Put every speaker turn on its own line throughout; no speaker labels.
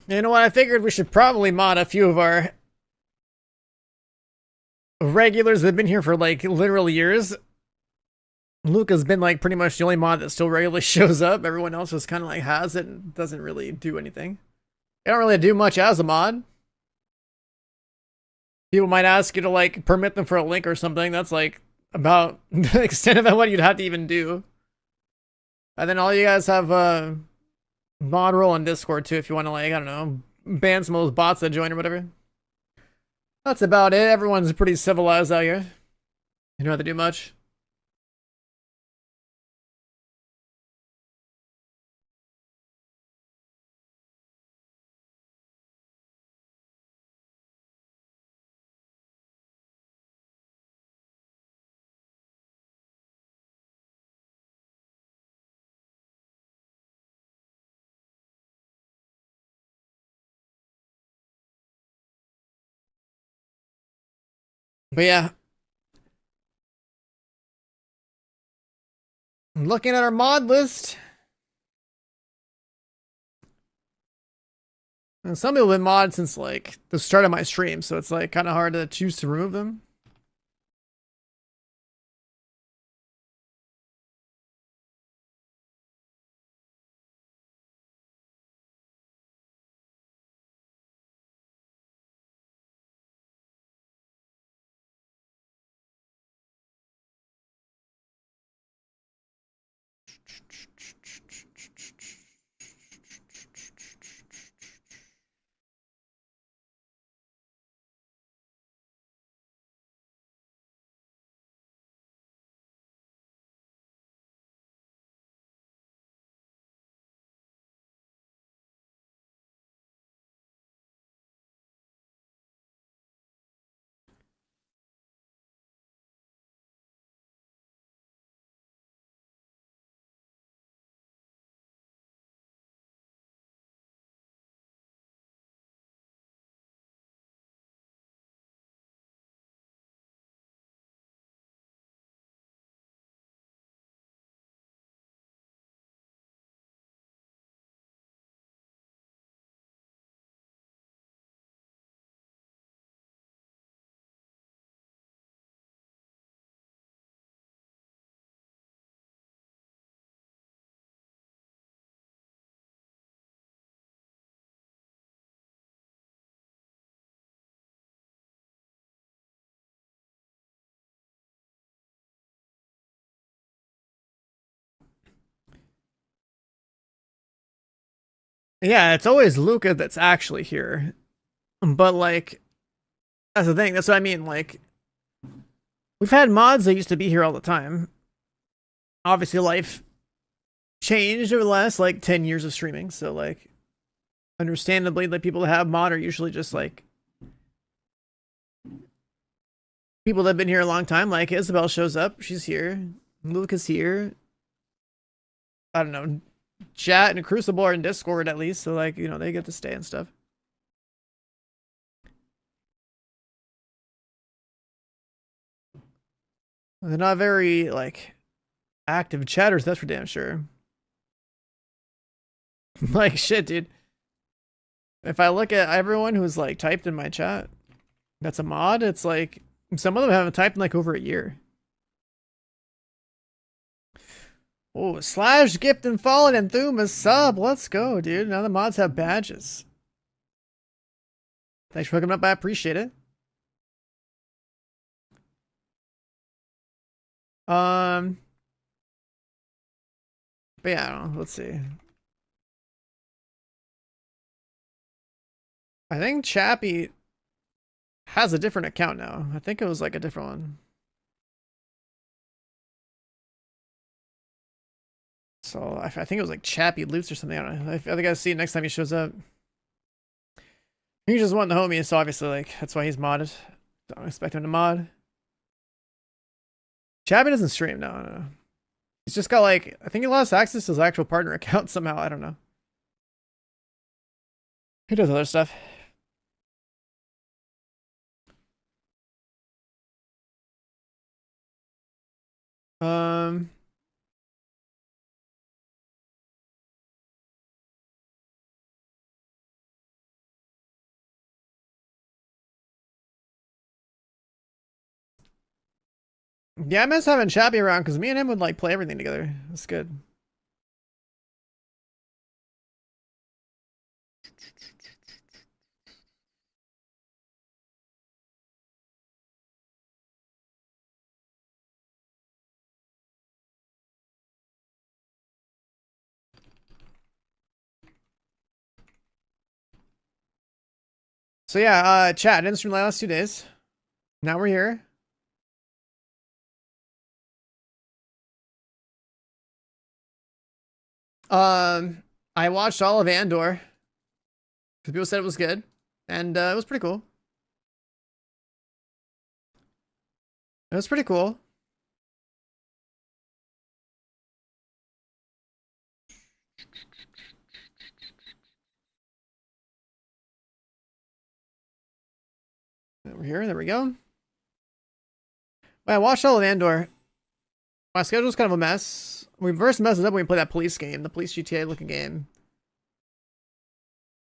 You know what? I figured we should probably mod a few of our regulars that have been here for like literal years. Luke has been like pretty much the only mod that still regularly shows up. Everyone else just kind of like has it and doesn't really do anything. They don't really do much as a mod. People might ask you to like permit them for a link or something. That's like about the extent of what you'd have to even do. And then all you guys have mod role on Discord too if you want to like, I don't know, ban some of those bots that join or whatever. That's about it. Everyone's pretty civilized out here. You don't have to do much. But yeah, looking at our mod list. And some people have been modded since like the start of my stream, so it's like kind of hard to choose to remove them. Yeah, it's always Luca that's actually here. But like that's the thing. That's what I mean. Like we've had mods that used to be here all the time. Obviously, life changed over the last like 10 years of streaming. So like understandably, the people that have mod are usually just like people that have been here a long time. Like Isabel shows up, she's here. Luke is here. I don't know. Chat and Crucible are in Discord at least, so like, you know, they get to stay and stuff. They're not very like active chatters, that's for damn sure. Like shit, dude. If I look at everyone who's like typed in my chat, that's a mod, it's like some of them haven't typed in like over a year. Oh, slash gift and fallen and Thum is sub. Let's go, dude. Now the mods have badges. Thanks for hooking up. I appreciate it. Um, but yeah, I don't know. Let's see. I think Chappie has a different account now. I think it was like a different one. So I think it was like Chappie Loots or something. I don't know. I think I'll see it next time he shows up. He just won the homie, so obviously like that's why he's modded. Don't expect him to mod. Chappie doesn't stream, no. He's just got like I think he lost access to his actual partner account somehow. I don't know. He does other stuff. Um, Yeah, I miss having Chappie around because me and him would like play everything together. That's good. So yeah, chat didn't stream the last 2 days. Now we're here. I watched all of Andor because people said it was good, and it was pretty cool. It was pretty cool. We're here. There we go. Well, I watched all of Andor. My schedule's kind of a mess. We first messed it up when we played that police game, the police GTA looking game.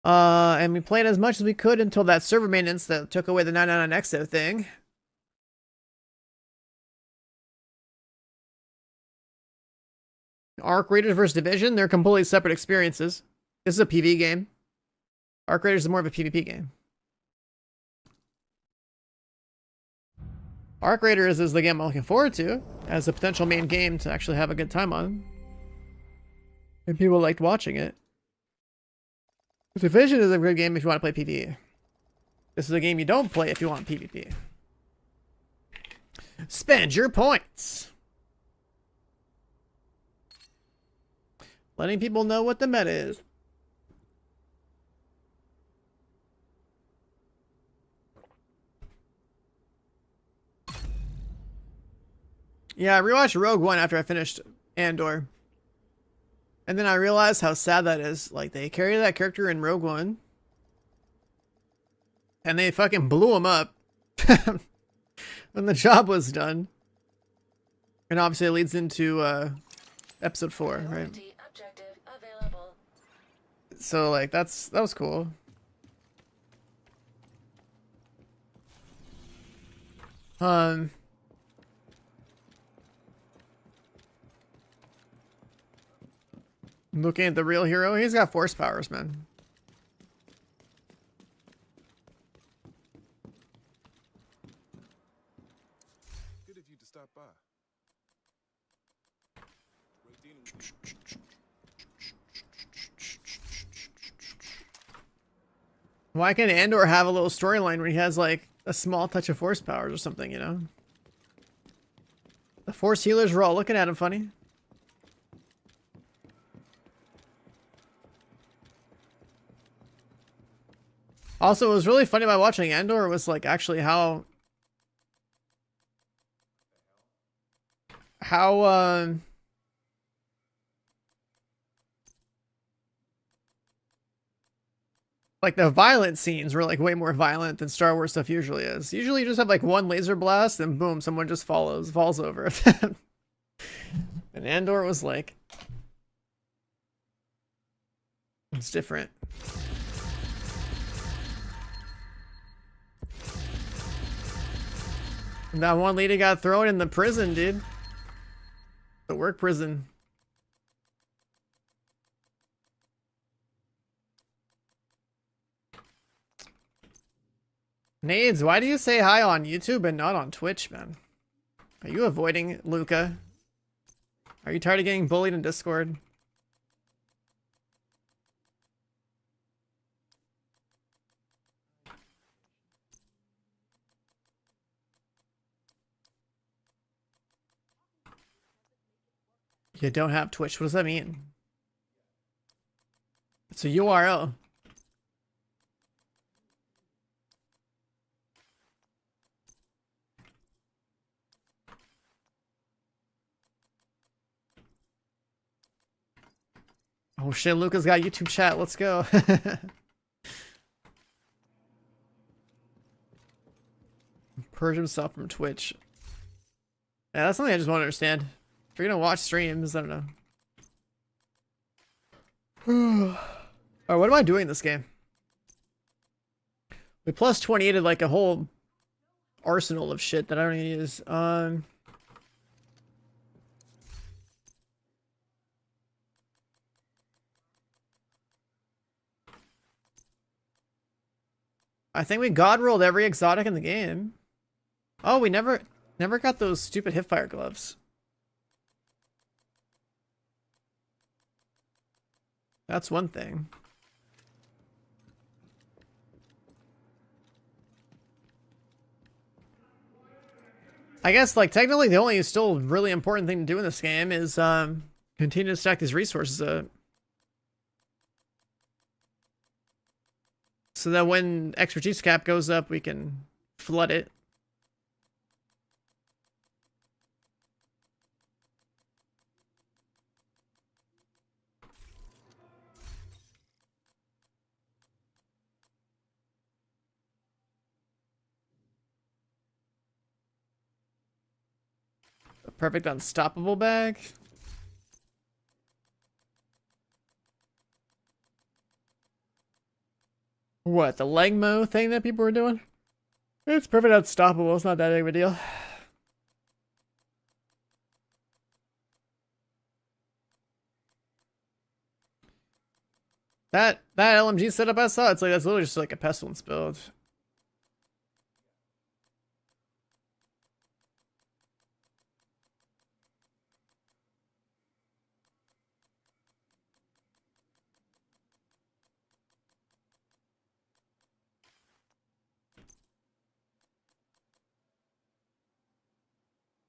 And we played as much as we could until that server maintenance that took away the 999 exit thing. Arc Raiders versus Division, they're completely separate experiences. This is a PvE game. Arc Raiders is more of a PvP game. Arc Raiders is the game I'm looking forward to as a potential main game to actually have a good time on. And people liked watching it. Division is a good game if you want to play PvE. This is a game you don't play if you want PvP. Spend your points. Letting people know what the meta is. Yeah, I rewatched Rogue One after I finished Andor. And then I realized how sad that is. Like, they carried that character in Rogue One. And they fucking blew him up. When the job was done. And obviously it leads into episode 4, right? So like that was cool. Looking at the real hero, he's got force powers, man.
Good of you to stop by.
Why can't Andor have a little storyline where he has like a small touch of force powers or something, you know? The force healers were all looking at him funny. Also, what was really funny about watching Andor was like actually how like the violent scenes were like way more violent than Star Wars stuff usually is. Usually you just have like one laser blast and boom, someone just falls over. And Andor was like, it's different. That one lady got thrown in the prison, dude. The work prison. Nades, why do you say hi on YouTube and not on Twitch, man? Are you avoiding Luca? Are you tired of getting bullied in Discord? You don't have Twitch. What does that mean? It's a URL. Oh shit, Luca's got YouTube chat. Let's go. Purge himself from Twitch. Yeah, that's something I just want to understand. If you're gonna watch streams, I don't know. Alright, what am I doing in this game? We plus 28'd like a whole arsenal of shit that I don't even use. I think we god rolled every exotic in the game. Oh, we never got those stupid hipfire gloves. That's one thing. I guess, like, technically the only still really important thing to do in this game is continue to stack these resources up. So that when expertise cap goes up, we can flood it. A perfect unstoppable bag. What, the Legmo thing that people were doing? It's perfect unstoppable. It's not that big of a deal. That LMG setup I saw, it's like that's literally just like a pestilence build.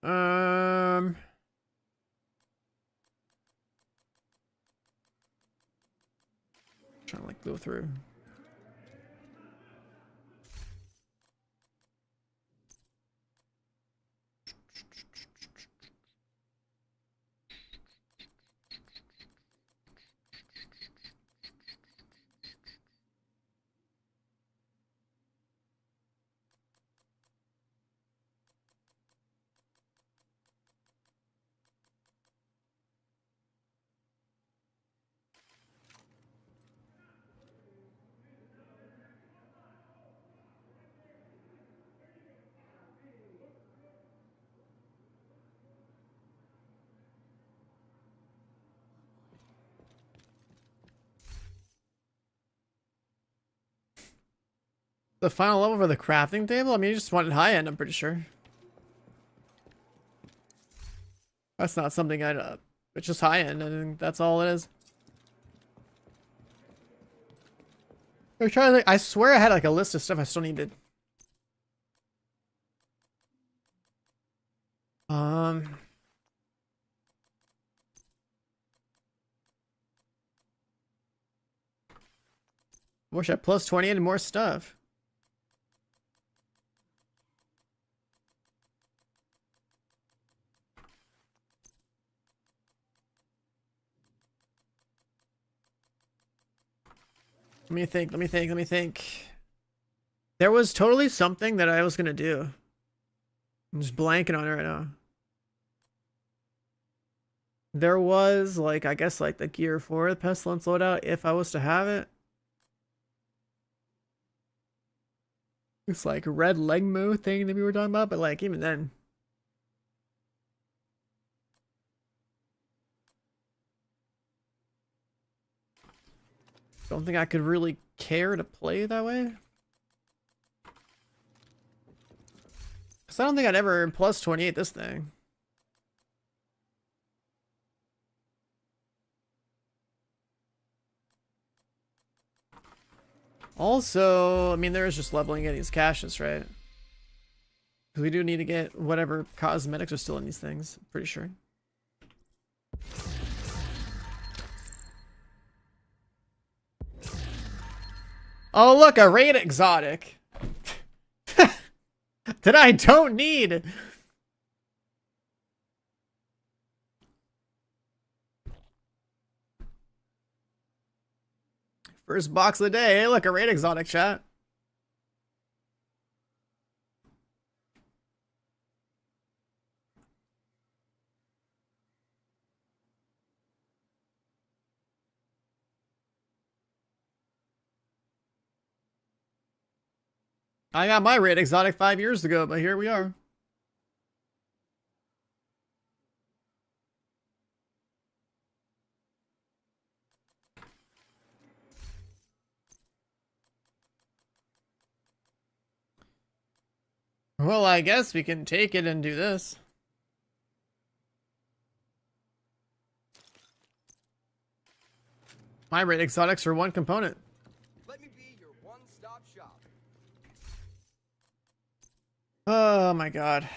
Um, trying to like go through. The final level for the crafting table? I mean, you just wanted high end, I'm pretty sure. That's not something I'd, it's just high end, I think that's all it is. I'm trying to think, I swear I had like a list of stuff I still needed. Wish I plus 20 and more stuff. Let me think, let me think, let me think. There was totally something that I was gonna do. I'm just blanking on it right now. There was, like, I guess, like, the gear for the Pestilence loadout, if I was to have it. It's like red leg moo thing that we were talking about, but, like, even then. Don't think I could really care to play that way. Because I don't think I'd ever plus 28 this thing. Also, I mean, there is just leveling in these caches, right? Because we do need to get whatever cosmetics are still in these things, I'm pretty sure. Oh, look, a raid exotic. That I don't need. First box of the day. Hey, look, a raid exotic, chat. I got my raid exotic 5 years ago, but here we are. Well, I guess we can take it and do this. My raid exotics are one component.
Let me be your one-stop shop.
Oh my god.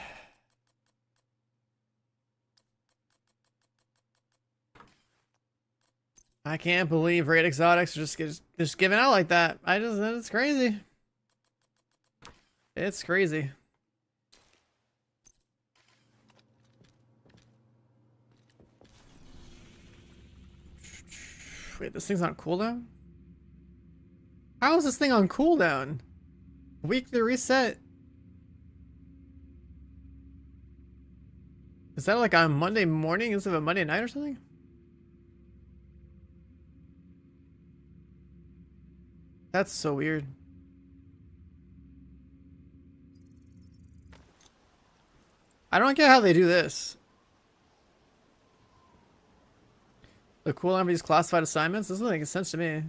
I can't believe raid exotics are just giving out like that. It's crazy. It's crazy. Wait, this thing's on cooldown? How is this thing on cooldown? Weekly reset? Is that like on Monday morning instead of a Monday night or something? That's so weird. I don't get how they do this. The cooldown of these classified assignments doesn't make sense to me.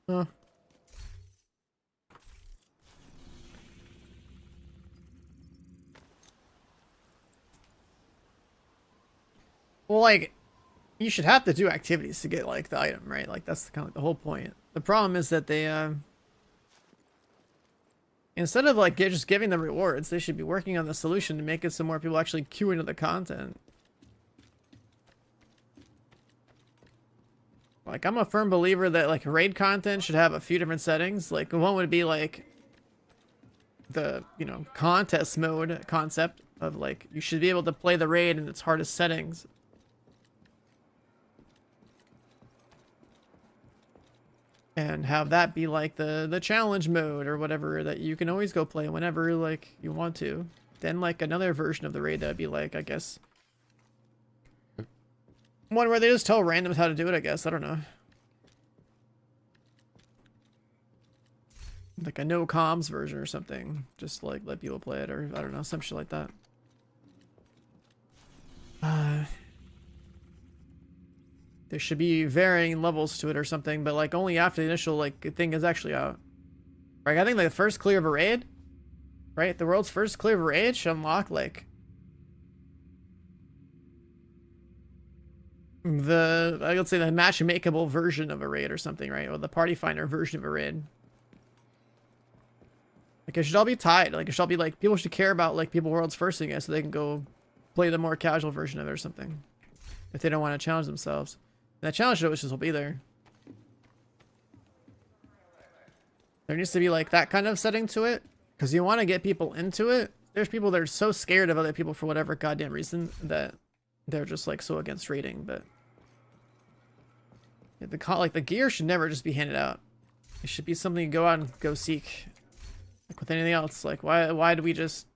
Huh. Well, like, you should have to do activities to get, like, the item, right? Like, that's kind of the whole point. The problem is that they, instead of, like, just giving them rewards, they should be working on the solution to make it so more people actually queue into the content. Like, I'm a firm believer that, like, raid content should have a few different settings. Like, one would be, like, the, you know, contest mode concept of, like, you should be able to play the raid in its hardest settings. And have that be like the challenge mode or whatever that you can always go play whenever like you want to. Then like another version of the raid that would be like, I guess, one where they just tell randoms how to do it, I guess. I don't know. Like a no comms version or something. Just like let people play it, or I don't know, some shit like that. There should be varying levels to it or something, but like only after the initial like thing is actually out. Right, I think like the first clear of a raid, right? The world's first clear of a raid should unlock like the, let's say the match-makeable version of a raid or something, right? Or the party finder version of a raid. Like it should all be tied. Like it should all be like, people should care about like people world's firsting it so they can go play the more casual version of it or something. If they don't want to challenge themselves. And that challenge wishes will be there. There needs to be like that kind of setting to it. Because you want to get people into it. There's people that are so scared of other people for whatever goddamn reason that they're just like so against raiding. But yeah, the gear should never just be handed out. It should be something you go out and go seek. Like with anything else. Like why do we just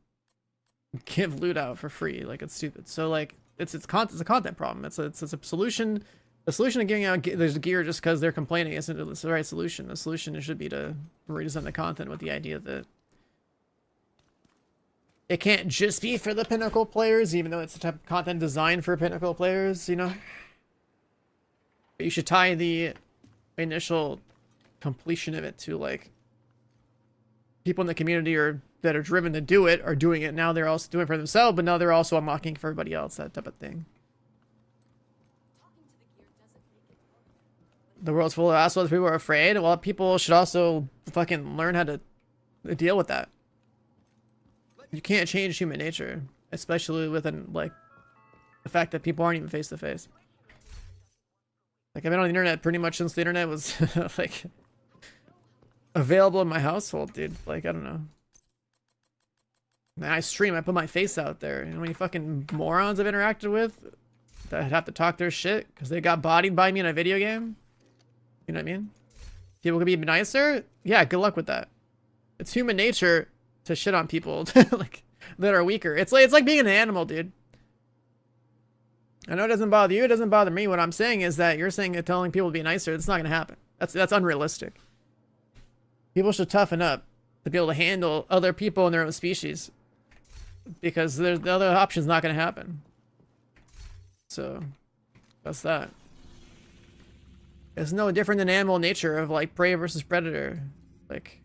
give loot out for free? Like it's stupid. So like it's a content problem. It's a solution. The solution to giving out there's gear just because they're complaining isn't the right solution. The solution should be to redesign the content with the idea that it can't just be for the Pinnacle players, even though it's the type of content designed for Pinnacle players, you know? But you should tie the initial completion of it to like people in the community that are driven to do it are doing it. Now they're also doing it for themselves, but now they're also unlocking for everybody else, that type of thing. The world's full of assholes. People are afraid. Well, people should also fucking learn how to deal with that. You can't change human nature, especially within like the fact that people aren't even face to face. Like I've been on the internet pretty much since the internet was like available in my household, dude. Like I don't know. I stream. I put my face out there. You know how many fucking morons I've interacted with that have to talk their shit because they got bodied by me in a video game? You know what I mean? People could be nicer? Yeah, good luck with that. It's human nature to shit on people like that are weaker. It's like being an animal, dude. I know it doesn't bother you. It doesn't bother me. What I'm saying is that you're saying that telling people to be nicer, it's not going to happen. That's unrealistic. People should toughen up to be able to handle other people in their own species. Because the other option's not going to happen. So, that's that. It's no different than animal nature of like prey versus predator. Like,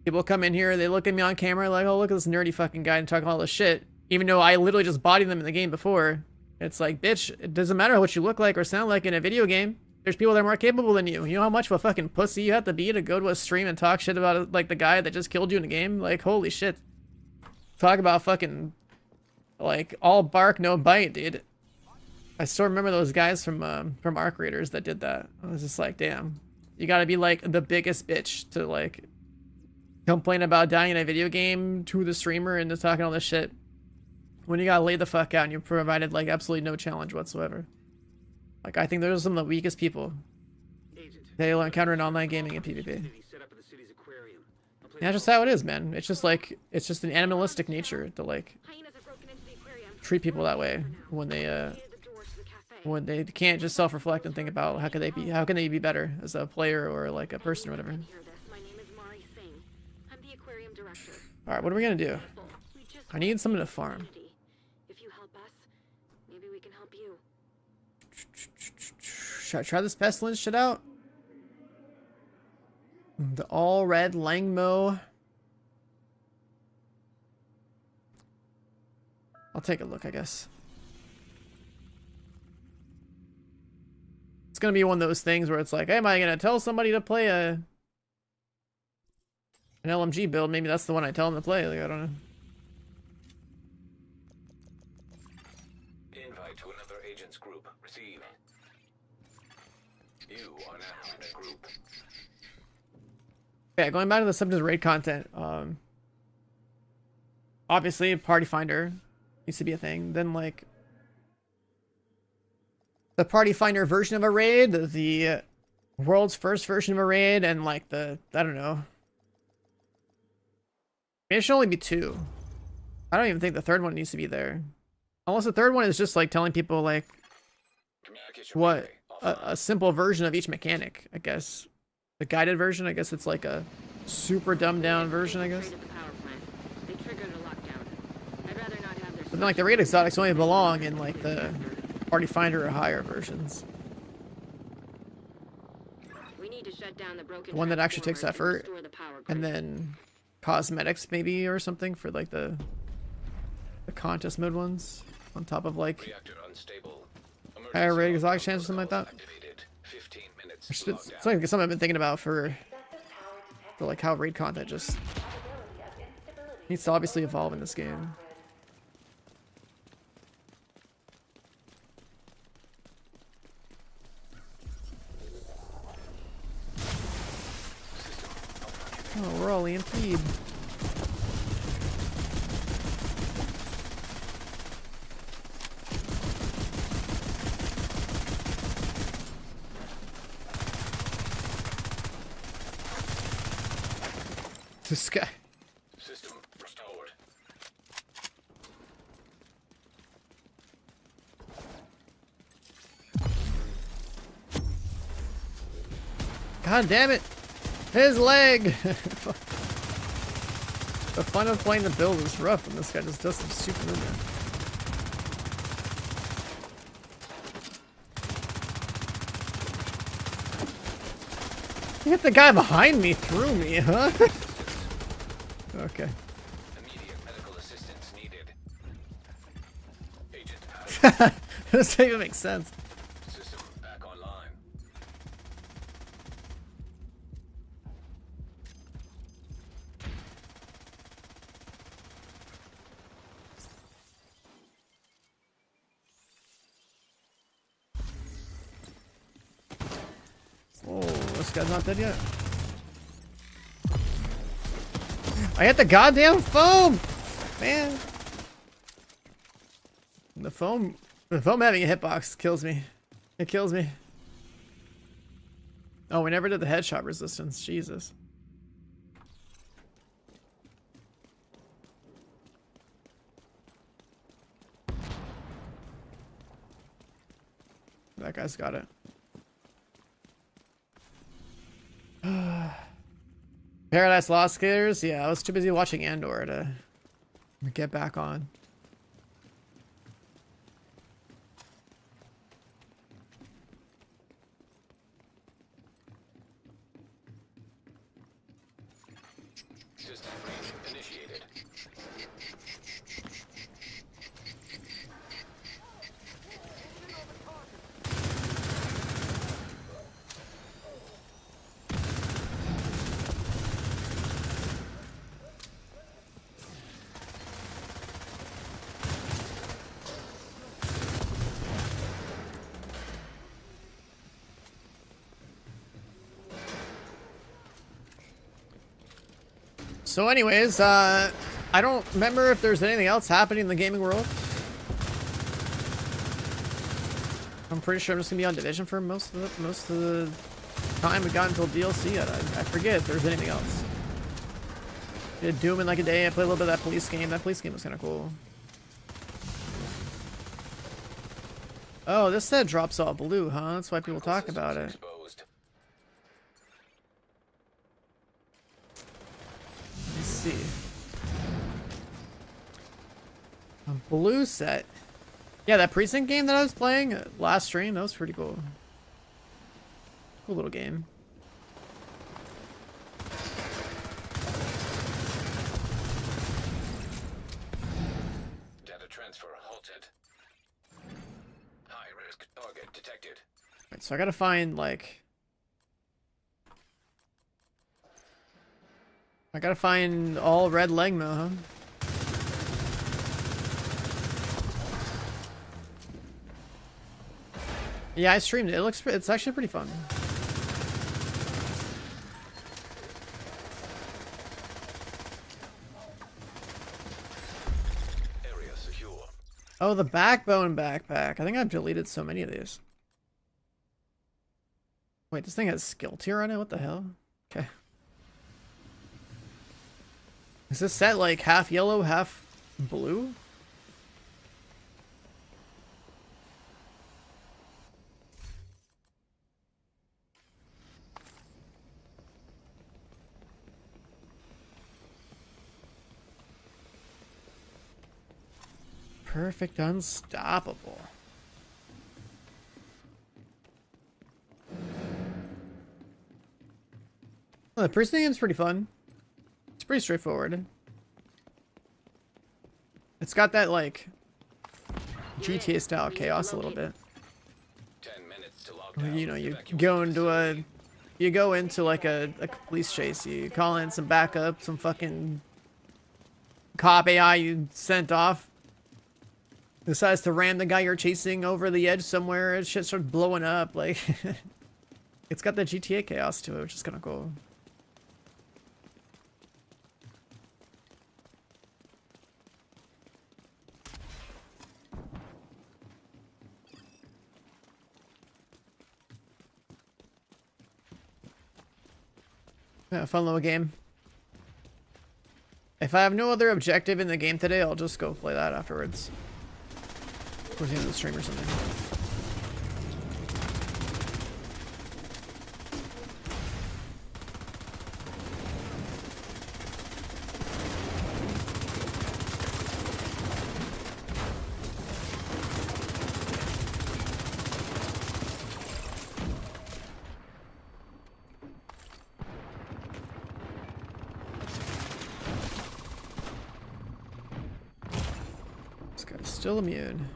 people come in here, they look at me on camera like, oh, look at this nerdy fucking guy and talking all this shit. Even though I literally just bodied them in the game before. It's like, bitch, it doesn't matter what you look like or sound like in a video game. There's people that are more capable than you. You know how much of a fucking pussy you have to be to go to a stream and talk shit about like the guy that just killed you in the game? Like, holy shit. Talk about fucking like all bark, no bite, dude. I still remember those guys from Arc Raiders that did that. I was just like, damn. You gotta be like the biggest bitch to like complain about dying in a video game to the streamer and just talking all this shit when you gotta lay the fuck out and you provided like absolutely no challenge whatsoever. Like, I think those are some of the weakest people they'll encounter in online gaming and PvP. Yeah, that's just how it is, man. It's just like, it's just an animalistic nature to like treat people that way when they can't just self-reflect and think about how can they be better as a player or like a person or whatever. All right, what are we gonna do? I need someone to farm. Should I try this pestilence shit out? The all red Langmo. I'll take a look, I guess. It's gonna be one of those things where it's like, hey, am I gonna tell somebody to play an LMG build? Maybe that's the one I tell them to play. Like, I don't know.
Invite to another agent's group. Receive. You are now in a group.
Yeah, going back to the subject of raid content. Obviously, Party Finder used to be a thing. Then, like, the Party Finder version of a raid, the world's first version of a raid, and like the, I don't know. It should only be 2. I don't even think the third one needs to be there. Unless the third one is just like telling people like what a simple version of each mechanic, I guess. The guided version, I guess it's like a super dumbed down version, I guess. But then like the raid exotics only belong in like the Party Finder or higher versions. The one that actually takes effort, and then cosmetics maybe or something for like the contest mode ones on top of like higher raid exotic chance or something like that. It's like something I've been thinking about for like how raid content just needs to obviously evolve in this game. Oh, we're all EMP'd. This guy.
System restored.
God damn it! His leg! The fun of playing the build is rough when this guy just does some stupid movement. You hit the guy behind me through me, huh? Okay.
Immediate medical assistance needed. Agent
This doesn't even make sense.
system back online.
Oh, this guy's not dead yet. I hit the goddamn foam! Man. The foam having a hitbox kills me. It kills me. Oh, we never did the headshot resistance. Jesus. That guy's got it. Paradise Lost Skaters? Yeah, I was too busy watching Andor to get back on.
System breach initiated.
So anyways, I don't remember if there's anything else happening in the gaming world. I'm pretty sure I'm just gonna be on Division for most of the time we got until DLC. I forget if there's anything else. Did Doom in like a day. I played a little bit of that police game. That police game was kind of cool. Oh, this set drops all blue, huh? That's why people talk about it.
Exposed.
Let's see. A blue set. Yeah, that precinct game that I was playing last stream, that was pretty cool. Cool little game.
Data transfer halted. High risk target detected.
Right, so I gotta find like... I gotta find all red Legma, huh? Yeah, I streamed it. It's actually pretty fun.
Area secure.
Oh, the backbone backpack. I think I've deleted so many of these. Wait, this thing has skill tier on it? What the hell? Okay. Is this set like half yellow, half blue? Perfect unstoppable. Well, the precinct game's pretty fun. It's pretty straightforward. It's got that like GTA style chaos a little bit.
10 minutes to log down.
You know, you
Evacuate
go into
facility.
you go into like a police chase. You call in some backup, some fucking cop AI you sent off decides to ram the guy you're chasing over the edge somewhere. And shit starts blowing up. Like, it's got that GTA chaos to it, which is kind of cool. Yeah, fun little game. If I have no other objective in the game today, I'll just go play that afterwards. Towards the end of the stream or something. This guy's still immune.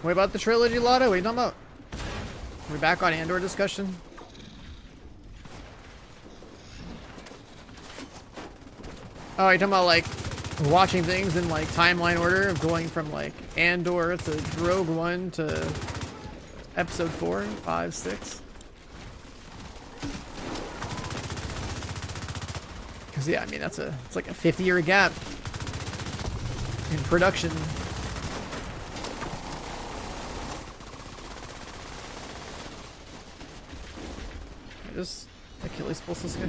What about the trilogy, Lotto? What are you talking about? We're back on Andor discussion. Oh, you're talking about like watching things in like timeline order of going from like Andor to Rogue One to episode 4, 5, 6. Cause yeah, I mean it's like a 50-year gap in production. Just Achilles pulls this guy.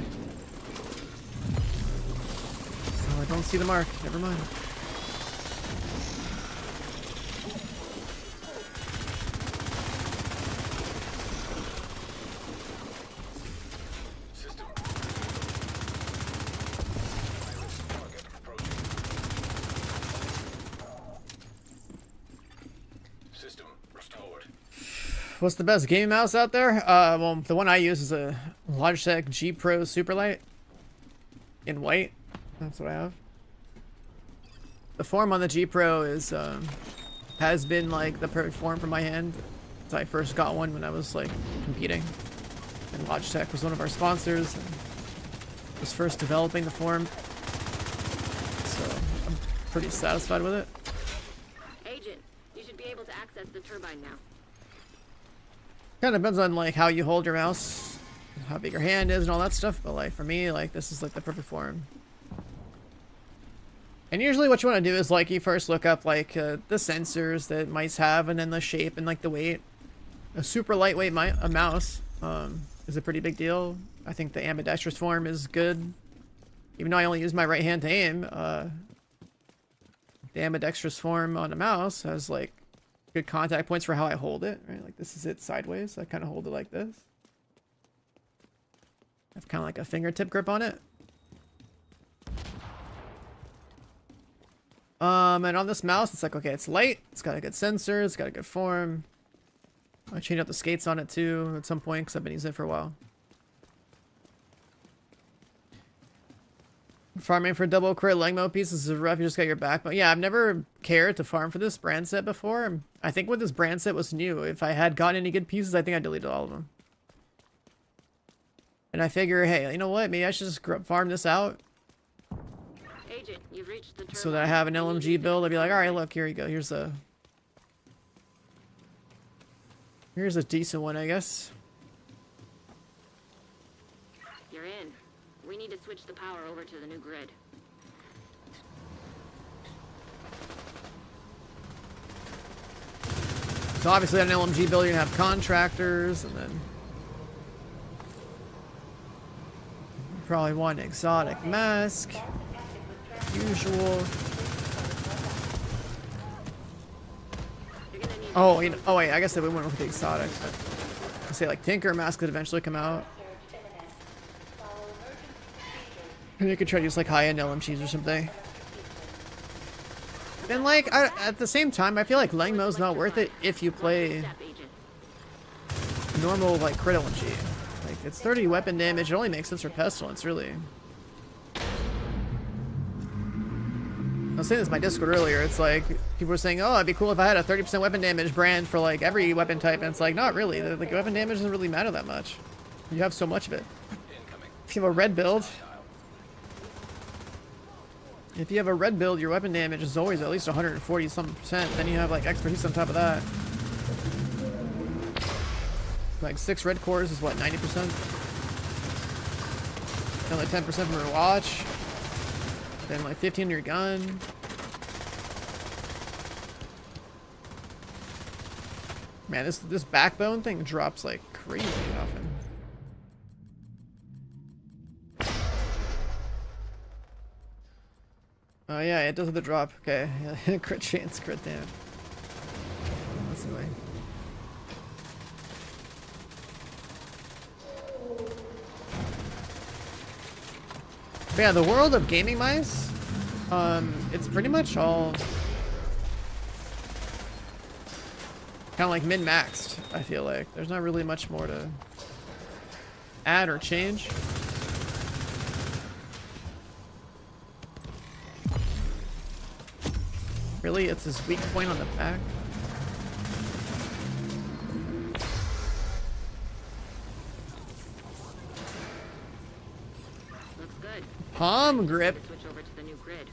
Oh, I don't see the mark. Never mind.
System. High-risk target approaching. System restored.
What's the best gaming mouse out there? Well, the one I use is a Logitech G Pro Superlight in white. That's what I have. The form on the G Pro is has been like the perfect form for my hand since I first got one when I was like competing. And Logitech was one of our sponsors and was first developing the form. So I'm pretty satisfied with it.
Agent, you should be able to access the turbine now.
Kind of depends on like how you hold your mouse, how big your hand is and all that stuff, but like for me, like this is like the perfect form. And usually what you want to do is like you first look up like the sensors that mice have and then the shape and like the weight. A super lightweight mouse is a pretty big deal. I think the ambidextrous form is good. Even though I only use my right hand to aim, the ambidextrous form on a mouse has like good contact points for how I hold it, right? Like this is it sideways. I kind of hold it like this. I have kind of like a fingertip grip on it. And on this mouse, it's like, okay, it's light. It's got a good sensor. It's got a good form. I changed out the skates on it too at some point because I've been using it for a while. Farming for double crit Langmo pieces is rough. You just got your back. But yeah, I've never cared to farm for this brand set before. I think when this brand set was new, if I had gotten any good pieces, I think I deleted all of them. And I figure, hey, you know what? Maybe I should just farm this out.
Agent, you've reached the turbine.
So that I have an LMG build. I'd be like, all right, look, here you go. Here's a decent one, I guess.
You're in. We need to switch the power over to the new grid.
So obviously on an LMG build, you're gonna have contractors, and then you probably want an exotic mask. Usual. Oh, you know, oh wait, I guess they would want to look at the exotics. But I say like Tinker mask could eventually come out. And you could try to use like high-end LMGs or something. And like, at the same time, I feel like Langmo's not worth it if you play normal like crit LMG. Like it's 30 weapon damage. It only makes sense for Pestilence, really. I was saying this in my Discord earlier. It's like people were saying, "Oh, it'd be cool if I had a 30% weapon damage brand for like every weapon type," and it's like, not really. The like, weapon damage doesn't really matter that much. You have so much of it. If you have a red build, your weapon damage is always at least 140 something percent. Then you have like expertise on top of that. Like 6 red cores is what, 90%? And like 10% from your watch. Then like 15 your gun. Man, this backbone thing drops like crazy often. Oh yeah, it does have the drop. Okay, yeah. Crit chance, crit damage. That's the way. But yeah, the world of gaming mice, it's pretty much all kind of like min-maxed, I feel like. There's not really much more to add or change. Really, it's this weak point on the back.
Looks good.
Palm grip.
Switch over to the new grid.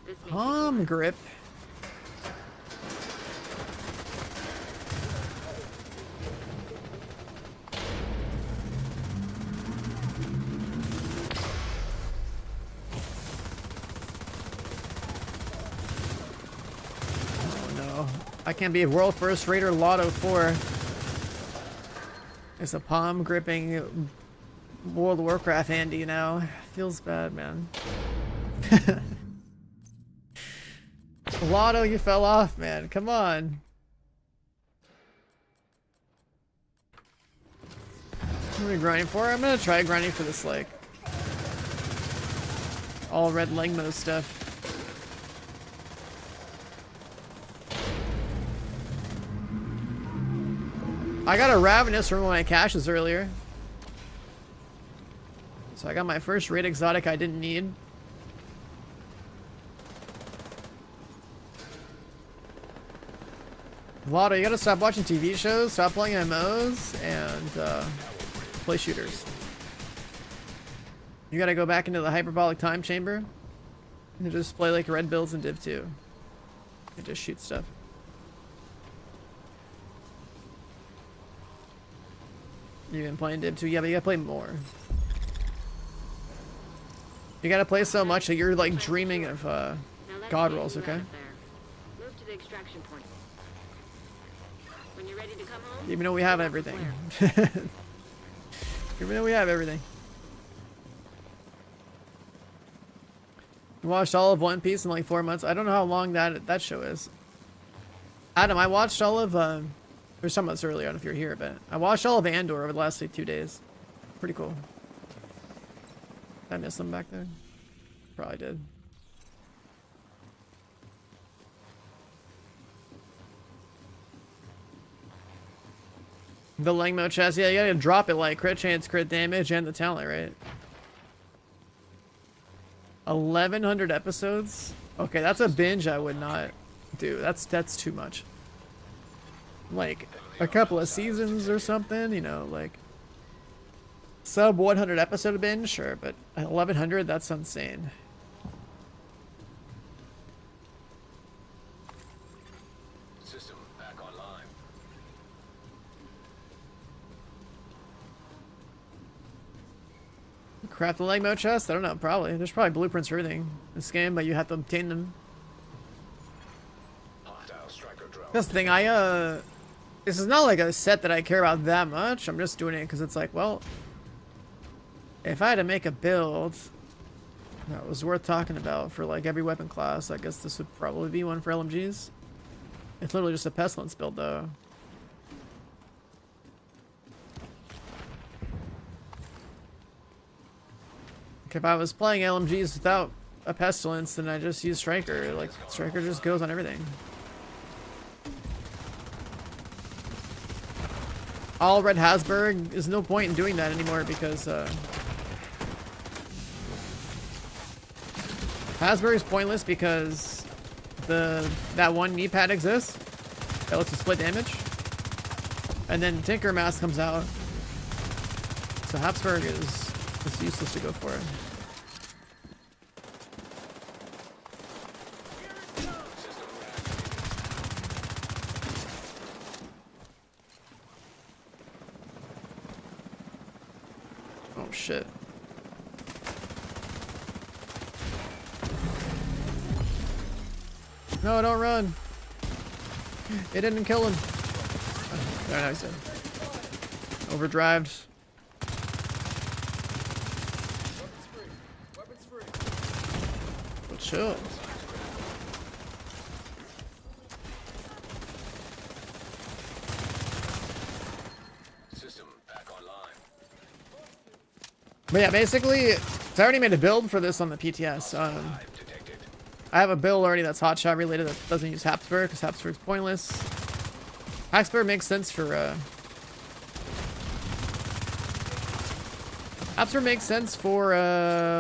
This makes
Palm grip. Oh no. I can't be a world first raider Lotto 4. It's a palm gripping World of Warcraft Andy now. Feels bad, man. Lotto, you fell off, man. Come on. What are we grinding for? I'm gonna try grinding for this, like, all red Langmo stuff. I got a Ravenous from one of my caches earlier. So I got my first raid exotic I didn't need. Lotto, you gotta stop watching TV shows, stop playing MMOs, and play shooters. You gotta go back into the hyperbolic time chamber and just play like red builds and Div 2. And just shoot stuff. You've been playing Div 2? Yeah, but you gotta play more. You gotta play so much that you're like dreaming of god rolls, okay?
Move to the extraction point. When you're ready to come home,
Even though we have everything. Even though we have everything. You watched all of One Piece in like 4 months. I don't know how long that show is. Adam, I watched all of there's some months earlier, I don't know if you're here, but I watched all of Andor over the last like 2 days. Pretty cool. Did I miss them back there? Probably did. The Langmo chest, yeah, you gotta drop it like crit chance, crit damage, and the talent, right? 1100 episodes? Okay, that's a binge I would not do. That's too much. Like, a couple of seasons or something, you know, like... Sub 100 episode binge, sure, but 1100, that's insane.
System back online.
Craft the Legmo chest? I don't know, probably. There's probably blueprints for everything in this game, but you have to obtain them.
Hostile striker drone.
That's the thing, this is not like a set that I care about that much. I'm just doing it because it's like, well... If I had to make a build that was worth talking about for like every weapon class, I guess this would probably be one for LMGs. It's literally just a Pestilence build though. Like if I was playing LMGs without a Pestilence, then I just use Striker. Like Striker just goes on everything. All red Hasberg, there's no point in doing that anymore because Hasberg is pointless because that one knee pad exists that lets you split damage, and then Tinker Mask comes out, so Habsburg is useless to go for it. Oh shit. No, don't run. It didn't kill him. Oh, no, he's dead. Overdrived.
Weapons free.
But chill.
System back online.
But yeah, basically, so I already made a build for this on the PTS.
Hive detected.
I have a build already that's hotshot related that doesn't use Habsburg because Habsburg's pointless. Habsburg makes sense for Habsburg makes sense for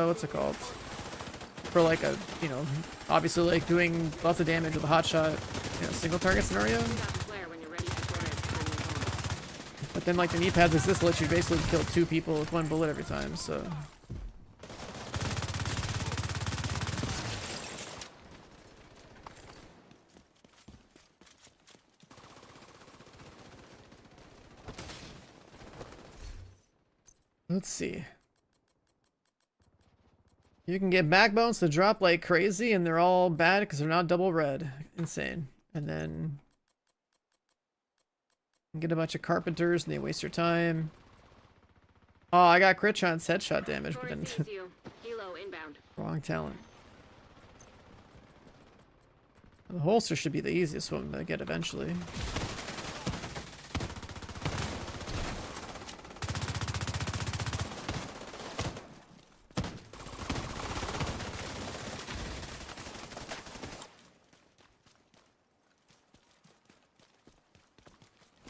what's it called? For like a, you know, obviously like doing lots of damage with a hotshot, you know, single target scenario.
Shoot out the flare when you're ready to throw it when you're home.
But then like the knee pads exist let you basically kill 2 people with 1 bullet every time, so. Let's see. You can get backbones to drop like crazy and they're all bad because they're not double red. Insane. And then get a bunch of carpenters and they waste your time. Oh, I got crit shot and headshot damage, but then
Sees you. Helo inbound.
wrong talent. The holster should be the easiest one to get eventually.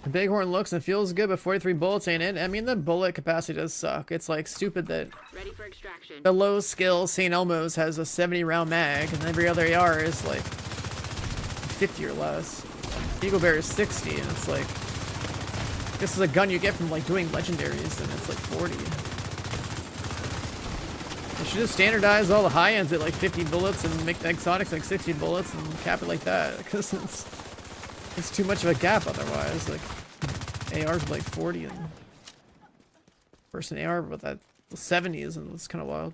The Bighorn looks and feels good, but 43 bullets ain't it. I mean, the bullet capacity does suck. It's like stupid that
Ready for extraction.
the low skill St. Elmo's has a 70 round mag, and every other AR is like 50 or less. Eagle Bear is 60, and it's like, this is a gun you get from like doing legendaries, and it's like 40. They should just standardize all the high ends at like 50 bullets and make the exotics like 60 bullets and cap it like that, because it's too much of a gap otherwise. Like AR's like 40 and first an AR with that 70s, and it's kind of wild.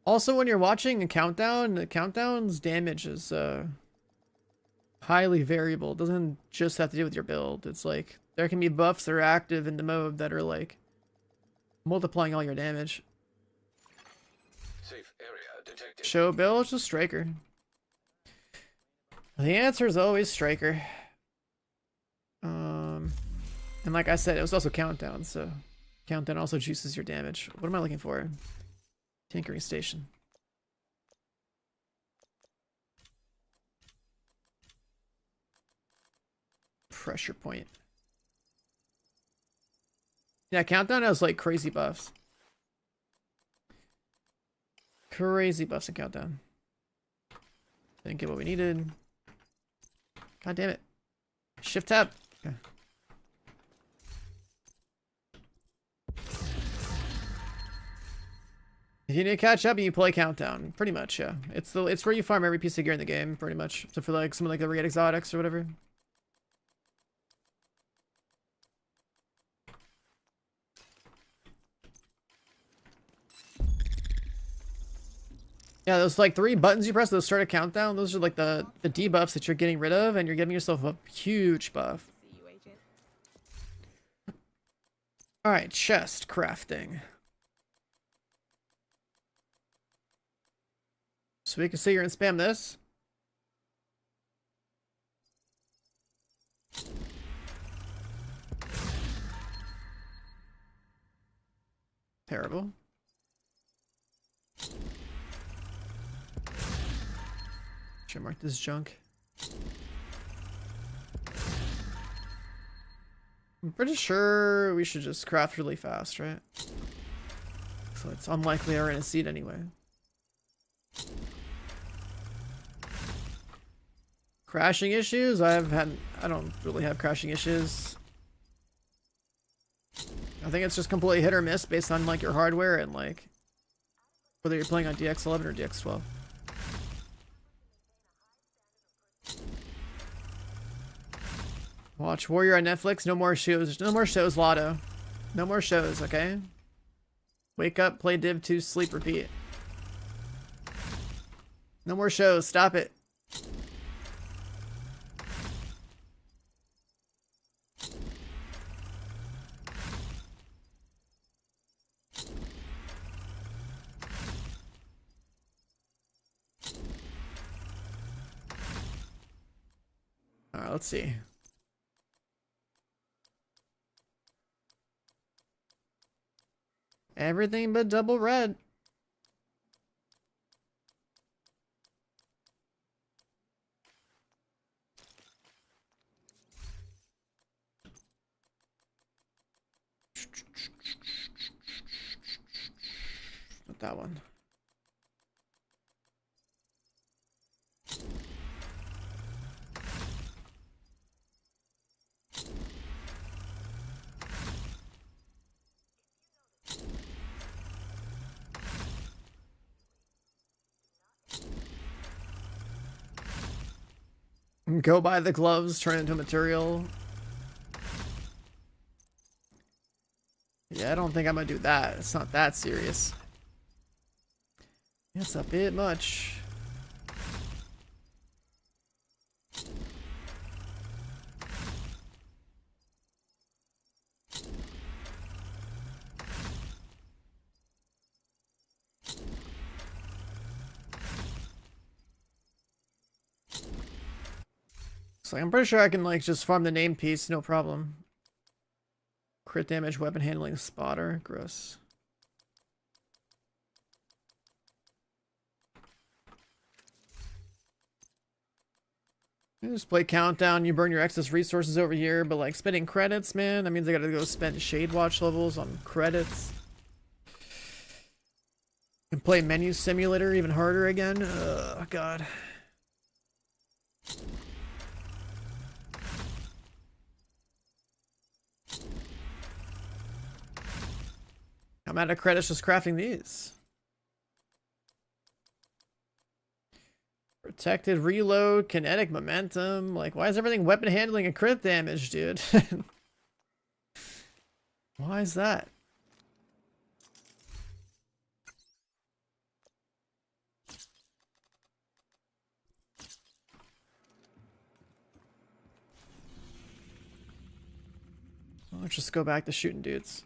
Also, when you're watching a countdown, the countdown's damage is highly variable. It doesn't just have to do with your build. It's like there can be buffs that are active in the mode that are like multiplying all your damage.
Safe area detected.
Show build, just Striker. The answer is always Striker. And like I said, it was also countdown, so countdown also juices your damage. What am I looking for? Tinkering station. Pressure point. Yeah, countdown has like crazy buffs. Crazy buffs in countdown. Didn't get what we needed. God damn it. Shift tab. Okay. If you need to catch up, you play countdown. Pretty much, yeah. It's where you farm every piece of gear in the game, pretty much. So for like some of like the raid exotics or whatever. Yeah, those like 3 buttons you press, those start a countdown. Those are like the debuffs that you're getting rid of, and you're giving yourself a huge buff. Alright, chest crafting. So we can sit here and spam this. Terrible. Should mark this junk. I'm pretty sure we should just craft really fast, right? So it's unlikely we're gonna see it anyway. Crashing issues? I don't really have crashing issues. I think it's just completely hit or miss based on like your hardware and like whether you're playing on DX11 or DX12. Watch Warrior on Netflix. No more shows. No more shows, Lotto. No more shows, okay? Wake up, play Div 2, sleep, repeat. No more shows. Stop it. Alright, let's see. Everything but double red. Not that one. Go buy the gloves, turn into material. Yeah, I don't think I'm gonna do that. It's not that serious. It's a bit much. So I'm pretty sure I can like just farm the name piece, no problem. Crit damage, weapon handling, spotter. Gross. You just play countdown, you burn your excess resources over here, but like spending credits, man, that means I gotta go spend Shade Watch levels on credits. And play Menu Simulator even harder again. Oh god. I'm out of credits just crafting these. Protected reload, kinetic momentum. Like, why is everything weapon handling and crit damage, dude? Why is that? Let's just go back to shooting dudes.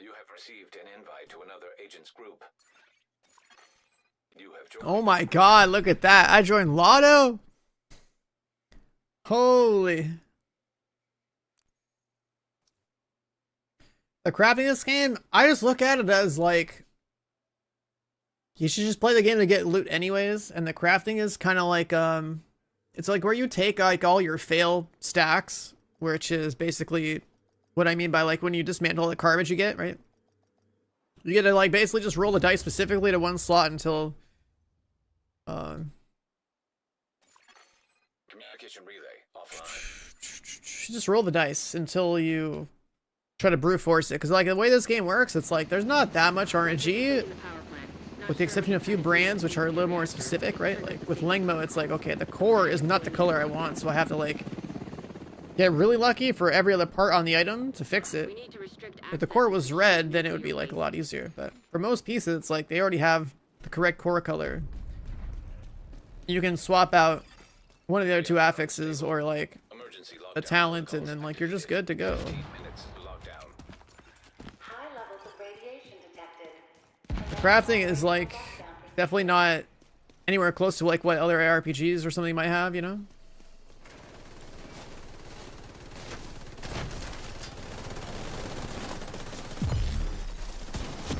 You have received an invite to another agent's group. You have joined.
Oh my god, look at that. I joined Lotto? Holy. The crafting this game, I just look at it as like, you should just play the game to get loot anyways, and the crafting is kind of like, it's like where you take like all your fail stacks, which is basically what I mean by like when you dismantle all the garbage you get, right? You get to like basically just roll the dice specifically to one slot until,
Communication relay offline.
you just roll the dice until you try to brute force it. Because like the way this game works, it's like there's not that much RNG.
In the power plant. Not
With the
sure
exception of a few brands, which are a little more specific, right? Like with Lengmo, it's like, okay, the core is not the color I want, so I have to like get really lucky for every other part on the item to fix
we
it.
need to restrict
If the
access
core
to
was
the
red,
ship
then it
to
would be
your
like a
base.
lot easier. But for most pieces, it's like they already have the correct core color. You can swap out one of the other two affixes or like
Emergency
the
lockdown
talent, and
protocols
then like you're just good to go.
15 minutes lockdown.
High levels of radiation detected.
Crafting is like definitely not anywhere close to like what other ARPGs or something might have, you know?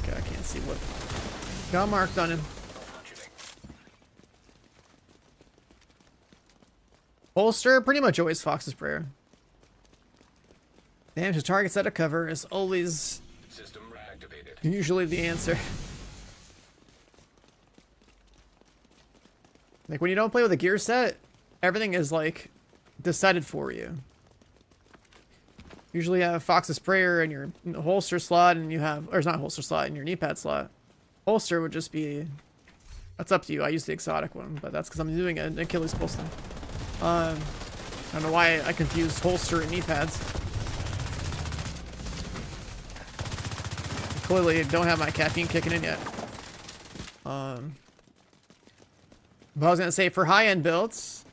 Okay, I can't see what got marked on him. Holster, pretty much always Fox's Prayer. Damage to targets out of cover is always
System reactivated.
usually the answer. Like when you don't play with a gear set, everything is like decided for you. Usually you have Fox's Prayer in your holster slot, and you have, or it's not holster slot, in your knee pad slot. Holster would just be, that's up to you. I use the exotic one, but that's because I'm doing an Achilles pulse thing. I don't know why I confused holster and knee pads. Clearly don't have my caffeine kicking in yet. But I was gonna say for high-end builds,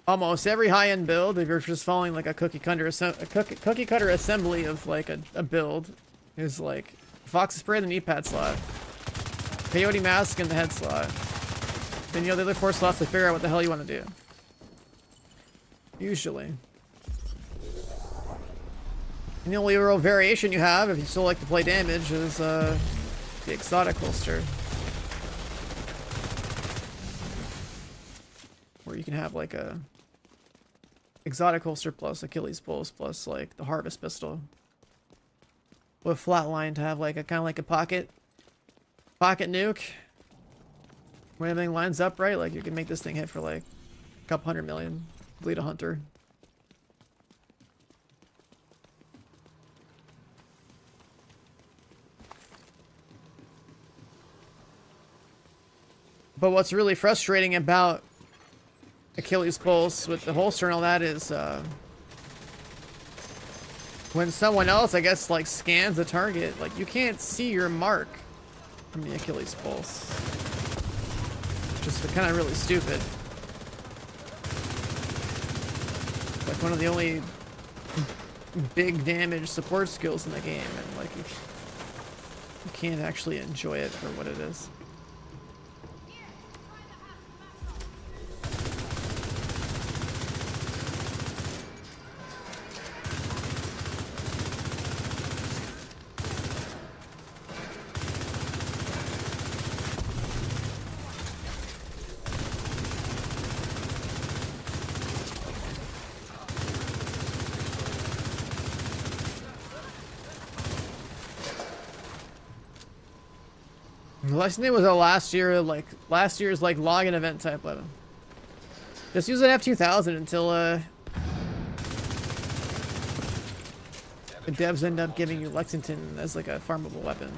almost every high-end build, if you're just following like a cookie cutter assembly of like a build, is like Fox's Prayer in the knee pad slot, Peyote Mask in the head slot. Then you know the other 4 slots to figure out what the hell you want to do. Usually. And the only real variation you have, if you still like to play damage, is the exotic holster. Where you can have like a exotic holster plus Achilles pulse plus like the harvest pistol. With flatline to have like a kind of like a pocket nuke. When everything lines up right, like you can make this thing hit for like a couple 100 million. Bleed a hunter. But what's really frustrating about Achilles pulse with the holster and all that is when someone else, I guess, like scans the target, like you can't see your mark from the Achilles pulse. Just kind of really stupid. Like one of the only big damage support skills in the game, and like you can't actually enjoy it for what it is. Lexington was a last year's like login event type weapon. Just use an F2000 until the devs end up giving you Lexington as like a farmable weapon.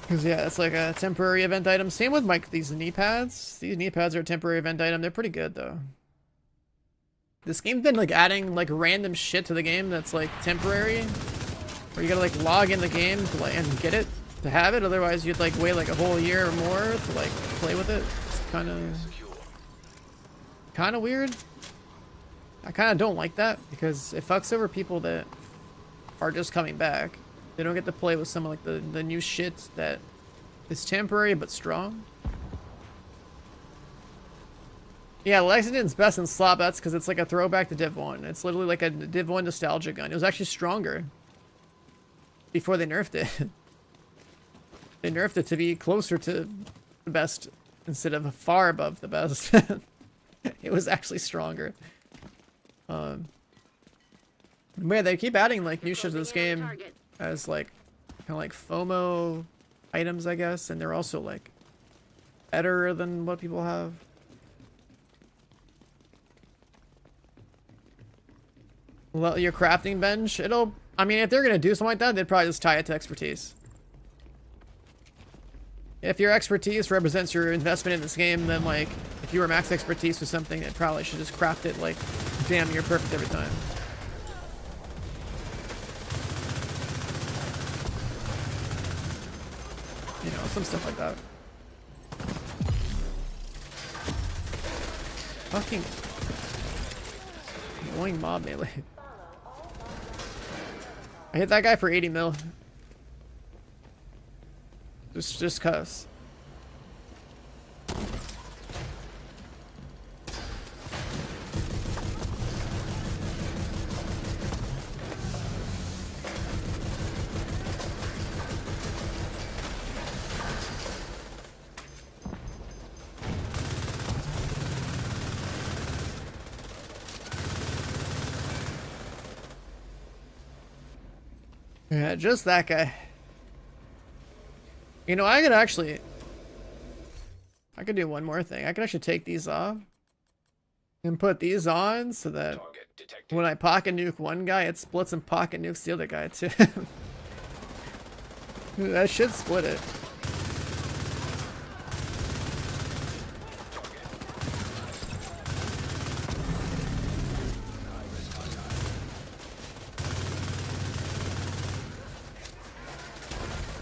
Because yeah, it's like a temporary event item. Same with like these knee pads. These knee pads are a temporary event item. They're pretty good though. This game's been like adding like random shit to the game that's like temporary. Where you gotta like log in the game to like and get it to have it. Otherwise you'd like wait like a whole year or more to like play with it. It's kind of weird. I kind of don't like that because it fucks over people that are just coming back. They don't get to play with some of like the new shit that is temporary but strong. Yeah, Lexington's best in slot. That's because it's like a throwback to Div 1. It's literally like a Div 1 nostalgia gun. It was actually stronger before they nerfed it. They nerfed it to be closer to the best instead of far above the best. It was actually stronger. But yeah, they keep adding like new shit to this game as like kind of like FOMO items, I guess, and they're also like better than what people have. Well, your crafting bench, I mean, if they're gonna do something like that, they'd probably just tie it to expertise. If your expertise represents your investment in this game, then like, if you were max expertise with something, it probably should just craft it like damn near perfect every time. You know, some stuff like that. Fucking annoying mob melee. I hit that guy for 80 mil. Just cuz. Yeah, just that guy. You know, I could do one more thing. I could actually take these off and put these on so that when I pocket nuke one guy, it splits and pocket nukes the other guy too. That should split it.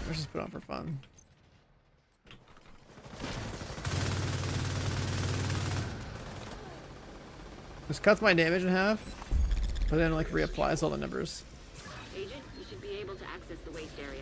Let's just put it on for fun. Just cuts my damage in half, but then like reapplies all the numbers.
Agent, you should be able to access the waste area.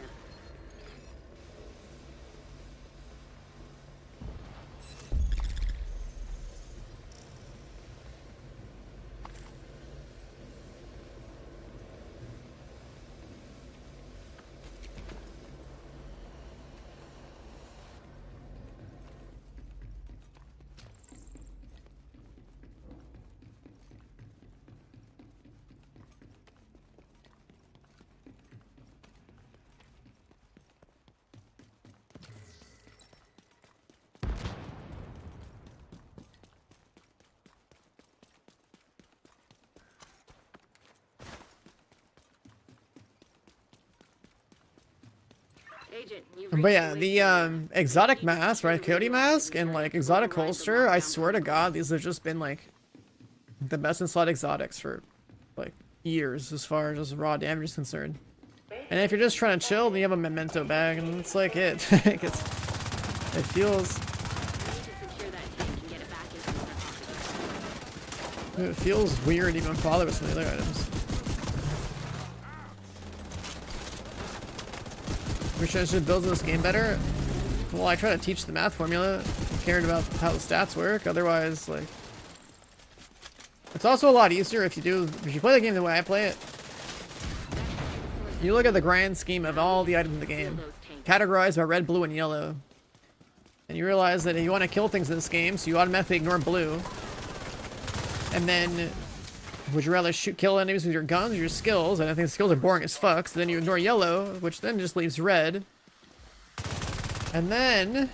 Agent,
But yeah, the exotic mask, right? Coyote mask and like exotic holster, I swear to God, these have just been like the best in slot exotics for like years as far as raw damage is concerned. And if you're just trying to chill, then you have a memento bag and it's like it. It feels weird even bother with some of the other items. Wish I should build this game better. Well, I try to teach the math formula. I cared about how the stats work. Otherwise, like, it's also a lot easier if you play the game the way I play it. You look at the grand scheme of all the items in the game, categorized by red, blue, and yellow, and you realize that if you want to kill things in this game, so you automatically ignore blue, and then Would you rather kill enemies with your guns or your skills? And I think skills are boring as fuck. So then you ignore yellow, which then just leaves red. And then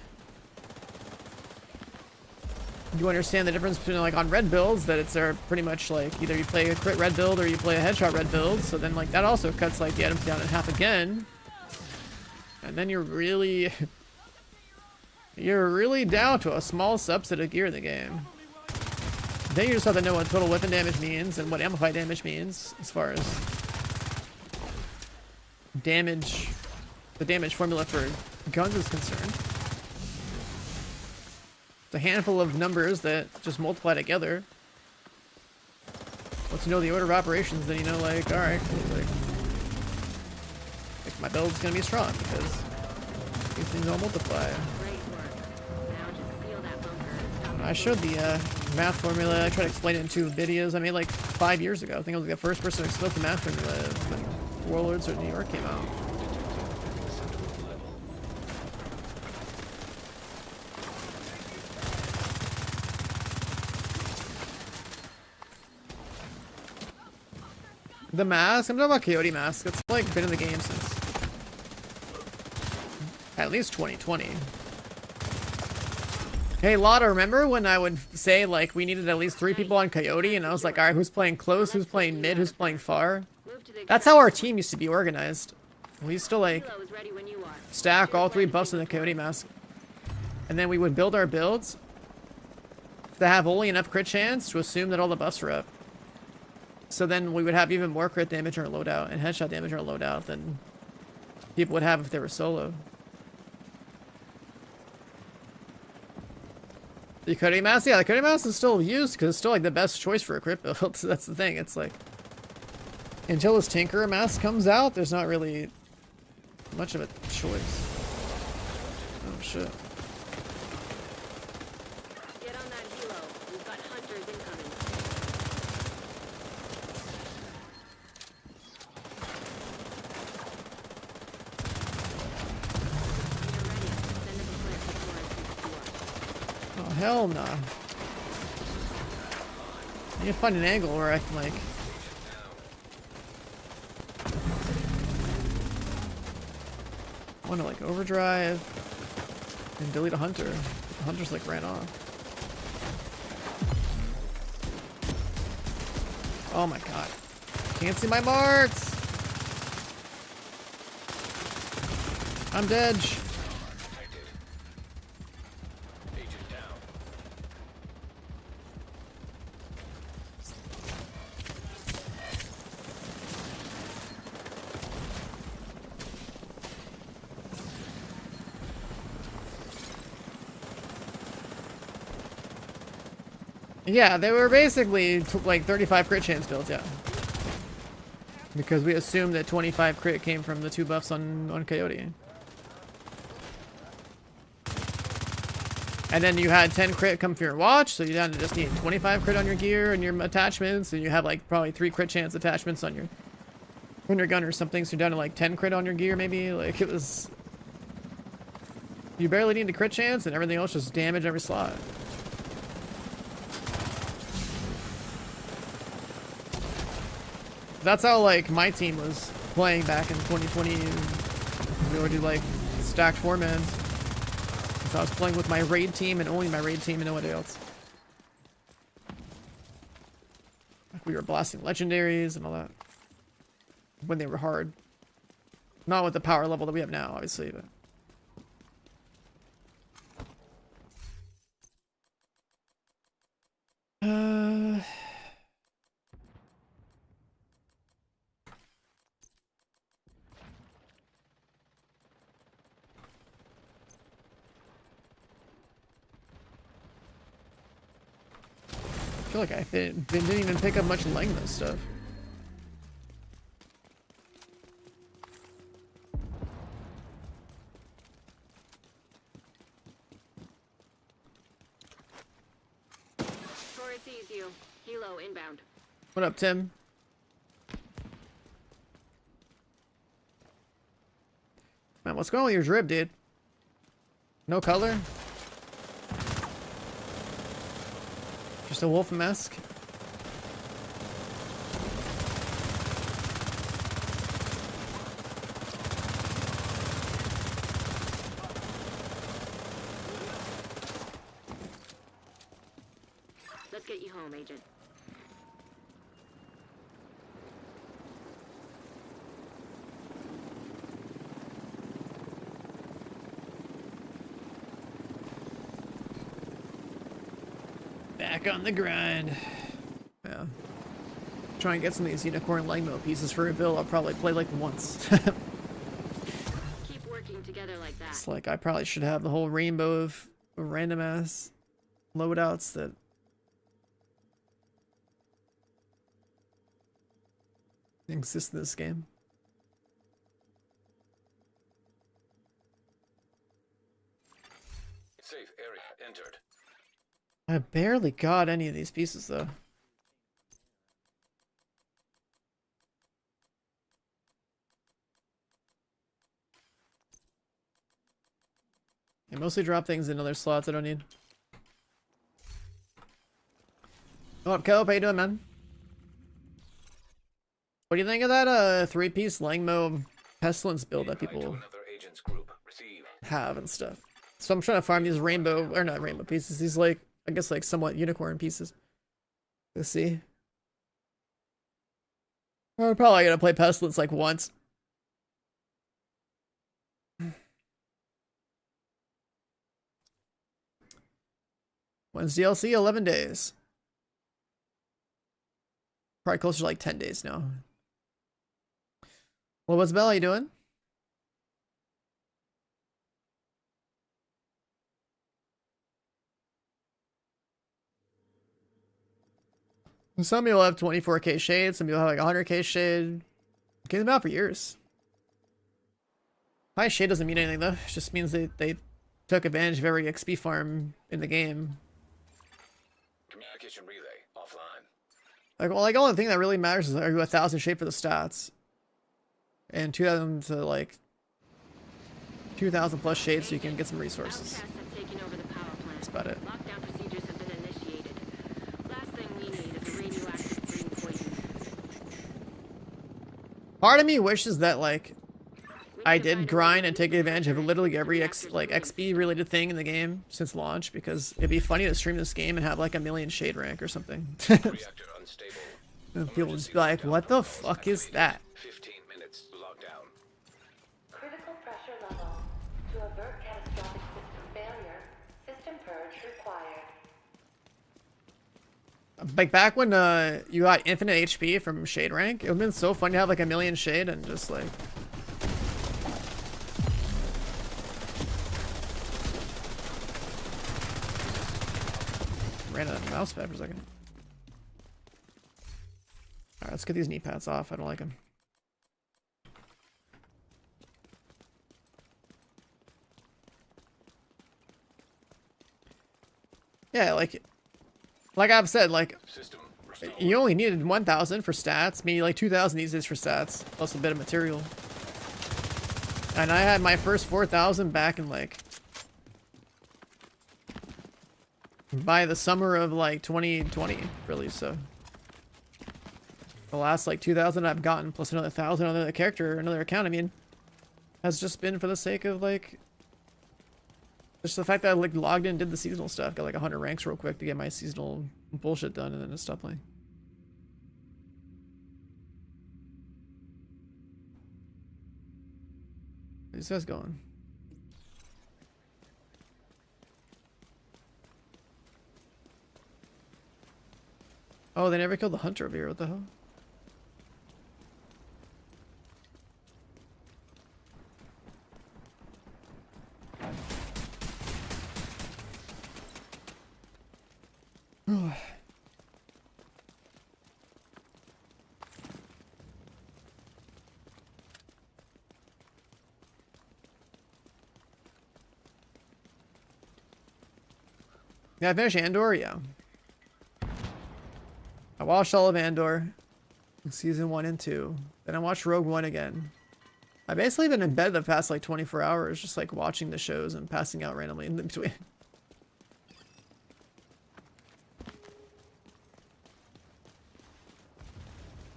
you understand the difference between like on red builds that it's pretty much like either you play a crit red build or you play a headshot red build. So then like that also cuts like the items down in half again. And then you're really down to a small subset of gear in the game. Then you just have to know what total weapon damage means and what amplified damage means as far as damage, the damage formula for guns is concerned. It's a handful of numbers that just multiply together. Once you know the order of operations, then you know like, alright, cool, like my build's gonna be strong because these things all multiply.
Great work. Now just seal that bunker.
I showed the math formula. I tried to explain it in 2 videos I made like 5 years ago. I think I was like the first person to explain the math formula when Warlords of New York came out. The mask? I'm talking about Coyote Mask. It's like been in the game since at least 2020. Hey Lotta, remember when I would say like we needed at least 3 people on Coyote and I was like, alright, who's playing close, who's playing mid, who's playing far?
Move to the
That's how our team used to be organized. We used to like
Hilo is ready when you are.
stack all 3 buffs in the Coyote Mask. And then we would build our builds to have only enough crit chance to assume that all the buffs were up. So then we would have even more crit damage on our loadout and headshot damage on our loadout than people would have if they were solo. The Coyote Mask? Yeah, the Coyote Mask is still used because it's still like the best choice for a crit build. So that's the thing. It's like until this Tinkerer Mask comes out, there's not really much of a choice. Oh shit.
Get on that helo. We've got hunters incoming. When you're ready, send us a flare before I pick you up.
Oh hell nah. I need to find an angle where I can like I want to like overdrive and delete a hunter. The hunter's like ran off. Oh my god. Can't see my marks. I'm dead.
Detected. Agent down.
Yeah, they were basically like 35 crit chance builds, yeah. Because we assumed that 25 crit came from the 2 buffs on Coyote. And then you had 10 crit come from your watch, so you down to just need 25 crit on your gear and your attachments, and you have like probably 3 crit chance attachments on your gun or something, so you're down to like 10 crit on your gear maybe. Like it was, you barely need a crit chance and everything else just damage every slot. That's how like my team was playing back in 2020. We would do like stacked 4-mans. So I was playing with my raid team and only my raid team and nobody else. Like we were blasting legendaries and all that when they were hard. Not with the power level that we have now, obviously, but. I feel like I didn't even pick up much Langma stuff.
Torres sees you. Helo inbound.
What up, Tim? Man, what's going on with your drip, dude? No color? Just a wolf mask?
get you home, Agent.
Back on the grind. Yeah. Try and get some of these unicorn Langmo pieces for a bill. I'll probably play like once.
Keep working together like that.
It's like I probably should have the whole rainbow of random ass loadouts that exist in this game.
Safe area entered.
I barely got any of these pieces though. I mostly drop things in other slots I don't need. What up, Cope? How you doing, man? What do you think of that 3-piece Langmo Pestilence build that
Invite to
people
another agent's group. Receive.
have and stuff? So I'm trying to farm these rainbow, or not rainbow pieces, these like, I guess like somewhat unicorn pieces. Let's see. I'm probably gonna play Pestilence like once. When's DLC? 11 days. Probably closer to like 10 days now. Well, what's Bell? How you doing? Some people have 24k shade, some people have like 100k shade. Game's been out for years. High shade doesn't mean anything though. It just means they took advantage of every XP farm in the game.
Communication relay offline.
Like, well, like, only thing that really matters is are you 1000 shape for the stats, and 2000 to like 2000 plus shades so you can get some resources.
Outcasts have taken over the power plant.
That's about it.
Lockdown procedures have been initiated. Last thing we need is a radioactive green poison.
Part of me wishes that like
We
I
need to find
did
a
grind
way
and
to
take advantage of
resurrect
literally
the
every
reactor's
XP related thing in the game since launch, because it'd be funny to stream this game and have like a million shade rank or something.
Reactor unstable.
And people would just be like, what the fuck is that?
15 minutes lockdown.
Critical pressure level. To avert catastrophic system failure, system purge required.
Like back when you got infinite HP from shade rank, it would have been so fun to have like a million shade and just like ran out of mouse pad for a second. Alright, let's get these knee pads off. I don't like them. Yeah, like I've said, like
System restored.
you only needed 1000 for stats, maybe like 2000 these days for stats, plus a bit of material. And I had my first 4000 back in like by the summer of like 2020, really. So the last like 2000 I've gotten plus another 1000 on another character, another account, I mean, has just been for the sake of like just the fact that I like logged in and did the seasonal stuff, got like 100 ranks real quick to get my seasonal bullshit done, and then just stopped playing. Where's this guys going? Oh, they never killed the hunter over here. What the hell? Yeah, I finished Andor, yeah. I watched all of Andor, season 1 and 2. Then I watched Rogue One again. I've basically been in bed the past like 24 hours, just like watching the shows and passing out randomly in between.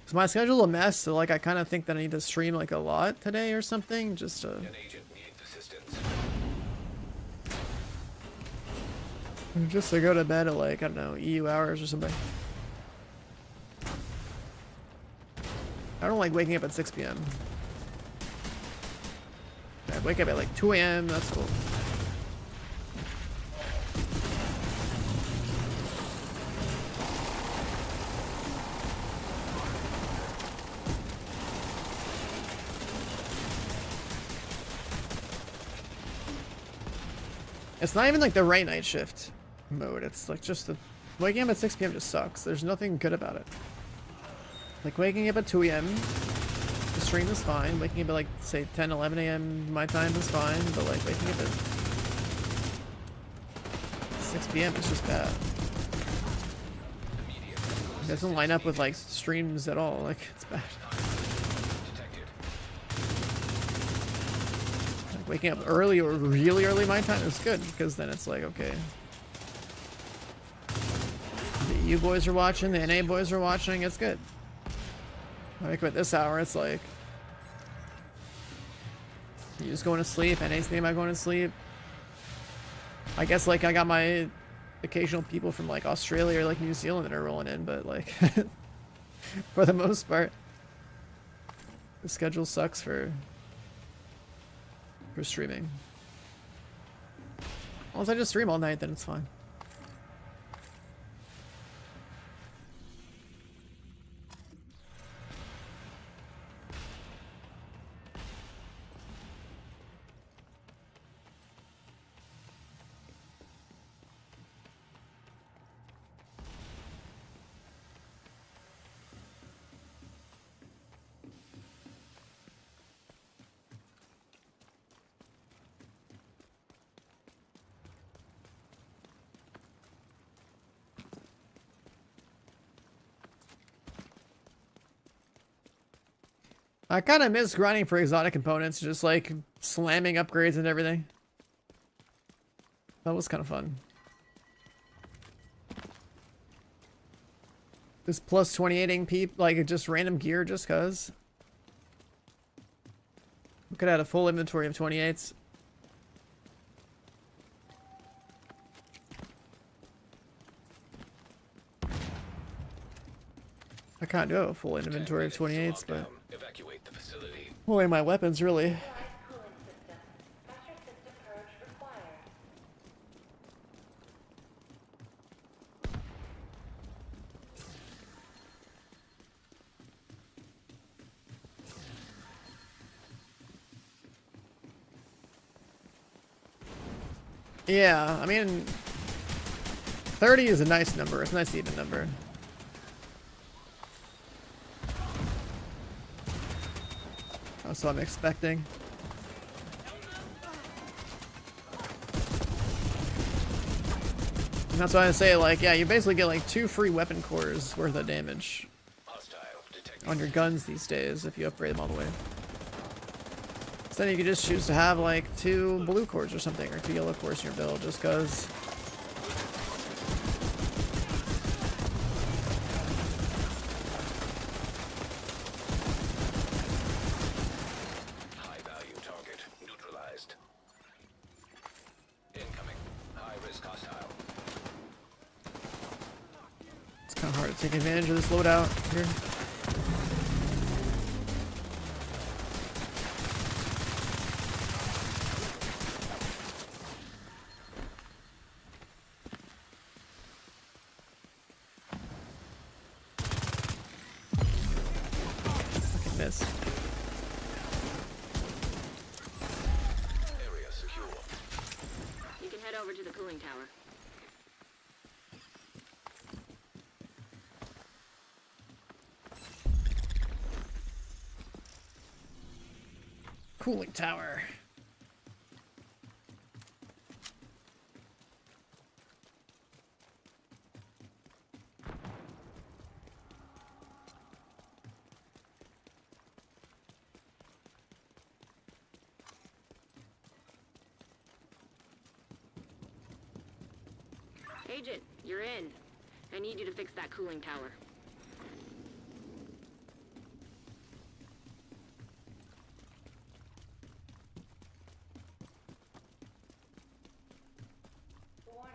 Is my schedule a mess? So like I kind of think that I need to stream like a lot today or something, just to...
An agent needs assistance.
Just to go to bed at like, I don't know, EU hours or something. I don't like waking up at 6 p.m. I wake up at like 2 a.m. That's cool. It's not even like the right night shift mode. It's like just the waking up at 6 p.m. just sucks. There's nothing good about it. Like waking up at 2 a.m. the stream is fine. Waking up at like say 10, 11 a.m. my time is fine, but like waking up at 6 p.m. is just bad. It doesn't line up with like streams at all. Like it's bad. Like waking up early or really early my time is good because then it's like okay. The EU boys are watching, the NA boys are watching, it's good. I wake up at this hour, it's like you just going to sleep, NA's thinking about going to sleep. I guess like I got my occasional people from like Australia or like New Zealand that are rolling in, but like for the most part the schedule sucks for streaming. Unless I just stream all night, then it's fine. I kind of miss grinding for exotic components, just like slamming upgrades and everything. That was kind of fun. This plus 28ing peep, like just random gear just cuz. We could have had a full inventory of 28s. I can't do a full inventory of 28s, but
Evacuate the facility.
only my weapons really.
Cooling system. Pressure system purge required.
Yeah, I mean 30 is a nice number. It's a nice even number. That's what I'm expecting. And that's why I say, like, yeah, you basically get like 2 free weapon cores worth of damage
Hostile detected.
on your guns these days if you upgrade them all the way. So then you could just choose to have like 2 blue cores or something, or 2 yellow cores in your build, just cause.
High value target neutralized. Incoming. High risk hostile.
It's kind of hard to take advantage of this loadout here. Fucking miss.
Area secure.
You can head over to the cooling tower.
Cooling tower.
Agent, you're in. I need you to fix that cooling tower.
Warning.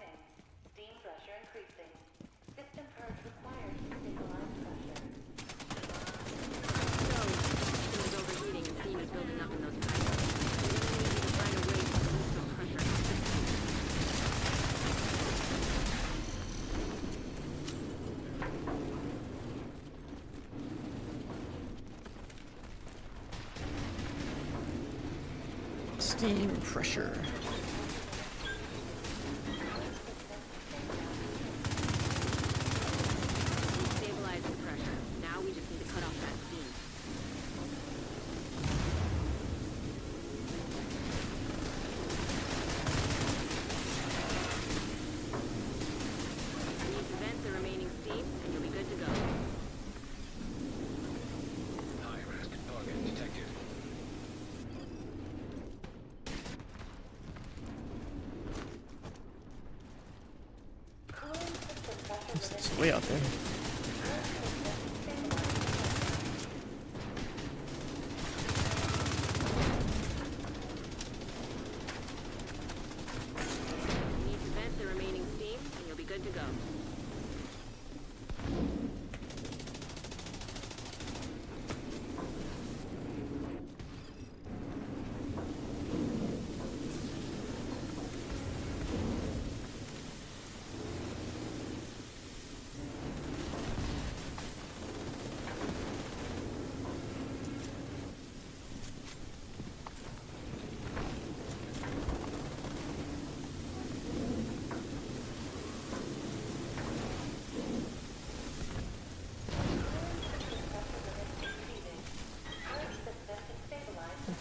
Steam pressure.
Stabilize the pressure. Now we just need to cut off that steam. You need to vent the remaining steam, and you'll be good to go.
High-risk target detected.
It's way out there.
You need to vent the remaining steam, and you'll be good to go.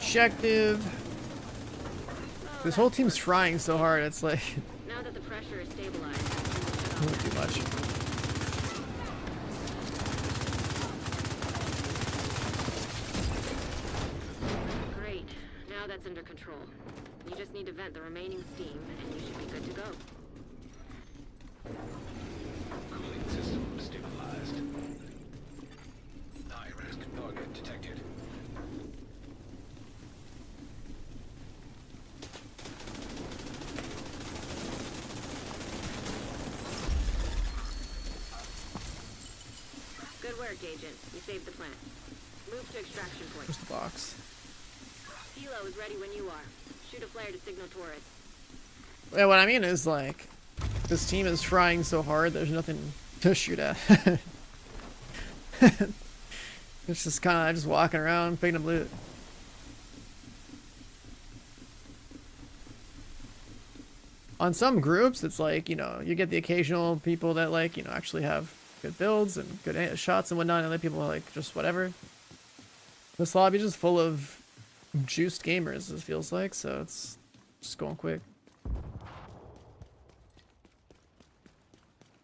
Objective. This whole team's trying so hard, it's like
Now that the pressure is stabilized, we'll shut off
too much.
Great. Now that's under control. You just need to vent the remaining steam, and you should be good to go.
Cooling system stabilized. High-risk target detected.
Good work, Agent. You saved the plant. Move to extraction point.
Where's the box?
Helo is ready when you are. Shoot a flare to signal Taurus.
Yeah, what I mean is like, this team is trying so hard, there's nothing to shoot at. It's just kind of just walking around, picking up loot. On some groups, it's like, you know, you get the occasional people that like, you know, actually have good builds and good shots and whatnot, and other people are like just whatever. This lobby is just full of juiced gamers, it feels like, so it's just going quick.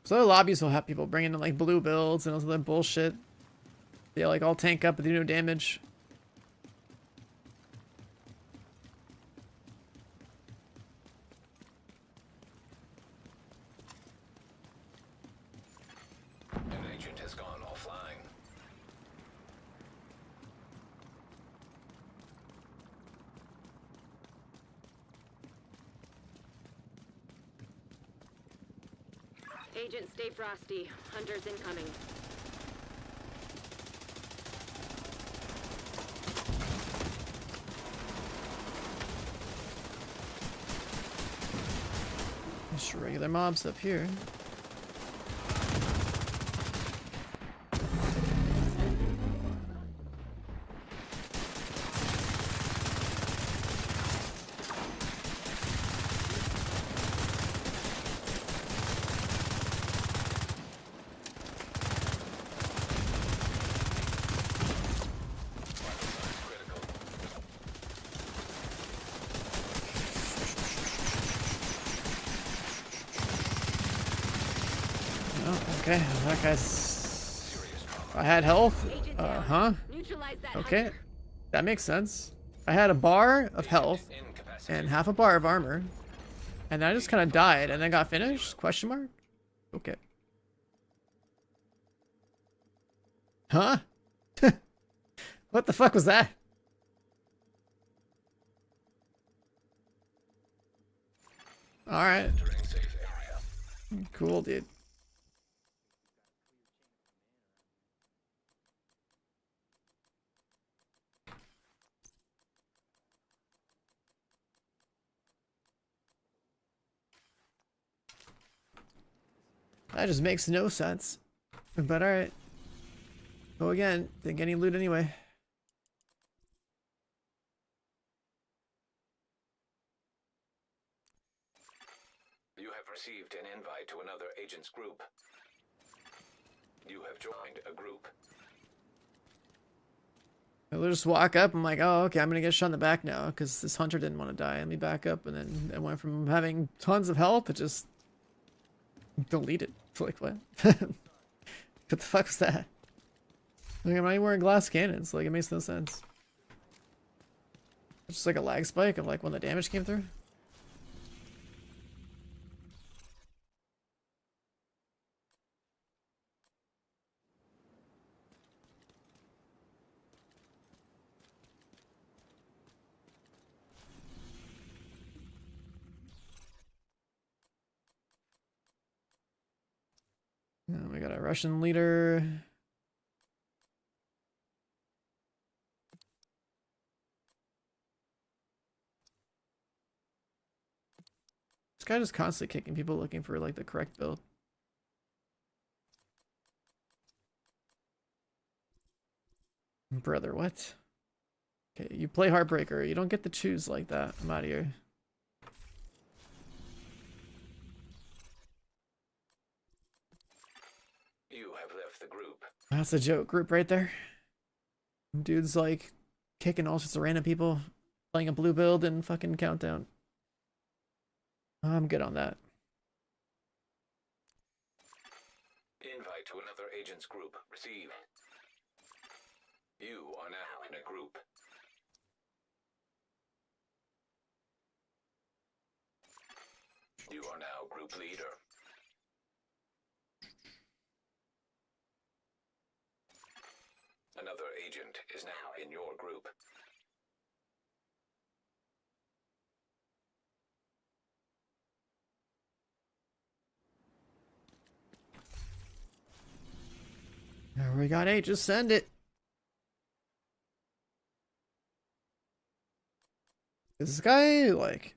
So other lobbies will have people bringing in like blue builds and all that bullshit. They like all tank up but do no damage.
An agent has gone offline.
Agent, stay frosty. Hunters incoming.
Just regular mobs up here. Oh, okay, that guy's... I had health?
Agent down.
Huh?
Neutralize that
Okay.
hunter.
That makes sense. I had a bar of health and half a bar of armor. And then I just kind of died and then got finished? Question mark? Okay. Huh? What the fuck was that? Alright.
Entering safe area.
Cool, dude. That just makes no sense. But alright. Go again. Didn't get any loot anyway.
received an invite to another agent's group. You have joined a group.
I'll just walk up. I'm like, oh, okay, I'm gonna get shot in the back now because this hunter didn't want to die. Let me back up, and then it went from having tons of health to just deleted. Like, what? What the fuck was that? Like, I'm not even wearing glass cannons. Like, it makes no sense. It's just like a lag spike of like when the damage came through. We got a Russian leader. This guy just constantly kicking people looking for like the correct build. Brother, what? Okay, you play Heartbreaker. You don't get to choose like that. I'm out of here.
You have left the group.
That's a joke group right there. Dude's like kicking all sorts of random people, playing a blue build and fucking countdown. I'm good on that.
Invite to another agent's group received. You are now in a group. You are now group leader. Another agent is now in your group.
We got 8, just send it. Is this guy like...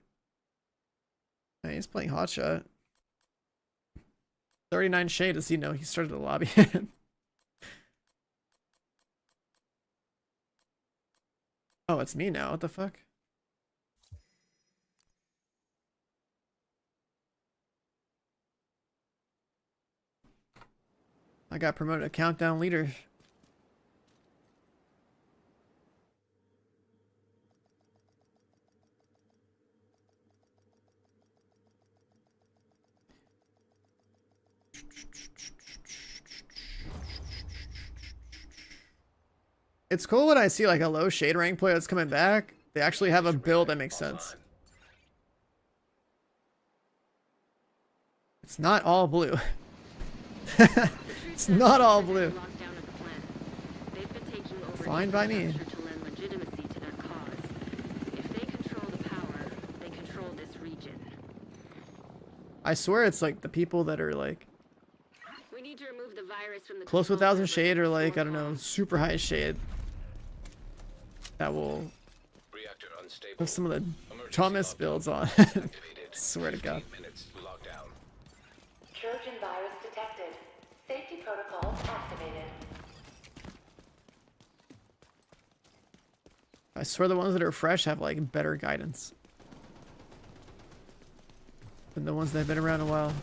Man, he's playing hotshot. 39 shade. Does he know he started the lobby? Oh, it's me now. What the fuck? I got promoted to countdown leader. It's cool when I see like a low shade rank player that's coming back. They actually have a build that makes sense. It's not all blue. It's not all blue. Fine by me. I swear it's like the people that are like close to 1,000 shade or like, I don't know, super high shade that will have some of the dumbest builds on. Swear to God.
Trojan virus detected. Safety protocols activated.
I swear the ones that are fresh have like better guidance than the ones that have been around a while.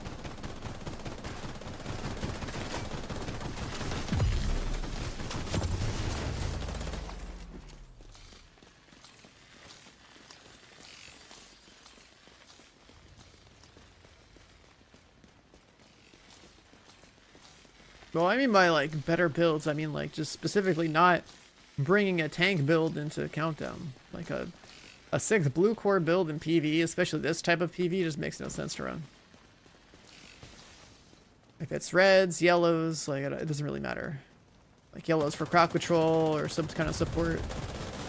Well, I mean by like better builds, I mean like just specifically not bringing a tank build into Countdown. Like a 6th blue core build in PvE, especially this type of PvE, just makes no sense to run. If it's reds, yellows, like it doesn't really matter. Like yellows for crowd control or some kind of support.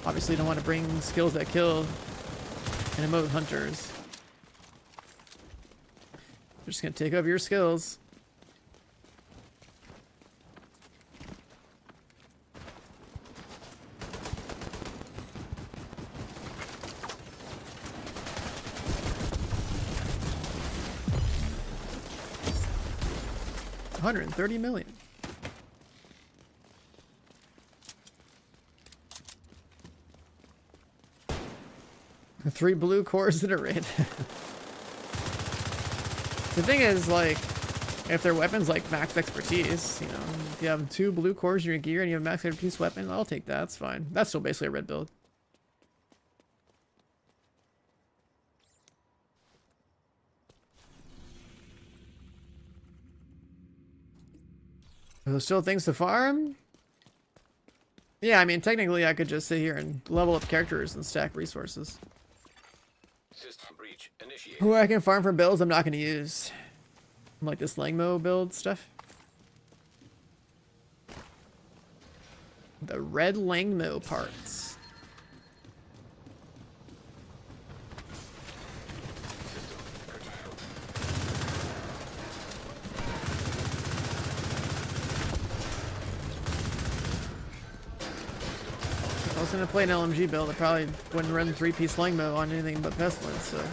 Obviously you don't want to bring skills that kill and emote hunters. They're just gonna take over your skills. $130 million. The 3 blue cores in a raid. The thing is, like, if their weapons like max expertise, you know, if you have 2 blue cores in your gear and you have max expertise weapon, I'll take that. That's fine. That's still basically a red build. Are there still things to farm? Yeah, I mean, technically I could just sit here and level up characters and stack resources.
System breach initiated.
Who I can farm for builds I'm not going to use. Like this Langmo build stuff. The red Langmo parts. If I was gonna play an LMG build, I probably wouldn't run 3-piece Langmo on anything but Pestilence, so.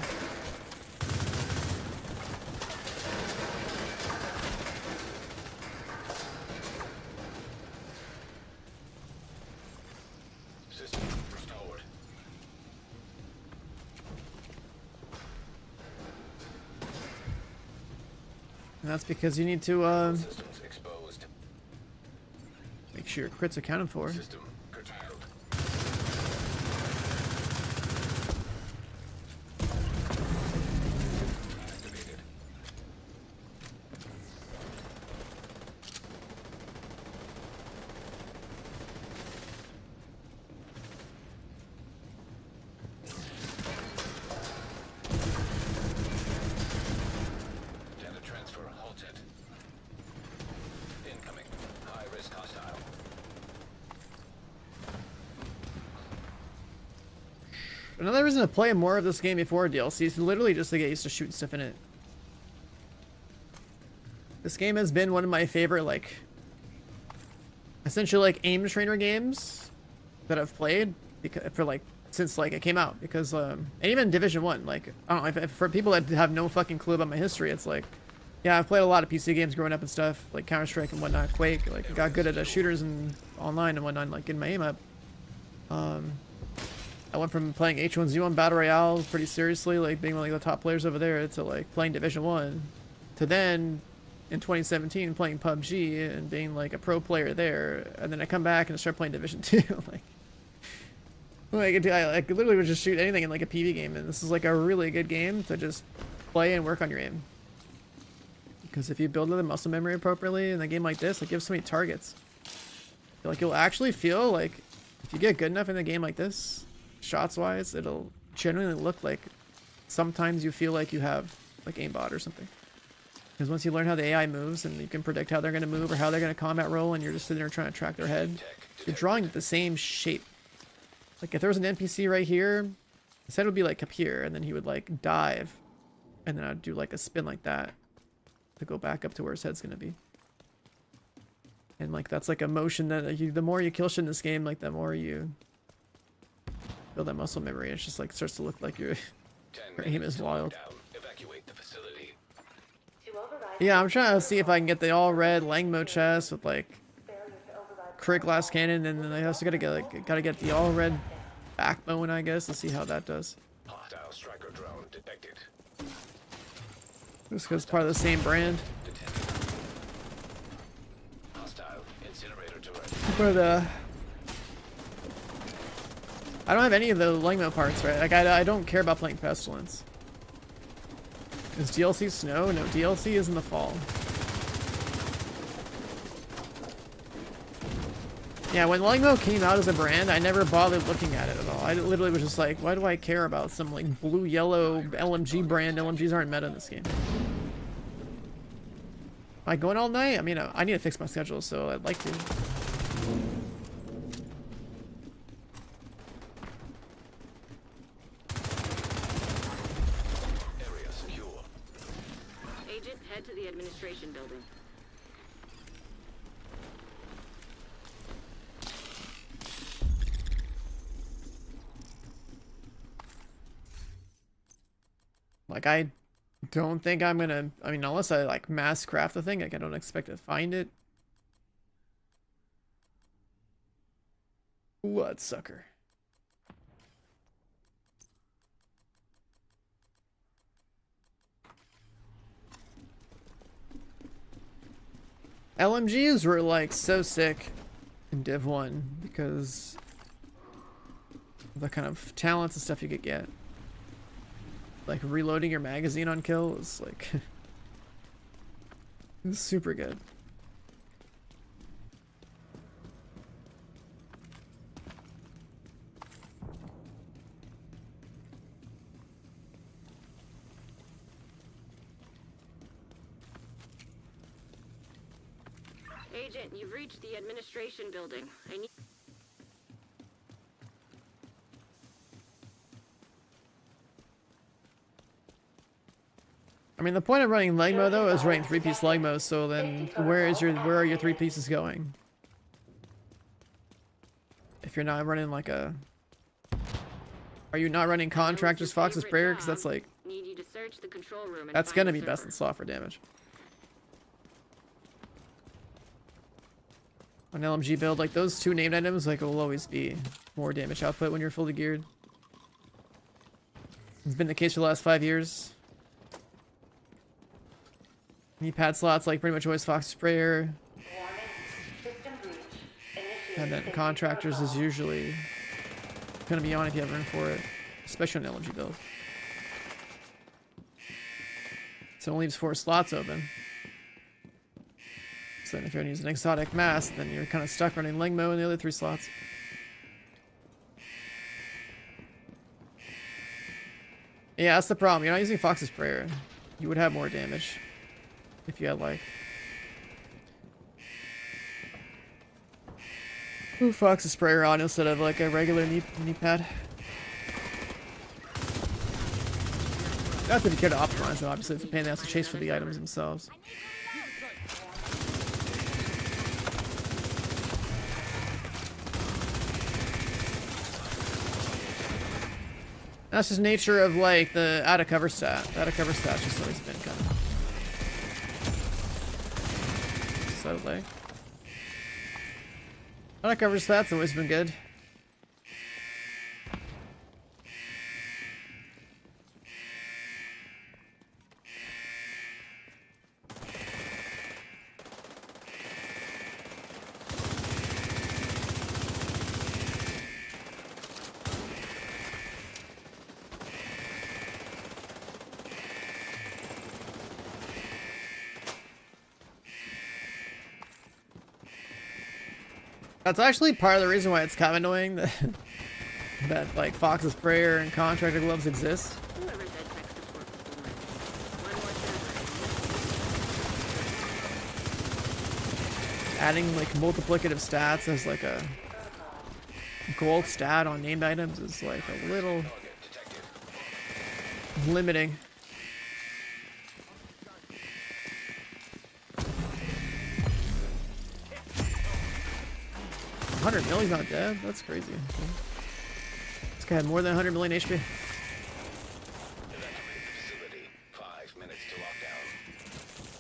System restored.
And that's because you need to
Systems exposed.
make sure your crits accounted for.
System curtailed. Activated. Data transfer halted. Incoming. High risk hostile.
Another reason to play more of this game before DLC is literally just to get used to shooting stuff in it. This game has been one of my favorite, like, essentially like aim trainer games that I've played because for like since like it came out. Because and even Division 1, like, I don't know, if for people that have no fucking clue about my history, it's like, yeah, I've played a lot of PC games growing up and stuff, like Counter-Strike and whatnot, Quake, like got good at shooters and online and whatnot, like getting my aim up. I went from playing H1Z1 Battle Royale pretty seriously, like being one of the top players over there, to like playing Division 1, to then in 2017 playing PUBG and being like a pro player there, and then I come back and start playing Division 2. I literally would just shoot anything in like a PV game, and this is like a really good game to just play and work on your aim. Because if you build the muscle memory appropriately in a game like this, it gives so many targets. Like you'll actually feel like if you get good enough in a game like this, shots wise, it'll generally look like sometimes you feel like you have like aimbot or something. Because once you learn how the AI moves and you can predict how they're going to move or how they're going to combat roll, and you're just sitting there trying to track their head, you're drawing the same shape. Like if there was an NPC right here, his head would be like up here, and then he would like dive, and then I'd do like a spin like that to go back up to where his head's going to be. And like that's like a motion that the more you kill shit in this game, like the more you build that muscle memory. It's just like starts to look like your aim is wild.
Evacuate the facility.
To override
Yeah, I'm trying to see if I can get the all red Langmo chest with like
failure to override
crit glass cannon, and then I also gotta get the all red backbone, I guess. Let's see how that does.
Hostile striker drone detected.
Just because it's part of the same brand.
Detected. Hostile incinerator turret.
But I don't have any of the Langmo parts, right? Like I don't care about playing Pestilence. Is DLC snow? No, DLC is in the fall. Yeah, when Langmo came out as a brand, I never bothered looking at it at all. I literally was just like, why do I care about some like blue-yellow LMG brand? LMGs aren't meta in this game. Am I going all night? I mean, I need to fix my schedule, so I'd like to.
Area secure.
Agent, head to the administration building.
Like, I don't think I'm gonna, I mean, unless I like mass craft the thing, like I don't expect to find it. What sucker? LMGs were like so sick in Div 1 because of the kind of talents and stuff you could get. Like reloading your magazine on kill is like it's super good.
Agent, you've reached the administration building. I need...
I mean, the point of running Legmo though is running 3-piece Legmo, so then where are your 3 pieces going? If you're not running like a... Are you not running Contractor's Fox's Prayer? Because that's like...
Need you to search the control room and
That's
find
gonna
the
be best
server.
in slot for damage. On LMG build, like those 2 named items like will always be more damage output when you're fully geared. It's been the case for the last 5 years. Knee-pad slots like pretty much always Fox Sprayer.
Warning. System breach. Initiate
And then
safety
Contractors is
protocol.
usually gonna be on if you have room for it. Especially on LMG build. So it only leaves 4 slots open. So then if you're gonna use an exotic mask, then you're kind of stuck running Lingmo in the other 3 slots. Yeah, that's the problem. You're not using Fox's Prayer. You would have more damage if you had like... Ooh, Fox's Prayer on instead of like a regular knee pad. That's if you care to optimize though. Obviously it's a pain in the ass to chase for the items themselves. That's just nature of like the out of cover stat. The out of cover stat's just always been kind of so like out of cover stat's always been good. That's actually part of the reason why it's kind of annoying that, that like Fox's Prayer and Contractor Gloves exist.
Whoever said tech support was boring. One more server.
Adding like multiplicative stats as like a gold stat on named items is like a little
Target detected.
limiting. $100 million's not dead? That's crazy. This guy had more than 100 million HP.
Evacuate the facility. 5 minutes to lockdown.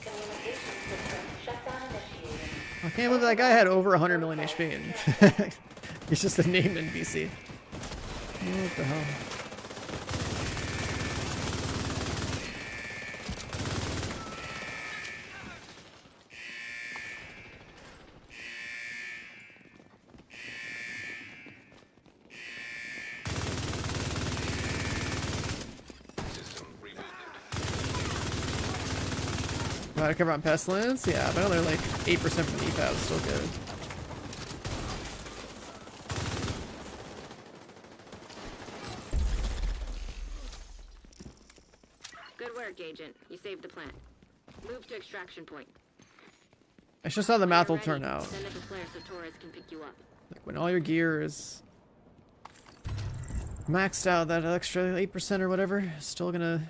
Communication system shutdown initiated.
I can't believe that guy had over 100 million HP and he's just a named NPC. What the hell?
System rebooted.
Got to cover on Pestilence? Yeah, but only like 8% from the EPAD is still good.
Good work, Agent. You saved the plant. Move to extraction point.
It's just how the math will
When you're
turn
ready,
out.
Send it to Flare so Torres can pick you up.
Like when all your gear is maxed out, that extra 8% or whatever, still gonna...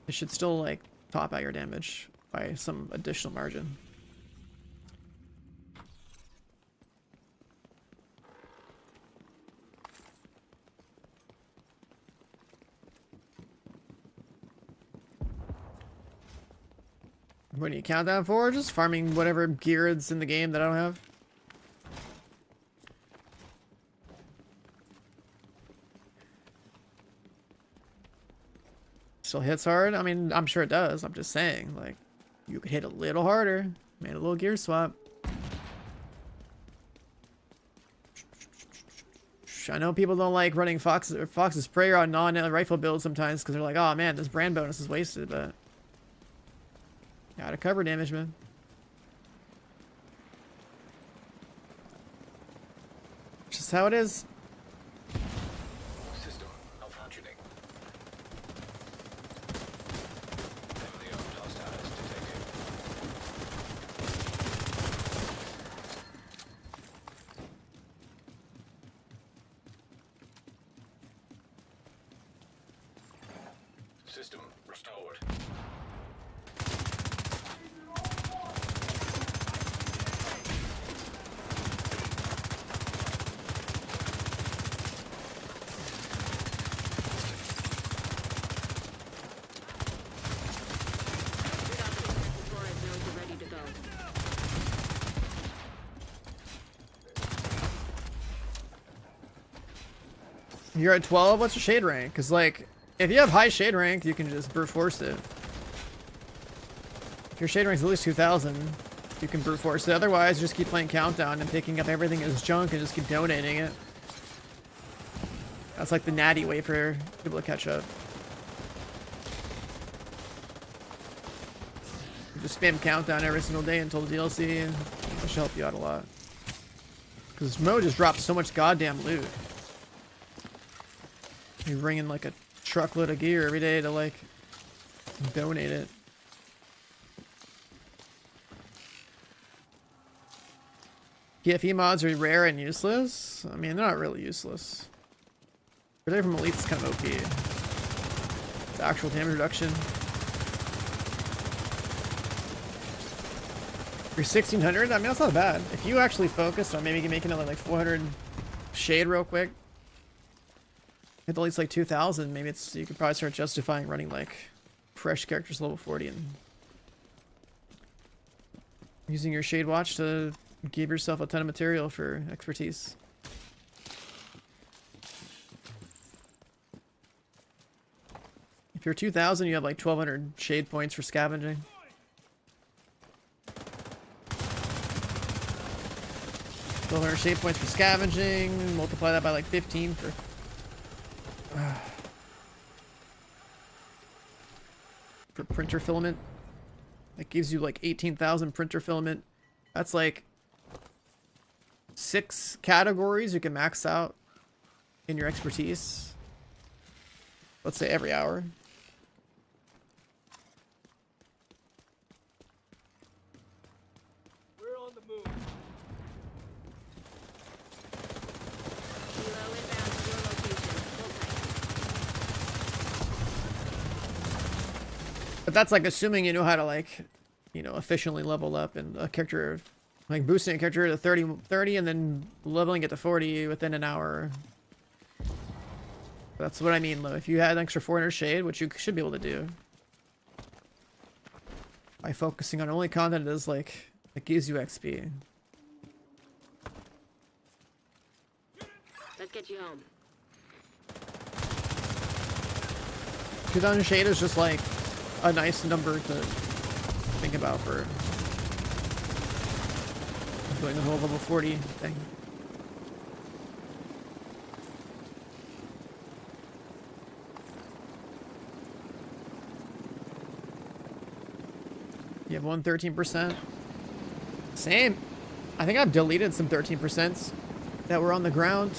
It should still like top out your damage by some additional margin. What do you count down for? Just farming whatever gear is in the game that I don't have. Still hits hard? I mean, I'm sure it does. I'm just saying, like, you could hit a little harder. Made a little gear swap. I know people don't like running Fox's Prayer on non-rifle builds sometimes because they're like, oh man, this brand bonus is wasted, but gotta cover damage, man. Just how it is.
System malfunctioning. Heavily armed hostiles detected. System restored.
Flores knows you're ready to go.
You're at 12. What's your shade rank? Because like, if you have high shade rank, you can just brute force it. If your shade rank's at least 2,000, you can brute force it. Otherwise, just keep playing countdown and picking up everything as junk and just keep donating it. That's like the natty way for people to catch up. You just spam countdown every single day until the DLC, and that should help you out a lot. Because Mo just drops so much goddamn loot. You bring in like a truckload of gear every day to like donate it. PFE mods are rare and useless. I mean, they're not really useless. They're from Elite is kind of OP. It's actual damage reduction. For 1600, I mean, that's not bad. If you actually focused on maybe making another like 400 shade real quick, hit at least like 2,000, maybe it's, you could probably start justifying running like fresh characters level 40 and using your shade watch to give yourself a ton of material for expertise. If you're 2,000, you have like 1,200 shade points for scavenging. 1,200 shade points for scavenging. Multiply that by like 15 for. For printer filament. That gives you like 18,000 printer filament. That's like 6 categories you can max out in your expertise. Let's say every hour.
We're on the move.
Kilo inbound to your location. Hold tight.
But that's like assuming you know how to like, you know, efficiently level up and a character, like boosting a character to 30 and then leveling it to 40 within an hour. That's what I mean, though. If you had an extra 400 shade, which you should be able to do, by focusing on only content that is like, that gives you XP.
Let's get you home.
2,000 shade is just like a nice number to think about for doing the whole level 40 thing. You have 113%. Same. I think I've deleted some 13% that were on the ground.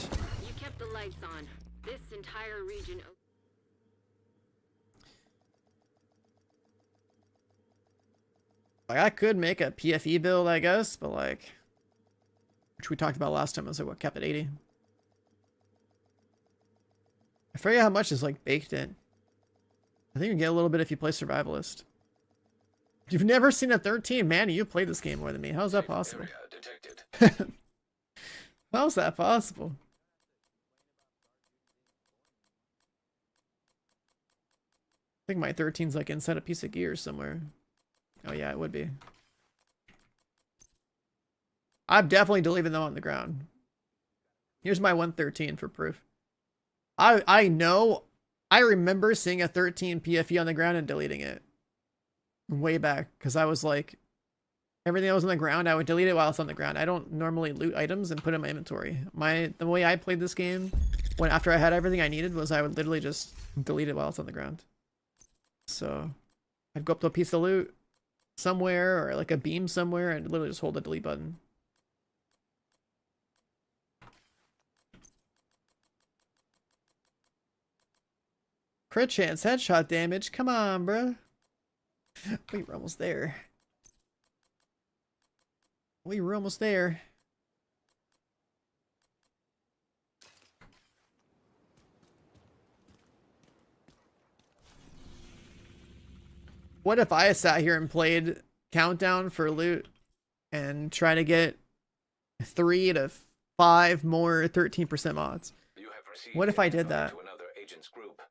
You kept the lights on. This entire region.
Like, I could make a PFE build, I guess, but like, which we talked about last time, was like what kept at 80. I forget how much is like baked in. I think you get a little bit if you play Survivalist. You've never seen a 13, man. You played this game more than me. How is that possible?
Area detected.
How is that possible? I think my 13's like inside a piece of gear somewhere. Oh yeah, it would be. I'm definitely deleting them on the ground. Here's my 113 for proof. I know, I remember seeing a 13 PFE on the ground and deleting it way back because I was like, everything that was on the ground, I would delete it while it's on the ground. I don't normally loot items and put it in my inventory. The way I played this game, when after I had everything I needed, was I would literally just delete it while it's on the ground. So I'd go up to a piece of loot somewhere or like a beam somewhere and literally just hold the delete button. Crit chance, headshot damage. Come on, bro. Wait, we're almost there. We were almost there. What if I sat here and played Countdown for loot and try to get 3 to 5 more 13% mods? What if I did that?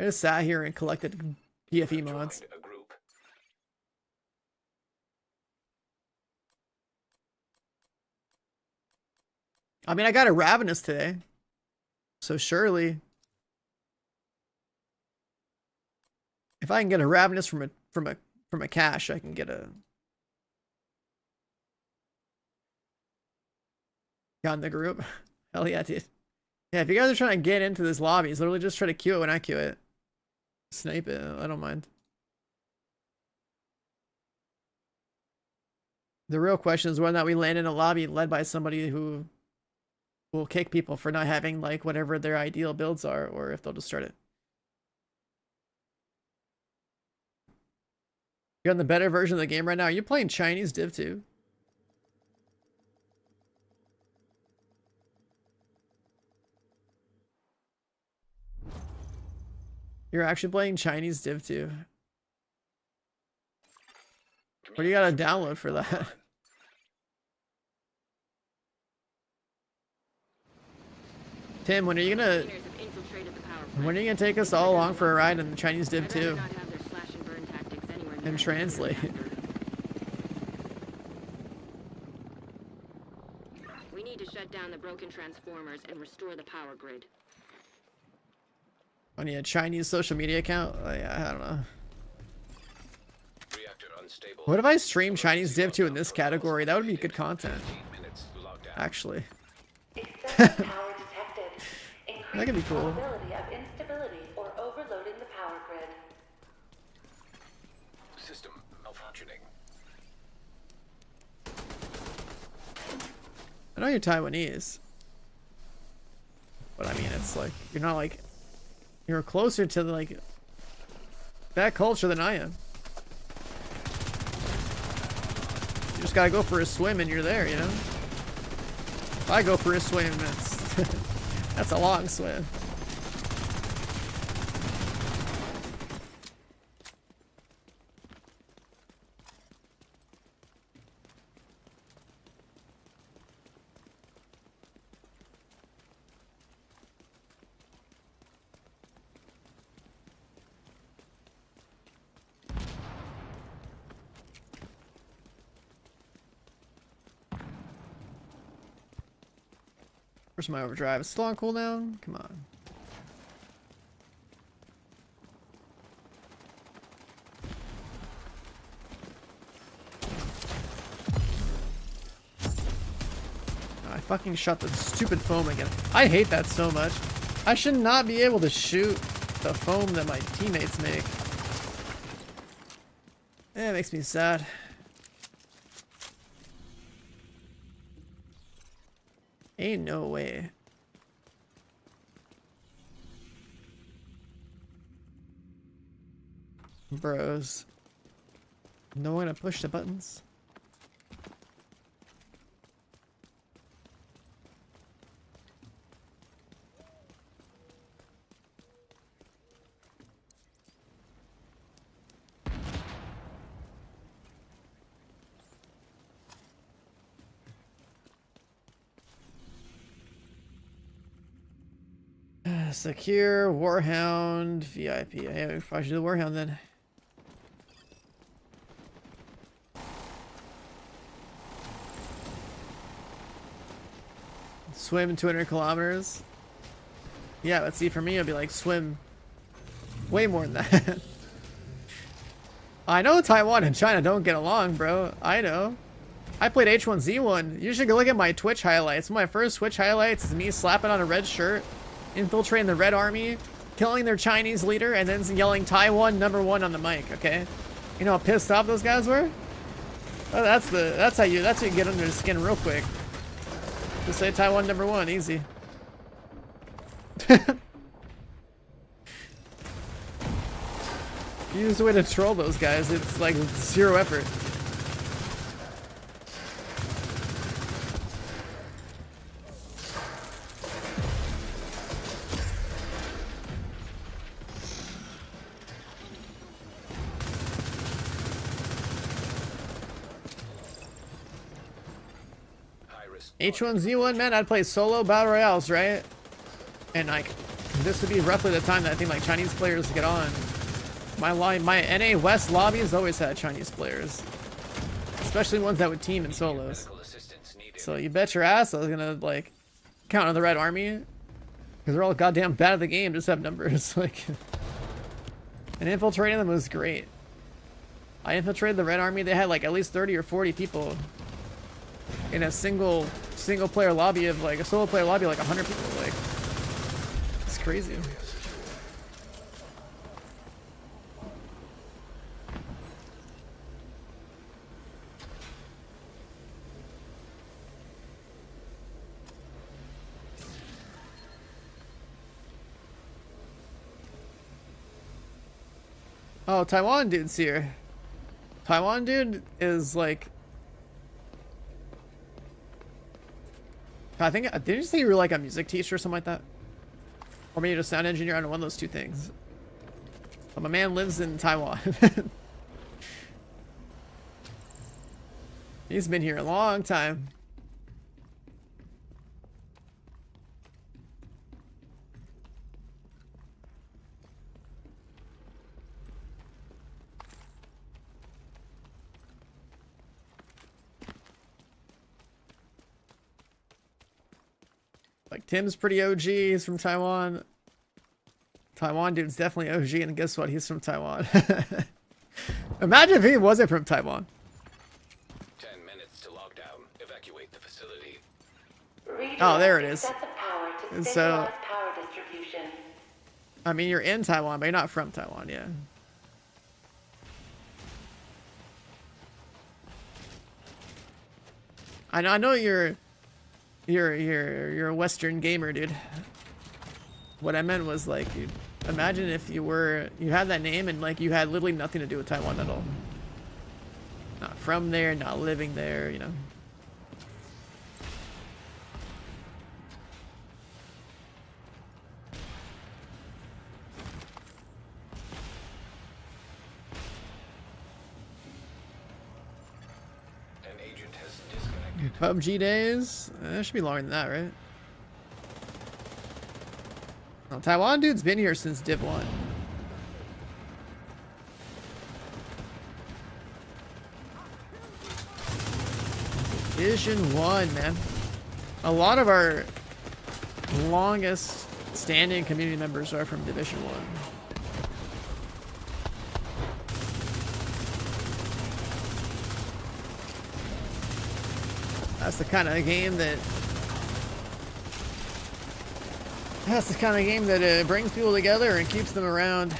I just sat here and collected PFE mods. I mean, I got a Ravenous today, so surely if I can get a Ravenous from a cache, I can get a got in the group. Hell yeah, dude. Yeah, if you guys are trying to get into this lobby, literally just try to queue it when I queue it. Snipe it, I don't mind. The real question is whether or not we land in a lobby led by somebody who will kick people for not having like whatever their ideal builds are, or if they'll just start it. You're on the better version of the game right now. Are you playing Chinese Div 2? You're actually playing Chinese Div 2. What do you gotta download for that? Tim, when are you gonna take us all along for a ride in the Chinese Div 2? And translate.
We need to shut down the broken transformers and restore the power grid.
On your Chinese social media account? Yeah, I don't know. What if I stream Chinese Div 2 in this category? That would be good content. Actually. That could be cool.
Probability of instability or overloading the power grid.
System malfunctioning.
I know you're Taiwanese. But I mean, it's like, you're not like, you're closer to like that culture than I am. You just gotta go for a swim and you're there, you know? If I go for a swim, that's a long swim. Where's my overdrive? It's still on cooldown? Come on. Oh, I fucking shot the stupid foam again. I hate that so much. I should not be able to shoot the foam that my teammates make. Yeah, it makes me sad. Ain't no way. Bros. No one to push the buttons. Secure, Warhound, VIP. Yeah, we probably should do the Warhound then. Swim 200 kilometers. Yeah, but see, for me, it'd be like swim way more than that. I know Taiwan and China don't get along, bro. I know. I played H1Z1. You should go look at my Twitch highlights. One of my first Twitch highlights is me slapping on a red shirt, infiltrating the Red Army, killing their Chinese leader, and then yelling Taiwan #1 on the mic, okay? You know how pissed off those guys were? Oh, that's how you get under the skin real quick. Just say Taiwan #1, easy. Use the way to troll those guys. It's like 0 effort. H1Z1, man, I'd play solo battle royales, right? And like, this would be roughly the time that I think like Chinese players get on. My NA West lobbies always had Chinese players, especially ones that would team in solos. So you bet your ass I was gonna like count on the Red Army, because they're all goddamn bad at the game, just have numbers. Like, and infiltrating them was great. I infiltrated the Red Army. They had like at least 30 or 40 people in a single player lobby of like a solo player lobby, like 100 people. Like, it's crazy. Oh, Taiwan dude's here. Taiwan dude is like, I think, did you say you were like a music teacher or something like that? Or maybe a sound engineer? I don't know, one of those two things. But my man lives in Taiwan. He's been here a long time. Like, Tim's pretty OG, he's from Taiwan. Taiwan dude's definitely OG, and guess what? He's from Taiwan. Imagine if he wasn't from Taiwan.
10 minutes to lockdown. Evacuate the facility.
Oh, there it is.
And
So,
power distribution.
I mean, you're in Taiwan, but you're not from Taiwan, yeah. I know you're a Western gamer, dude. What I meant was like, dude, imagine if you had that name and like you had literally nothing to do with Taiwan at all. Not from there, not living there, you know.
An agent has disconnected.
PUBG days? That should be longer than that, right? Well, Taiwan dude's been here since Div 1. Division 1, man. A lot of our longest standing community members are from Division 1. That's the kind of game that brings people together and keeps them around.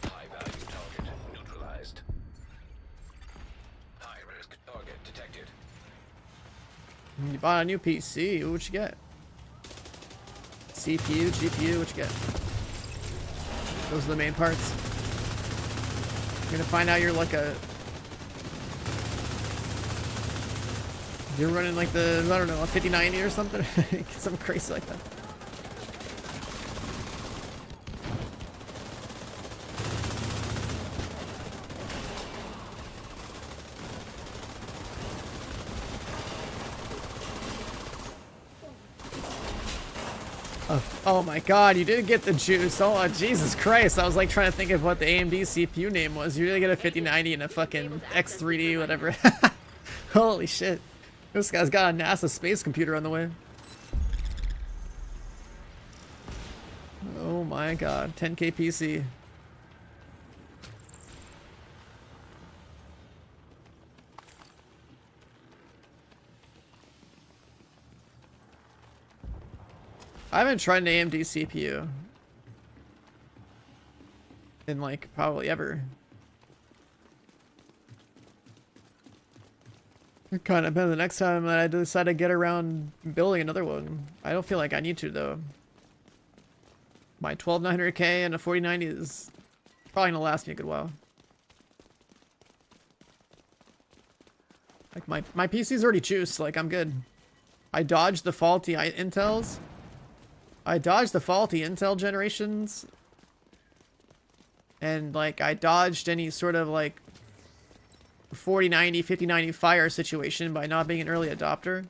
High value target neutralized. High risk target detected.
You bought a new PC. What you get? CPU, GPU. What you get? Those are the main parts. You're gonna find out you're like you're running like the, I don't know, a 5090 or something. Something crazy like that. A Oh my god, you didn't get the juice. Oh, Jesus Christ. I was like trying to think of what the AMD CPU name was. You didn't get a 5090 and a fucking X3D, whatever. Holy shit. This guy's got a NASA space computer on the way. Oh my god. 10K PC. I haven't tried an AMD CPU in like probably ever. It kind of been the next time that I decide to get around building another one. I don't feel like I need to though. My 12900K and a 4090 is probably gonna last me a good while. Like my PC's already juiced, like I'm good. I dodged the faulty Intels. I dodged the faulty Intel generations. And like I dodged any sort of like 4090, 5090 fire situation by not being an early adopter.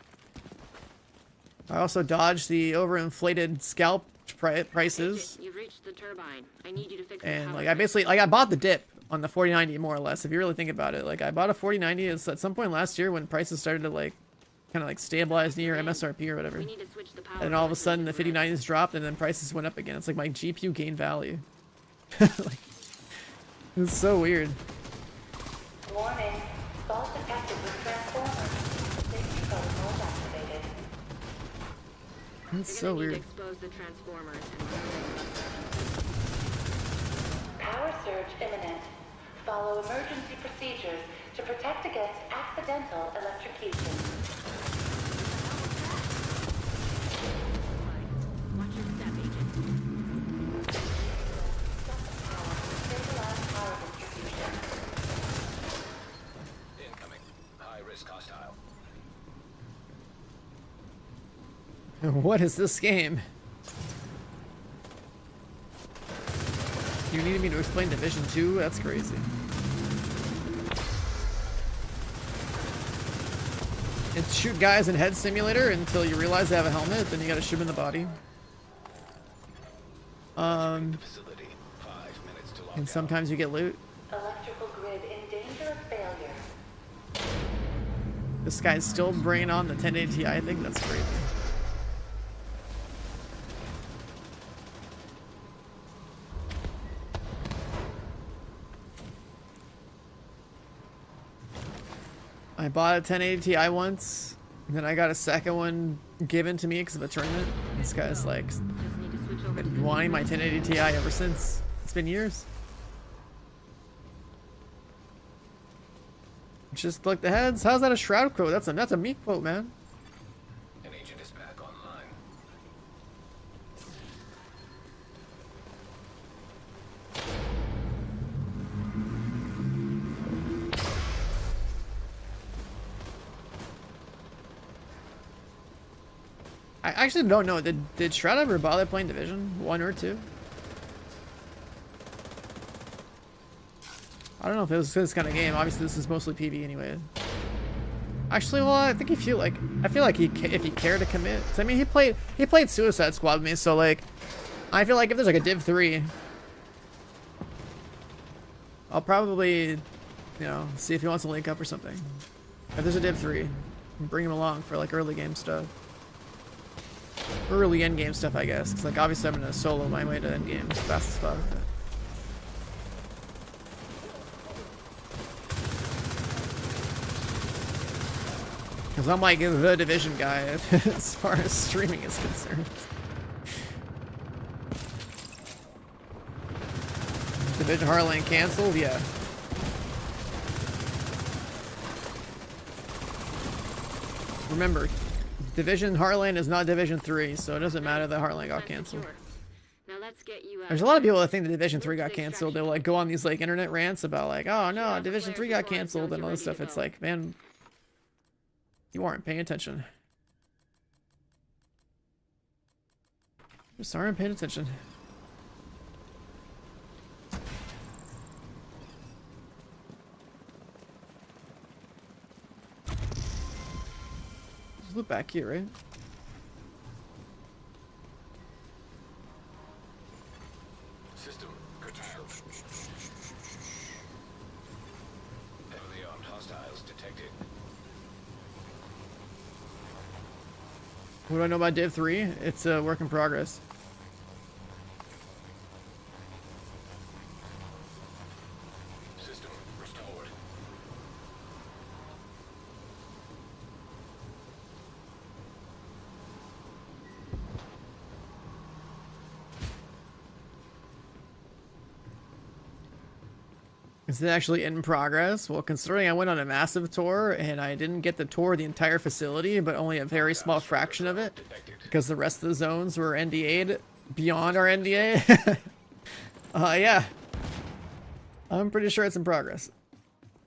I also dodged the overinflated scalp prices.
You've reached the turbine. I need you to fix
and like I basically like I bought the dip on the 4090 more or less, if you really think about it. Like I bought a 4090 at some point last year when prices started to like kind of like stabilize near MSRP or whatever. And all of a sudden the 5090s dropped and then prices went up again. It's like my GPU gained value. Like, it's so weird.
Warning. Fault detected with transformers. Safety protocols activated.
It's so weird.
Expose the transformers
Power surge imminent. Follow emergency procedures to protect against accidental electrocution.
Watch your step, Agent.
Stop the power to stabilize power distribution.
Incoming. High risk hostile.
What is this game? You needed me to explain Division 2? That's crazy. It's shoot guys in Head Simulator until you realize they have a helmet, then you gotta shoot them in the body.
Facility. 5 minutes to log
And sometimes you get loot.
Electrical grid in danger of failure.
This guy's still bringing on the 1080 Ti. I think that's crazy. I bought a 1080 Ti once, and then I got a second one given to me because of a tournament. This guy's like been wanting my 1080 Ti ever since. It's been years. Just look the heads. How's that a shroud quote? That's a me quote, man.
An agent is back online.
I actually don't know. Did Shroud ever bother playing Division 1 or 2? I don't know if it was this kind of game. Obviously, this is mostly PB anyway. Actually, well, I think I feel like if he cared to commit. So, I mean, he played Suicide Squad with me, so like, I feel like if there's like a Div 3, I'll probably, you know, see if he wants to link up or something. If there's a Div 3, bring him along for like early game stuff. Early end game stuff, I guess. Because like obviously I'm gonna solo my way to end game as fast as fuck. But... Because I'm like the Division guy as far as streaming is concerned. Division Heartland canceled? Yeah. Remember, Division Heartland is not Division 3, so it doesn't matter that Heartland got canceled.
Now let's get you out.
There's a lot of people that think that Division 3 got canceled. They'll like go on these like internet rants about like, oh no, Division 3 got canceled and all this stuff. It's like, man, you aren't paying attention. Just aren't paying attention. Just look back here, right?
detected.
What do I know about Div 3? It's a work in progress.
System restored.
Is it actually in progress? Well, considering I went on a massive tour and I didn't get to tour the entire facility, but only a very small fraction of it,
Detected.
because the rest of the zones were NDA'd beyond our NDA. Yeah. I'm pretty sure it's in progress.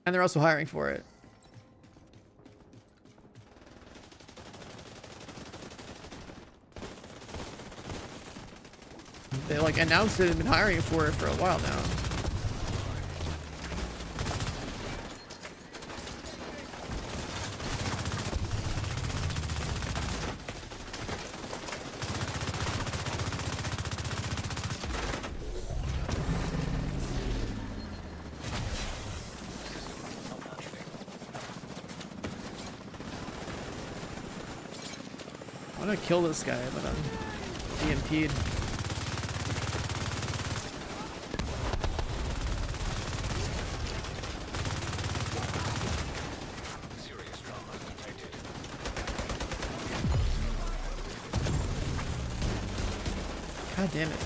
And they're also hiring for it. They like announced it and been hiring for it for a while now. I want to kill this guy, but I'm EMP'd.
Serious trauma detected.
God damn it.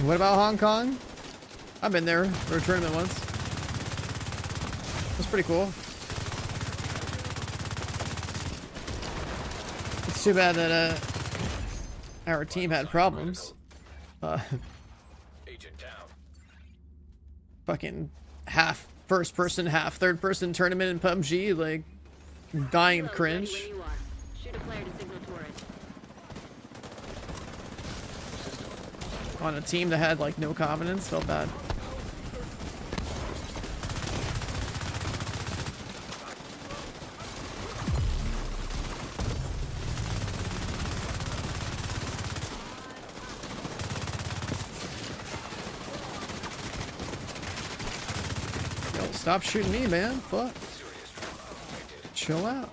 What about Hong Kong? I've been there for a tournament once. It was pretty cool. It's too bad that our team had problems.
Agent down.
Fucking half first person, half third person tournament in PUBG, like dying of
Reload's ready
cringe.
when you are. Shoot a flare to signal turret.
On a team that had like no confidence, felt bad. Yo, stop shooting me, man. Fuck.
Serious trauma detected.
Chill out.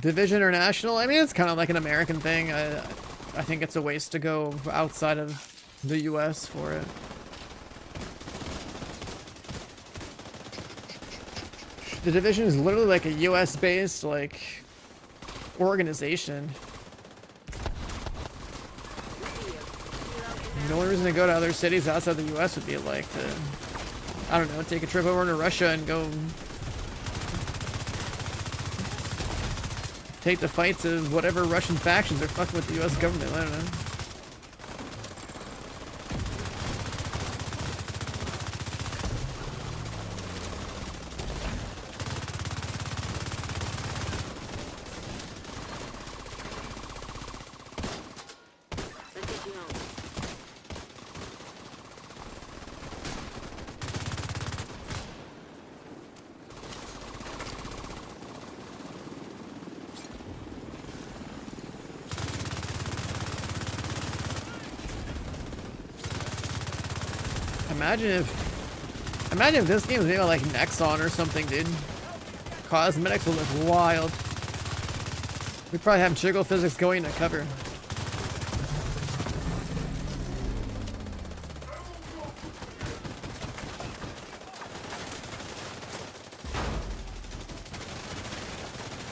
Division or national? I mean, it's kind of like an American thing. I think it's a waste to go outside of the US for it. The division is literally like a US based like organization. The only reason to go to other cities outside the US would be like to, I don't know, take a trip over to Russia and go take the fights of whatever Russian factions are fucking with the US government. I don't know.
Let's get you home.
Imagine if this game was made by like Nexon or something, dude. Cosmetics would look wild. We'd probably have jiggle physics going to cover.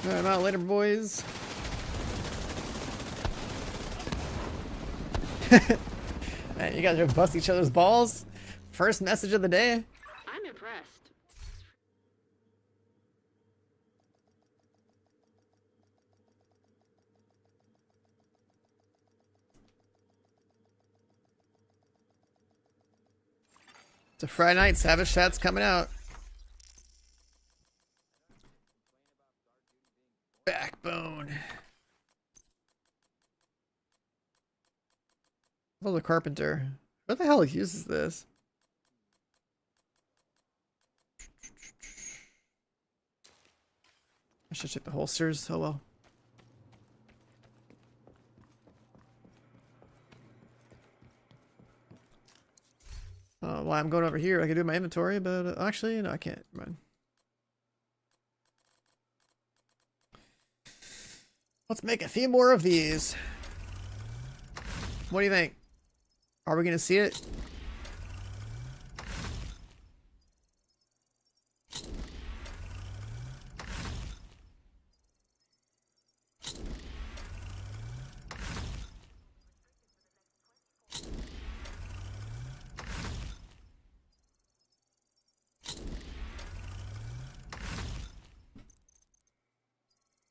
Alright, I'm out later, boys. Man, you guys are bust each other's balls. First message of the day.
I'm impressed.
It's a Friday night. Savage Chat's coming out. Backbone. Oh, the carpenter. What the hell uses this? I should check the holsters. Oh well. Well, I'm going over here. I can do my inventory, but actually, no, I can't. Never mind. Let's make a few more of these. What do you think? Are we gonna see it?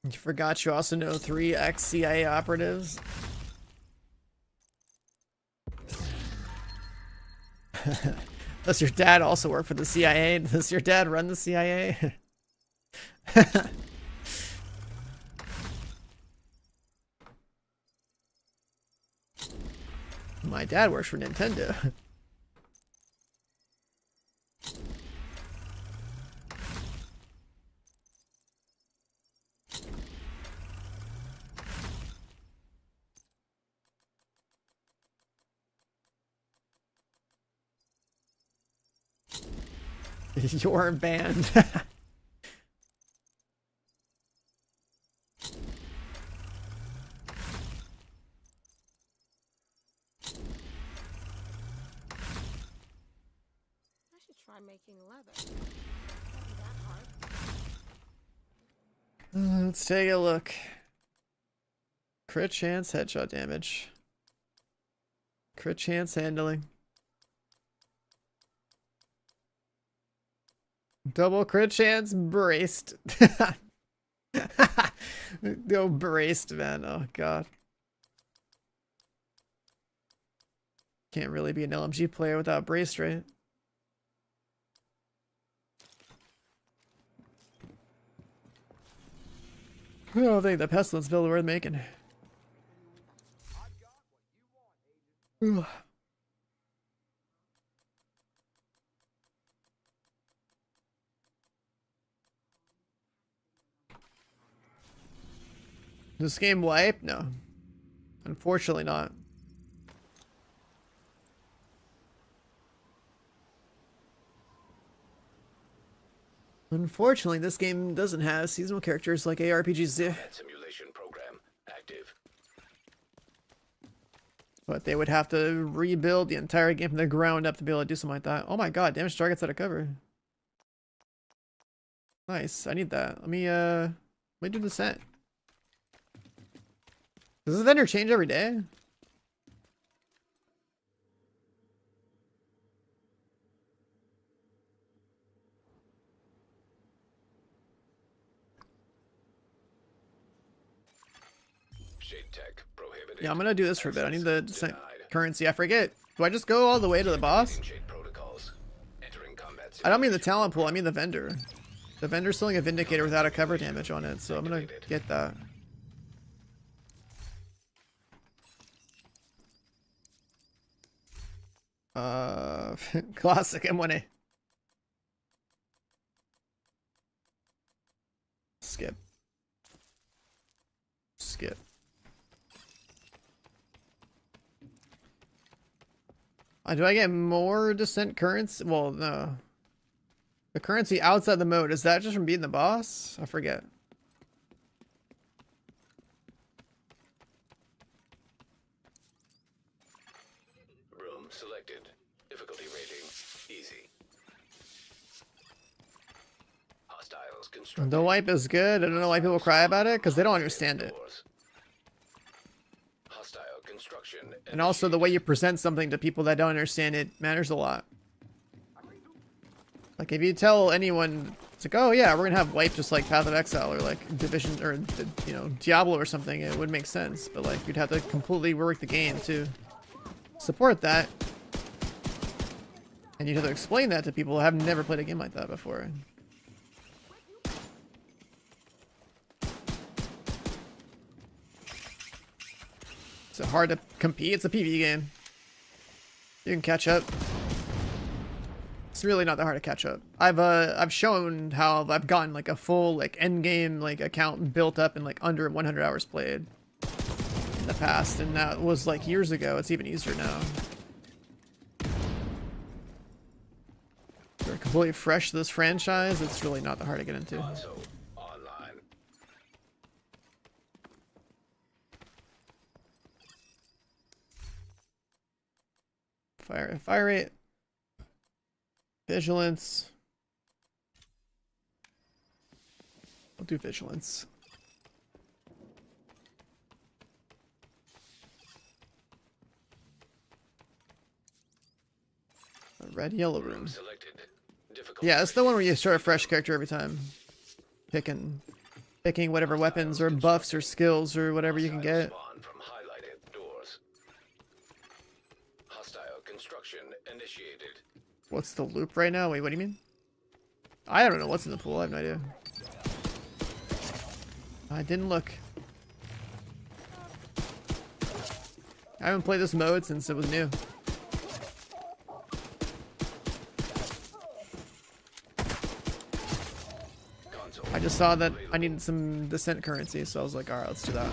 You forgot you also know 3 ex-CIA operatives. Does your dad also work for the CIA? Does your dad run the CIA? My dad works for Nintendo. You're banned.
I should try making leather. Can't be that hard.
Let's take a look. Crit chance, headshot damage. Crit chance handling. Double crit chance braced. No braced, man. Oh god. Can't really be an LMG player without braced, right? I don't think the pestilence build worth making. Ugh. This game wipe? No. Unfortunately not. Unfortunately, this game doesn't have seasonal characters like ARPGs do.
Simulation program active.
But they would have to rebuild the entire game from the ground up to be able to do something like that. Oh my god, damage targets out of cover. Nice, I need that. Let me do the set. Does the vendor change every day?
Shade tech prohibited.
Yeah, I'm gonna do this for a bit. I need the descent
Denied.
currency. I forget. Do I just go all the way to the boss?
Shade protocols. Entering combat
I don't mean the
simulation.
talent pool, I mean the vendor. The vendor's selling a Vindicator without a cover damage on it, so I'm gonna get that. Classic M1A. Skip. Skip. Do I get more descent currency? Well, no. The currency outside the mode, is that just from beating the boss? I forget.
Room selected. Difficulty rating easy. Hostiles constructed.
The wipe is good. I don't know why people cry about it, because they don't understand it.
Hostile construction.
And also the way you present something to people that don't understand it matters a lot. Like if you tell anyone, it's like, oh yeah, we're gonna have wipe just like Path of Exile or like Division or you know Diablo or something, it would make sense. But like you'd have to completely rework the game to support that, and you'd have to explain that to people who have never played a game like that before. It's hard to compete. It's a PvE game. You can catch up. It's really not that hard to catch up. I've shown how I've gotten like a full like end game like account built up in like under 100 hours played in the past, and that was like years ago. It's even easier now. They're completely fresh to this franchise. It's really not that hard to get into.
Console online.
Fire rate. Vigilance. I'll do vigilance. A red yellow room.
Selected. Difficult
Yeah, it's the one where you start a fresh character every time. Picking whatever weapons or buffs or skills or whatever you can get.
Spawn from highlighted doors. Hostile construction initiated.
What's the loop right now? Wait, what do you mean? I don't know what's in the pool. I have no idea. I didn't look. I haven't played this mode since it was new. I just saw that I needed some Descent currency, so I was like, alright, let's do that.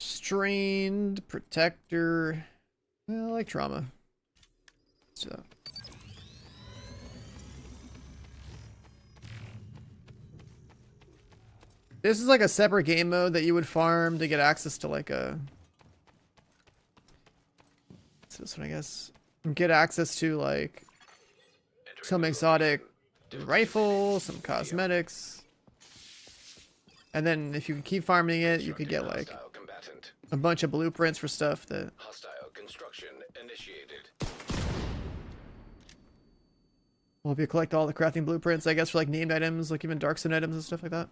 Strained, Protector. I like Trauma. Let's do that. This is like a separate game mode that you would farm to get access to like a... What's this one, I guess? Get access to like some exotic rifle, some cosmetics. And then if you keep farming it, you could get like
Hostile combatant.
a bunch of blueprints for stuff that...
Hostile construction initiated.
Well, if you collect all the crafting blueprints, I guess for like named items, like even Darkstone items and stuff like that.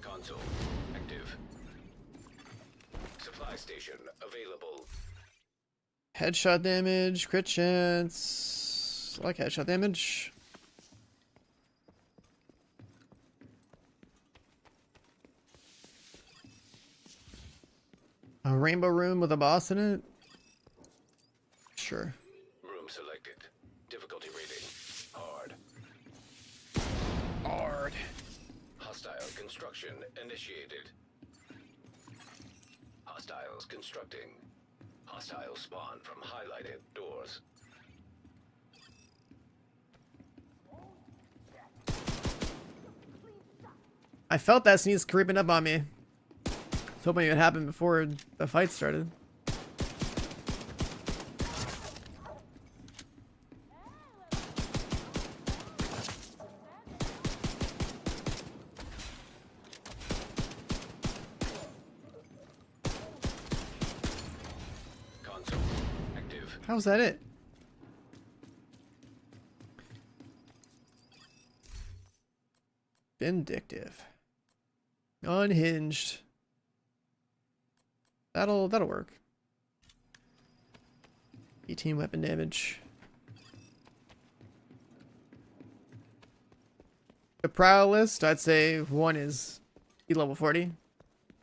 Console active. Supply station available.
Headshot damage, crit chance. I like headshot damage. A rainbow room with a boss in it? Sure.
Room selected. Difficulty rating. Hard.
Hard.
Hostile construction initiated. Hostiles constructing. Hostile spawn from highlighted doors.
I felt that sneeze creeping up on me. I was hoping it would happen before the fight started.
Console active.
How's that it? Vindictive. Unhinged. That'll work. 18 weapon damage. The prowl list, I'd say 1 is be level 40.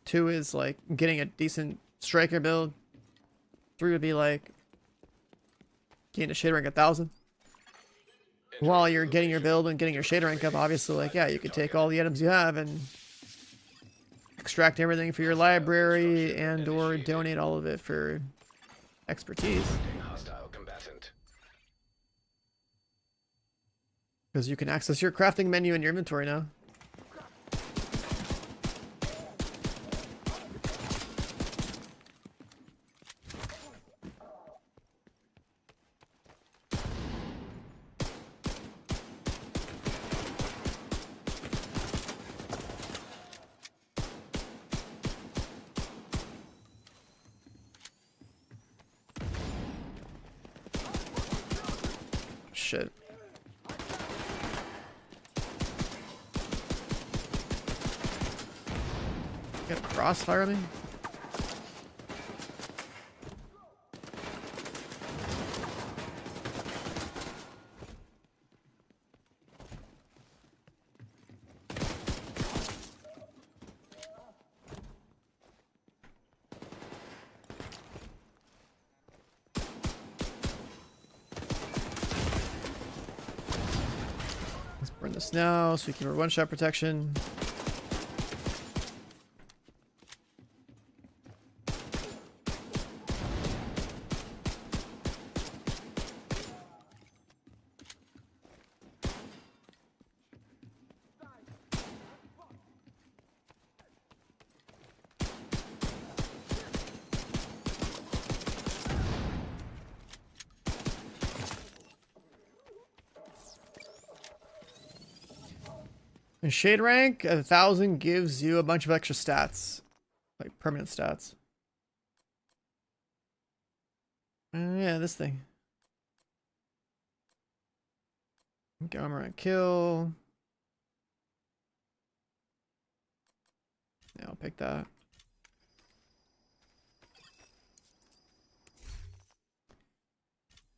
2 is like getting a decent striker build. 3 would be like getting a shade rank 1000. While you're getting your build and getting your shade rank up, obviously, like, yeah, you could take all the items you have and extract everything for your library and or donate all of it for expertise.
Hostile combatant.
Because you can access your crafting menu in your inventory now. shit. Got a crossfire me? Let's burn this now so we can have one-shot protection. And shade rank 1,000 gives you a bunch of extra stats, like permanent stats. Yeah, this thing. Okay, armor and kill. Yeah, I'll pick that.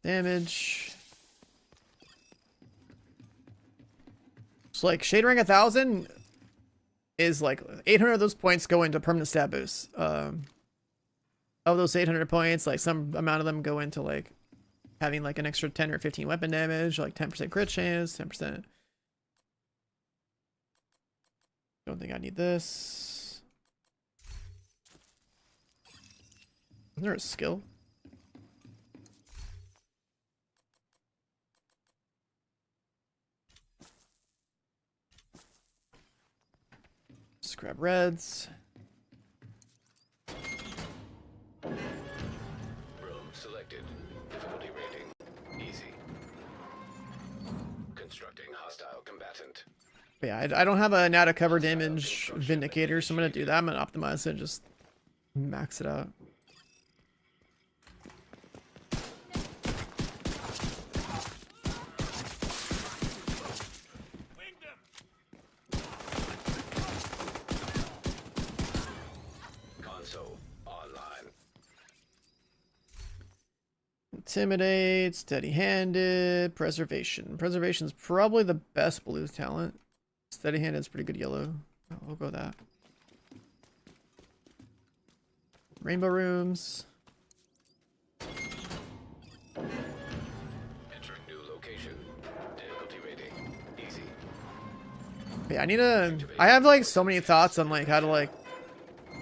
Damage. So like shade rank 1,000 is like 800 of those points go into permanent stat boosts. Of those 800 points, like some amount of them go into like having like an extra 10 or 15 weapon damage, like 10% crit chance, 10%. Don't think I need this. Isn't there a skill? Just grab reds.
Room selected. Difficulty rating. Easy. Constructing hostile combatant.
But yeah, I don't have a now to cover damage vindicator, so I'm gonna do that. I'm gonna optimize it and just max it out.
Console online.
Intimidate, steady-handed, preservation. Preservation's probably the best blue talent. Steady-handed is pretty good yellow. We'll go with that. Rainbow rooms.
Entering new location. Difficulty rating. Easy.
Yeah, I have like so many thoughts on like how to like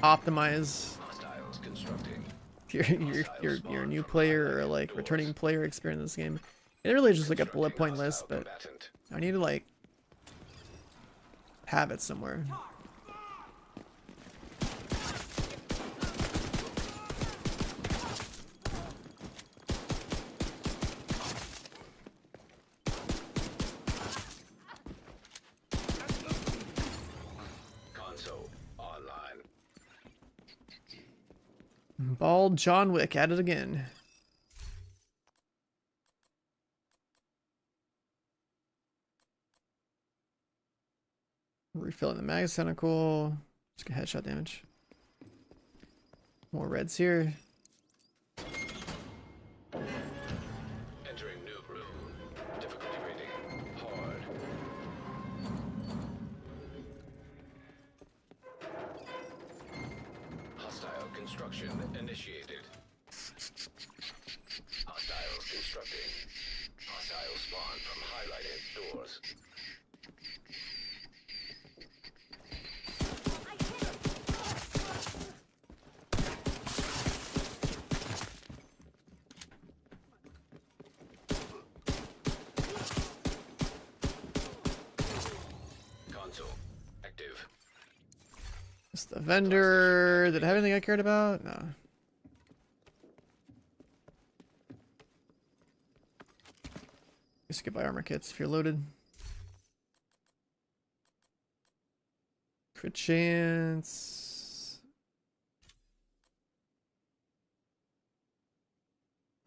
optimize
Hostiles constructing.
your new player or like returning player experience in this game. It really is just like a bullet point list, but
Combatant.
I need to like have it somewhere.
Console online.
Bald John Wick at it again. Refilling the mag is kind of cool. Just get headshot damage. More reds here.
Entering new room. Difficulty rating. Hard. Hostile construction initiated. Hostiles constructing. Hostile spawn from highlighted doors. Console active.
It's the vendor. Did it have anything I cared about? No. Guess you could buy armor kits if you're loaded. Crit chance.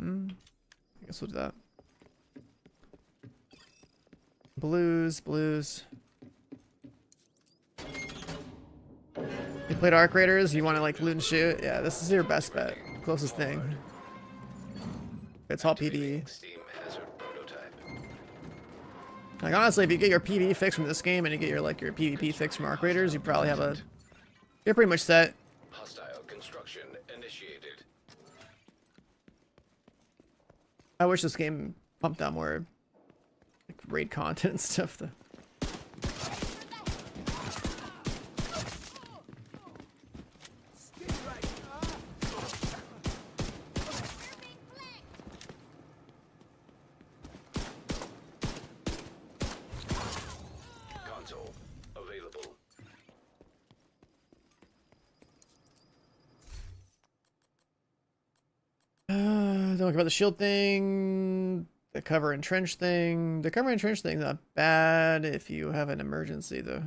I guess we'll do that. Blues, blues. You played Arc Raiders, you want to like loot and shoot? Yeah, this is your best bet. Closest thing. It's all PvE.
Steam hazard prototype.
Like honestly, if you get your PvE fix from this game and you get your like your PvP fix from Arc Raiders, you probably have a... You're pretty much set.
Hostile construction initiated.
I wish this game pumped out more like raid content and stuff though.
Console available.
Don't care about the shield thing. The cover and trench thing. The cover and trench thing not bad if you have an emergency though.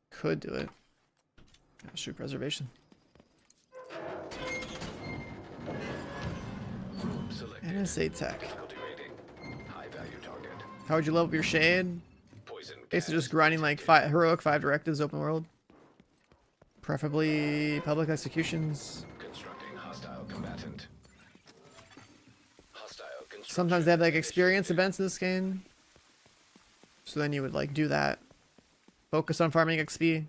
Could do it. Shoot preservation.
Selected.
NSA tech.
Difficulty rating. High value target.
How would you level up your shade?
Poison
Basically
gas
just grinding like
detected.
heroic 5 directives open world. Preferably public executions.
Constructing hostile combatant. Hostile construction
Sometimes they have like experience
initiated.
events in this game. So then you would like do that. Focus on farming XP.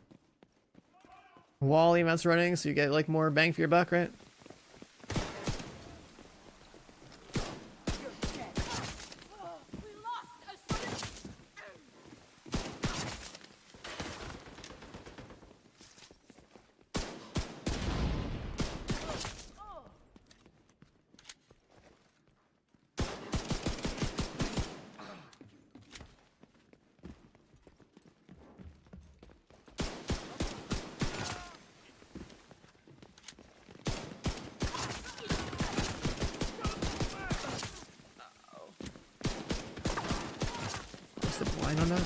Wall events running so you get like more bang for your buck, right? What's the blind on that?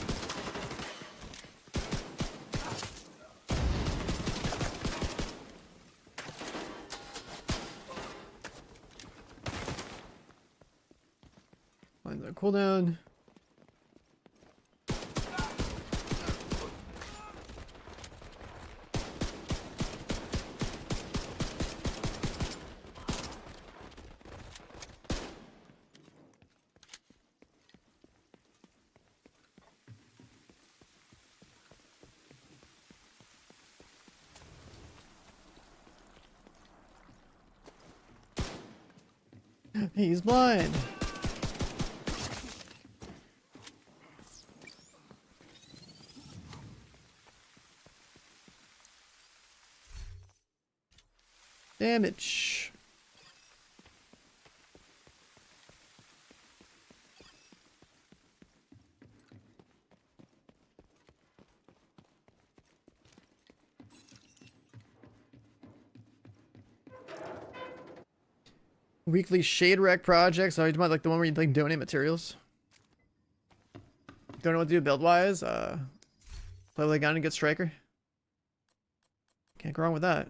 Find the cooldown. He's blind. Damage. Weekly shade wreck projects. Are you talking about like the one where you like donate materials? Don't know what to do build wise. Play with a gun and get striker. Can't go wrong with that.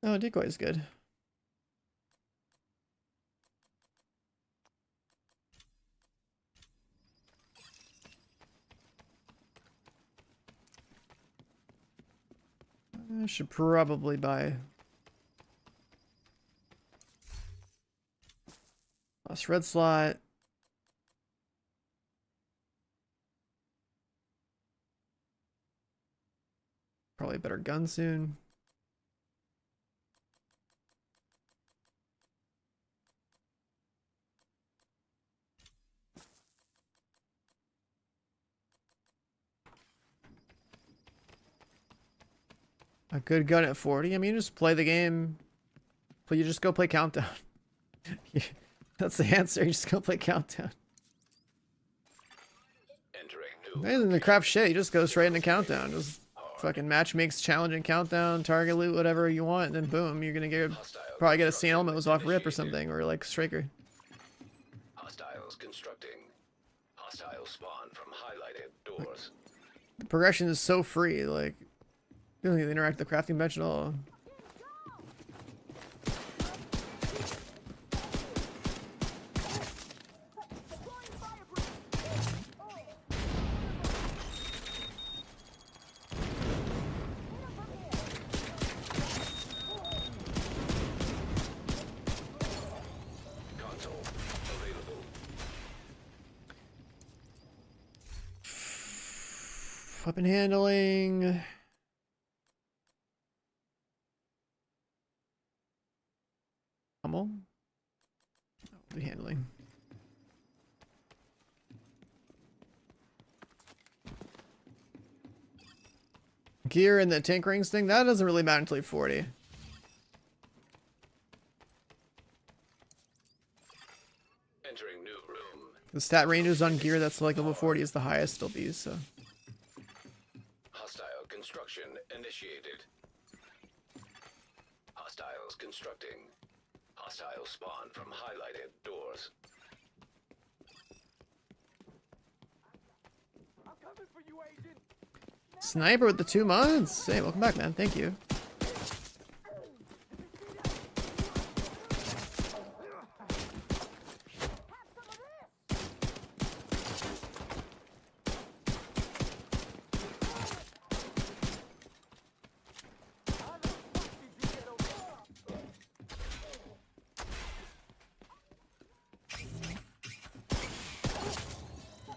Oh, decoy is good. I should probably buy lost red slot. Probably a better gun soon. A good gun at 40. I mean, just play the game. But you just go play Countdown. That's the answer. You just go play Countdown.
Entering new
Isn't the crap shit? You just go straight into Countdown. Just fucking match makes challenging Countdown, target loot, whatever you want, and then boom, you're gonna get
hostile
probably get a scene
construction
element off rip or
initiated.
something, or like striker.
Hostiles constructing. Hostile spawn from highlighted doors.
The progression is so free. Like You don't need to interact with the crafting bench at all.
Console available.
Weapon handling. Hummel. Weapon handling. Gear and the tinkering thing, that doesn't really matter until you're 40.
Entering new room.
The stat ranges on gear that's like level 40 is the highest it'll be, so.
Hostile construction initiated. Hostiles constructing. Hostile spawn from highlighted doors.
Sniper with the 2 mods? Hey, welcome back, man. Thank you.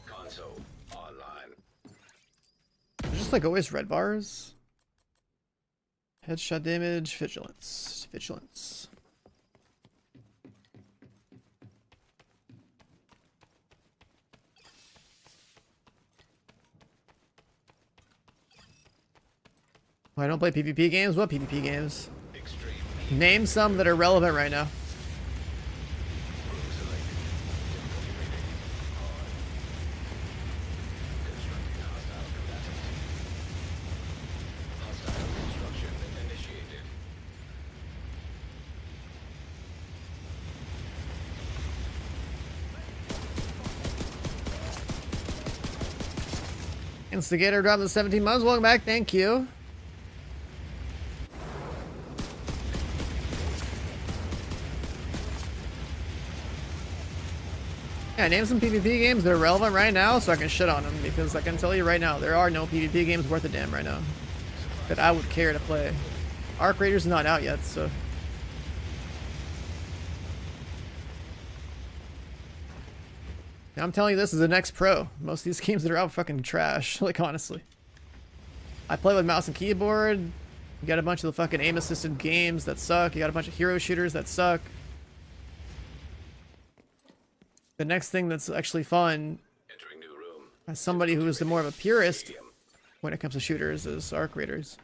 Console online.
There's just like always red bars. Headshot damage, vigilance. Vigilance. I don't play PvP games? What PvP games?
Extreme.
Name some that are relevant right now.
Room selected. Difficulty rating. Hard. Constructing hostile combatants. Hostile construction initiated.
Instigator dropped the 17 months. Welcome back. Thank you. Yeah, name some PvP games that are relevant right now so I can shit on them, because I can tell you right now, there are no PvP games worth a damn right now that I would care to play. Arc Raider's not out yet, so. I'm telling you, this is the next pro. Most of these games that are out fucking trash, like honestly. I play with mouse and keyboard. You got a bunch of the fucking aim assisted games that suck. You got a bunch of hero shooters that suck. The next thing that's actually fun,
Entering new room.
as somebody who is more of a purist when it comes to shooters, is Arc Raiders.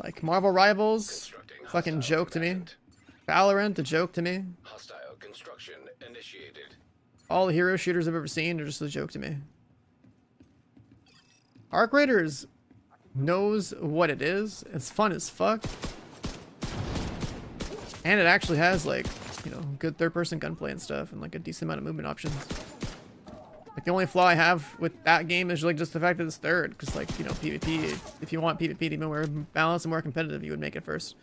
Like Marvel Rivals, fucking joke to me. Valorant, a joke to me.
Hostile construction initiated.
All the hero shooters I've ever seen are just a joke to me. Arc Raiders knows what it is. It's fun as fuck. And it actually has, like, you know, good third-person gunplay and stuff, and like a decent amount of movement options. Like the only flaw I have with that game is like just the fact that it's third, because like, you know, PvP, if you want PvP to be more balanced and more competitive, you would make it first.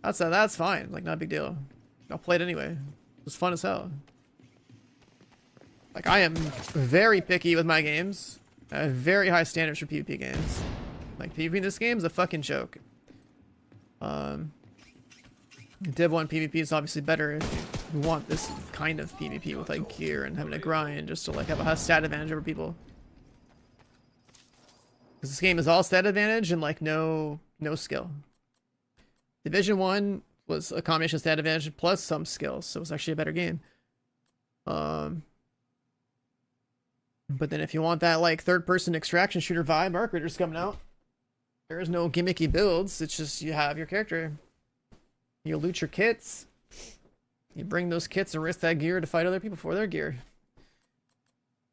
That's fine, like not a big deal. I'll play it anyway. It was fun as hell. Like I am very picky with my games. I have very high standards for PvP games. Like PvP in this game is a fucking joke. Div 1 PvP is obviously better if you want this kind of PvP with like gear and having to grind just to like have a stat advantage over people. Because this game is all stat advantage and like no skill. Division 1 was a combination of stat advantage plus some skills, so it was actually a better game. But then if you want that like third-person extraction shooter vibe, Arc Raider's coming out. There is no gimmicky builds, it's just you have your character. You loot your kits. You bring those kits and risk that gear to fight other people for their gear.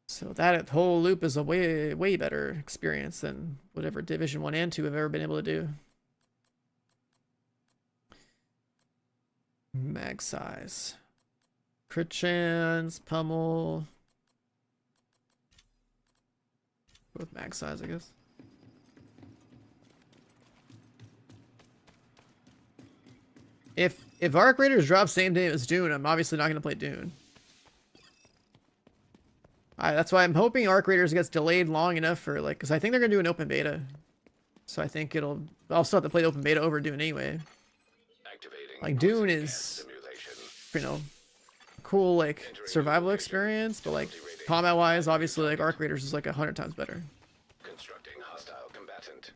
So that whole loop is a way better experience than whatever Division 1 and 2 have ever been able to do. Mag size. Crit chance, pummel. Both mag size, I guess. if Arc Raiders drop same day as Dune, I'm obviously not gonna play Dune. That's why I'm hoping Arc Raiders gets delayed long enough for like, because I think they're gonna do an open beta. So I think I'll still have to play the open beta over Dune anyway.
Activating
Like Dune
gas
is,
simulation.
you know, cool like survival experience, but like combat wise, obviously like Arc Raiders is like 100 times better.
Constructing hostile combatant.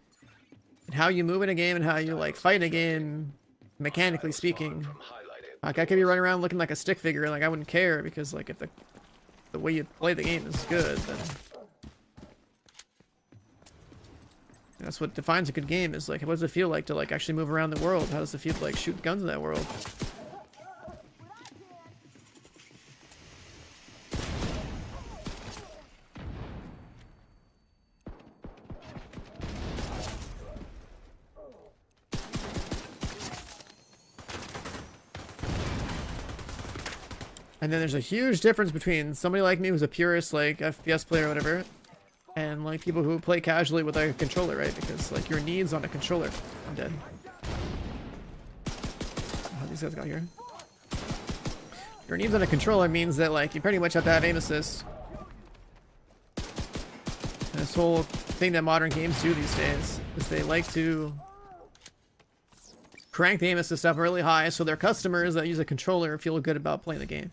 And how you move in a game and how you like fight in a game, mechanically speaking.
From highlighted.
Like I could be running around looking like a stick figure, like I wouldn't care because like if the way you play the game is good, then that's what defines a good game. Is like, what does it feel like to like actually move around the world? How does it feel to like shoot guns in that world? And then there's a huge difference between somebody like me who's a purist like FPS player or whatever, and like people who play casually with like a controller, right? Because like your needs on a controller. I'm dead. Oh, these guys got here. Your needs on a controller means that like you pretty much have to have aim assist. And this whole thing that modern games do these days is they like to crank the aim assist up really high so their customers that use a controller feel good about playing the game.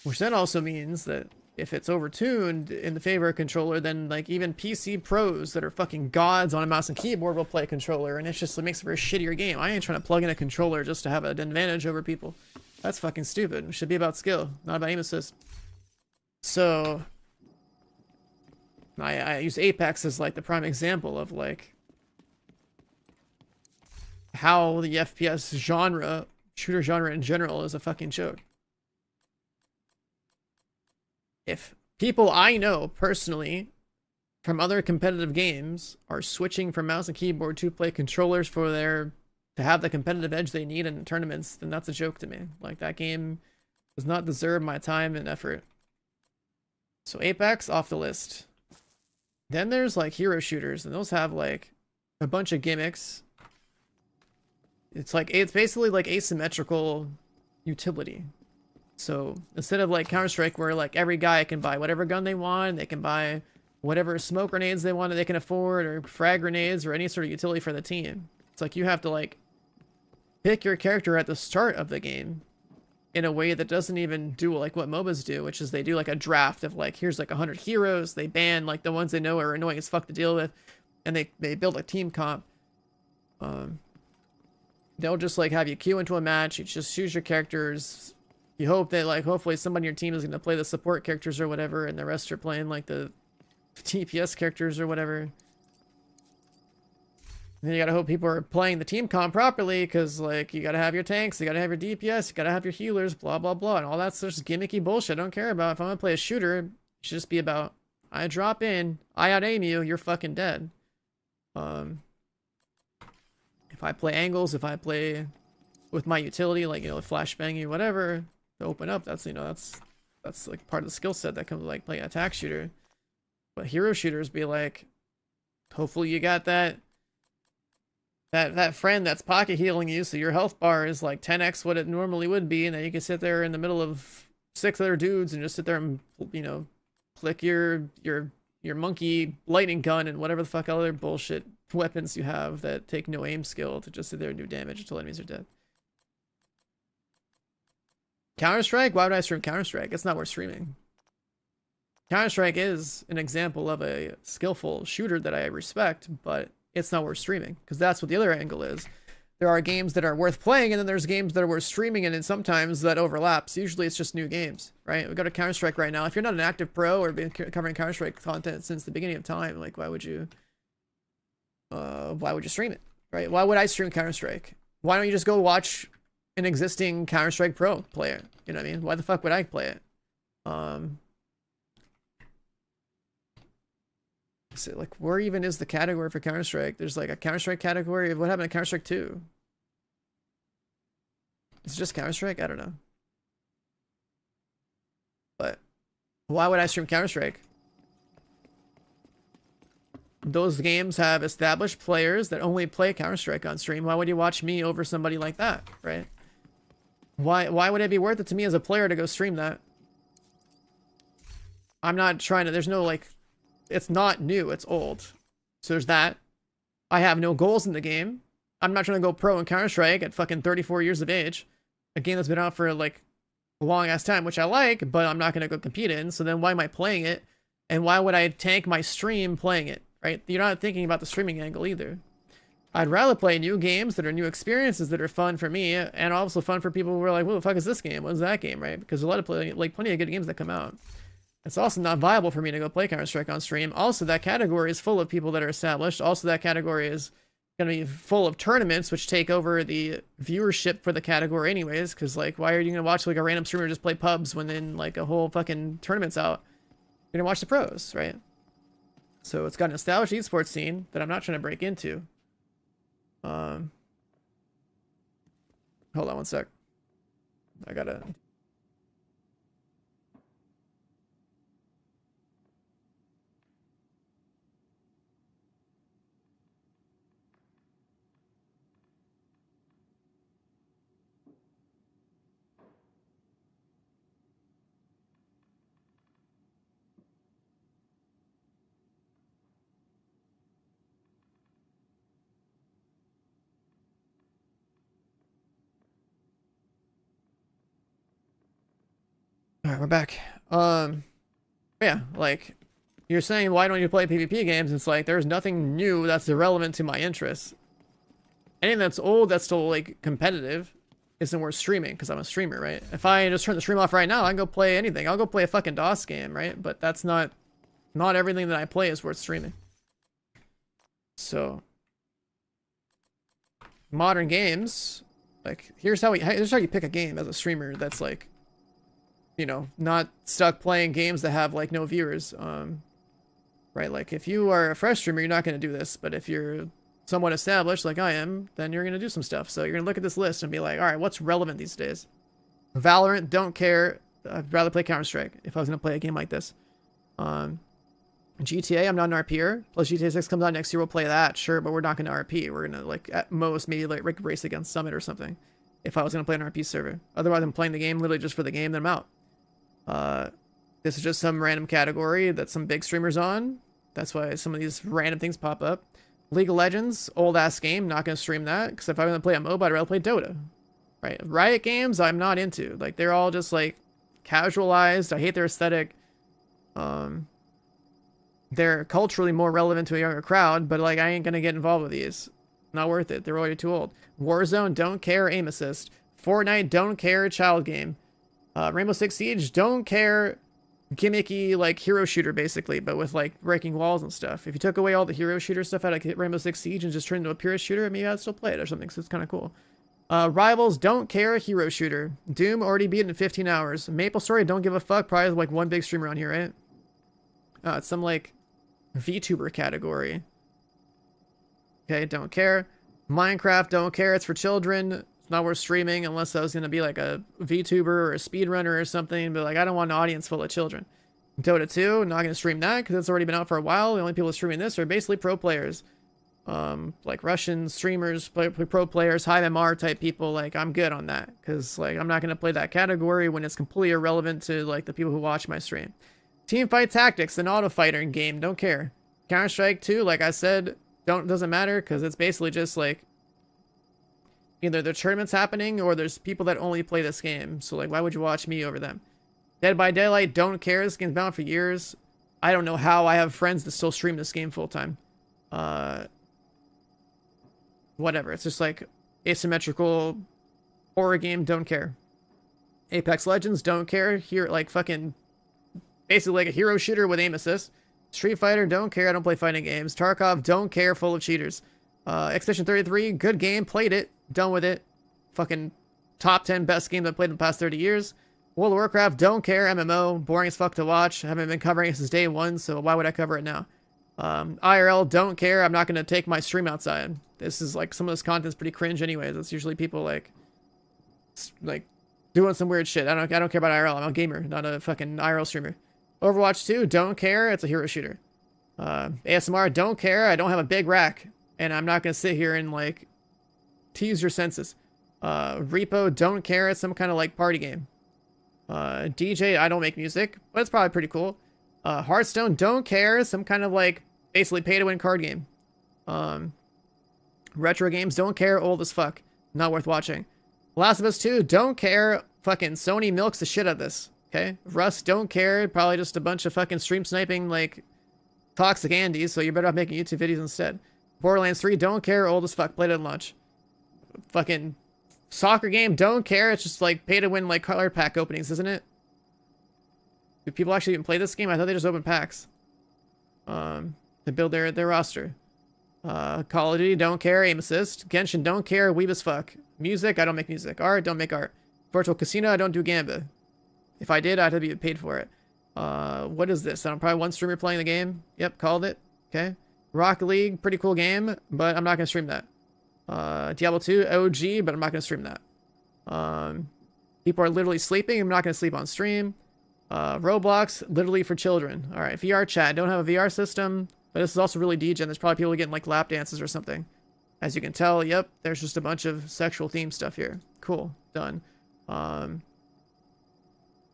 Which then also means that if it's overtuned in the favor of controller, then like even PC pros that are fucking gods on a mouse and keyboard will play a controller, and it makes for a shittier game. I ain't trying to plug in a controller just to have an advantage over people. That's fucking stupid. It should be about skill, not about aim assist. So I use Apex as like the prime example of like how the FPS genre, shooter genre in general, is a fucking joke. If people I know personally from other competitive games are switching from mouse and keyboard to play controllers to have the competitive edge they need in tournaments, then that's a joke to me. Like that game does not deserve my time and effort. So Apex off the list. Then there's like hero shooters, and those have like a bunch of gimmicks. It's basically like asymmetrical utility. So instead of like Counter-Strike where like every guy can buy whatever gun they want, they can buy whatever smoke grenades they want that they can afford, or frag grenades, or any sort of utility for the team. It's like you have to like pick your character at the start of the game in a way that doesn't even do like what MOBAs do, which is they do like a draft of like, here's like 100 heroes, they ban like the ones they know are annoying as fuck to deal with, and they build a team comp. They'll just like have you queue into a match, you just choose your characters. You hope that like hopefully somebody in your team is going to play the support characters or whatever, and the rest are playing like the TPS characters or whatever. And then you gotta hope people are playing the team comp properly, because like you gotta have your tanks, you gotta have your DPS, you gotta have your healers, blah blah blah, and all that's just gimmicky bullshit I don't care about. If I'm gonna play a shooter, it should just be about I drop in, I out aim you, you're fucking dead. If I play angles, if I play with my utility, like, you know, flashbang or whatever, to open up, that's, you know, that's like part of the skill set that comes with like playing an attack shooter. But hero shooters be like, hopefully you got that friend that's pocket healing you, so your health bar is like 10x what it normally would be, and then you can sit there in the middle of 6 other dudes and just sit there and, you know, click your monkey lightning gun and whatever the fuck other bullshit weapons you have that take no aim skill to just sit there and do damage until enemies are dead. Counter-Strike? Why would I stream Counter-Strike? It's not worth streaming. Counter-Strike is an example of a skillful shooter that I respect, but it's not worth streaming, because that's what the other angle is. There are games that are worth playing, and then there's games that are worth streaming, and then sometimes that overlaps. Usually it's just new games, right? We go to Counter-Strike right now. If you're not an active pro or been covering Counter-Strike content since the beginning of time, like why would you stream it, right? Why would I stream Counter-Strike? Why don't you just go watch an existing Counter-Strike pro player? You know what I mean? Why the fuck would I play it? So like, where even is the category for Counter-Strike? There's like a Counter-Strike category of what happened to Counter-Strike 2. It's just Counter-Strike? I don't know. But why would I stream Counter-Strike? those games have established players that only play Counter-Strike on stream. Why would you watch me over somebody like that, right? Why would it be worth it to me as a player to go stream that? I'm not trying to, there's no like, it's not new, it's old. So there's that. I have no goals in the game. I'm not trying to go pro in Counter-Strike at fucking 34 years of age. A game that's been out for like a long ass time, which I like, but I'm not going to go compete in. So then why am I playing it? And why would I tank my stream playing it, right? You're not thinking about the streaming angle either. I'd rather play new games that are new experiences that are fun for me and also fun for people who are like, what the fuck is this game? What is that game, right? Because a lot of plenty of good games that come out. It's also not viable for me to go play Counter-Strike on stream. Also, that category is full of people that are established. Also, that category is going to be full of tournaments, which take over the viewership for the category anyways. Because, like, why are you going to watch, like, a random streamer just play pubs when then, like, a whole fucking tournament's out? You're going to watch the pros, right? So it's got an established esports scene that I'm not trying to break into. Hold on one sec. I gotta... All right, we're back. Yeah, like, you're saying, why don't you play PvP games? It's like, there's nothing new that's irrelevant to my interests. Anything that's old, that's still, like, competitive, isn't worth streaming, because I'm a streamer, right? If I just turn the stream off right now, I can go play anything. I'll go play a fucking DOS game, right? But that's not everything that I play is worth streaming. So, modern games, like, here's how you pick a game as a streamer that's, like, you know, not stuck playing games that have like no viewers. Right, like if you are a fresh streamer, you're not going to do this, but if you're somewhat established like I am, then you're going to do some stuff. So you're going to look at this list and be like, all right, what's relevant these days? Valorant, don't care. I'd rather play Counter-Strike if I was going to play a game like this. GTA, I'm not an RPer. Plus GTA 6 comes out next year, we'll play that, sure, but we're not going to RP. We're going to, like, at most, maybe like race against Summit or something if I was going to play an RP server. Otherwise, I'm playing the game literally just for the game, then I'm out. This is just some random category that some big streamers on. That's why some of these random things pop up. League of Legends, old ass game, not gonna stream that because if I'm gonna play a MOBA, I'd rather play Dota. Right? Riot games, I'm not into. Like they're all just like casualized. I hate their aesthetic. They're culturally more relevant to a younger crowd, but like I ain't gonna get involved with these. Not worth it. They're already too old. Warzone, don't care. Aim assist. Fortnite, don't care. Child game. Rainbow Six Siege, don't care, gimmicky, like, hero shooter, basically, but with, like, breaking walls and stuff. If you took away all the hero shooter stuff out of Rainbow Six Siege and just turned into a purist shooter, maybe I'd still play it or something, so it's kind of cool. Rivals, don't care, hero shooter. Doom, already beat in 15 hours. Maple Story, don't give a fuck, probably, like, one big streamer on here, right? It's some, like, VTuber category. Okay, don't care. Minecraft, don't care, it's for children. Not worth streaming unless I was going to be like a VTuber or a speedrunner or something, but like I don't want an audience full of children. Dota 2, not going to stream that because it's already been out for a while. The only people streaming this are basically pro players. Like Russian streamers, pro players, high MR type people. Like I'm good on that because like I'm not going to play that category when it's completely irrelevant to like the people who watch my stream. Teamfight Tactics, an auto fighter game, don't care. Counter-Strike 2, like I said, doesn't matter because it's basically just like either the tournament's happening or there's people that only play this game. So, like, why would you watch me over them? Dead by Daylight, don't care. This game's been out for years. I don't know how I have friends that still stream this game full time. Whatever. It's just like asymmetrical horror game, don't care. Apex Legends, don't care. Here, like, fucking basically like a hero shooter with aim assist. Street Fighter, don't care. I don't play fighting games. Tarkov, don't care. Full of cheaters. Expedition 33, good game. Played it. Done with it. Fucking top 10 best game I've played in the past 30 years. World of Warcraft, don't care. MMO, boring as fuck to watch. Haven't been covering it since day one, so why would I cover it now? IRL, don't care. I'm not going to take my stream outside. This is like, some of this content's pretty cringe anyways. It's usually people like doing some weird shit. I don't care about IRL. I'm a gamer, not a fucking IRL streamer. Overwatch 2, don't care. It's a hero shooter. ASMR, don't care. I don't have a big rack, and I'm not gonna sit here and like tease your senses. Repo, don't care. It's some kind of like party game. DJ, I don't make music, but it's probably pretty cool. Hearthstone, don't care. Some kind of like basically pay to win card game. Retro games, don't care. Old as fuck. Not worth watching. Last of Us 2, don't care. Fucking Sony milks the shit out of this. Okay. Rust, don't care. Probably just a bunch of fucking stream sniping like toxic Andes, so you better off making YouTube videos instead. Borderlands 3, don't care. Old as fuck. Played at launch. Fucking soccer game, don't care. It's just like pay to win like color pack openings, isn't it? Do people actually even play this game? I thought they just open packs. To build their roster. Call of Duty, don't care. Aim assist. Genshin, don't care. Weeb as fuck. Music, I don't make music. Art, don't make art. Virtual Casino, I don't do Gamba. If I did, I'd have to be paid for it. What is this? I'm probably one streamer playing the game. Yep, called it. Okay. Rocket League, pretty cool game, but I'm not going to stream that. Diablo 2, OG, but I'm not going to stream that. People are literally sleeping. I'm not going to sleep on stream. Roblox, literally for children. All right, VR chat. Don't have a VR system, but this is also really degen. There's probably people getting like lap dances or something. As you can tell, yep, there's just a bunch of sexual themed stuff here. Cool, done.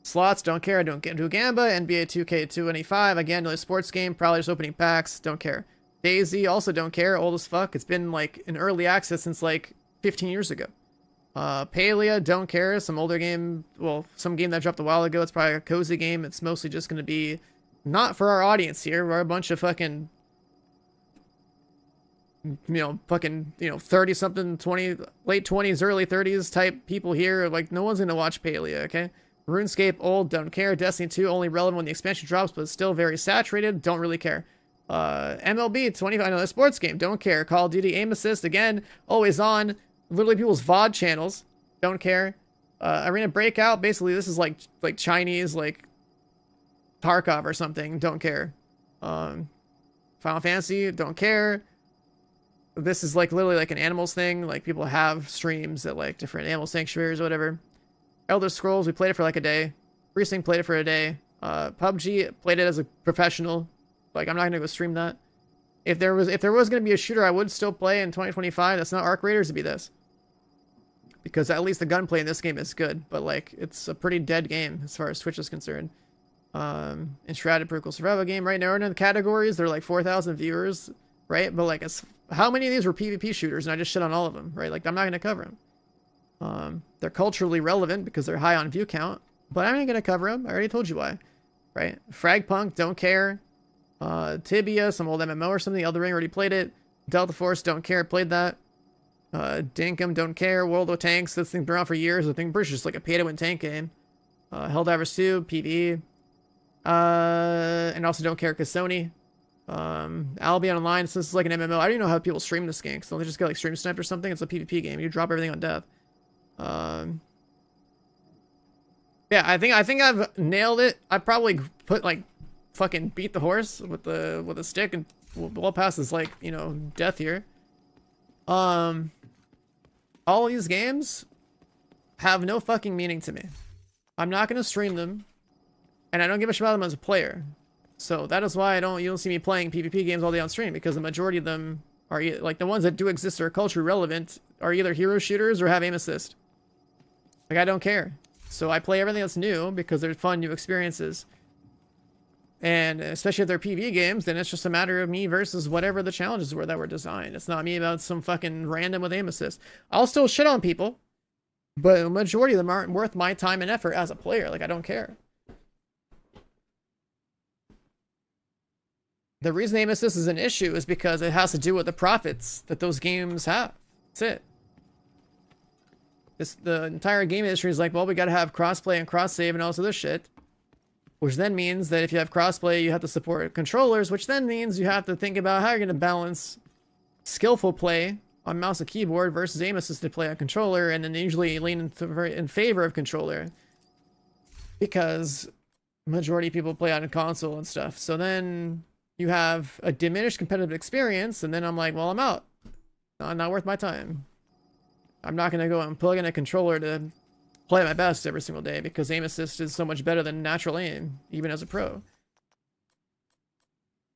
Slots, don't care. I don't get into Gamba. NBA 2K25, again, another sports game. Probably just opening packs. Don't care. DayZ, also don't care. Old as fuck. It's been like in early access since like 15 years ago. Palia, don't care. Some older game, well, some game that dropped a while ago. It's probably a cozy game. It's mostly just going to be not for our audience here. We're a bunch of fucking, you know, 30 something, 20, late 20s, early 30s type people here. Like, no one's going to watch Palia, okay? RuneScape, old, don't care. Destiny 2, only relevant when the expansion drops, but it's still very saturated. Don't really care. MLB 25, another sports game, don't care. Call of Duty, aim assist, again, always on. Literally people's VOD channels, don't care. Arena Breakout, basically this is like Chinese, like Tarkov or something, don't care. Final Fantasy, don't care. This is like literally like an animals thing, like people have streams at like different animal sanctuaries or whatever. Elder Scrolls, we played it for like a day. Precinct, played it for a day. PUBG, played it as a professional. Like, I'm not gonna go stream that. If there was gonna be a shooter I would still play in 2025, that's not Arc Raiders, to be this. Because at least the gunplay in this game is good, but like it's a pretty dead game as far as Twitch is concerned. Enshrouded pretty cool survival game right now in the categories. They're like 4,000 viewers, right? But like, how many of these were PvP shooters? And I just shit on all of them, right? Like, I'm not gonna cover them. They're culturally relevant because they're high on view count, but I'm not gonna cover them. I already told you why, right? Fragpunk, don't care. Tibia, some old MMO or something. Elden Ring, already played it. Delta Force, don't care, played that. Dinkum, don't care. World of Tanks, this thing's been around for years. I think British is like a pay-to-win tank game. Helldivers 2, PvE. And also don't care because Sony. Albion Online, since it's like an MMO, I don't even know how people stream this game. So they just get like stream sniped or something. It's a PvP game. You drop everything on death. Yeah, I think I've nailed it. I probably put like fucking beat the horse with a stick and well past this, like, you know, death here. All these games have no fucking meaning to me. I'm not gonna stream them, and I don't give a shit about them as a player. So that is why you don't see me playing PvP games all day on stream, because the majority of them are like the ones that do exist are culturally relevant are either hero shooters or have aim assist. Like, I don't care. So I play everything that's new because they're fun new experiences. And especially if they're PvE games, then it's just a matter of me versus whatever the challenges were that were designed. It's not me about some fucking random with aim assist. I'll still shit on people, but the majority of them aren't worth my time and effort as a player. Like, I don't care. The reason aim assist is an issue is because it has to do with the profits that those games have. That's it. The entire game industry is like, well, we gotta have crossplay and cross save and all this other shit. Which then means that if you have crossplay, you have to support controllers, which then means you have to think about how you're going to balance skillful play on mouse and keyboard versus aim assisted play on controller, and then they usually lean in favor of controller because majority of people play on a console and stuff. So then you have a diminished competitive experience, and then I'm like, well, I'm out. Not worth my time. I'm not going to go and plug in a controller to play my best every single day because aim assist is so much better than natural aim, even as a pro.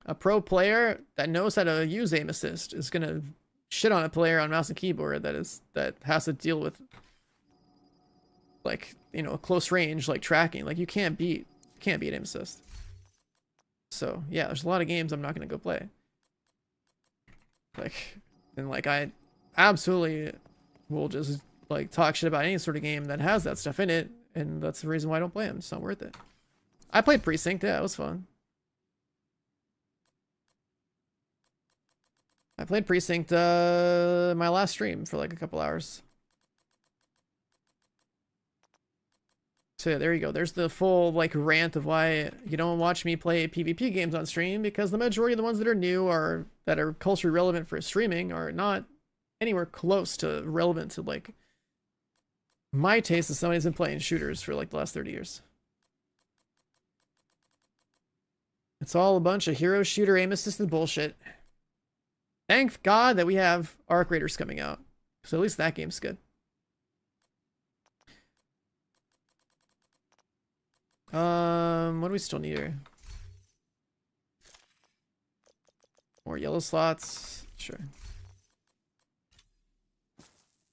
A pro player that knows how to use aim assist is gonna shit on a player on mouse and keyboard that has to deal with, like, you know, close range, like tracking. Like, you can't beat aim assist. So yeah, there's a lot of games I'm not gonna go play. Like, and like I absolutely will just like talk shit about any sort of game that has that stuff in it, and that's the reason why I don't play them. It's not worth it. I played Precinct, yeah, it was fun. I played Precinct my last stream for like a couple hours. So yeah, there you go. There's the full like rant of why you don't watch me play PvP games on stream, because the majority of the ones that are new or that are culturally relevant for streaming are not anywhere close to relevant to like my taste as somebody who's been playing shooters for like the last 30 years. It's all a bunch of hero shooter aim assisted bullshit. Thank God that we have Arc Raiders coming out, so at least that game's good. What do we still need here? More yellow slots. Sure.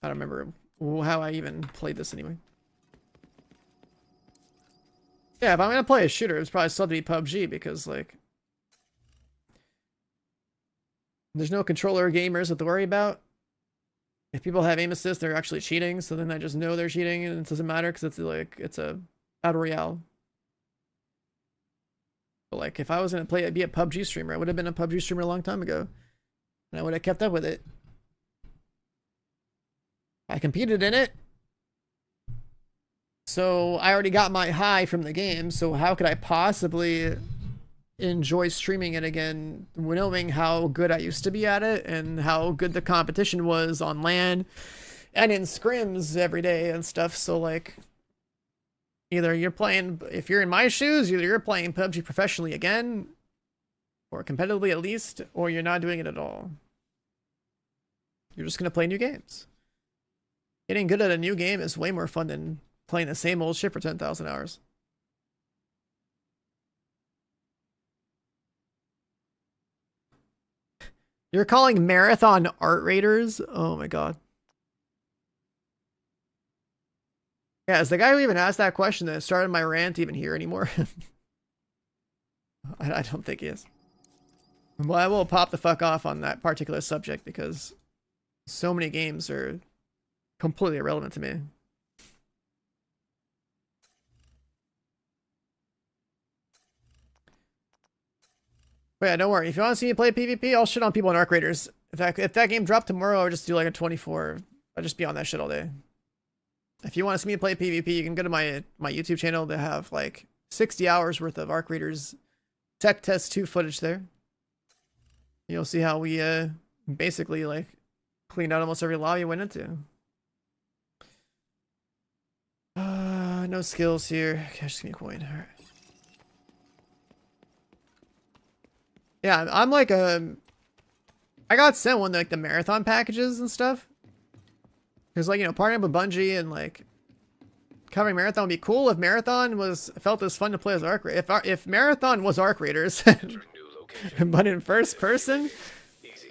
I don't remember how I even played this anyway. Yeah, if I'm gonna play a shooter, it's probably still to be PUBG, because like there's no controller gamers to worry about. If people have aim assist, they're actually cheating, so then I just know they're cheating, and it doesn't matter because it's like it's a battle royale. But like, if I was gonna be a PUBG streamer, I would have been a PUBG streamer a long time ago, and I would have kept up with it. I competed in it, so I already got my high from the game. So how could I possibly enjoy streaming it again, knowing how good I used to be at it and how good the competition was on LAN and in scrims every day and stuff? So like, either you're playing, if you're in my shoes, either you're playing PUBG professionally again, or competitively at least, or you're not doing it at all. You're just gonna play new games. Getting good at a new game is way more fun than playing the same old shit for 10,000 hours. You're calling Marathon Art Raiders? Oh my god. Yeah, is the guy who even asked that question that started my rant even here anymore? I don't think he is. Well, I will pop the fuck off on that particular subject because so many games are completely irrelevant to me. But yeah, don't worry. If you want to see me play PvP, I'll shit on people in Arc Raiders. If that game dropped tomorrow, I would just do like a 24. I'd just be on that shit all day. If you want to see me play PvP, you can go to my YouTube channel to have like 60 hours worth of Arc Raiders Tech Test 2 footage there. You'll see how we basically like cleaned out almost every lobby I went into. No skills here. Okay, just give me a coin. All right. Yeah, I'm like I got sent one like the marathon packages and stuff. Cause like, you know, partnering with Bungie and like covering marathon would be cool if marathon felt as fun to play as Arc Raiders. If marathon was Arc Raiders, but in first person,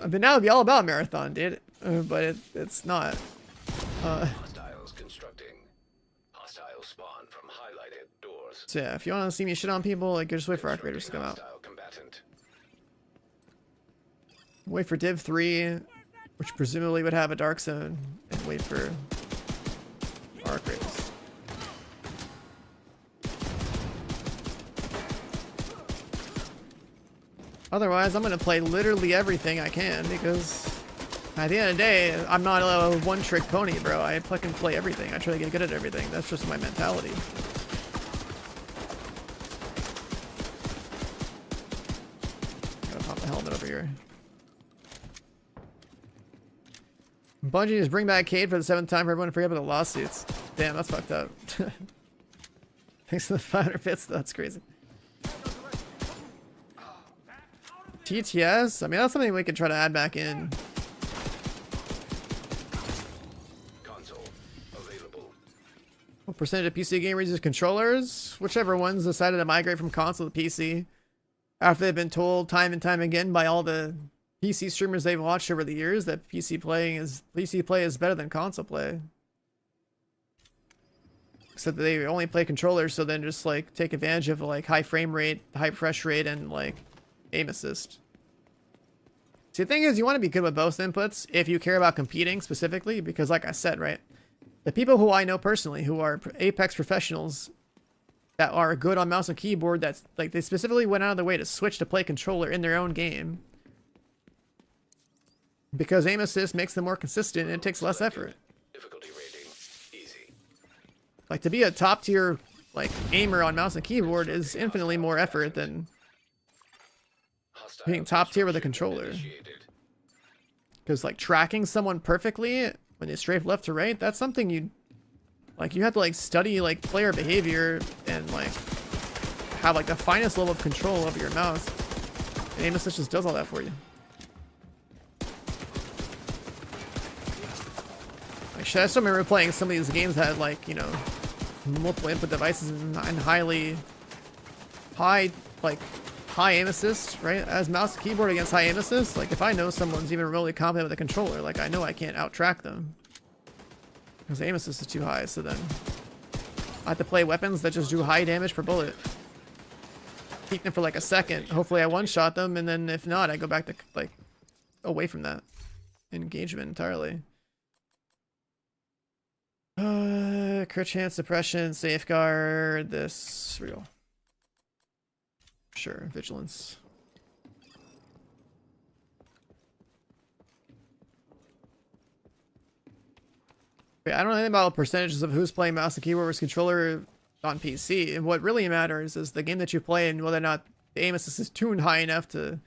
then that would be all about marathon, dude. But it's not.
Hostiles constructing. Hostile spawn from highlighted doors.
So yeah, if you want to see me shit on people, like just wait for Arc Raiders to come out.
Combatant.
Wait for Div 3, which presumably would have a Dark Zone, and wait for Arc Raiders. Otherwise, I'm gonna play literally everything I can, because at the end of the day, I'm not a one-trick pony, bro. I fucking play everything. I try to get good at everything. That's just my mentality. Gotta pop the helmet over here. Bungie just bring back Cade for the 7th time for everyone to forget about the lawsuits. Damn, that's fucked up. Thanks for the 500 bits. That's crazy. TTS? I mean, that's something we could try to add back in.
Console available.
What percentage of PC gamers use controllers? Whichever ones decided to migrate from console to PC. after they've been told time and time again by all the PC streamers they've watched over the years that PC play is better than console play. Except that they only play controllers, so then just like take advantage of like high frame rate, high refresh rate, and like aim assist. See, the thing is, you want to be good with both inputs if you care about competing specifically, because like I said, right, the people who I know personally who are Apex professionals that are good on mouse and keyboard, that's like they specifically went out of their way to switch to play controller in their own game because aim assist makes them more consistent and it takes less effort.
Difficulty rating easy.
Like, to be a top tier like aimer on mouse and keyboard is infinitely more effort than being top tier with a controller. Because like tracking someone perfectly when they strafe left to right, that's something you have to like study like player behavior and like have like the finest level of control over your mouse. And aim assist just does all that for you. Like, shit, I still remember playing some of these games that had like, you know, multiple input devices and high aim assist, right? As mouse and keyboard against high aim assist, like if I know someone's even remotely competent with a controller, like I know I can't out-track them. Because aim assist is too high, so then I have to play weapons that just do high damage per bullet. Keep them for like a second. Hopefully I one-shot them, and then if not, I go back to like away from that engagement entirely. Crit chance, suppression, safeguard, this real. Sure, vigilance. I don't know anything about percentages of who's playing mouse and keyboard versus controller on PC. And what really matters is the game that you play and whether or not the aim assist is tuned high enough to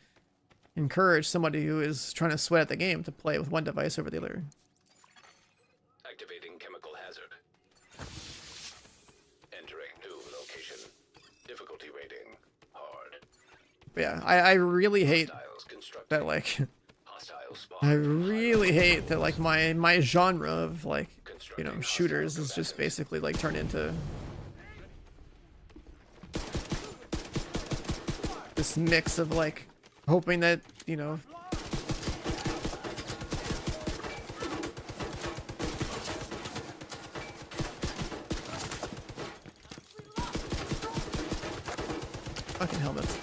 encourage somebody who is trying to sweat at the game to play with one device over the other.
Activating chemical hazard. Entering new location. Difficulty rating hard.
But yeah, I really hate
Hostiles constructed.
that, like,
Hostile spawn.
I really hate that, like, my genre of, like, you know, shooters is just basically, like, turned into this mix of, like, hoping that, you know, fucking helmets.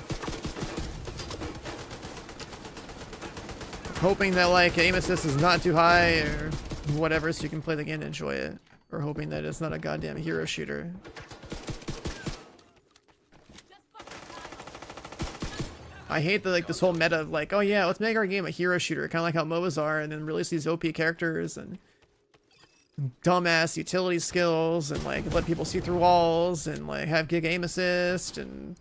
Hoping that like aim assist is not too high or whatever, so you can play the game and enjoy it. Or hoping that it's not a goddamn hero shooter. I hate the like this whole meta of like, oh yeah, let's make our game a hero shooter, kind of like how MOBAs are, and then release these OP characters and dumbass utility skills and like let people see through walls and like have gig aim assist and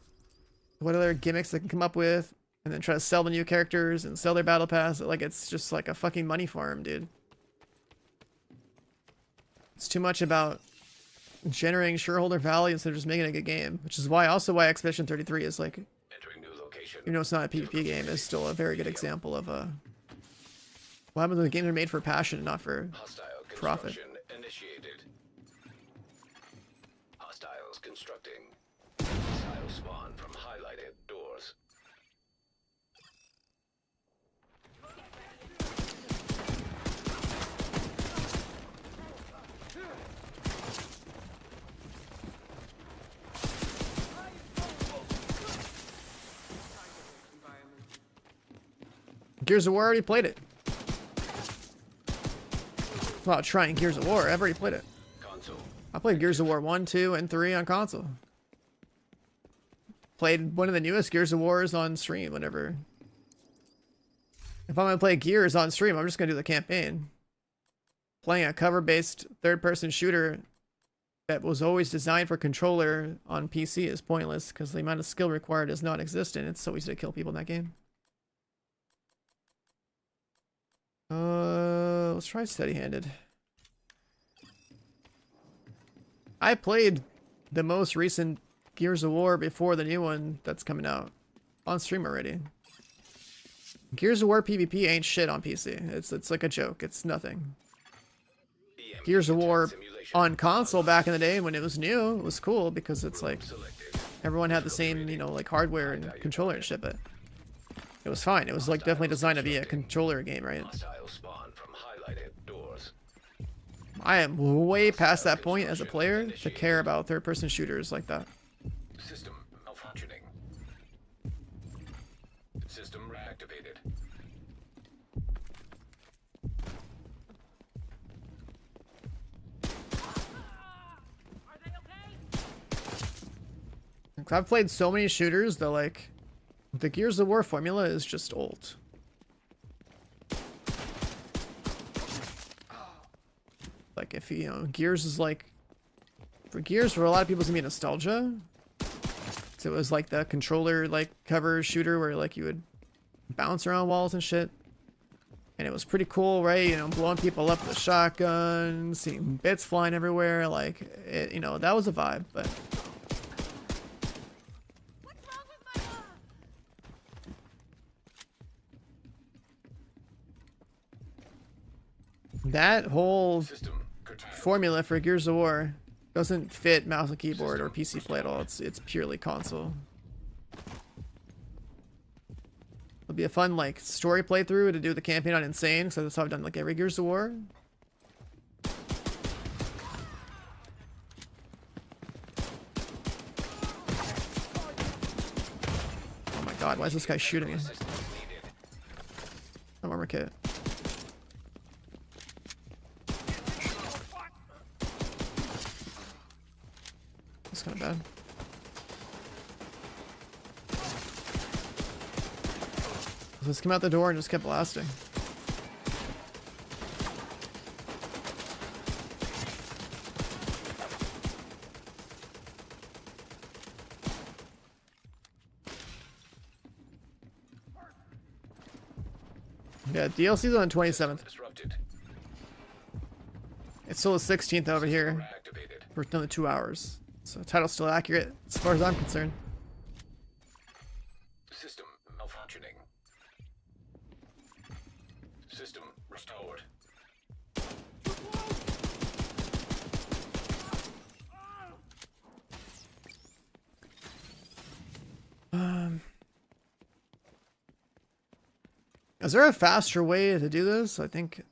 what other gimmicks they can come up with. And then try to sell the new characters and sell their battle pass. Like, it's just like a fucking money farm, dude. It's too much about generating shareholder value instead of just making a good game. Which is why Expedition 33 is like,
Entering new location.
you know, it's not a PvP game, is still a very good example of what happens when the games are made for passion and not for
Hostile
profit.
construction initiated. Hostiles constructing. Hostile spawn from highlighted doors.
Gears of War, already played it. Well, trying Gears of War, I've already played it.
Console.
I played Gears of War 1, 2, and 3 on console. Played one of the newest Gears of Wars on stream whenever. If I'm going to play Gears on stream, I'm just going to do the campaign. Playing a cover-based third-person shooter that was always designed for controller on PC is pointless because the amount of skill required is non-existent. It's so easy to kill people in that game. Let's try steady-handed. I played the most recent Gears of War before the new one that's coming out on stream already. Gears of War PvP ain't shit on PC. It's like a joke. It's nothing. Gears of War on console back in the day when it was new, it was cool because it's like Everyone had the same, you know, like hardware and controller and shit, but it was fine. It was like definitely designed to be a controller game, right?
Hostile spawn from highlighted doors.
I am way past that point as a player to care about third-person shooters like that.
System malfunctioning. System reactivated.
I've played so many shooters that like the Gears of War formula is just old. Like if you know, Gears is like for Gears for a lot of people it's gonna be nostalgia. So it was like the controller like cover shooter where like you would bounce around walls and shit. And it was pretty cool, right? You know, blowing people up with a shotgun, seeing bits flying everywhere, like it, you know, that was a vibe, but that whole formula for Gears of War doesn't fit mouse and keyboard or PC play at all. It's purely console. It'll be a fun like story playthrough to do the campaign on Insane, so that's how I've done like every Gears of War. Oh my god, why is this guy shooting me? I'm armor kit. That's kind of bad. Let's come out the door and just kept blasting. Yeah, DLC's on the 27th.
Disrupted.
It's still the 16th over here for another 2 hours. So the title's still accurate as far as I'm concerned.
System malfunctioning. System restored.
Is there a faster way to do this? I think.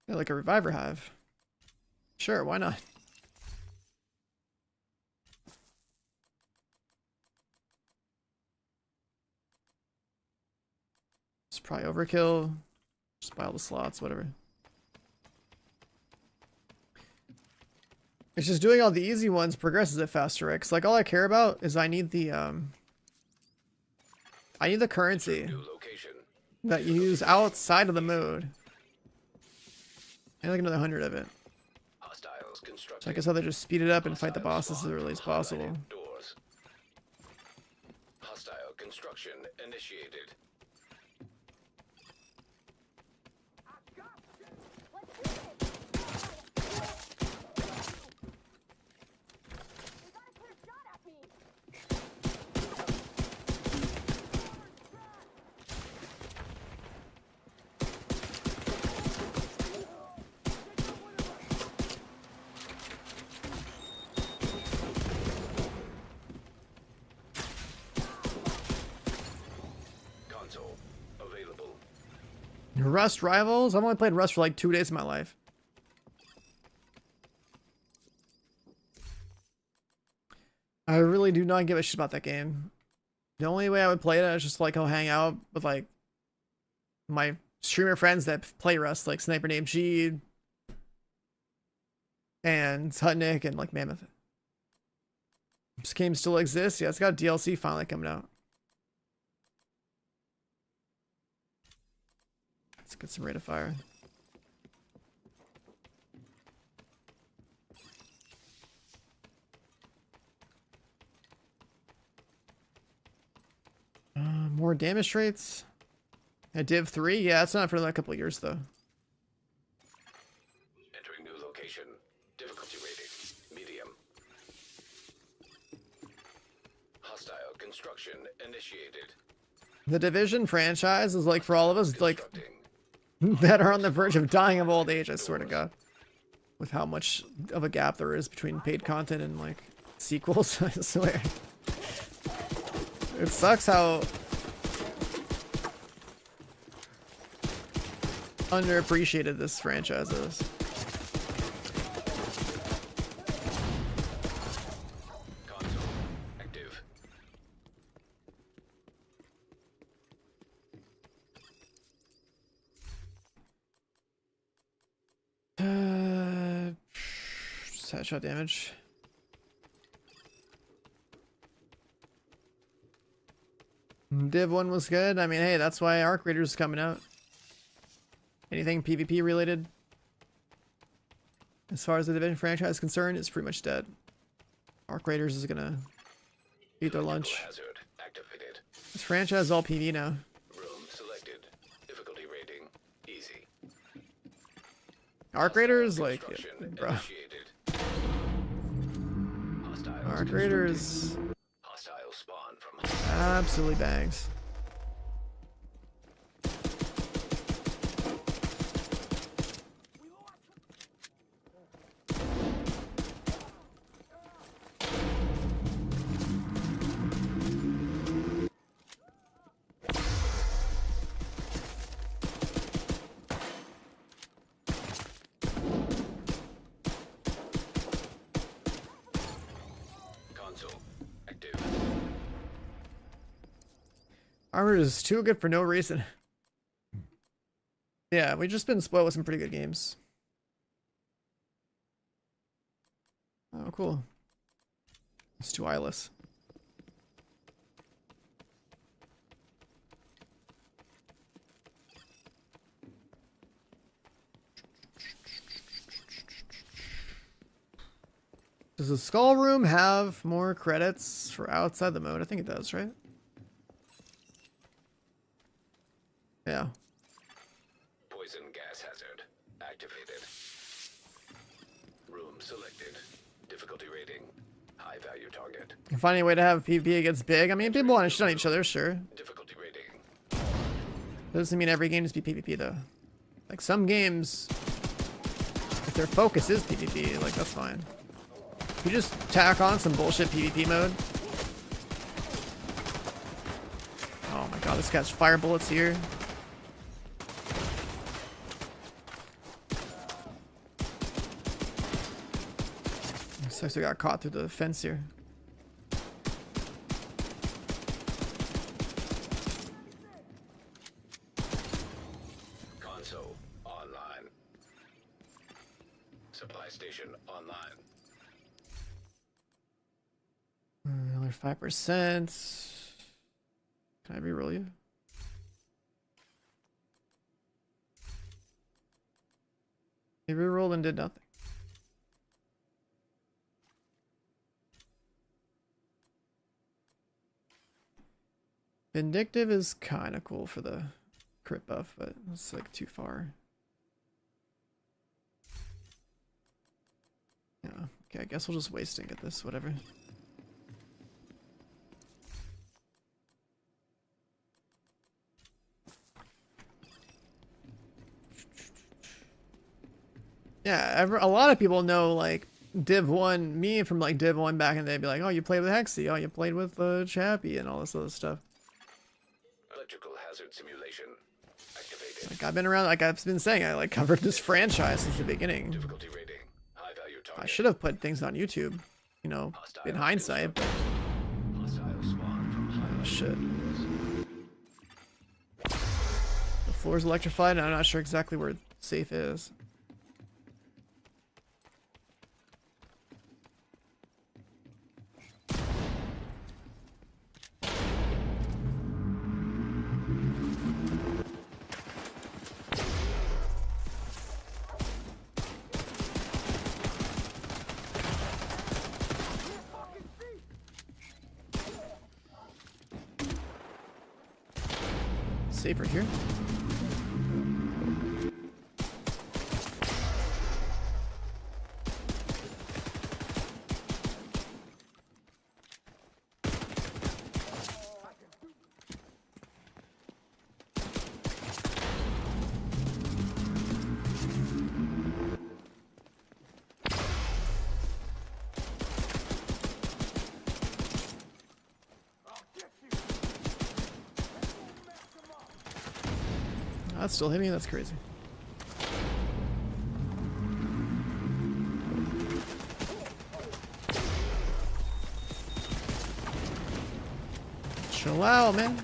Yeah, like a reviver hive. Sure, why not? It's probably overkill. Just buy all the slots, whatever. It's just doing all the easy ones progresses it faster, right? 'Cause like all I care about is I need the currency
New location.
that you use outside of the mode. And like another 100 of it.
Hostiles constructed.
So I guess I'll just speed it up and fight the bosses as early as possible.
Highlighted doors. Hostile construction initiated. Console available.
Rust Rivals? I've only played Rust for like 2 days of my life. I really do not give a shit about that game. The only way I would play it is just like I'll hang out with like my streamer friends that play Rust, like Sniper Named G and Hutnick and like Mammoth. This game still exists. Yeah, it's got DLC finally coming out. Let's get some rate of fire. More damage traits. A Div 3? Yeah, that's not for like a couple of years though.
Entering new location. Difficulty rating. Medium. Hostile construction initiated.
The Division franchise is like for all of us, like
Constructing.
that are on the verge of dying of old age, I swear to God. With how much of a gap there is between paid content and like sequels, I swear. It sucks how underappreciated this franchise is.
Console active.
Just headshot damage. Div 1 was good. I mean, hey, that's why Arc Raiders is coming out. Anything PvP related, as far as the Division franchise is concerned, it's pretty much dead. Arc Raiders is gonna eat their lunch.
Hazard activated.
This franchise is all PV now.
Room selected. Difficulty rating. Easy.
Arc Raiders, like,
Construction
bro.
initiated. Hostiles
Arc Raiders,
constructing. Hostile spawn from
absolutely bangs.
console active.
Armor is too good for no reason. Yeah, we've just been spoiled with some pretty good games. Oh, cool. It's too eyeless. Does the Skull Room have more credits for outside the mode? I think it does, right? Yeah.
Poison gas hazard activated. Room selected. Difficulty rating. High value target.
Can find any way to have PvP against big. I mean, people want to shit on each other, sure.
Difficulty rating.
Doesn't mean every game needs to be PvP though. Like some games, if their focus is PvP, like that's fine. You just tack on some bullshit PvP mode. Oh my god, this guy's fire bullets here. Sucks we got caught through the fence here.
Console online. Supply station online.
Another 5%. Can I reroll you? He rerolled and did nothing. Vindictive is kind of cool for the crit buff, but it's like too far. Yeah, okay, I guess we'll just waste and get this, whatever. Yeah, a lot of people know like Div 1, me from like Div 1 back in the day, be like, oh, you played with Hexy, oh, you played with Chappie and all this other stuff.
Electrical hazard simulation activated.
Like I've been around, like I've been saying, I like covered this franchise since the beginning.
Difficulty rating. High value target.
I should have put things on YouTube, you know, in hindsight, but
Hostile spawn from high
oh shit. The floor's electrified and I'm not sure exactly where safe is. safer here. That's still hitting me? That's crazy. Chill out, man.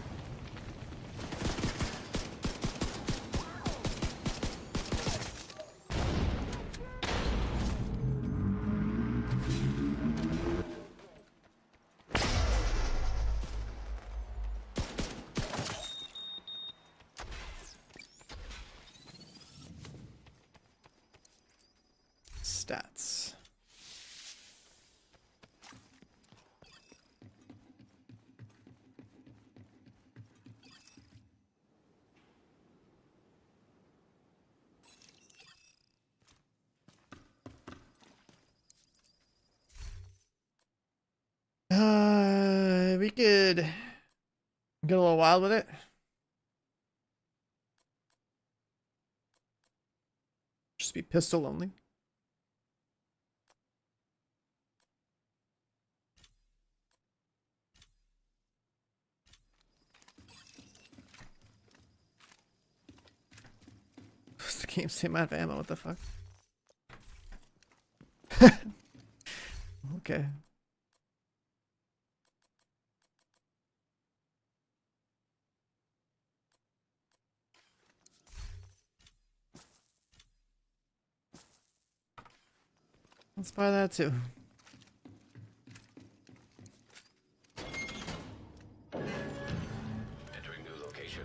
Stats. We could get a little wild with it. Just be pistol only. The game same amount of ammo, what the fuck? Okay. Let's buy that too.
Entering new location.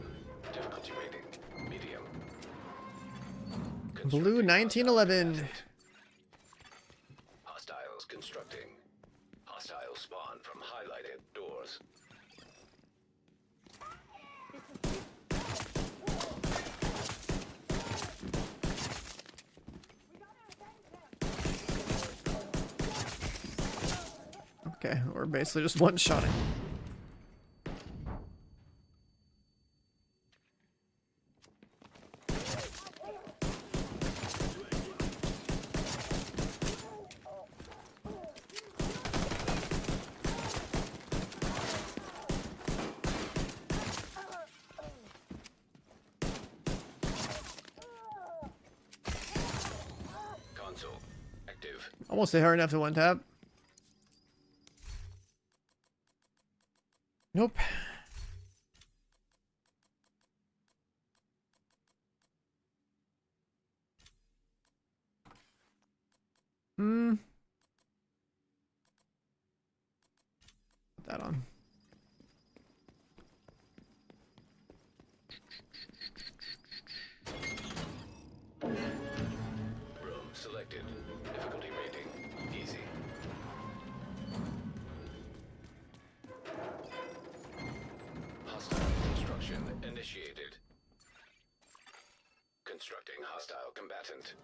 Difficulty rating medium.
Blue 1911.
Hostiles constructing. Hostiles spawn from highlighted doors.
Okay, we're basically just one-shotting.
Console active.
Almost hit hard enough to one tap. Nope. Put that on.
Room selected. Difficulty rating easy. Hostile construction initiated. Constructing hostile combatant.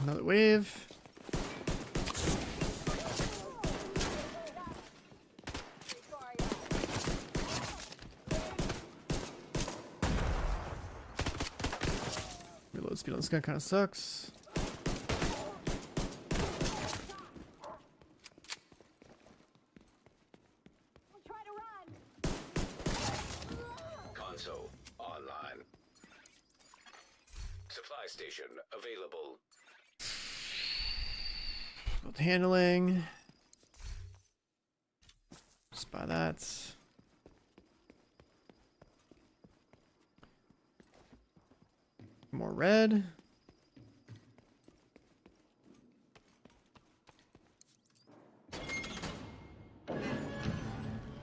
Another wave. Reload speed on this gun kind of sucks.
Console online. Supply station available.
Both handling. Just buy that. more red.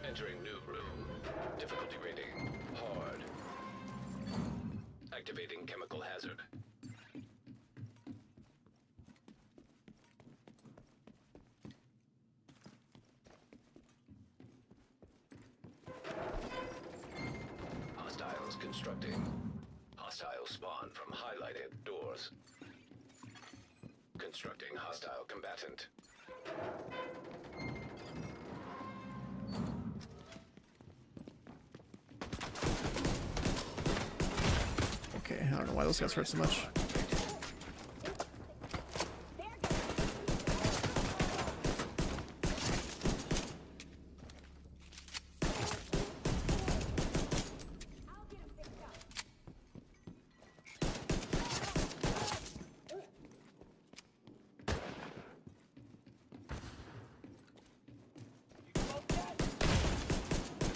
Entering new room. Difficulty rating hard. Activating chemical hazard. Hostiles constructing. Hostile spawn from highlighted doors. Constructing hostile combatant.
Okay, I don't know why those guys hurt so much.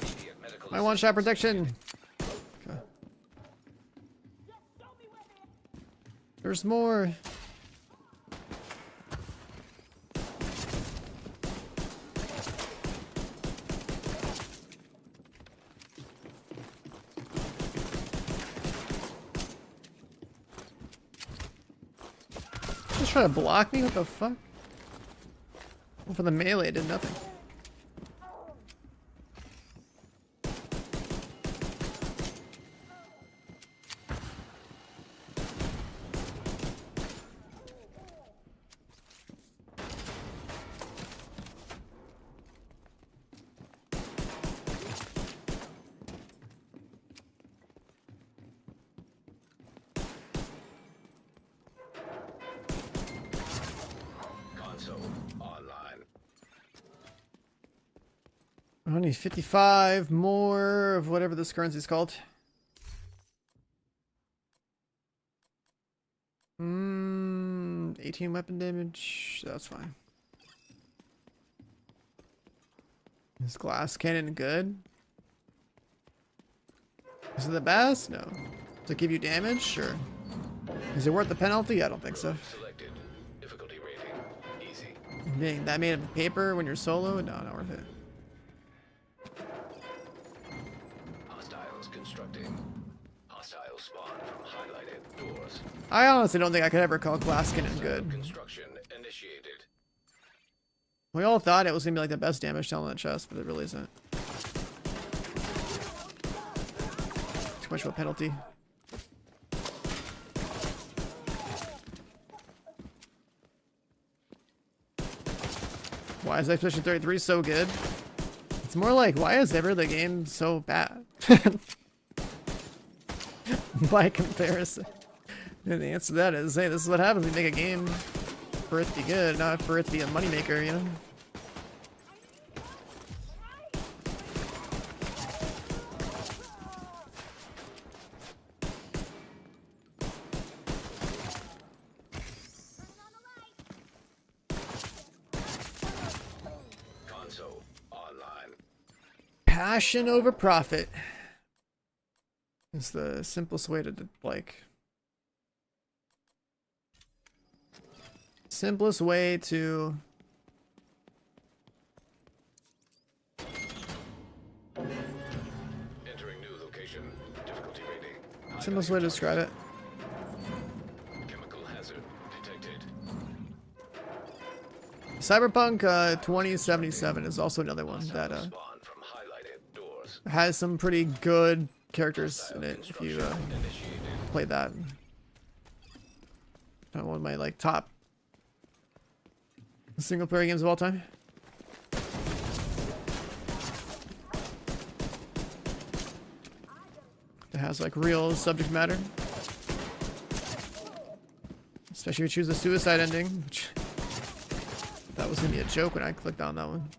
Immediate medical
I want shot protection. Okay. There's more. Just trying to block me? What the fuck? Well, for the melee, it did nothing.
console online.
I need 55 more of whatever this currency is called. 18 weapon damage. That's fine. Is glass cannon good? Is it the best? No. Does it give you damage? Sure. Is it worth the penalty? I don't think so.
Selected. Difficulty rating easy.
Being that made of paper when you're solo? No, not worth it.
Hostiles constructing. Hostile spawn from highlighted doors.
I honestly don't think I could ever call glass cannon good.
Construction initiated.
We all thought it was gonna be like the best damage down on the chest, but it really isn't. Too much of a penalty. Why is Expedition 33 so good? It's more like, why is ever the game so bad? By comparison. And the answer to that is, hey, this is what happens when you make a game for it to be good, not for it to be a moneymaker, you know?
Console online.
Passion over profit. It's the simplest way to, like... Simplest way to...
Entering new location. Difficulty rating.
Simplest way to describe it.
Chemical hazard detected.
Cyberpunk 2077 is also another one that
Spawn from highlighted doors.
has some pretty good characters in it if you
Initiated.
play that. One of my like top single player games of all time. It has like real subject matter. Especially if you choose a suicide ending, which that was gonna be a joke when I clicked on that one.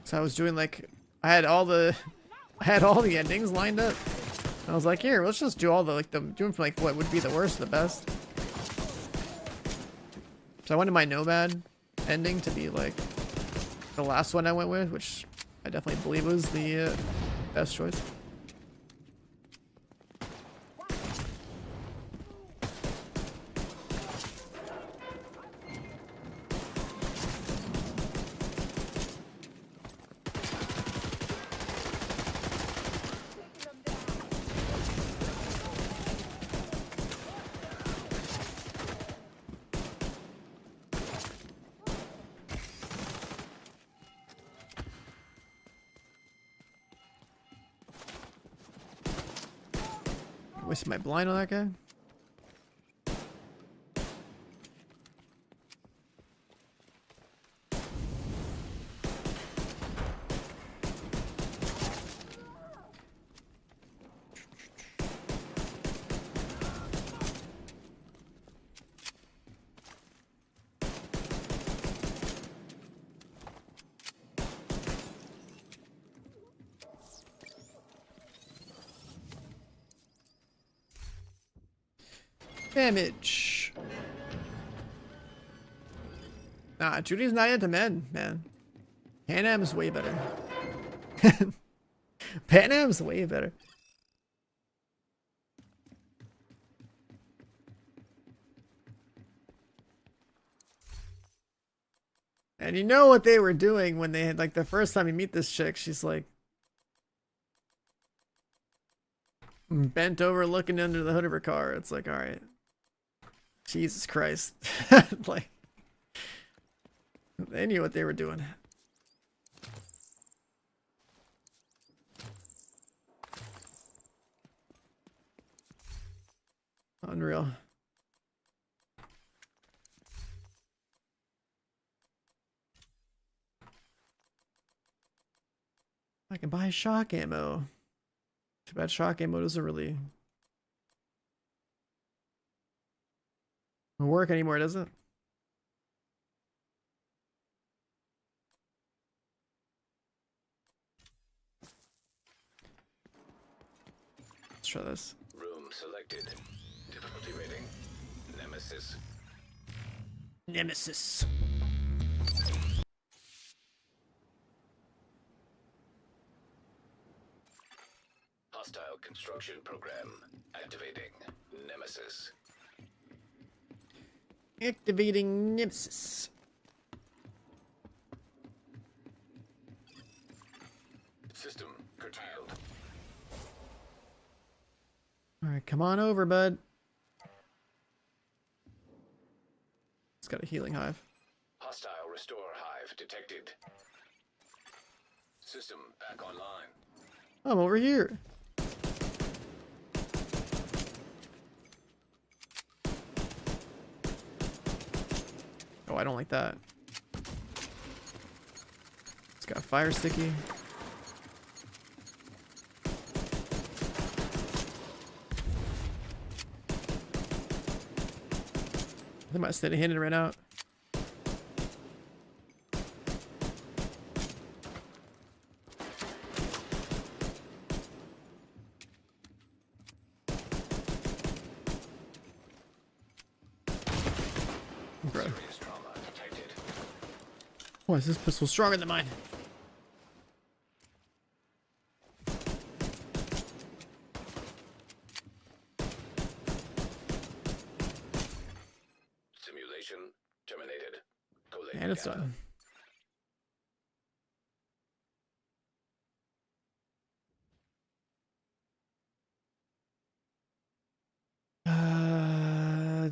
So I was doing like I had all the endings lined up. I was like, here, let's just do all the like doing from like what would be the worst to the best. So I wanted my Nomad ending to be like the last one I went with, which I definitely believe was the best choice. Wasted my blind on that guy. Damage. Nah, Judy's not into men, man. Pan Am's way better. Pan Am's way better. And you know what they were doing when they had, like, the first time you meet this chick, she's like bent over looking under the hood of her car. It's like, all right. Jesus Christ. Like, they knew what they were doing. Unreal. I can buy shock ammo. Too bad shock ammo doesn't really work anymore, does it? Let's try this.
Room selected. Difficulty rating. Nemesis.
Nemesis.
Hostile construction program. Activating. Nemesis.
Activating Nemesis.
System curtailed.
Alright, come on over, bud. It's got a healing hive.
Hostile restore hive detected. System back online.
I'm over here. Oh, I don't like that. It's got fire sticky. I might steady handed right out. Bro.
Serious trauma detected.
Why is this pistol stronger than mine?
Simulation terminated. Collect
And it's
data.
done.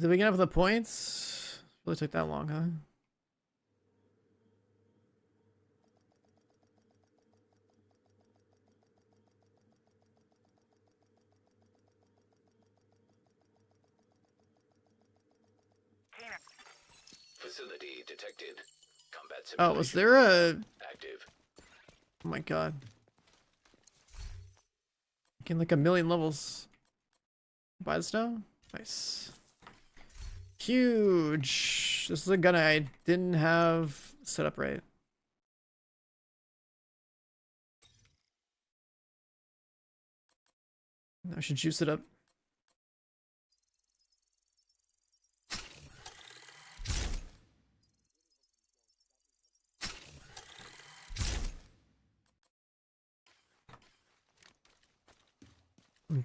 Did we get up with the points? Really took that long, huh?
Facility detected. Combat
Oh, was
simulation
there a...
active.
Oh my god. Getting like a million levels. Buy this now? Nice. Huge. This is a gun I didn't have set up right. I should juice it up.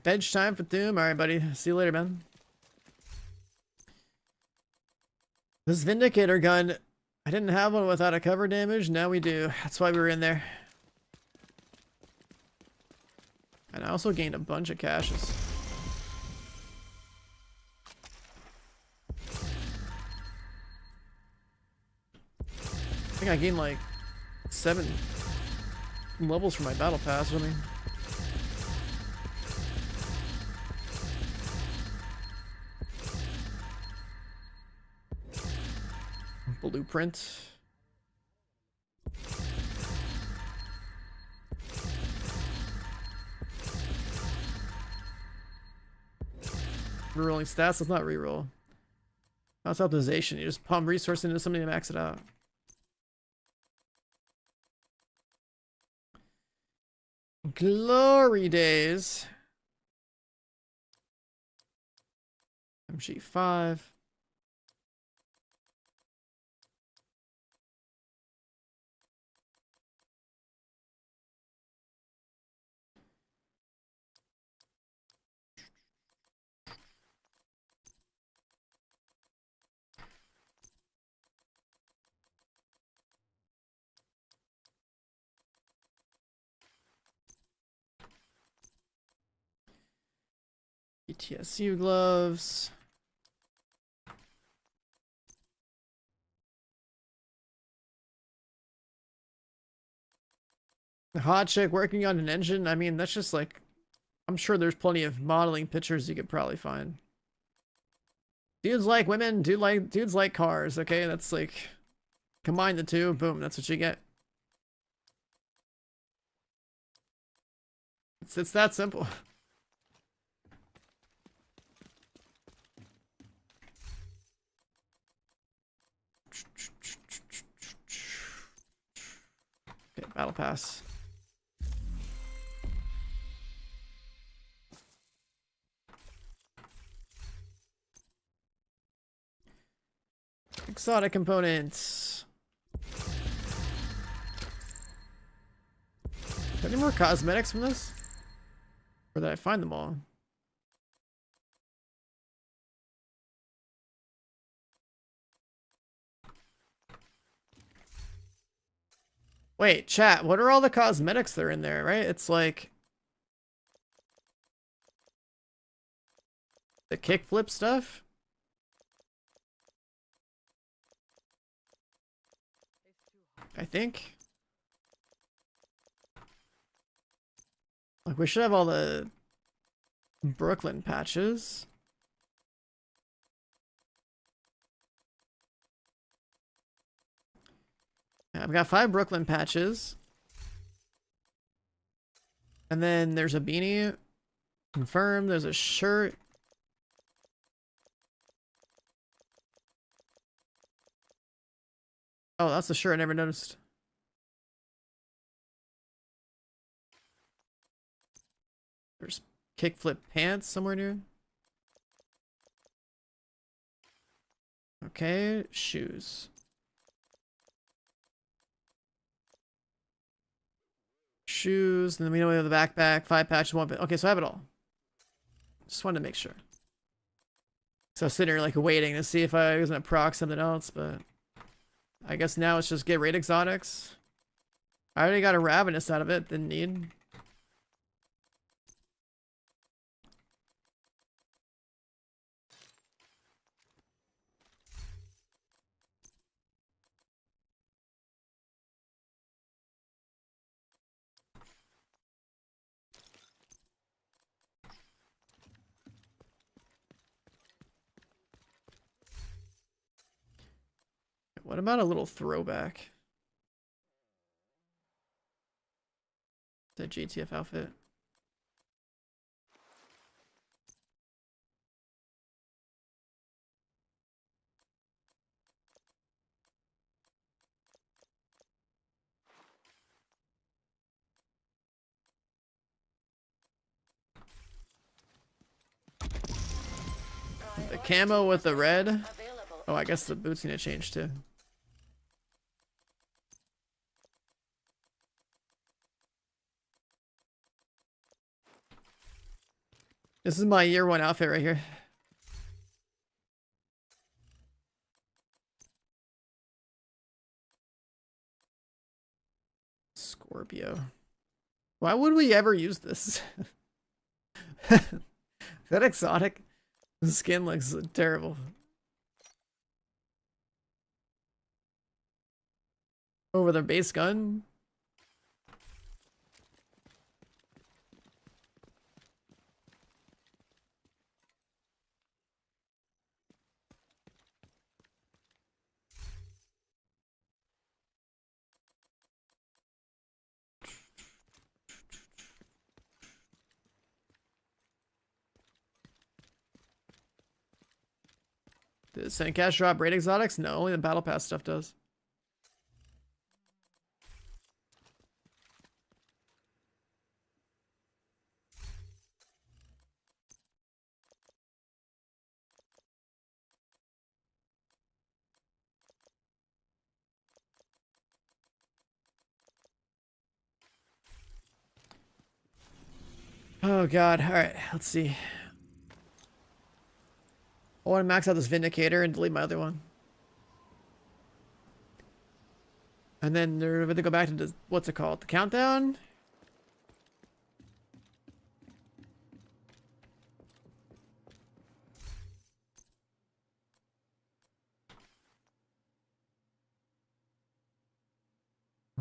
Bench time for Doom. Alright, buddy. See you later, man. This Vindicator gun, I didn't have one without a cover damage. Now we do. That's why we were in there. And I also gained a bunch of caches. I think I gained like 7 levels from my battle pass or something. blueprint. Rerolling stats, let's not reroll. That's optimization. You just pump resource into something to max it out. Glory days. MG5. ETSU gloves. The hot chick working on an engine. I mean, that's just like, I'm sure there's plenty of modeling pictures you could probably find. Dudes like women, dudes like cars. Okay, that's like, combine the two, boom, that's what you get. It's that simple. Okay, battle pass. Exotic components. Any more cosmetics from this? Or did I find them all? Wait, chat, what are all the cosmetics that are in there, right? It's like the kickflip stuff? I think. Like, we should have all the Brooklyn patches. Yeah, I've got 5 Brooklyn patches. And then there's a beanie. Confirmed. There's a shirt. Oh, that's the shirt I never noticed. There's kickflip pants somewhere near. Okay, shoes. Shoes, and then we know we have the backpack, 5 patches, 1 bit. Okay, so I have it all. Just wanted to make sure. So I was sitting here like waiting to see if I was gonna proc something else, but I guess now it's just get raid exotics. I already got a ravenous out of it, didn't need. What about a little throwback? The GTF outfit. The camo with the red. Oh, I guess the boots need to change too. This is my year 1 outfit right here. Scorpio. Why would we ever use this? Is that exotic? The skin looks terrible. Over the base gun? Does Send Cash drop raid exotics? No, only the battle pass stuff does. Oh god, alright, let's see. I want to max out this Vindicator and delete my other one. And then they're going to go back to the, what's it called? The countdown?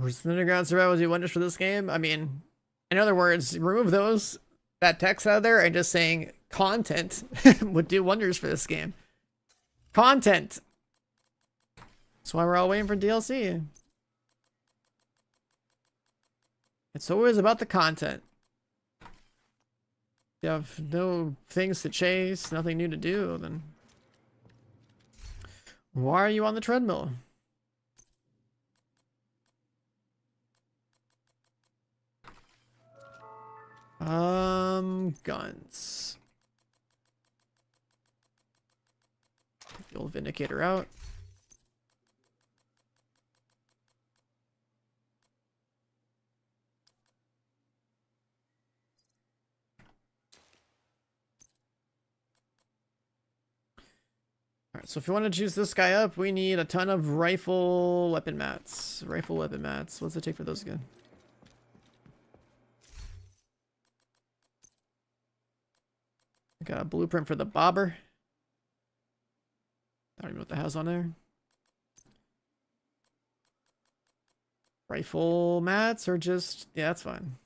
Was Underground Survival do wonders for this game? I mean, in other words, remove that text out of there and just saying content would do wonders for this game. Content. That's why we're all waiting for DLC. It's always about the content. You have no things to chase, nothing new to do, then why are you on the treadmill? Guns. Take the old Vindicator out. Alright, so if you want to choose this guy up, we need a ton of rifle weapon mats. Rifle weapon mats. What's it take for those again? Got a blueprint for the bobber. I don't even know what the hell's on there. Rifle mats or just... yeah, that's fine.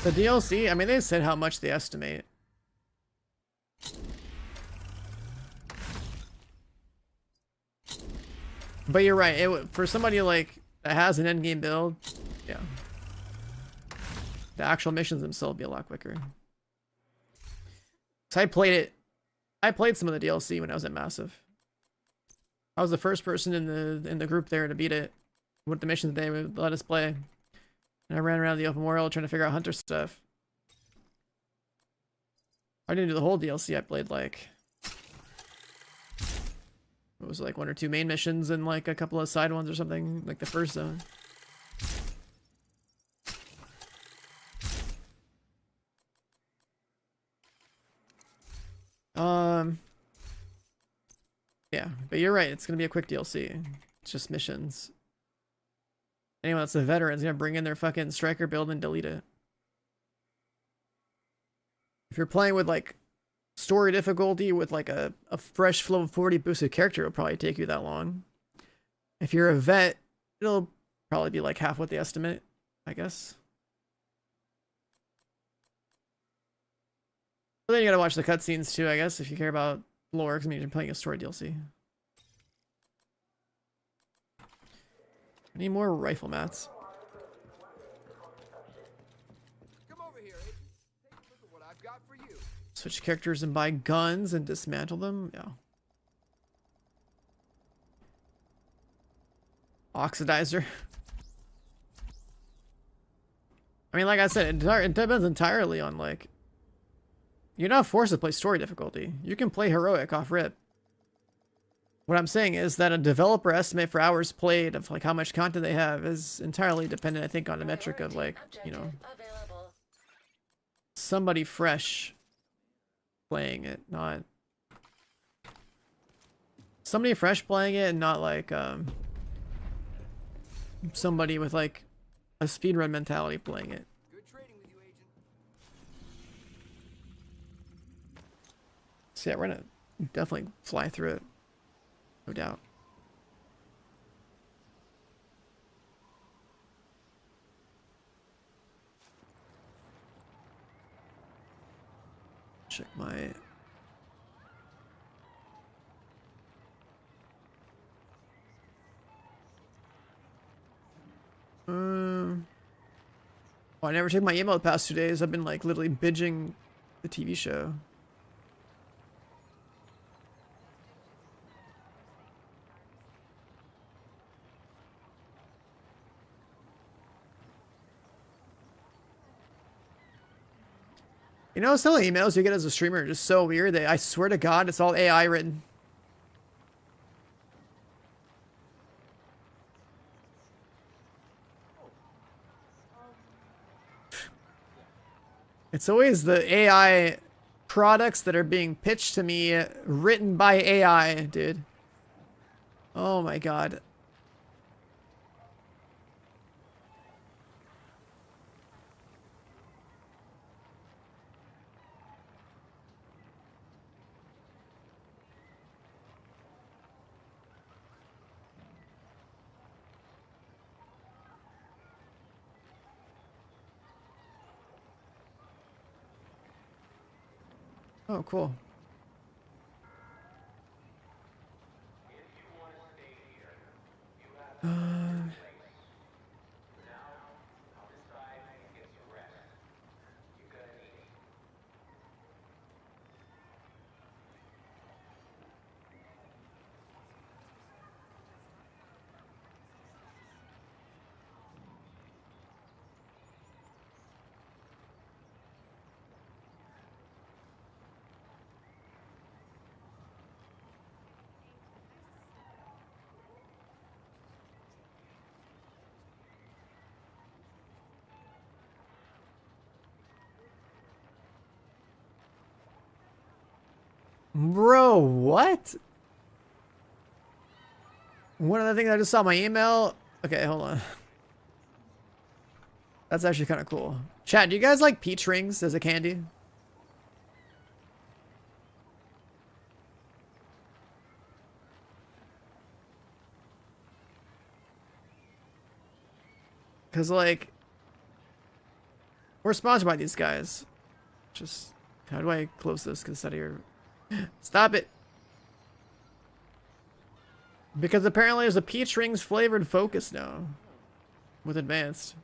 The DLC, I mean, they said how much they estimate. But you're right, for somebody like that has an endgame build, yeah. The actual missions themselves be a lot quicker. So I played some of the DLC when I was at Massive. I was the first person in the group there to beat it with the missions they would let us play. And I ran around the open world trying to figure out hunter stuff. I didn't do the whole DLC. I played like it was like 1 or 2 main missions and like a couple of side ones or something, like the first zone. Yeah, but you're right. It's gonna be a quick DLC. It's just missions. Anyone that's a veteran is gonna bring in their fucking striker build and delete it. If you're playing with like story difficulty with like a fresh flow of 40 boosted character, it'll probably take you that long. If you're a vet, it'll probably be like half what they estimate, I guess. But then you gotta watch the cutscenes too, I guess, if you care about lore, because I mean you're playing a story DLC. I need more rifle mats.
Come over here, Agent. Take a look at what I've got for you.
Switch characters and buy guns and dismantle them. Yeah. Oxidizer. I mean, like I said, it depends entirely on like. You're not forced to play story difficulty. You can play heroic off rip. What I'm saying is that a developer estimate for hours played of like how much content they have is entirely dependent, I think, on the metric of like, you know, somebody fresh playing it, not somebody fresh playing it and not like somebody with like a speedrun mentality playing it.
Good trading with you, Agent.
So yeah, we're gonna definitely fly through it. No doubt. Check my... Oh, I never checked my email the past 2 days. I've been like literally binging the TV show. You know, some of the emails you get as a streamer are just so weird that I swear to God, it's all AI written. It's always the AI products that are being pitched to me written by AI, dude. Oh my God. Oh, cool. Bro, what? One of the things I just saw my email. Okay, hold on. That's actually kind of cool. Chat, do you guys like peach rings as a candy? Because, like, we're sponsored by these guys. Just, how do I close this? Because out of here. Stop it. Because apparently there's a peach rings flavored Focus now. With advanced.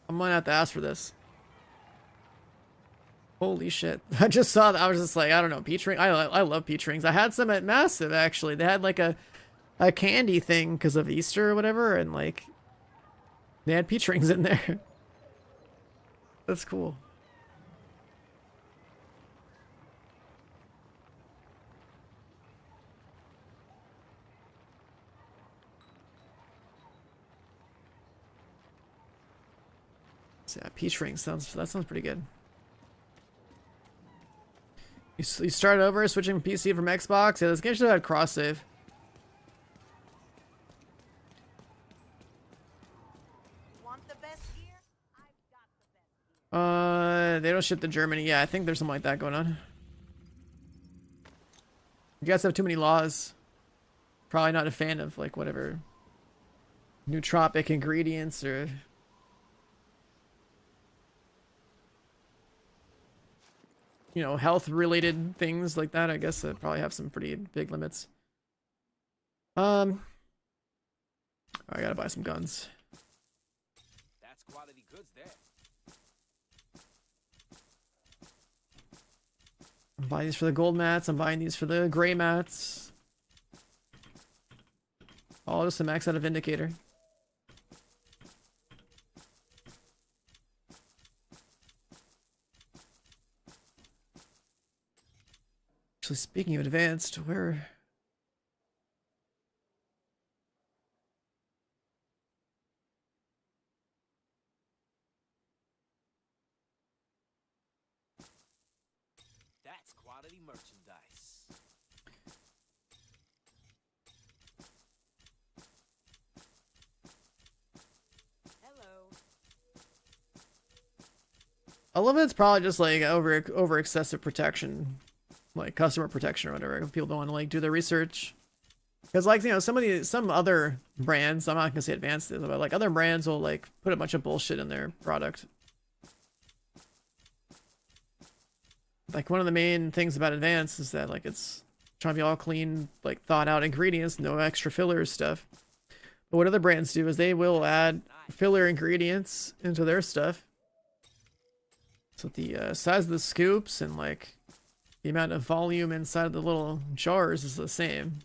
I'm gonna have to ask for this. Holy shit. I just saw that. I was just like, I don't know, peach ring. I love peach rings. I had some at Massive, actually. They had like a candy thing because of Easter or whatever. And like, they had peach rings in there. That's cool. So yeah, peach rings sounds pretty good. You start over switching PC from Xbox. Yeah, this game should have had cross save.
Want the best gear? I've got the best gear.
They don't ship to Germany. Yeah, I think there's something like that going on. You guys have too many laws. Probably not a fan of like whatever nootropic ingredients or you know, health related things like that. I guess that probably have some pretty big limits. I gotta buy some guns.
That's quality goods there.
I'm buying these for the gold mats. I'm buying these for the gray mats. All just to max out a Vindicator. Actually, speaking of advanced, where...
That's quality merchandise. Hello.
I love it's probably just like over excessive protection, like customer protection or whatever. People don't want to like do their research, because like, you know, some other brands, I'm not gonna say advanced, but like other brands will like put a bunch of bullshit in their product. Like one of the main things about advanced is that like it's trying to be all clean, like thought out ingredients, no extra fillers stuff. But what other brands do is they will add filler ingredients into their stuff. So the size of the scoops and like the amount of volume inside of the little jars is the same.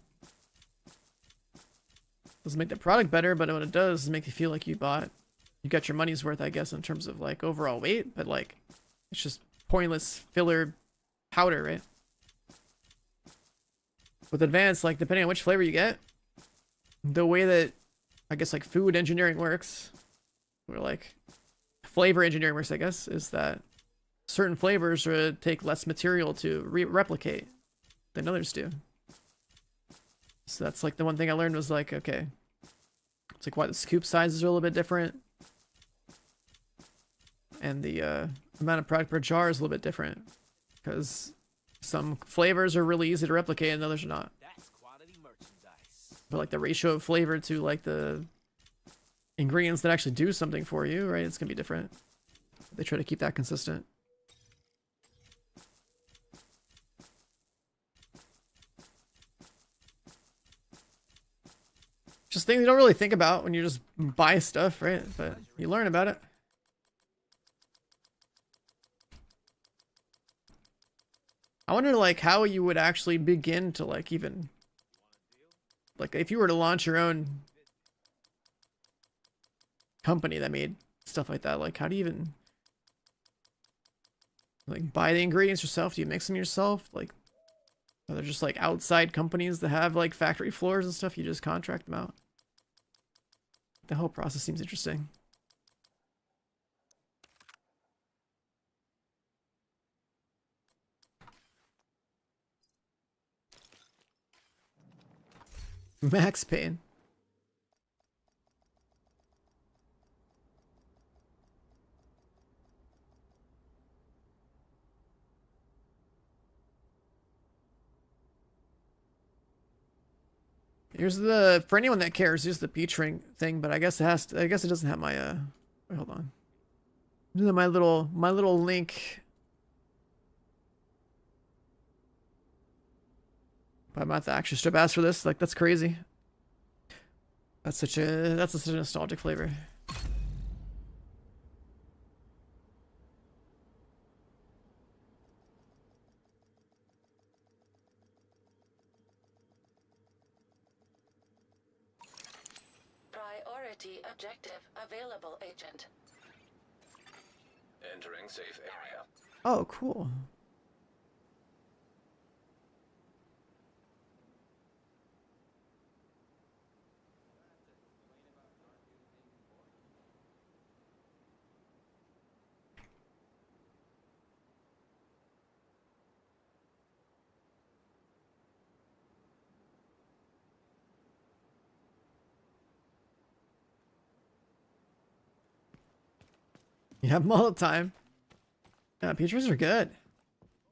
Doesn't make the product better, but what it does is make you feel like you bought you got your money's worth, I guess, in terms of like overall weight, but like it's just pointless filler powder, right? With advanced, like depending on which flavor you get, the way that I guess like food engineering works, or like flavor engineering works, I guess, is that certain flavors take less material to replicate than others do. So that's like the one thing I learned was like, okay, it's like why the scoop sizes are a little bit different, and the amount of product per jar is a little bit different, because some flavors are really easy to replicate and others are not.
That's quality merchandise.
But like the ratio of flavor to like the ingredients that actually do something for you, right? It's gonna be different. They try to keep that consistent. Just things you don't really think about when you just buy stuff, right? But you learn about it. I wonder like how you would actually begin to like even like if you were to launch your own company that made stuff like that, like how do you even like buy the ingredients yourself? Do you mix them yourself? Like are there just like outside companies that have like factory floors and stuff? You just contract them out. The whole process seems interesting. Max Payne. Here's the, for anyone that cares, here's the peach ring thing, but I guess it has to, I guess it doesn't have my wait, hold on. My little link. But I'm about to actually strip ass for this, like that's crazy. That's such a nostalgic flavor.
Priority objective available, Agent.
Entering safe area.
Oh, cool. You have them all the time. Yeah, peach rings are good.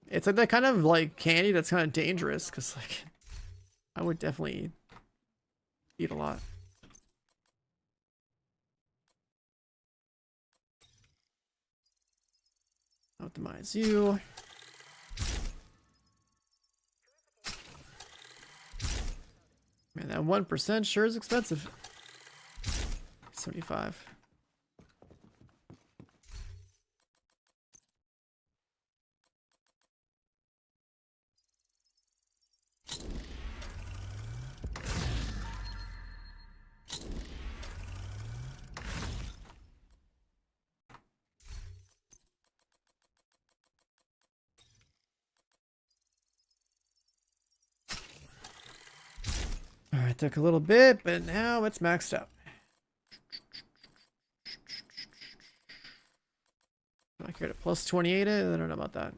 It's like that kind of like candy that's kind of dangerous, because like I would definitely eat a lot. Optimize you. Man, that 1% sure is expensive. 75. Alright, took a little bit, but now it's maxed out. Do I care to plus 28 it? I don't know about that.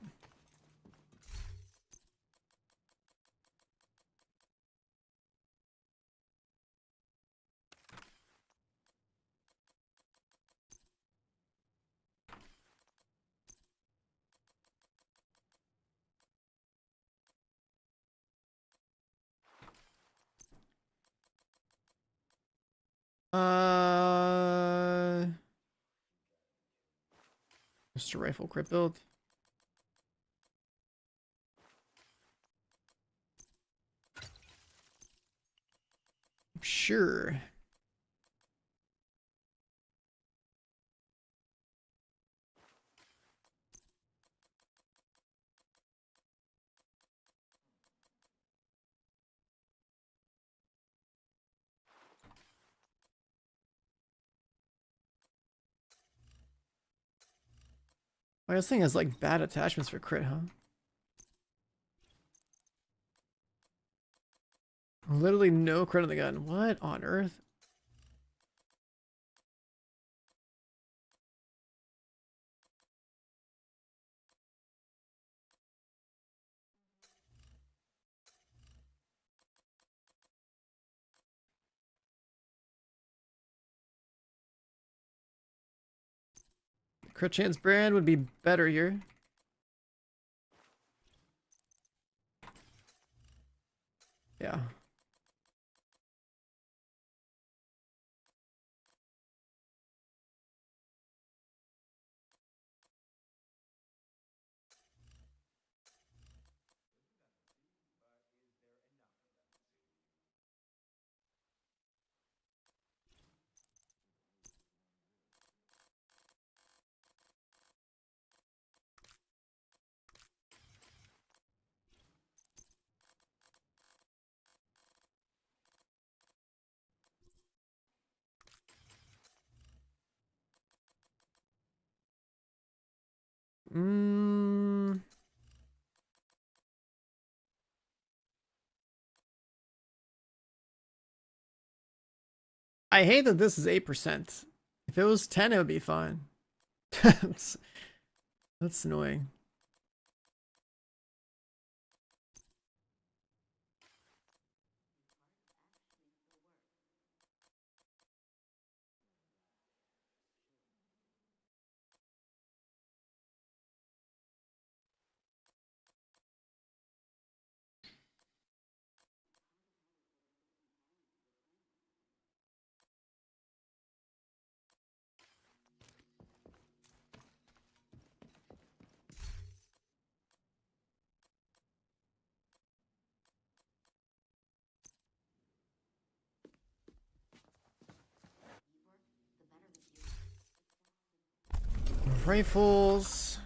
Just a rifle crit build. Sure. Oh, this thing has like bad attachments for crit, huh? Literally no crit on the gun. What on earth? Crit chance brand would be better here. Yeah. Mm, I hate that this is 8%. If it was 10, it would be fine. that's, that's annoying. Rifles.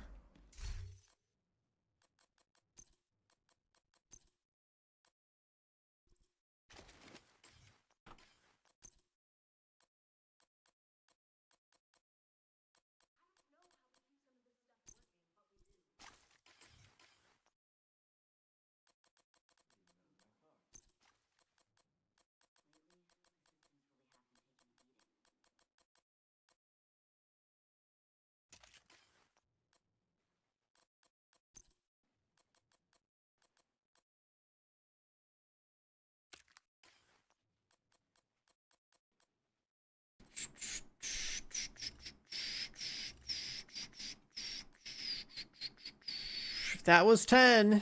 If that was 10.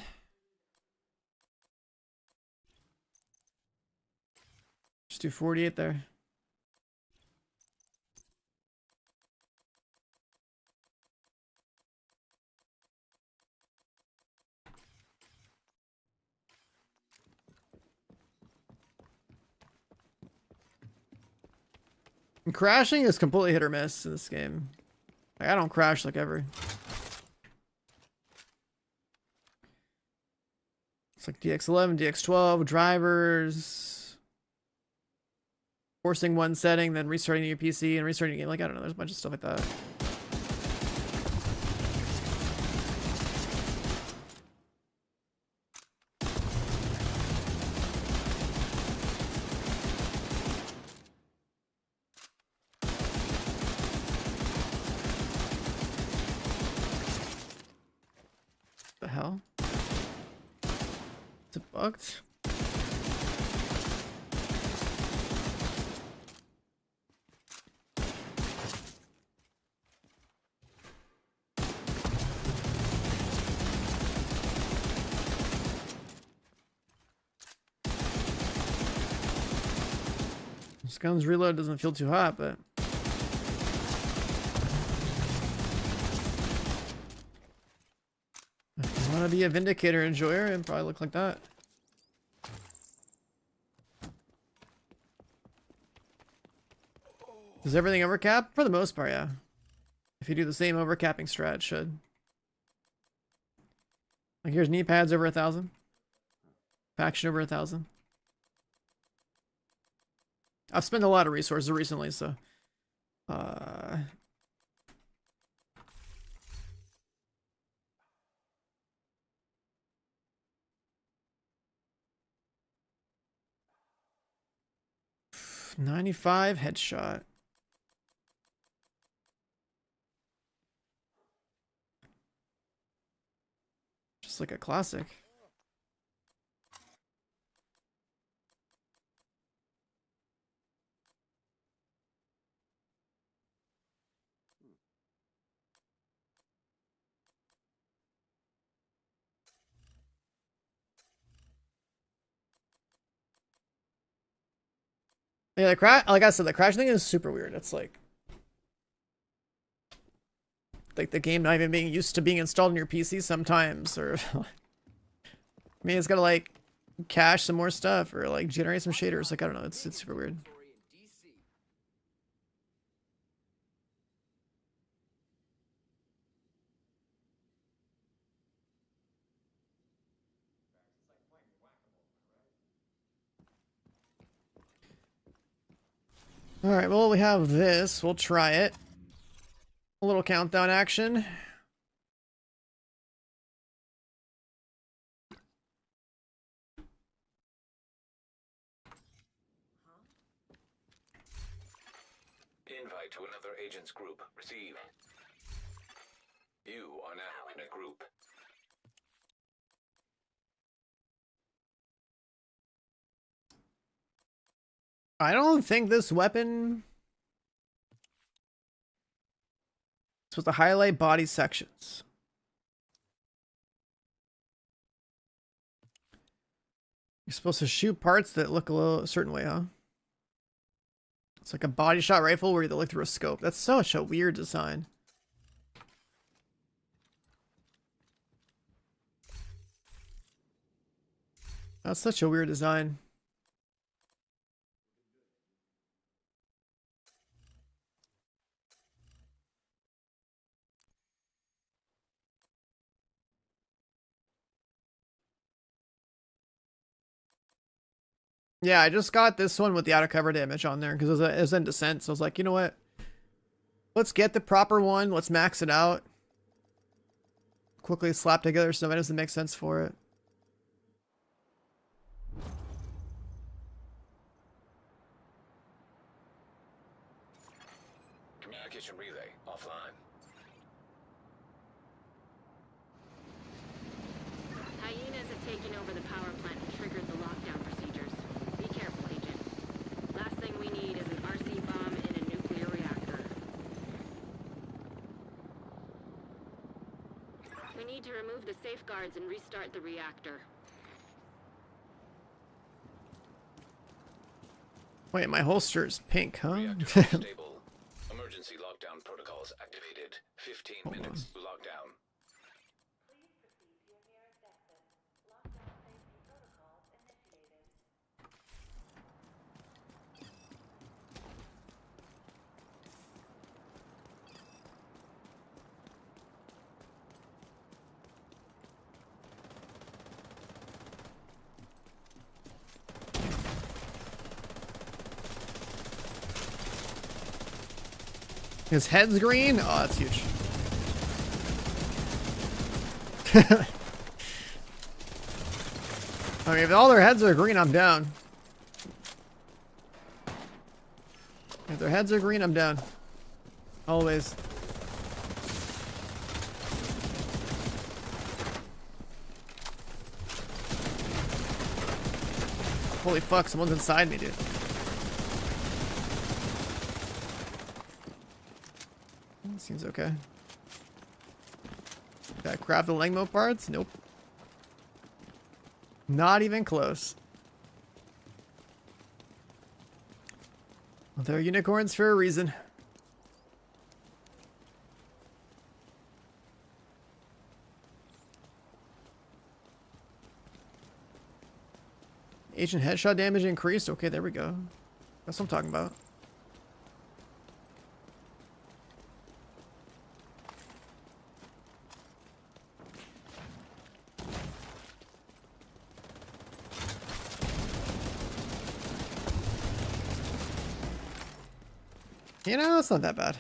Just do 48 there. And crashing is completely hit or miss in this game. Like, I don't crash like ever. It's like DX11, DX12, drivers. Forcing one setting, then restarting your PC and restarting your game. Like, I don't know, there's a bunch of stuff like that. The hell? Is it bugged? This gun's reload doesn't feel too hot, but if you want to be a Vindicator enjoyer, it'd probably look like that. Does everything overcap? For the most part, yeah. If you do the same overcapping strat, it should. Like here's knee pads over 1,000. Faction over 1,000. I've spent a lot of resources recently, so 95 headshot. Just like a classic. Yeah, the crash. Like I said, the crash thing is super weird. It's like the game not even being used to being installed on your PC sometimes, or I mean, it's gotta like cache some more stuff or like generate some shaders. Like I don't know. It's super weird. All right. Well, we have this. We'll try it. A little countdown action.
Invite to another agent's group received. You are now in a group.
I don't think this weapon is supposed to highlight body sections. You're supposed to shoot parts that look a certain way, huh? It's like a body shot rifle where you look through a scope. That's such a weird design. That's such a weird design. Yeah, I just got this one with the out of cover damage on there because it was in Descent. So I was like, you know what? Let's get the proper one. Let's max it out. Quickly slap together some items that make sense for it.
Communication relay offline.
Hyenas have taken over the power plant and triggered the lockdown procedures. Be careful, Agent. Last thing we need is an RC bomb in a nuclear reactor. We need to remove the safeguards and restart the reactor.
Wait, my holster's pink, huh?
Reactor unstable. Emergency lockdown protocols activated. 15
Hold
minutes lockdown.
Please proceed to your nearest exit. Lockdown safety protocols initiated.
His head's green? Oh, that's huge. I mean, if all their heads are green, I'm down. If their heads are green, I'm down. Always. Holy fuck, someone's inside me, dude. Seems okay. Did I grab the Langmo parts? Nope. Not even close. Well, they're unicorns for a reason. Agent headshot damage increased. Okay, there we go. That's what I'm talking about. You know, it's not that bad.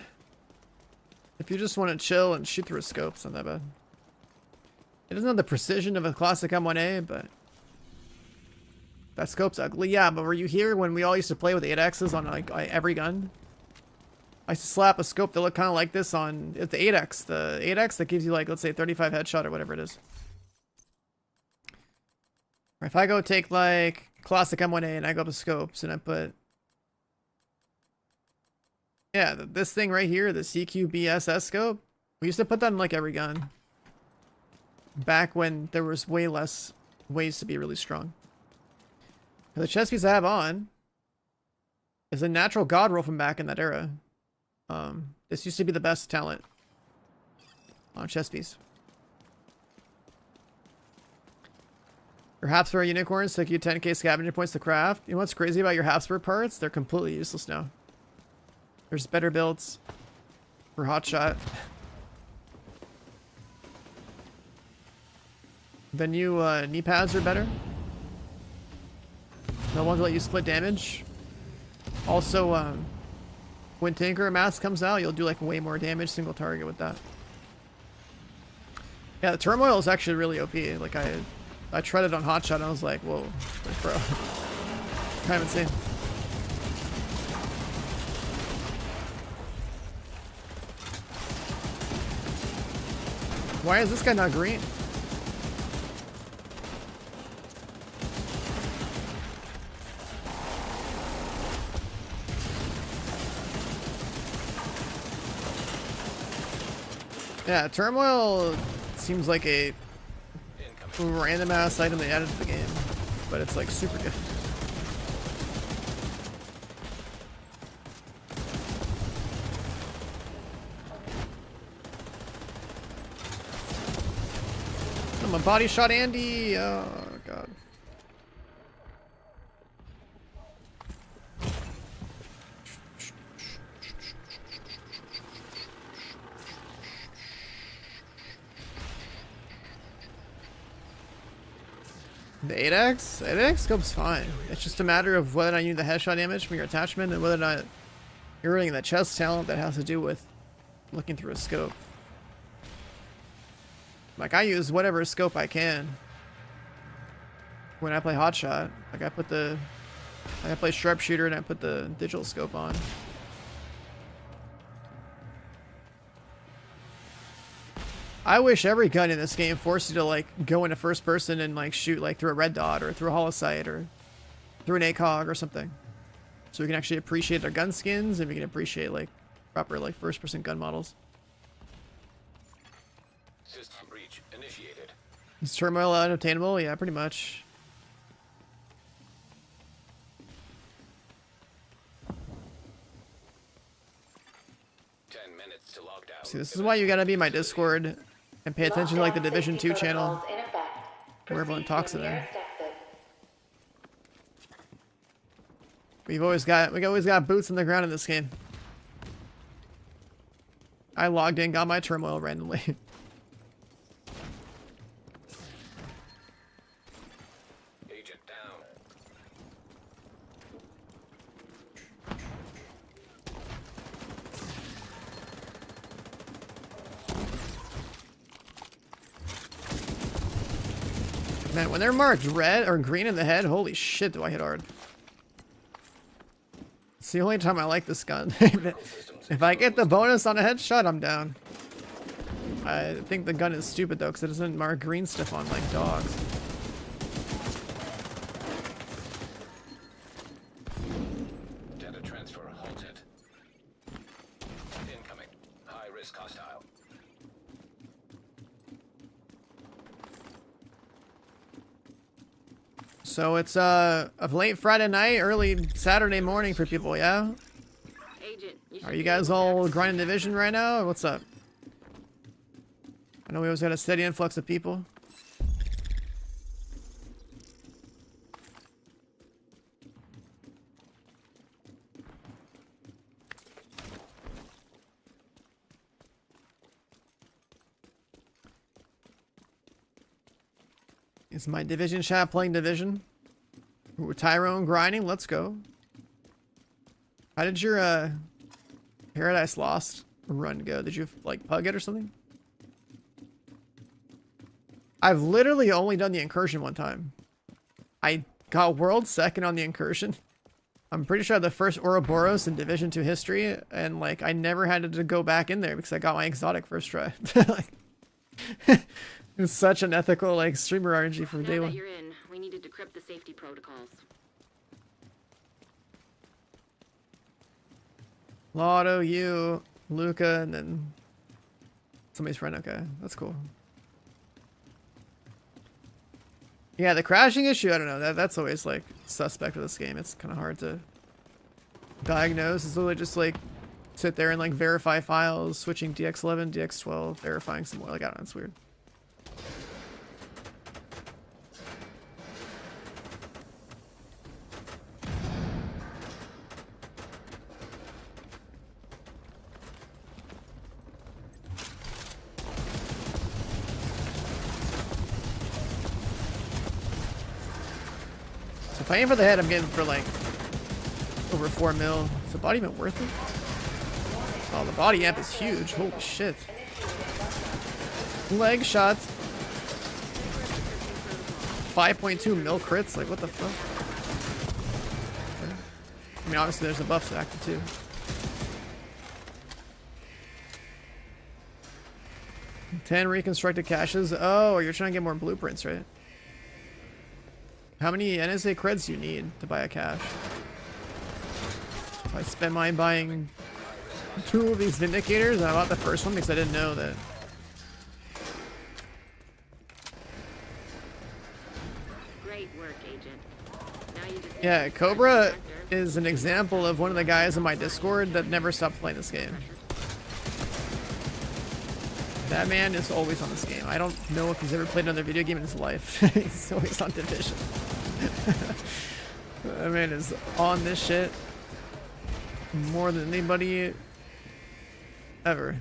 If you just want to chill and shoot through a scope, it's not that bad. It doesn't have the precision of a classic M1A, but That scope's ugly. Yeah, but were you here when we all used to play with 8Xs on like every gun? I used to slap a scope that looked kind of like this on the 8X. The 8X that gives you like, let's say 35 headshot or whatever it is. Or if I go take like classic M1A and I go up to scopes and I put... Yeah, this thing right here, the CQBSS scope. We used to put that in like every gun. Back when there was way less ways to be really strong. The chest piece I have on is a natural god roll from back in that era. This used to be the best talent on chest piece. Your Habsburg unicorns took you 10k scavenger points to craft. You know what's crazy about your Habsburg parts? They're completely useless now. There's better builds for hotshot. The new knee pads are better. The ones that let you split damage. Also, when Tinker Mask comes out, you'll do like way more damage single target with that. Yeah, the Turmoil is actually really OP. Like I tried it on hotshot and I was like, whoa, like, bro, kind of insane. Why is this guy not green? Yeah, Turmoil seems like a random ass item they added to the game, but it's like super good. I'm a body shot Andy. Oh god. The 8X? 8X scope's fine. It's just a matter of whether or not you need the headshot damage from your attachment and whether or not you're running that chest talent that has to do with looking through a scope. Like, I use whatever scope I can when I play hotshot. Like, I play sharpshooter and I put the digital scope on. I wish every gun in this game forced you to like go into first person and like shoot like through a red dot or through a holosight or through an ACOG or something. So we can actually appreciate their gun skins and we can appreciate like proper like first person gun models.
System breach initiated.
Is Turmoil unobtainable? Yeah, pretty much.
To lockdown.
See, this is why you gotta be in my Discord and pay attention to like the Division 2 channel where everyone talks in there. We always got boots on the ground in this game. I logged in, got my Turmoil randomly.
Agent down.
Man, when they're marked red or green in the head, holy shit do I hit hard. It's the only time I like this gun. If I get the bonus on a headshot, I'm down. I think the gun is stupid though, because it doesn't mark green stuff on like dogs.
Data transfer halted. Incoming. High risk hostile.
So it's a late Friday night, early Saturday morning for people, yeah?
Agent,
Are you guys all grinding Division right now, or what's up? I know we always got a steady influx of people. Is my Division chat playing Division? Ooh, Tyrone grinding, let's go. How did your Paradise Lost run go? Did you like pug it or something? I've literally only done the incursion one time. I got world second on the incursion. I'm pretty sure I had the first Ouroboros in Division 2 history, and like I never had to go back in there because I got my exotic first try. Like, it's such an ethical like streamer RNG from day
Now that
one.
you're in, we need to decrypt the safety protocols.
Lotto, you, Luca, and then somebody's friend. Okay, that's cool. Yeah, the crashing issue, I don't know. That's always like suspect with this game. It's kind of hard to diagnose. It's literally just like sit there and like verify files, switching DX11, DX12, verifying some more. Like I don't know, it's weird. So paying for the head, I'm getting for like over 4 mil. Is the body even worth it? Oh, the body amp is huge. Holy shit. Leg shots. 5.2 mil crits. Like, what the fuck? Okay. I mean, obviously, there's the buffs active too. Ten reconstructed caches. Oh, you're trying to get more blueprints, right? How many NSA creds do you need to buy a cache? I spent mine buying 2 of these Vindicators, and I bought the first one because I didn't know that.
Great work, Agent. Now you just need
Yeah,
to
Cobra
start the reactor.
is an example of one of the guys in my Discord that never stopped playing this game. That man is always on this game. I don't know if he's ever played another video game in his life. He's always on Division. That man is on this shit more than anybody ever.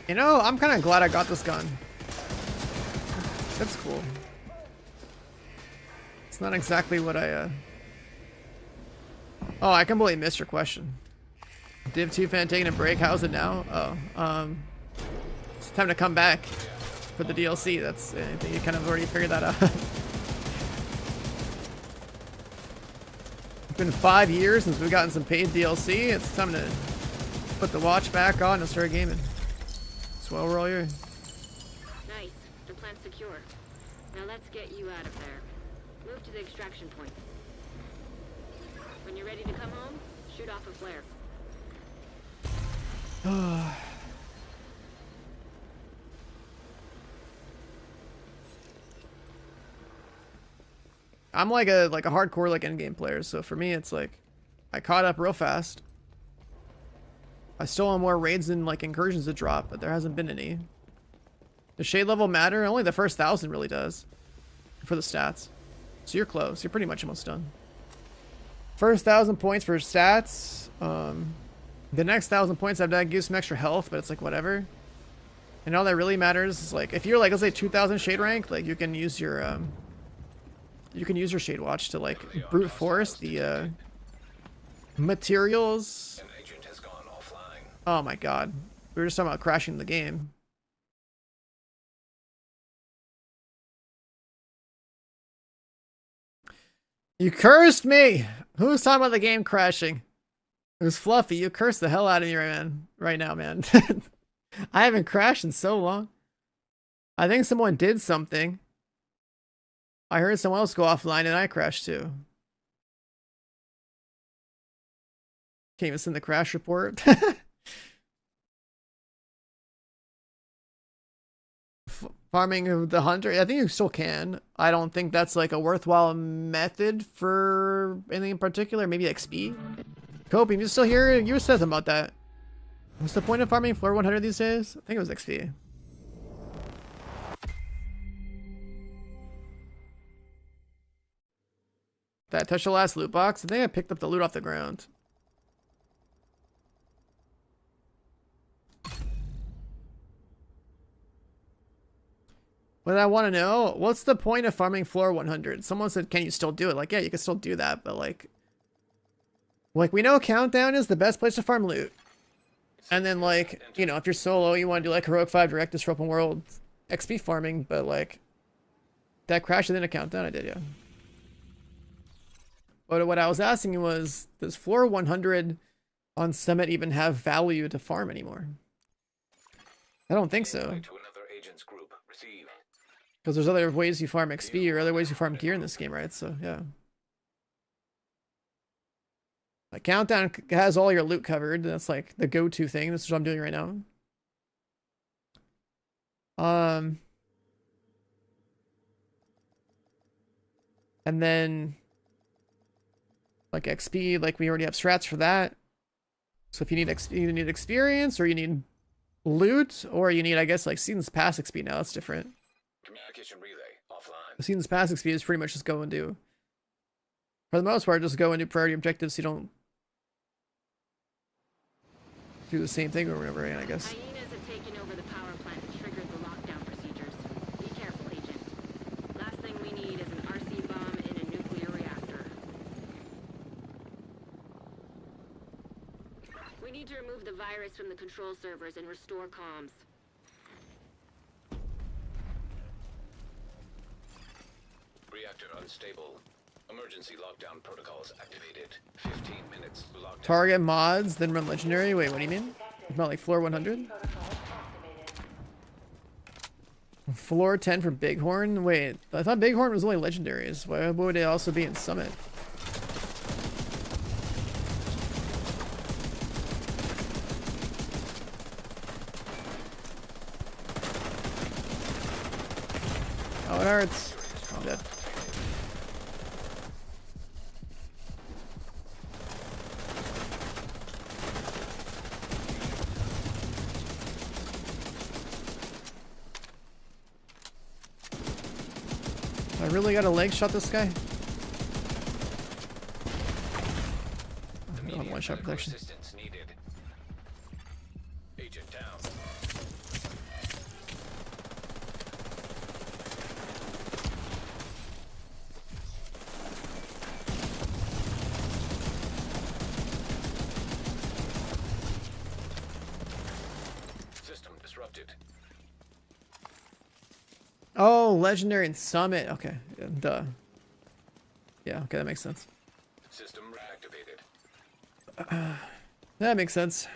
You know, I'm kind of glad I got this gun. That's cool. It's not exactly what I, Oh, I completely missed your question. Div 2 fan taking a break. How's it now? Oh, it's time to come back for the DLC. That's, I think you kind of already figured that out. It's been 5 years since we've gotten some paid DLC. It's time to put the watch back on and start gaming. Swell roll here.
Nice. The plant's secure. Now let's get you out of there. Move to the extraction point. When you're ready to come home, shoot off a flare.
I'm like a hardcore like endgame player, so for me it's like I caught up real fast. I still have more raids and like incursions to drop, but there hasn't been any. Does shade level matter? Only the first 1,000 really does for the stats. So you're close. You're pretty much almost done. First 1,000 points for stats. The next 1,000 points I've done gives some extra health, but it's like whatever. And all that really matters is like if you're like let's say 2,000 shade rank, like you can use your shade watch to like brute force the materials.
An agent has gone offline.
Oh my god. We were just talking about crashing the game. You cursed me! Who's talking about the game crashing? It was Fluffy. You cursed the hell out of me right now, man. I haven't crashed in so long. I think someone did something. I heard someone else go offline and I crashed too. Can't even send the crash report. Farming the hunter, I think you still can. I don't think that's like a worthwhile method for anything in particular. Maybe XP. Copium, you still here? You said something about that. What's the point of farming floor 100 these days? I think it was XP. Did I touch the last loot box? I think I picked up the loot off the ground. What I want to know, what's the point of farming floor 100? Someone said, can you still do it? Like, yeah, you can still do that, but like we know Countdown is the best place to farm loot. And then like, you know, if you're solo, you want to do like Heroic 5 Direct for Open World XP farming, but like that crashed within a Countdown, I did, yeah. But what I was asking was, does floor 100 on Summit even have value to farm anymore? I don't think so.
To another agent's group. Receive.
Because there's other ways you farm XP or other ways you farm gear in this game, right? So, yeah. Like, Countdown has all your loot covered. That's like the go-to thing. This is what I'm doing right now. And then like XP, like we already have strats for that. So if you need XP, you need experience or you need loot or you need, I guess, like Seasons Pass XP now. That's different.
Communication relay offline.
The Seasons Pass XP is pretty much just go and do. For the most part, just go and do priority objectives so you don't do the same thing over and over again, I guess.
Hyenas have taken over the power plant and triggered the lockdown procedures. Be careful, Agent. Last thing we need is an RC bomb in a nuclear reactor. We need to remove the virus from the control servers and restore comms.
Reactor unstable. Emergency lockdown protocols activated. 15 minutes lockdown.
Target mods, then run legendary. Wait, what do you mean? About like floor 100? Floor 10 for Bighorn? Wait, I thought Bighorn was only legendaries. Why would it also be in Summit? Oh, it hurts. I'm dead. I really got a leg shot this guy? I don't have one shot protection.
Assistance needed. Agent down. System disrupted.
Oh, legendary and Summit. Okay, yeah, duh. Yeah, okay, that makes sense.
System reactivated.
That makes sense.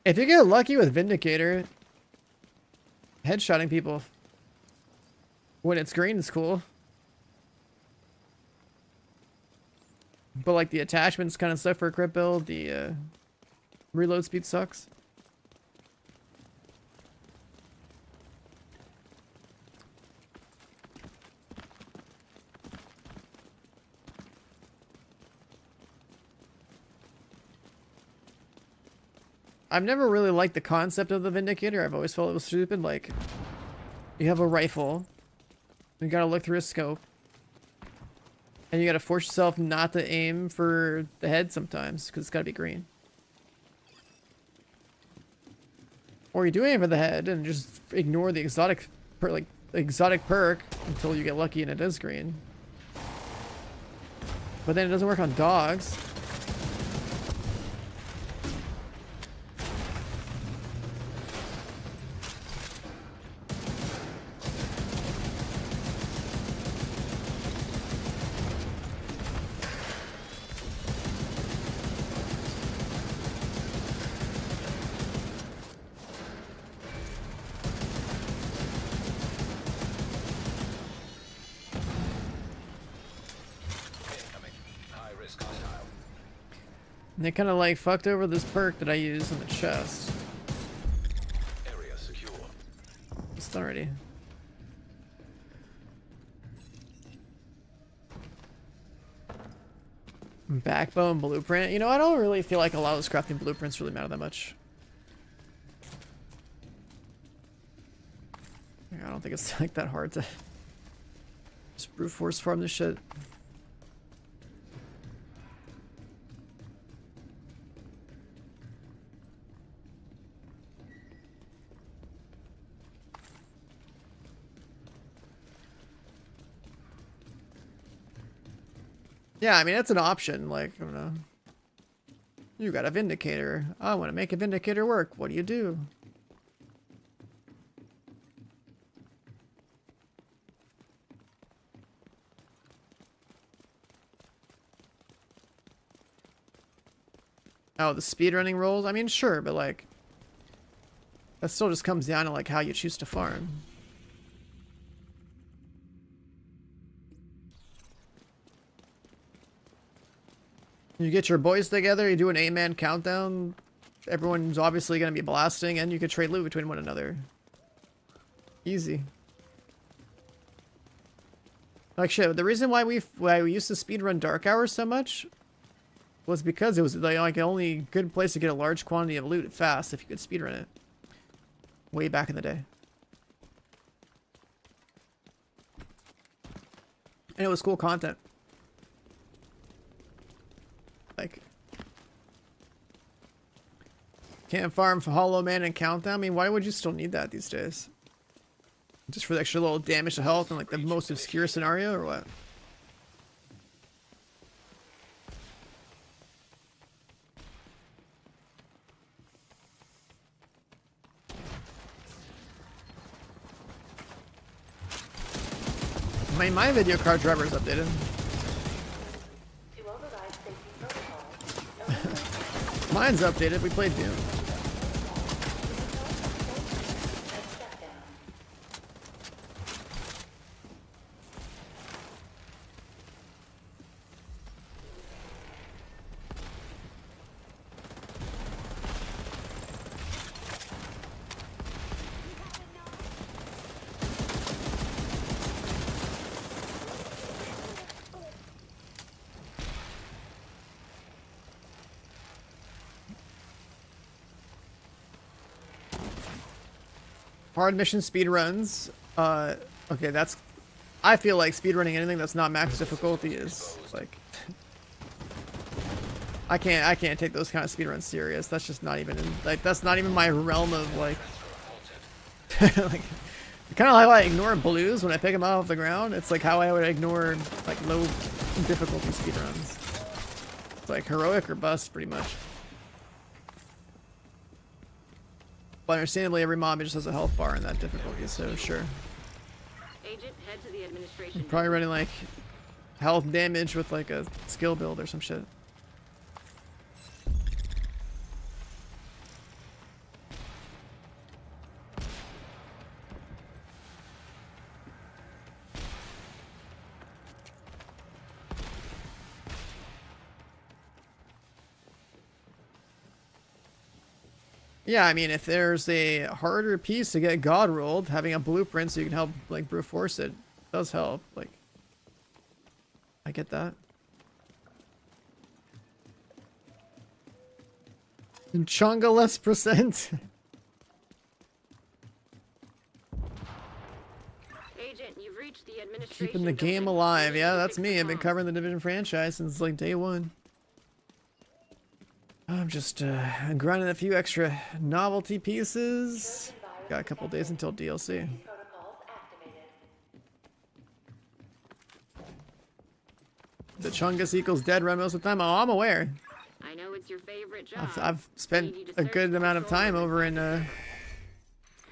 If you get lucky with Vindicator, headshotting people when it's green is cool. But like the attachments kind of suck for a crit build. The reload speed sucks. I've never really liked the concept of the Vindicator. I've always felt it was stupid. Like, you have a rifle, you gotta look through a scope, and you gotta force yourself not to aim for the head sometimes, because it's gotta be green. Or you do aim for the head and just ignore the exotic perk until you get lucky and it is green. But then it doesn't work on dogs.
Incoming. High risk hostile.
And they kind of like fucked over this perk that I use in the chest.
Area secure.
It's done already. Backbone blueprint. You know, I don't really feel like a lot of those crafting blueprints really matter that much. I don't think it's like that hard to just brute force farm this shit. Yeah, I mean, that's an option. Like, I don't know. You got a Vindicator. I want to make a Vindicator work. What do you do? Oh, the speedrunning rules? I mean, sure, but like, that still just comes down to like how you choose to farm. You get your boys together, you do an 8-man countdown. Everyone's obviously going to be blasting, and you could trade loot between one another. Easy. Like shit, the reason why we used to speedrun Dark Hours so much was because it was like the only good place to get a large quantity of loot fast if you could speedrun it. Way back in the day. And it was cool content. Like, can't farm for Hollow Man and Countdown. I mean, why would you still need that these days? Just for the extra little damage to health in like the most obscure scenario, or what? My video card driver is updated.
To override safety protocols,
Mine's updated. We played Doom.
a step down.
Hard mission speed runs. Okay, that's. I feel like speedrunning anything that's not max difficulty is like. I can't take those kind of speedruns serious. That's just not even like that's not even my realm of like. Like, kind of how I ignore blues when I pick them off the ground. It's like how I would ignore like low difficulty speedruns. It's like heroic or bust, pretty much. But understandably, every mob just has a health bar in that difficulty, so sure.
Agent, head to the administration.
Probably running like health damage with like a skill build or some shit. Yeah, I mean, if there's a harder piece to get God rolled, having a blueprint so you can help, like, brute force it does help. Like, I get that. And Chunga less percent.
Agent, you've reached the administration.
Keeping the game
building.
alive.
You
Yeah,
need to
that's
fix
me.
the
I've been
comms.
covering the Division franchise since, like, day one. I'm just grinding a few extra novelty pieces. Got a couple days until DLC.
Protocols activated.
The Chungus equals dead run most of the time. Oh, I'm aware.
I know it's your favorite job.
I've spent a good amount of time over in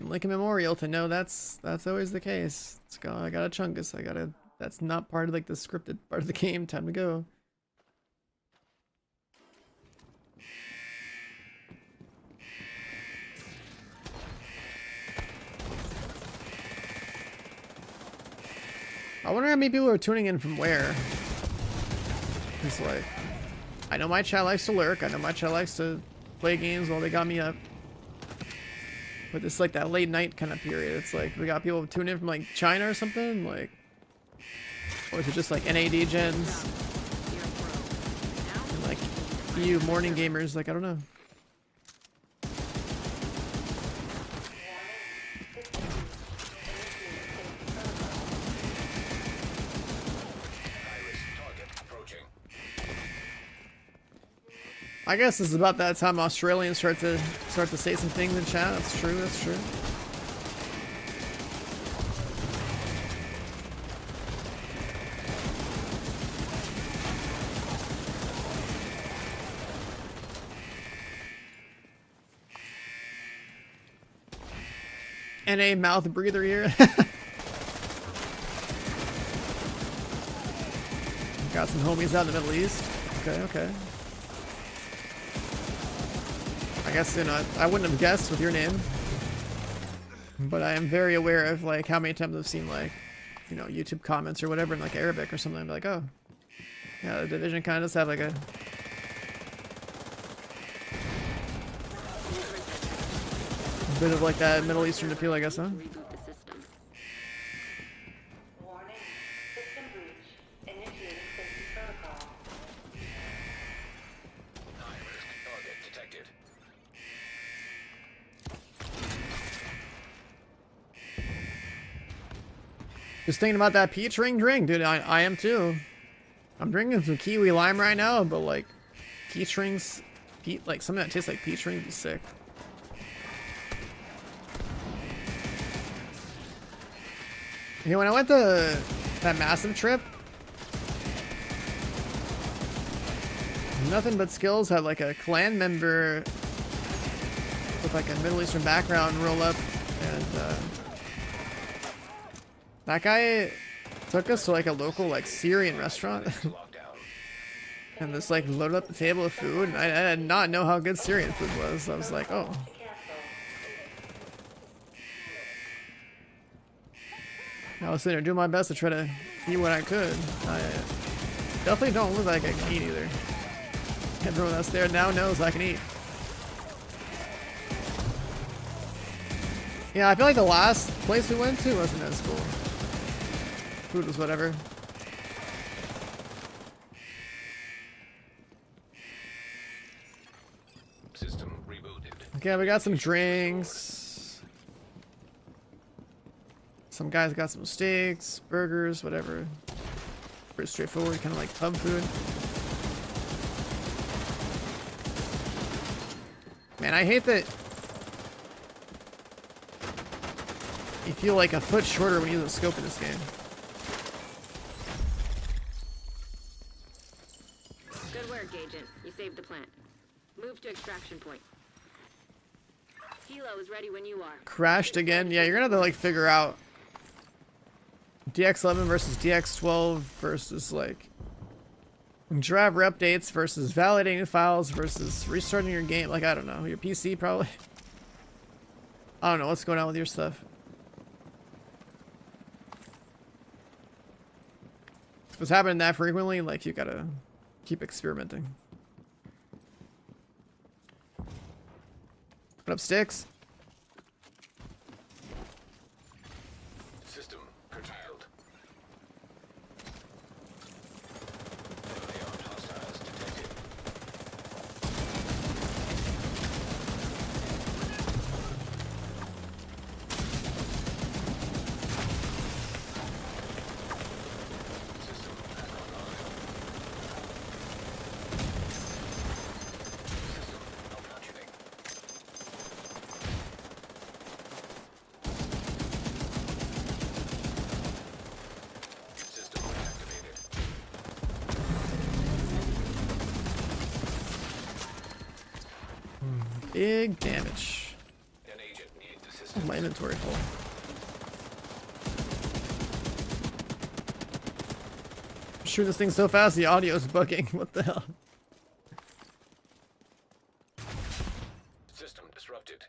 Lincoln Memorial to know that's always the case. I got a Chungus. That's not part of like the scripted part of the game. Time to go. I wonder how many people are tuning in from where. It's like, I know my chat likes to lurk. I know my chat likes to play games while they got me up. But it's like that late night kind of period. It's like we got people tuning in from like China or something, like, or is it just like NAD gens
You're a pro. Now,
and like few morning gamers? Like I don't know. I guess it's about that time Australians start to say some things in chat. That's true. That's true. NA mouth breather here. Got some homies out in the Middle East. Okay, okay. I guess, you know, I wouldn't have guessed with your name. But I am very aware of, like, how many times I've seen, like, you know, YouTube comments or whatever in, like, Arabic or something. I'm like, oh. Yeah, the Division kind of does have, like, a... bit of, like, that Middle Eastern appeal, I guess, huh?
Reboot the system.
Warning. System breach. Initiating safety protocol.
High-risk target detected.
Just thinking about that peach ring drink, dude. I am too. I'm drinking some kiwi lime right now, but like peach rings, like something that tastes like peach rings would be sick. You know, when I went to that massive trip, Nothing But Skills had like a clan member with like a Middle Eastern background roll up, and that guy took us to like a local like Syrian restaurant
Lockdown.
and just like loaded up the table with food, and I did not know how good Syrian food was, so I was like, oh.
To cancel.
I was sitting there doing my best to try to eat what I could. I definitely don't look like I can eat either. Everyone that's there now knows I can eat. Yeah, I feel like the last place we went to wasn't as cool. Food was whatever.
System rebooted.
Okay, we got some drinks. Some guys got some steaks, burgers, whatever. Pretty straightforward, kind of like pub food. Man, I hate that you feel like a foot shorter when you use a scope in this game.
Good work, Agent. You saved the plant. Move to extraction point. Helo is ready when you are.
Crashed again? Yeah, you're gonna have to like figure out DX11 versus DX12 versus like driver updates versus validating files versus restarting your game. Like, I don't know, your PC probably. I don't know what's going on with your stuff. If it's happening that frequently, like, you gotta keep experimenting. Put up sticks.
System curtailed. Heavily armed hostiles detected. System back online. System malfunctioning. System reactivated.
Big damage.
An agent needs
Oh,
assistance.
my inventory full. Shoot this thing so fast, the audio's bugging. What the hell?
System disrupted.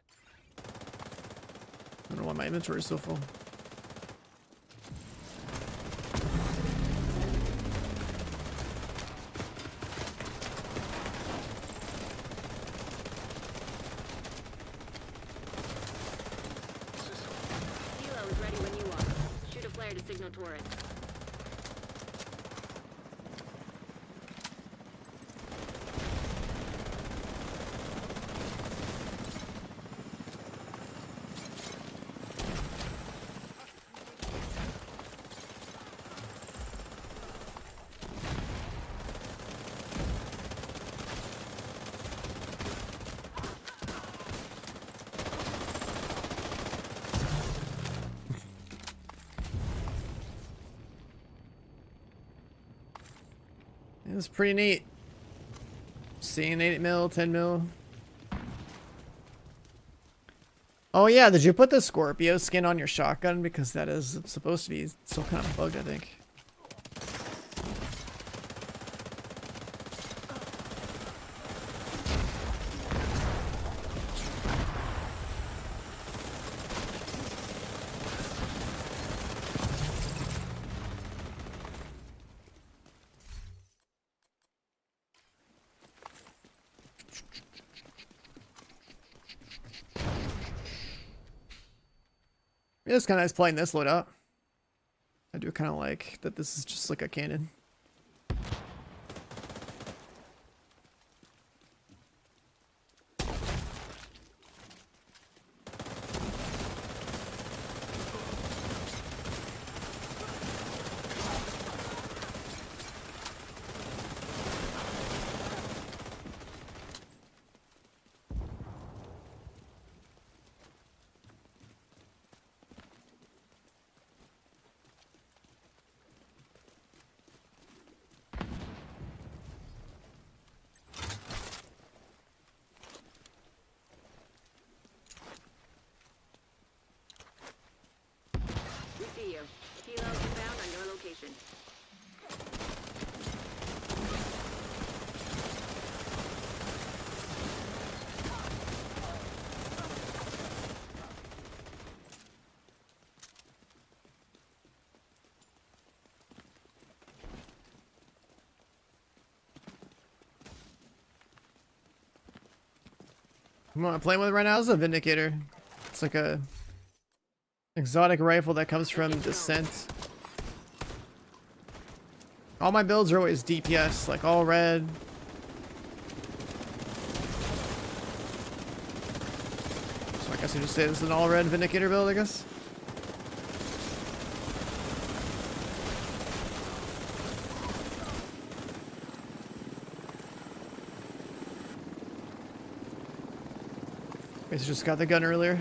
I don't know why my inventory is so full.
System
Helo is ready when you are. Shoot a flare to signal Taurus.
It was pretty neat. Seeing 8 mil, 10 mil. Oh yeah, did you put the Scorpio skin on your shotgun? Because that is supposed to be still kind of bugged, I think. Yeah, it's kind of nice playing this loadout. I do kind of like that this is just like a cannon.
We see you. Helo inbound on your location.
What I'm playing with right now is a Vindicator. It's like a exotic rifle that comes from Descent. All my builds are always DPS, like all red. So I guess you just say this is an all red Vindicator build, I guess. Guess just got the gun earlier.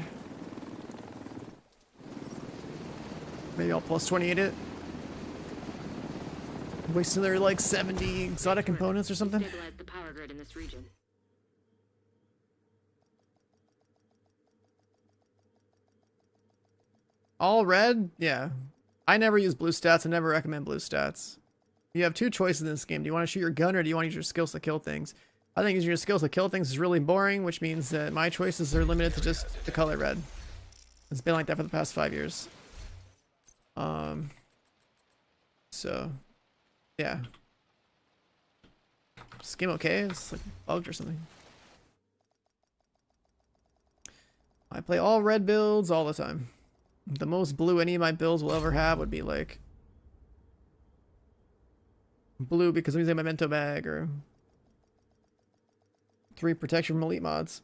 Maybe I'll plus 28 it. Wasting their like 70 exotic components or something.
Stabilize the power grid in this region.
All red? Yeah. I never use blue stats. I never recommend blue stats. You have two choices in this game. Do you want to shoot your gun or do you want to use your skills to kill things? I think using your skills to kill things is really boring, which means that my choices are limited to just the color red. It's been like that for the past 5 years. So, yeah. Is this game okay? It's like bugged or something. I play all red builds all the time. The most blue any of my builds will ever have would be like blue because I'm using my Memento bag, or 3 protection from elite mods.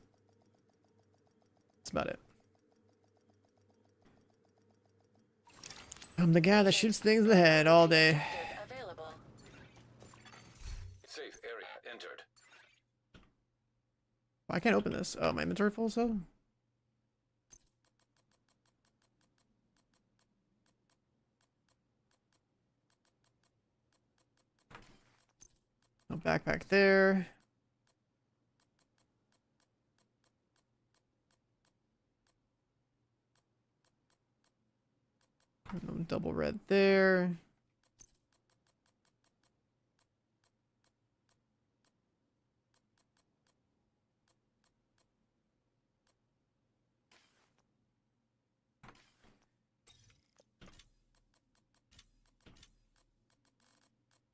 That's about it. I'm the guy that shoots things in the head all day.
Available.
Safe area entered.
I can't open this. Oh, my inventory full, so? No backpack there. No double red there.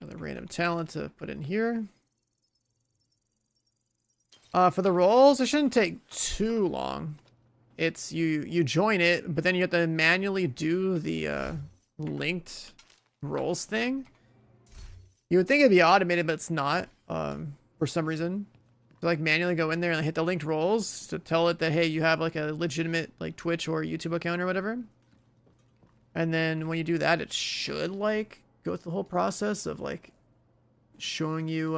Another random talent to put in here. For the rolls, it shouldn't take too long. It's you join it, but then you have to manually do the linked roles thing. You would think it'd be automated, but it's not. For some reason, you like manually go in there and hit the linked roles to tell it that hey, you have like a legitimate like Twitch or YouTube account or whatever. And then when you do that, it should like go through the whole process of like showing you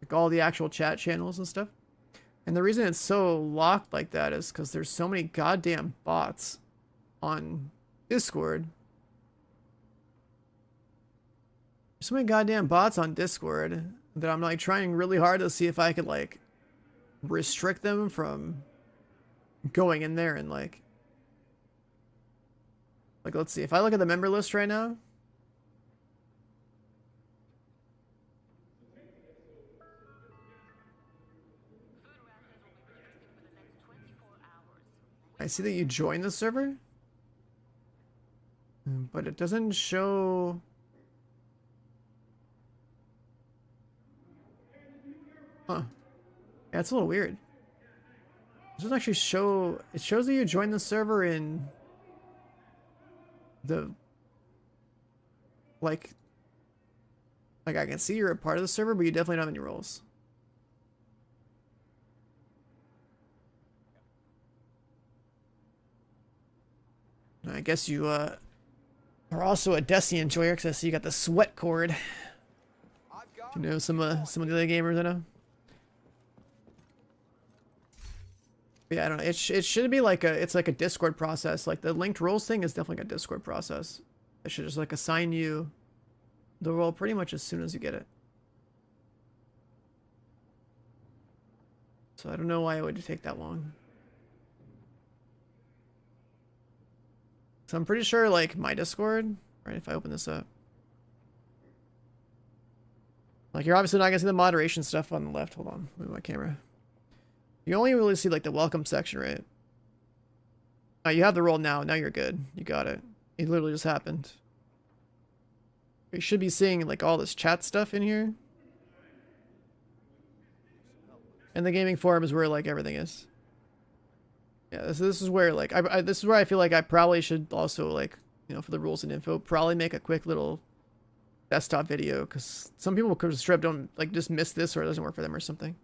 like all the actual chat channels and stuff. And the reason it's so locked like that is because there's so many goddamn bots on Discord. There's so many goddamn bots on Discord that I'm like trying really hard to see if I could like restrict them from going in there and like let's see, if I look at the member list right now, I see that you joined the server, but it doesn't show. Huh. Yeah, it's a little weird. It doesn't actually show. It shows that you joined the server in the like I can see you're a part of the server, but you definitely don't have any roles. I guess you are also a Destiny enjoyer because I see you got the sweat cord.
I've got
You know some of the other gamers I know. But yeah, I don't know. It should be like it's like a Discord process. Like the linked roles thing is definitely like a Discord process. It should just like assign you the role pretty much as soon as you get it. So I don't know why it would take that long. So I'm pretty sure like my Discord, right? If I open this up, like you're obviously not gonna see the moderation stuff on the left. Hold on, move my camera. You only really see like the welcome section, right? You have the role now. Now you're good. You got it. It literally just happened. You should be seeing like all this chat stuff in here. And the gaming forum is where like everything is. Yeah, this is where like this is where I feel like I probably should also like, you know, for the rules and info, probably make a quick little desktop video because some people could straight up don't like just miss this or it doesn't work for them or something.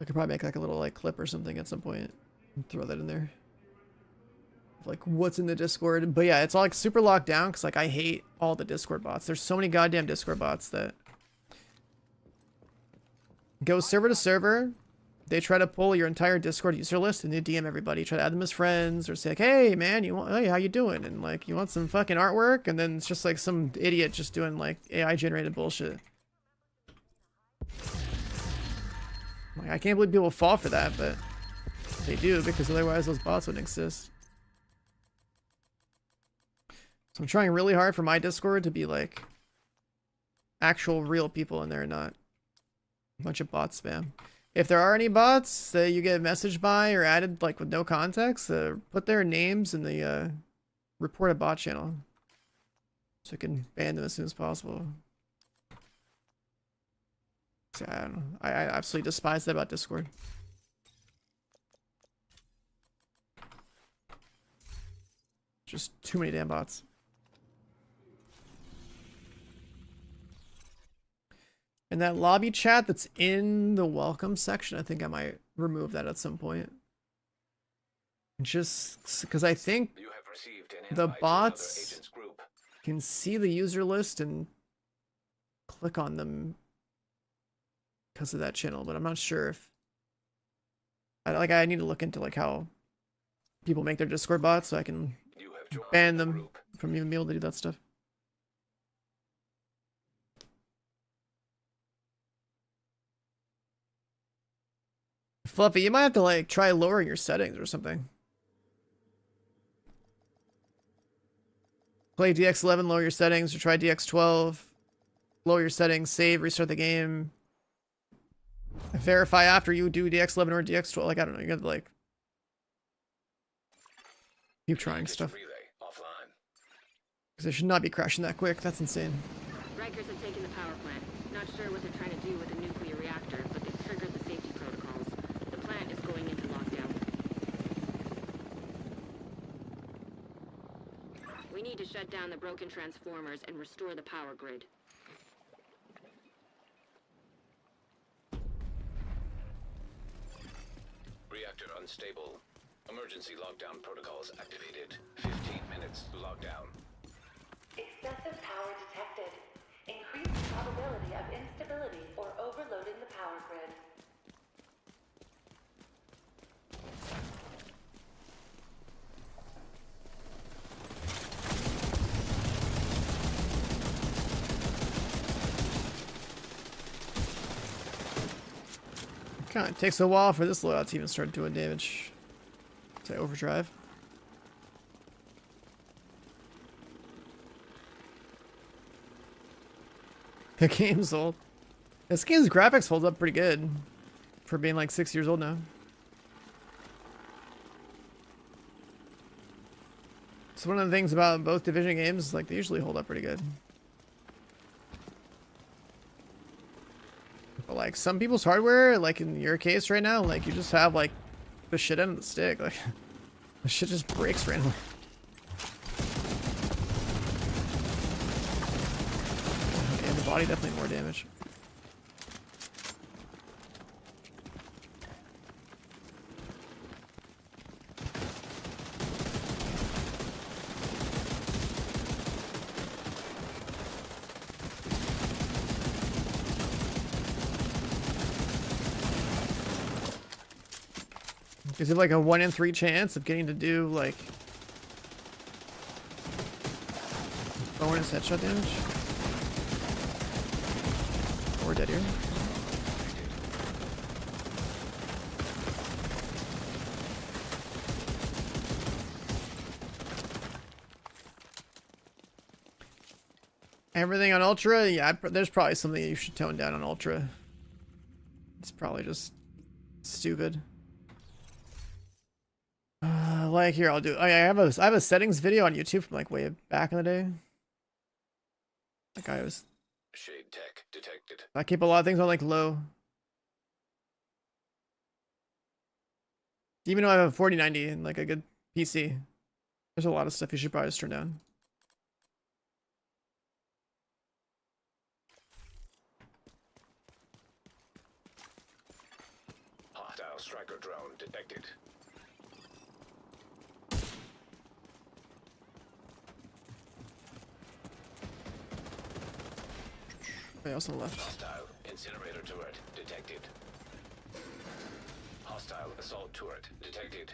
I could probably make like a little like clip or something at some point and throw that in there. Like what's in the Discord. But yeah, it's all like super locked down because like I hate all the Discord bots. There's so many goddamn Discord bots that go server to server. They try to pull your entire Discord user list and they DM everybody, try to add them as friends or say like, hey man, hey, how you doing? And like, you want some fucking artwork? And then it's just like some idiot just doing like AI generated bullshit. Like, I can't believe people fall for that, but they do because otherwise those bots wouldn't exist. So I'm trying really hard for my Discord to be like actual real people in there, not a bunch of bot spam. If there are any bots that you get messaged by or added like with no context, put their names in the report a bot channel so I can ban them as soon as possible. So, I don't know. I absolutely despise that about Discord. Just too many damn bots. And that lobby chat that's in the welcome section, I think I might remove that at some point. Just because I think
You have received an
the
invite to another
bots
agent's group.
can see the user list and click on them because of that channel, but I'm not sure if I need to look into like how people make their Discord bots so I can
You have joined
ban
the
them
group.
from even being able to do that stuff. Fluffy, you might have to like try lowering your settings or something. Play DX11, lower your settings, or try DX12, lower your settings, save, restart the game. Verify after you do DX11 or DX12. Like, I don't know, you gotta like keep trying stuff.
Relay offline.
Because they should not be crashing that quick. That's insane.
Rikers have taken the power plant. Not sure what they're trying to do with a nuclear reactor, but they've triggered the safety protocols. The plant is going into lockdown. We need to shut down the broken transformers and restore the power grid.
Reactor unstable. Emergency lockdown protocols activated. 15 minutes lockdown.
Excessive power detected. Increased probability of instability or overloading the power grid.
Kind of takes a while for this loadout to even start doing damage. Say overdrive. The game's old. This game's graphics hold up pretty good for being like 6 years old now. It's one of the things about both Division games, like they usually hold up pretty good. But like some people's hardware, like in your case right now, like you just have like the shit end of the stick. Like the shit just breaks randomly. And the body definitely more damage. Is it like a 1 in 3 chance of getting to do like bonus headshot damage? Or dead ear? Everything on Ultra? Yeah, there's probably something you should tone down on Ultra. It's probably just stupid. Like here, I'll do. I have a settings video on YouTube from like way back in the day. Like I was.
Shade tech detected.
I keep a lot of things on like low. Even though I have a 4090 and like a good PC, there's a lot of stuff you should probably just turn down.
Hostile striker drone detected.
Wait, also on the left.
Hostile incinerator turret detected. Hostile assault turret detected.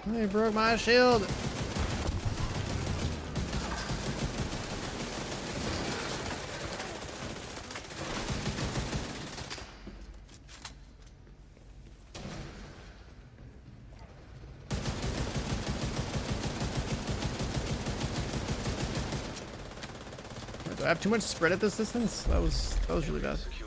They broke my shield. Do I have too much spread at this distance? That was really bad.
Secure.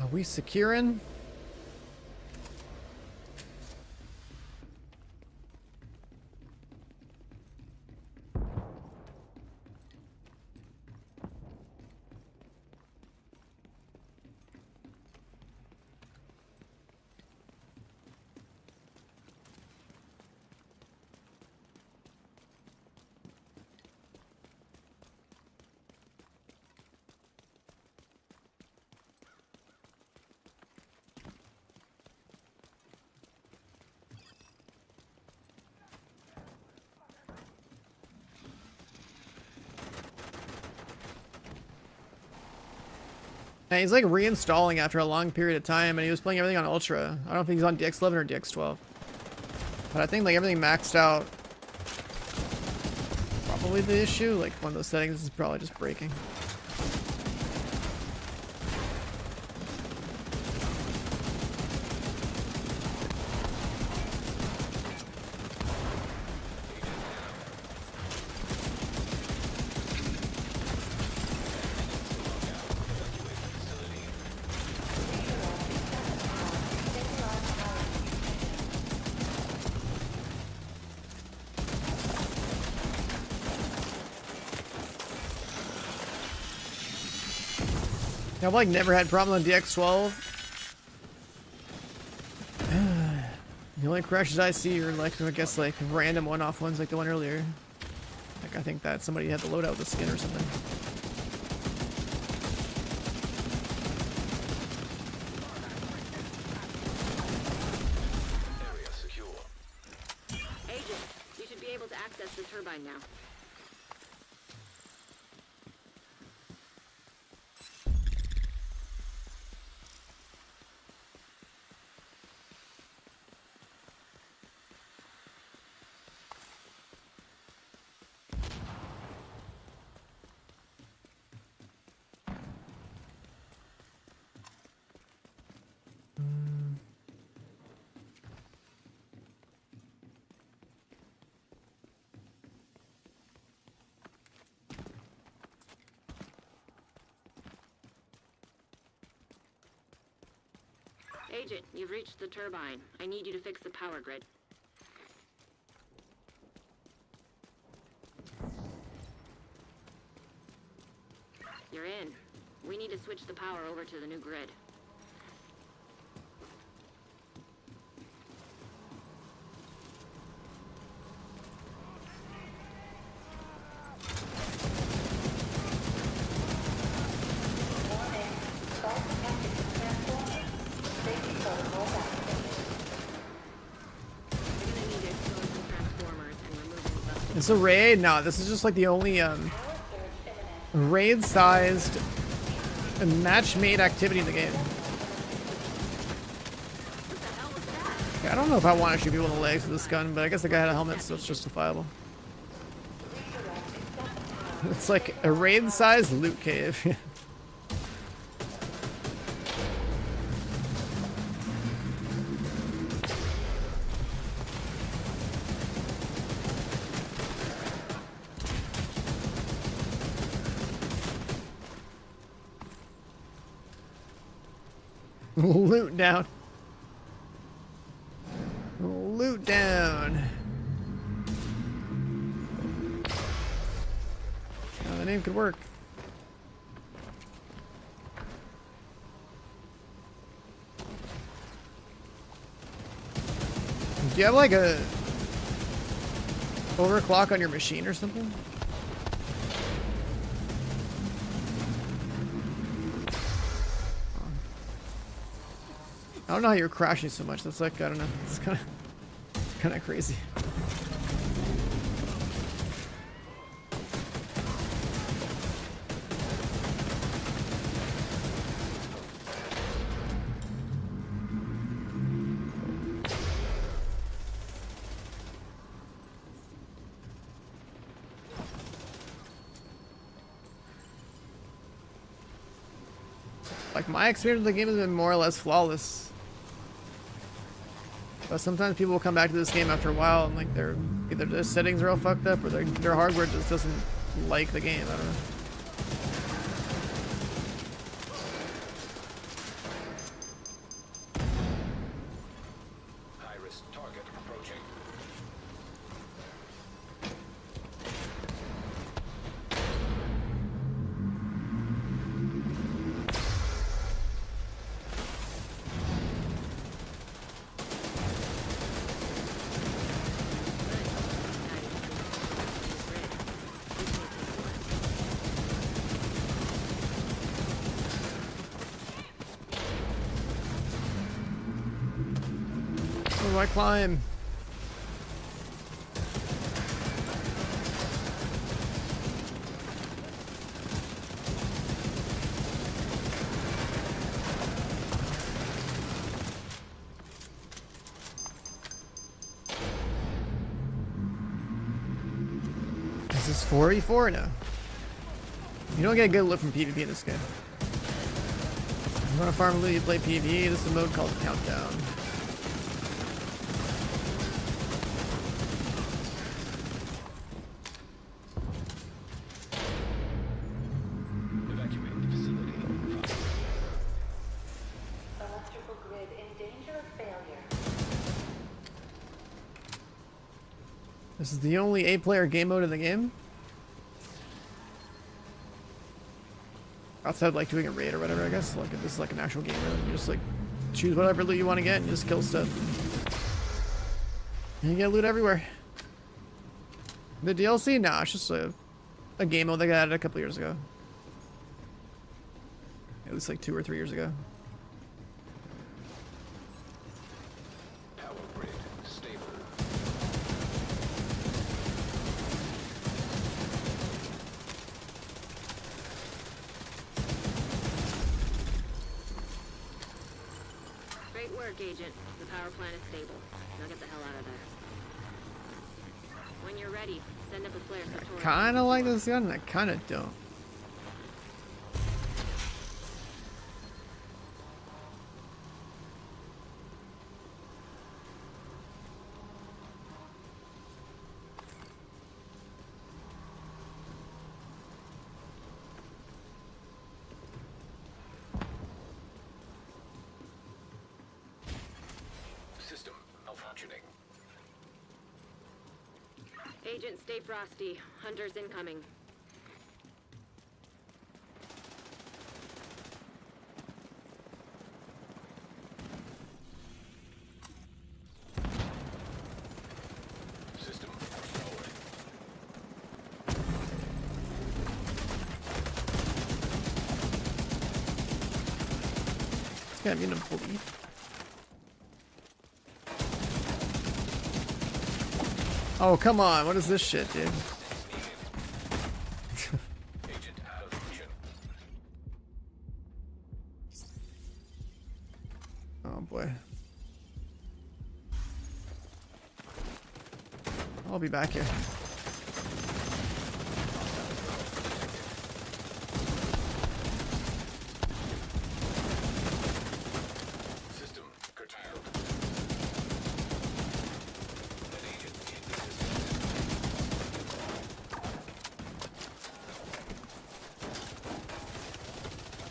Are we securing? Yeah, he's like reinstalling after a long period of time, and he was playing everything on Ultra. I don't know if he's on DX11 or DX12. But I think like everything maxed out. Probably the issue. Like one of those settings is probably just breaking. I've like never had problems on DX12. The only crashes I see are like, I guess like random one-off ones like the one earlier. Like I think that somebody had the loadout with the skin or something.
be able to access the turbine now. Agent, you've reached the turbine. I need you to fix the power grid. You're in. We need to switch the power over to the new grid. You're gonna need to expose some transformers and remove any busted.
It's a raid? No, this is just like the only raid-sized match-made activity in the game.
What the hell was that?
Yeah, I don't know if I want to shoot people in the legs with this gun, but I guess the guy had a helmet, so it's justifiable. It's like a raid-sized loot cave. Loot down. Loot down. Oh, the name could work. Do you have like a overclock on your machine or something? I don't know how you're crashing so much. That's like, I don't know. It's kind of crazy. Like, my experience with the game has been more or less flawless. But sometimes people will come back to this game after a while and like either their settings are all fucked up or their hardware just doesn't like the game. I don't know.
High-risk target approaching.
Where do I climb? Is this 4v4? No. You don't get good loot from PvP in this game. If you want to farm loot, you play PvE. This is a mode called Countdown.
Evacuate the facility.
Electrical grid in danger of failure.
This is the only 8-player game mode in the game. Outside of like doing a raid or whatever, I guess. Like this is like an actual game mode. You just like choose whatever loot you want to get and just kill stuff. And you get loot everywhere. The DLC? Nah, it's just a game mode they got added a couple years ago. At least like 2 or 3 years ago.
Power grid stable.
check, Agent. The power plant is stable. Now get the hell out of there. When you're ready, send up a flare so Torres...
Kinda like this gun, and I kinda don't.
System malfunctioning.
Agent, stay frosty. Hunters incoming.
System forward.
It's gotta be an employee. Oh, come on. What is this shit, dude?
Agent out of function.
Oh, boy. I'll be back here.
System curtailed. An agent in the system.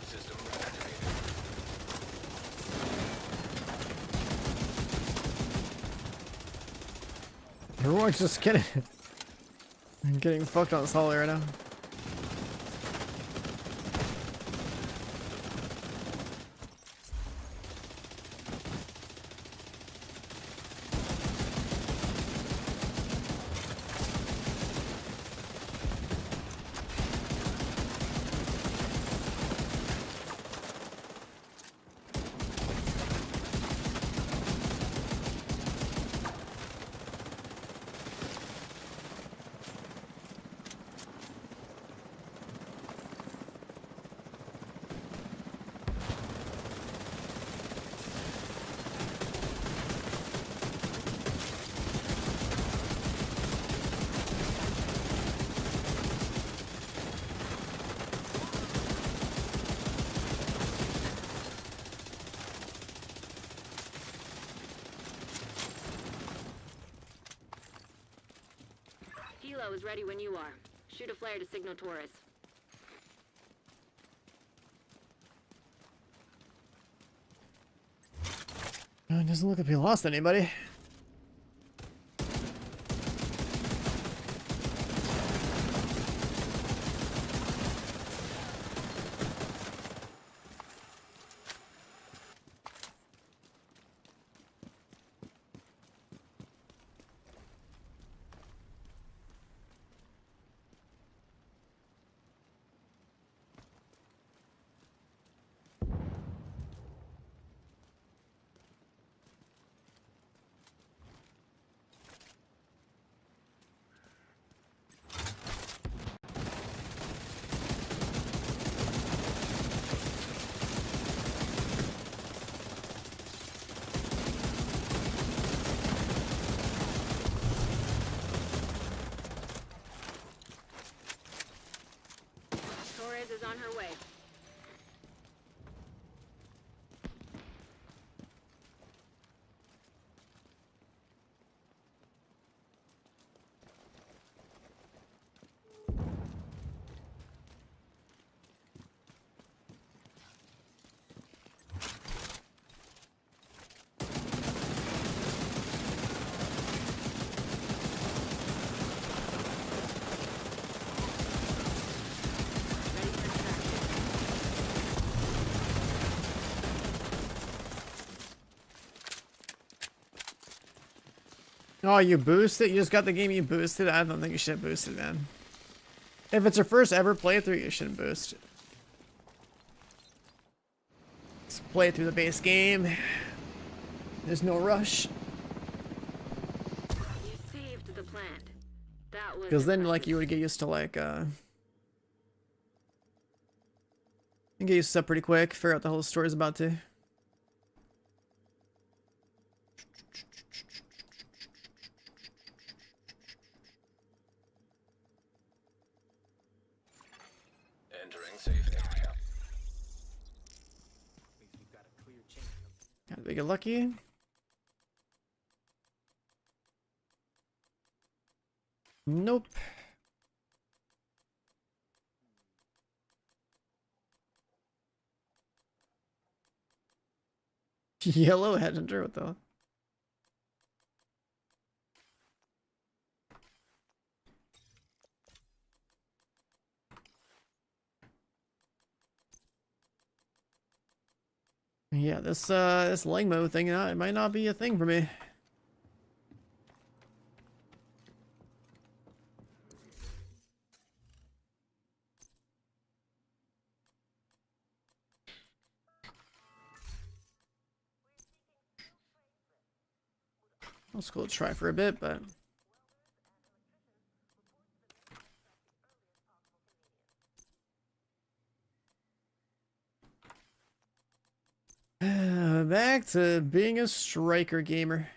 System activated.
Everyone's just getting getting fucked on this hallway right now.
Helo is ready when you are. Shoot a flare to signal Torres.
It doesn't look like we lost anybody.
Torres is on her way. Ready for extraction.
Oh, you boosted? You just got the game, you boosted? I don't think you should have boosted, man. If it's your first ever playthrough, you shouldn't boost. Just play through the base game. There's no rush.
You saved the plant. That was
Because then,
impressive.
like, you would get used to, like, you get used to stuff pretty quick, figure out the whole story's about to.
Entering safe area.
Did we get lucky? Nope. Yellow headhunter, what the? Yeah, this Langmo thing, it might not be a thing for me. It's cool to try for a bit, but back to being a striker gamer.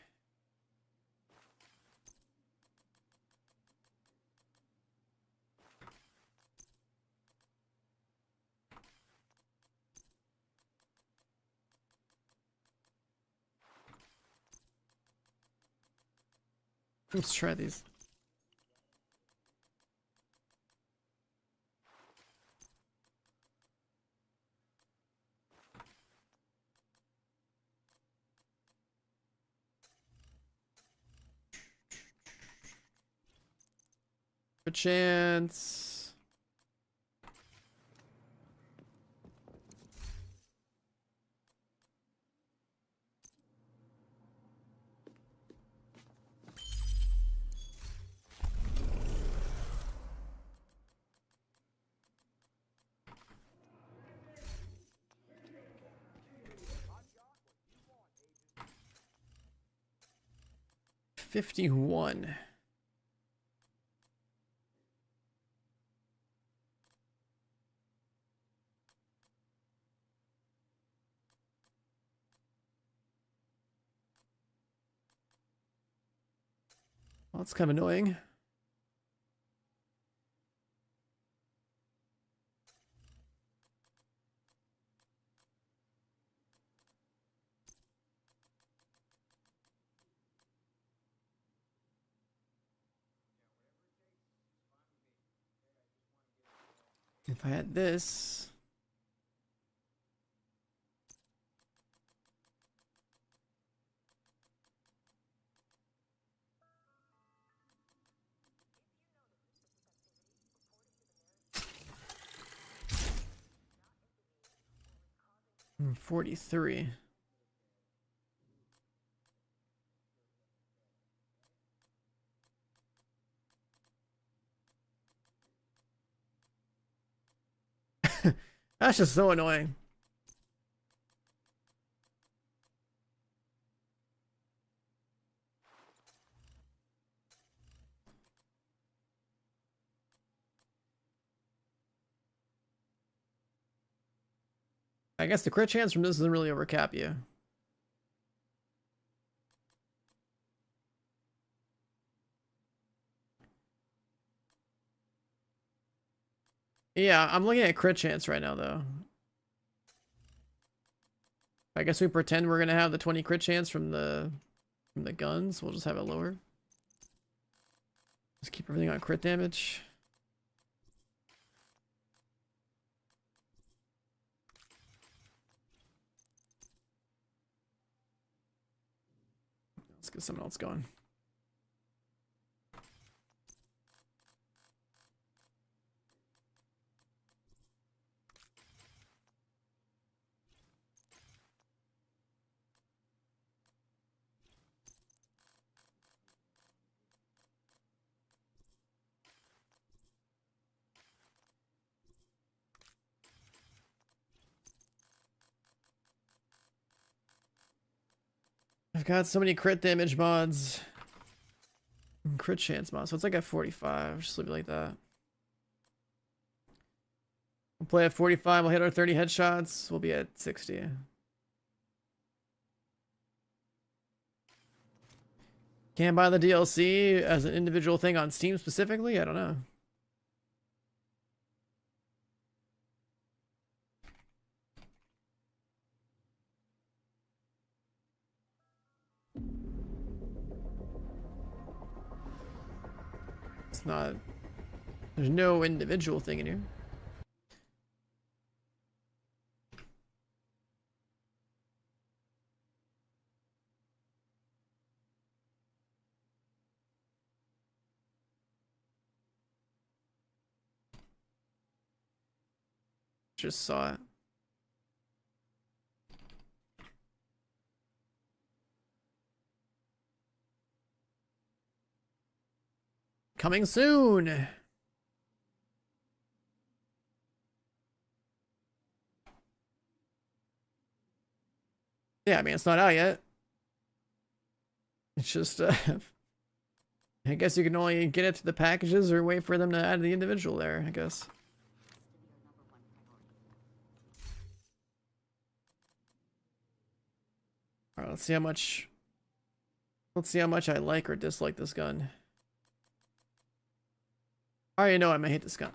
Let's try these. A chance. $51. Well, that's kind of annoying. If I had this. Hmm, 43. That's just so annoying. I guess the crit chance from this doesn't really overcap you. Yeah, I'm looking at crit chance right now, though. I guess we pretend we're gonna have the 20 crit chance from the guns. We'll just have it lower. Just keep everything on crit damage. Let's get someone else going. I've got so many crit damage mods. And crit chance mods. So it's like at 45. Just leave it like that. We'll play at 45. We'll hit our 30 headshots. We'll be at 60. Can't buy the DLC as an individual thing on Steam specifically? I don't know. It's not. There's no individual thing in here. Just saw it. Coming soon. Yeah, I mean, it's not out yet. It's just, I guess you can only get it to the packages or wait for them to add the individual there, I guess. Alright, let's see how much I like or dislike this gun. I already know I'm gonna hate this gun.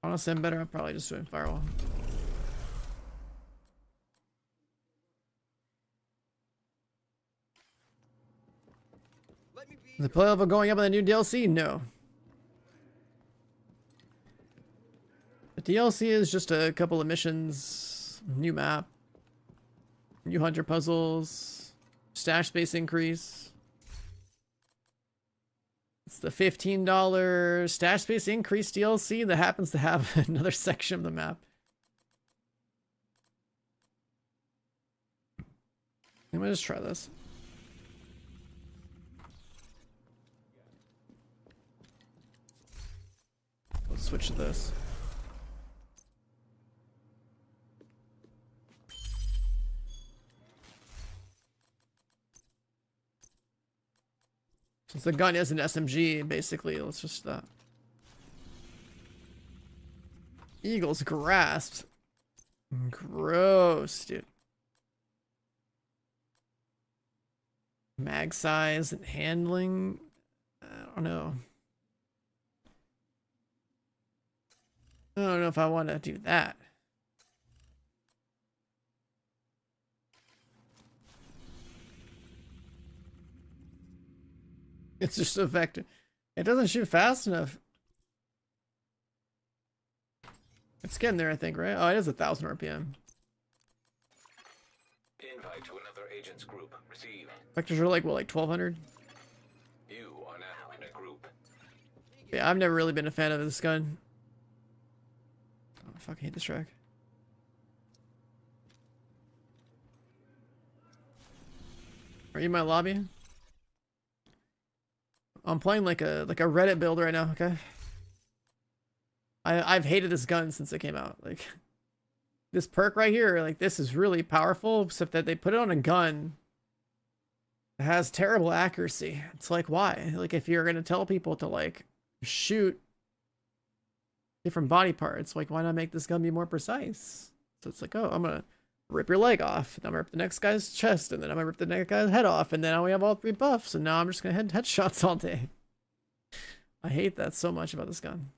Honestly, I'm better. I'm probably just doing firewall.
Let me be
Is the play level going up in the new DLC? No. The DLC is just a couple of missions, new map, new hunter puzzles, stash space increase. It's the $15 stash space increase DLC that happens to have another section of the map. I'm gonna just try this. Let's switch to this. Since the gun is an SMG, basically, let's just Eagle's Grasp. Gross, dude. Mag size and handling. I don't know. I don't know if I want to do that. It's just effective. It doesn't shoot fast enough. It's getting there, I think, right? Oh, it is 1,000 RPM.
Invite to another agent's group. Receive.
Vectors are like, what, like 1,200?
You are now in a group.
Yeah, I've never really been a fan of this gun. Oh, I fucking hate this track. Are you in my lobby? I'm playing like a Reddit build right now, okay? I've hated this gun since it came out. Like, this perk right here, like, this is really powerful, except that they put it on a gun that has terrible accuracy. It's like, why? Like, if you're gonna tell people to, like, shoot different body parts, like, why not make this gun be more precise? So it's like, oh, I'm gonna rip your leg off, and I'm gonna rip the next guy's chest, and then I'm gonna rip the next guy's head off, and then now we have all 3 buffs, and now I'm just gonna hit headshots all day. I hate that so much about this gun.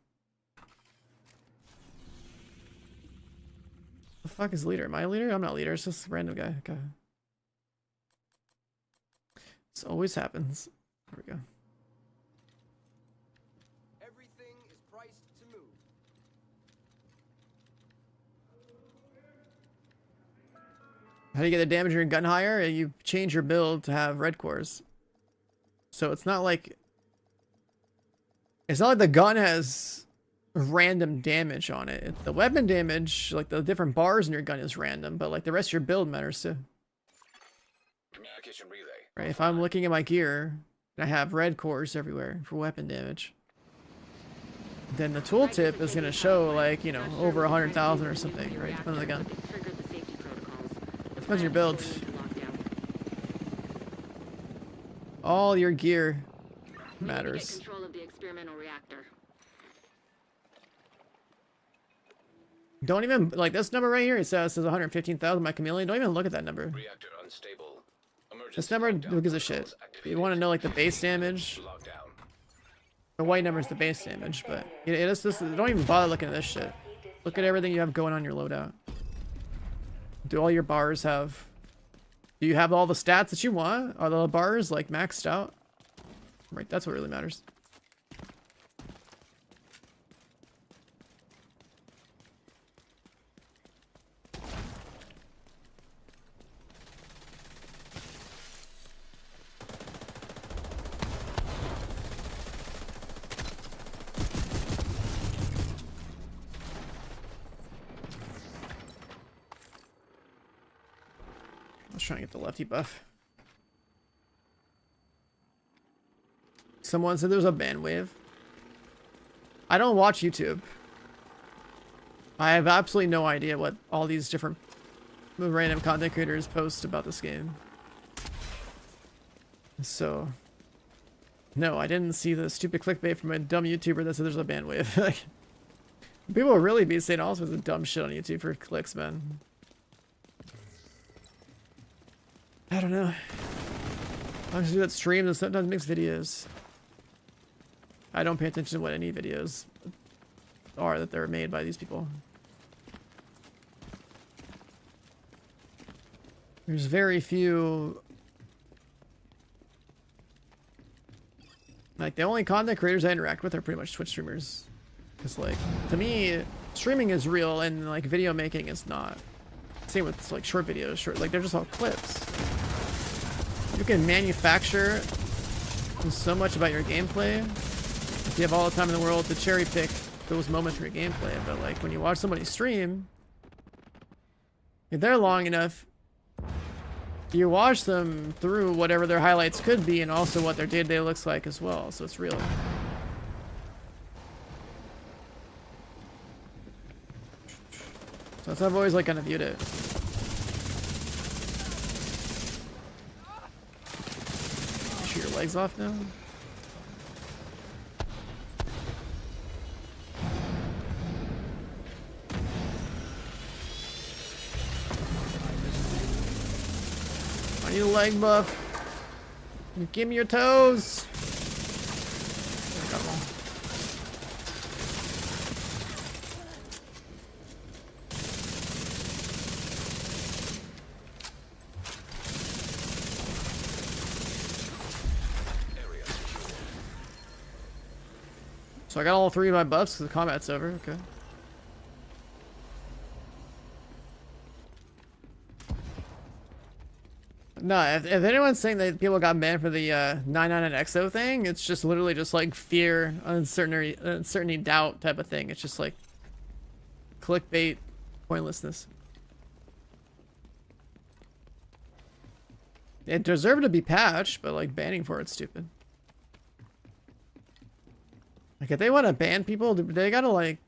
The fuck is leader? Am I a leader? I'm not a leader, it's just a random guy. Okay. This always happens. There we go.
everything is priced to move.
How do you get the damage in your gun higher? You change your build to have red cores. So it's not like the gun has random damage on it. The weapon damage, like the different bars in your gun, is random, but like the rest of your build matters too.
Communication relay.
Right? If I'm looking at my gear, I have red cores everywhere for weapon damage. Then the tooltip is gonna show like, you know, over 100,000 or something, right? Depending on the gun. Depends on your build. All your gear matters.
Control of the experimental reactor.
Don't even, like, this number right here, it says 115,000 by Chameleon. Don't even look at that number.
Reactor unstable.
This number, who gives a shit? If you want to know, like, the base damage,
Lockdown.
the white number is the base damage, but it is this. Don't even bother looking at this shit. Look at everything you have going on your loadout. Do all your bars have... Do you have all the stats that you want? Are the bars like maxed out? Right, that's what really matters. Trying to get the lefty buff. Someone said there's a ban wave. I don't watch YouTube. I have absolutely no idea what all these different random content creators post about this game. So, no, I didn't see the stupid clickbait from a dumb YouTuber that said there's a ban wave. People will really be saying all sorts of dumb shit on YouTube for clicks, man. I don't know. I just do that stream and sometimes makes videos. I don't pay attention to what any videos are that they're made by these people. There's very few... Like, the only content creators I interact with are pretty much Twitch streamers. Because, like, to me, streaming is real and, like, video making is not. Same with, like, short videos. Like, they're just all clips. You can manufacture so much about your gameplay if you have all the time in the world to cherry pick those moments from your gameplay. But like when you watch somebody stream, if they're long enough, you watch them through whatever their highlights could be and also what their day-to-day looks like as well. So it's real. So that's how I've always like kind of viewed it. Shoot your legs off now? I need a leg buff. Give me your toes. So I got all 3 of my buffs because the combat's over. Okay. No, if anyone's saying that people got banned for the 99 and EXO thing, it's just literally just like fear, uncertainty, doubt type of thing. It's just like clickbait, pointlessness. It deserved to be patched, but like banning for it's stupid. Like if they want to ban people, they gotta like,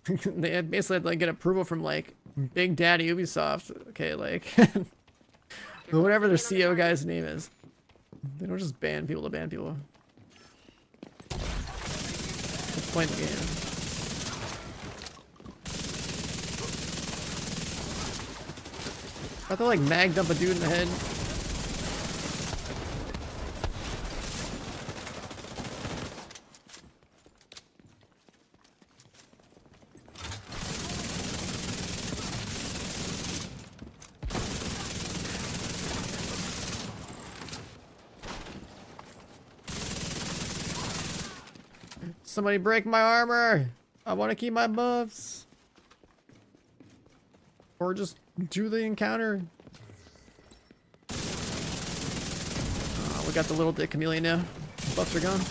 they basically have to like get approval from like Big Daddy Ubisoft. Okay, like. Whatever their CEO guy's name is. They don't just ban people to ban people. Just playing the game. I thought like mag dump a dude in the head. Somebody break my armor! I want to keep my buffs. Or just do the encounter. We got the little dick chameleon now. Buffs are gone.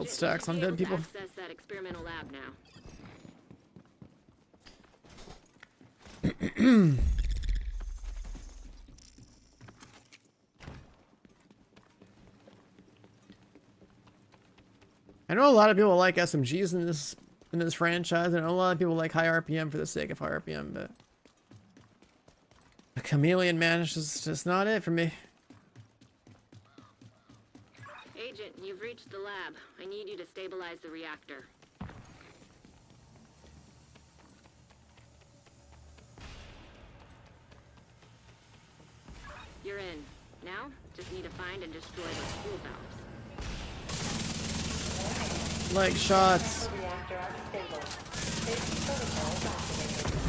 shield
Agent,
stacks
you
on
should be
dead
able
people.
to access that experimental lab now.
I know a lot of people like SMGs in this franchise. I know a lot of people like high RPM for the sake of high RPM, but the chameleon man is just not it for me.
Agent, you've reached the lab. I need you to stabilize the reactor. You're in. Now, just need to find and destroy those fuel valves.
Leg shots.
Reactor unstable. Safety protocols activated.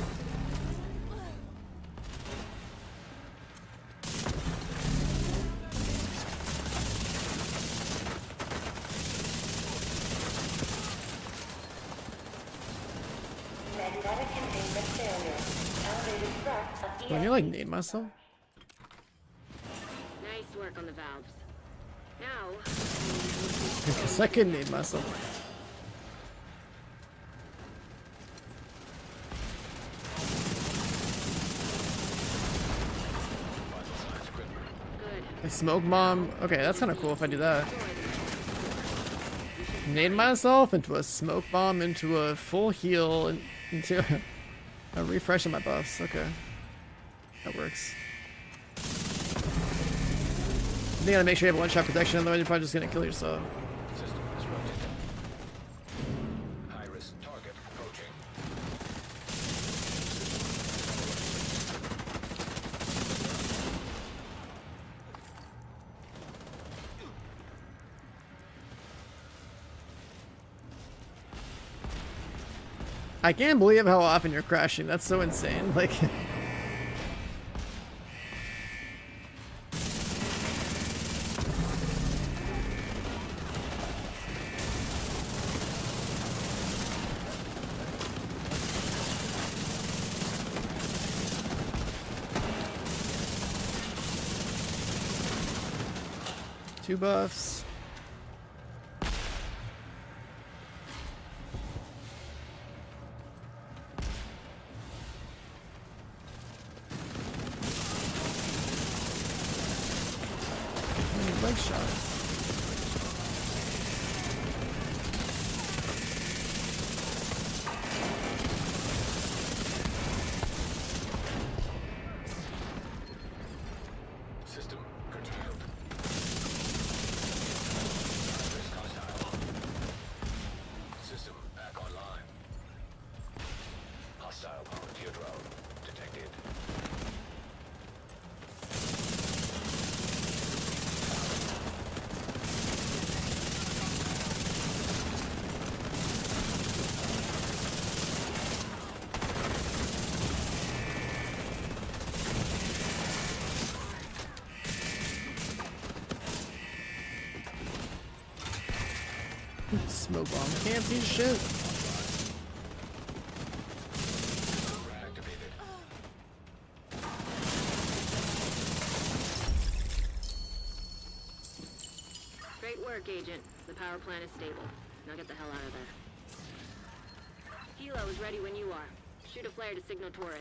Magnetic containment failure. Elevated threat of
Do I need to like nade myself?
Nice work on the valves. Now,
Because I could nade myself.
good.
A smoke bomb. Okay, that's kind of cool if I do that. Nade myself into a smoke bomb, into a full heal, and into a refresh of my buffs. Okay. That works. You gotta make sure you have one-shot protection, otherwise you're probably just gonna kill yourself.
System disrupted. High-risk target approaching.
I can't believe how often you're crashing. That's so insane. Like, two buffs. Leg shots.
System curtailed. High-risk hostile. System back online. Hostile volunteer drone detected.
Smoke bomb. Can't see shit.
Reactivated.
Great work, Agent. The power plant is stable. Now get the hell out of there. Hilo is ready when you are. Shoot a flare to signal Taurus.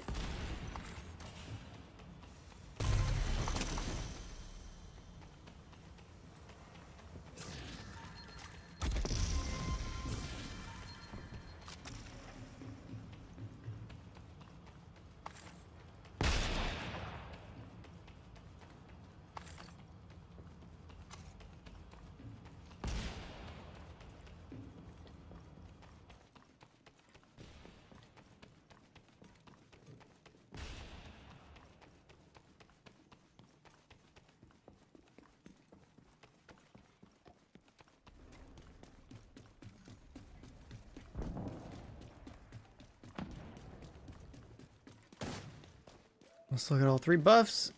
Let's look at all three buffs.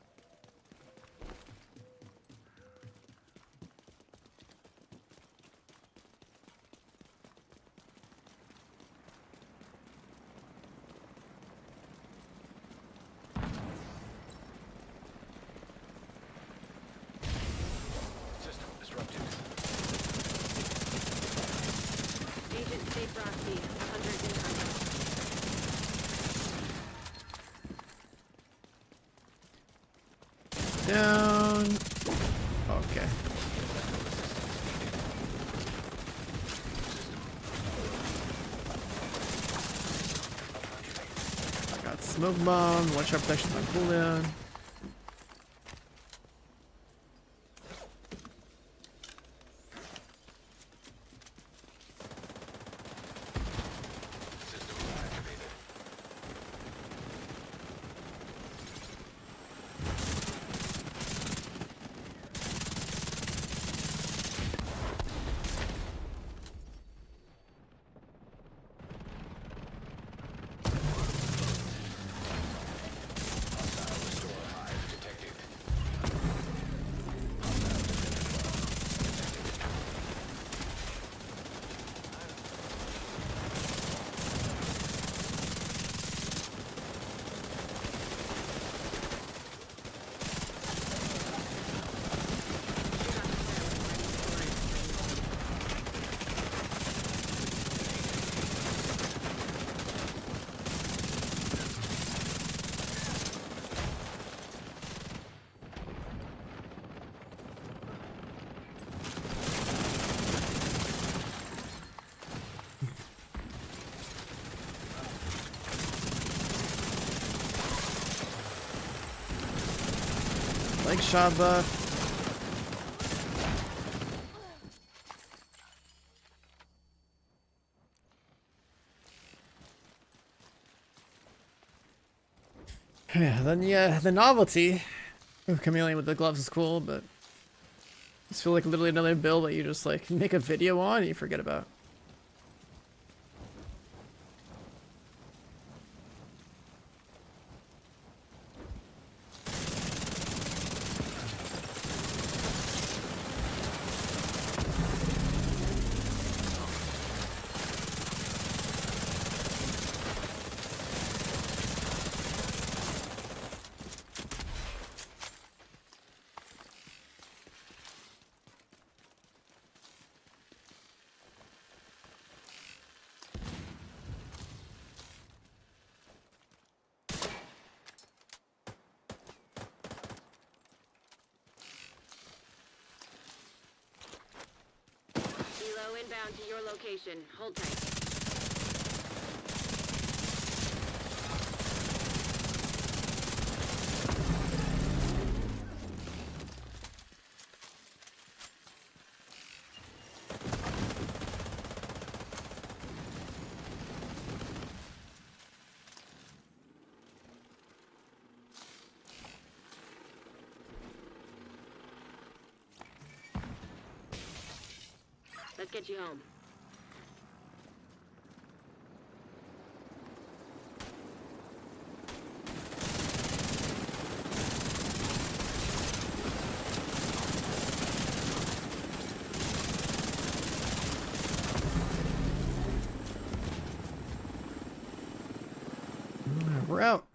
System disrupted.
Stay frosty. Hunters incoming.
Down. Okay. I got smoke bomb, one shot protection on cooldown. Like shot buff. Yeah, then yeah, the novelty of Chameleon with the gloves is cool, but I just feel like literally another build that you just like make a video on and you forget about.
Helo inbound to your location. Hold tight. Let's get you home.
We're out.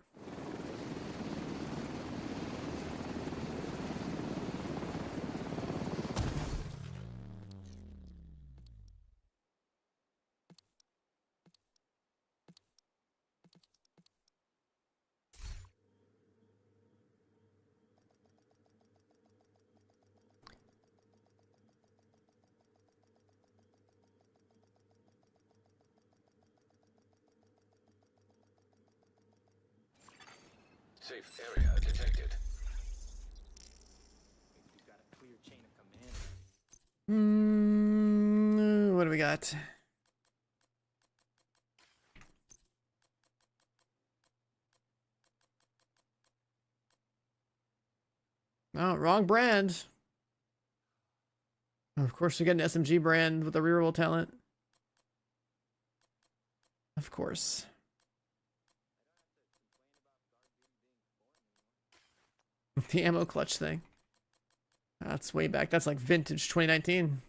Safe area detected.
We've got a clear chain of command.
What do we got? Oh, wrong brand. Of course, we get an SMG brand with a reroll talent. Of course. The ammo clutch thing. That's way back. That's like vintage 2019.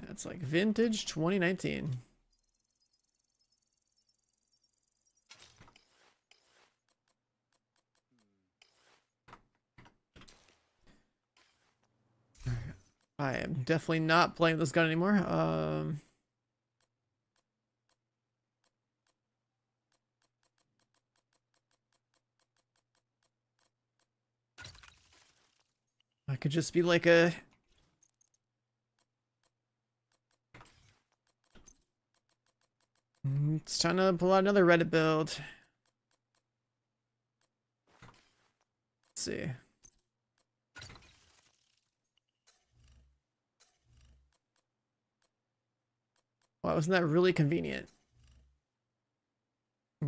That's like vintage 2019. I am definitely not playing this gun anymore. I could just be like a... It's time to pull out another Reddit build. Let's see. Wow, wasn't that really convenient?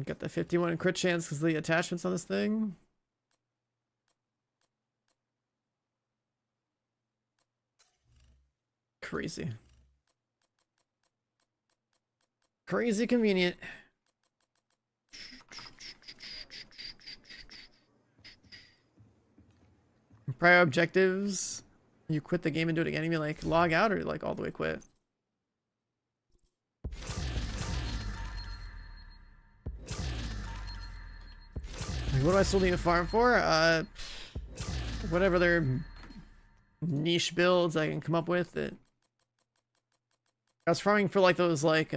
Got the 51 crit chance because of the attachments on this thing. Crazy. Crazy convenient. Prior objectives. You quit the game and do it again. You mean like log out or like all the way quit? Like, what do I still need to farm for? Whatever their niche builds I can come up with. That I was farming for like those like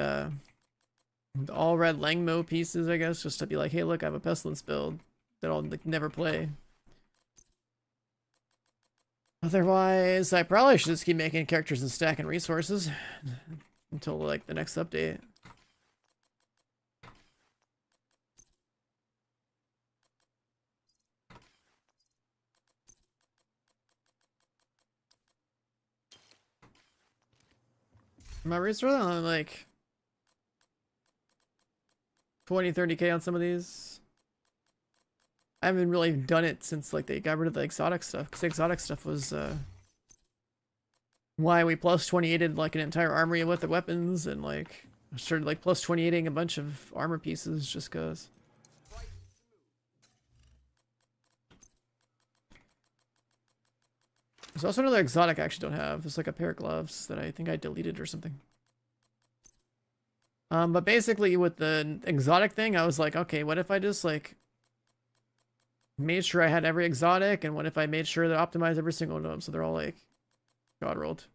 all red Langmo pieces, I guess, just to be like, hey, look, I have a pestilence build that I'll like never play. Otherwise, I probably should just keep making characters and stacking resources until like the next update. My resources are like 20-30K on some of these. I haven't really done it since like they got rid of the exotic stuff, because the exotic stuff was why we plus 28'd like an entire armory with the weapons, and like started like plus 28ing a bunch of armor pieces just cause. There's also another exotic I actually don't have. It's like a pair of gloves that I think I deleted or something. But basically with the exotic thing, I was like, okay, what if I just like made sure I had every exotic, and what if I made sure to optimize every single one of them so they're all like god rolled.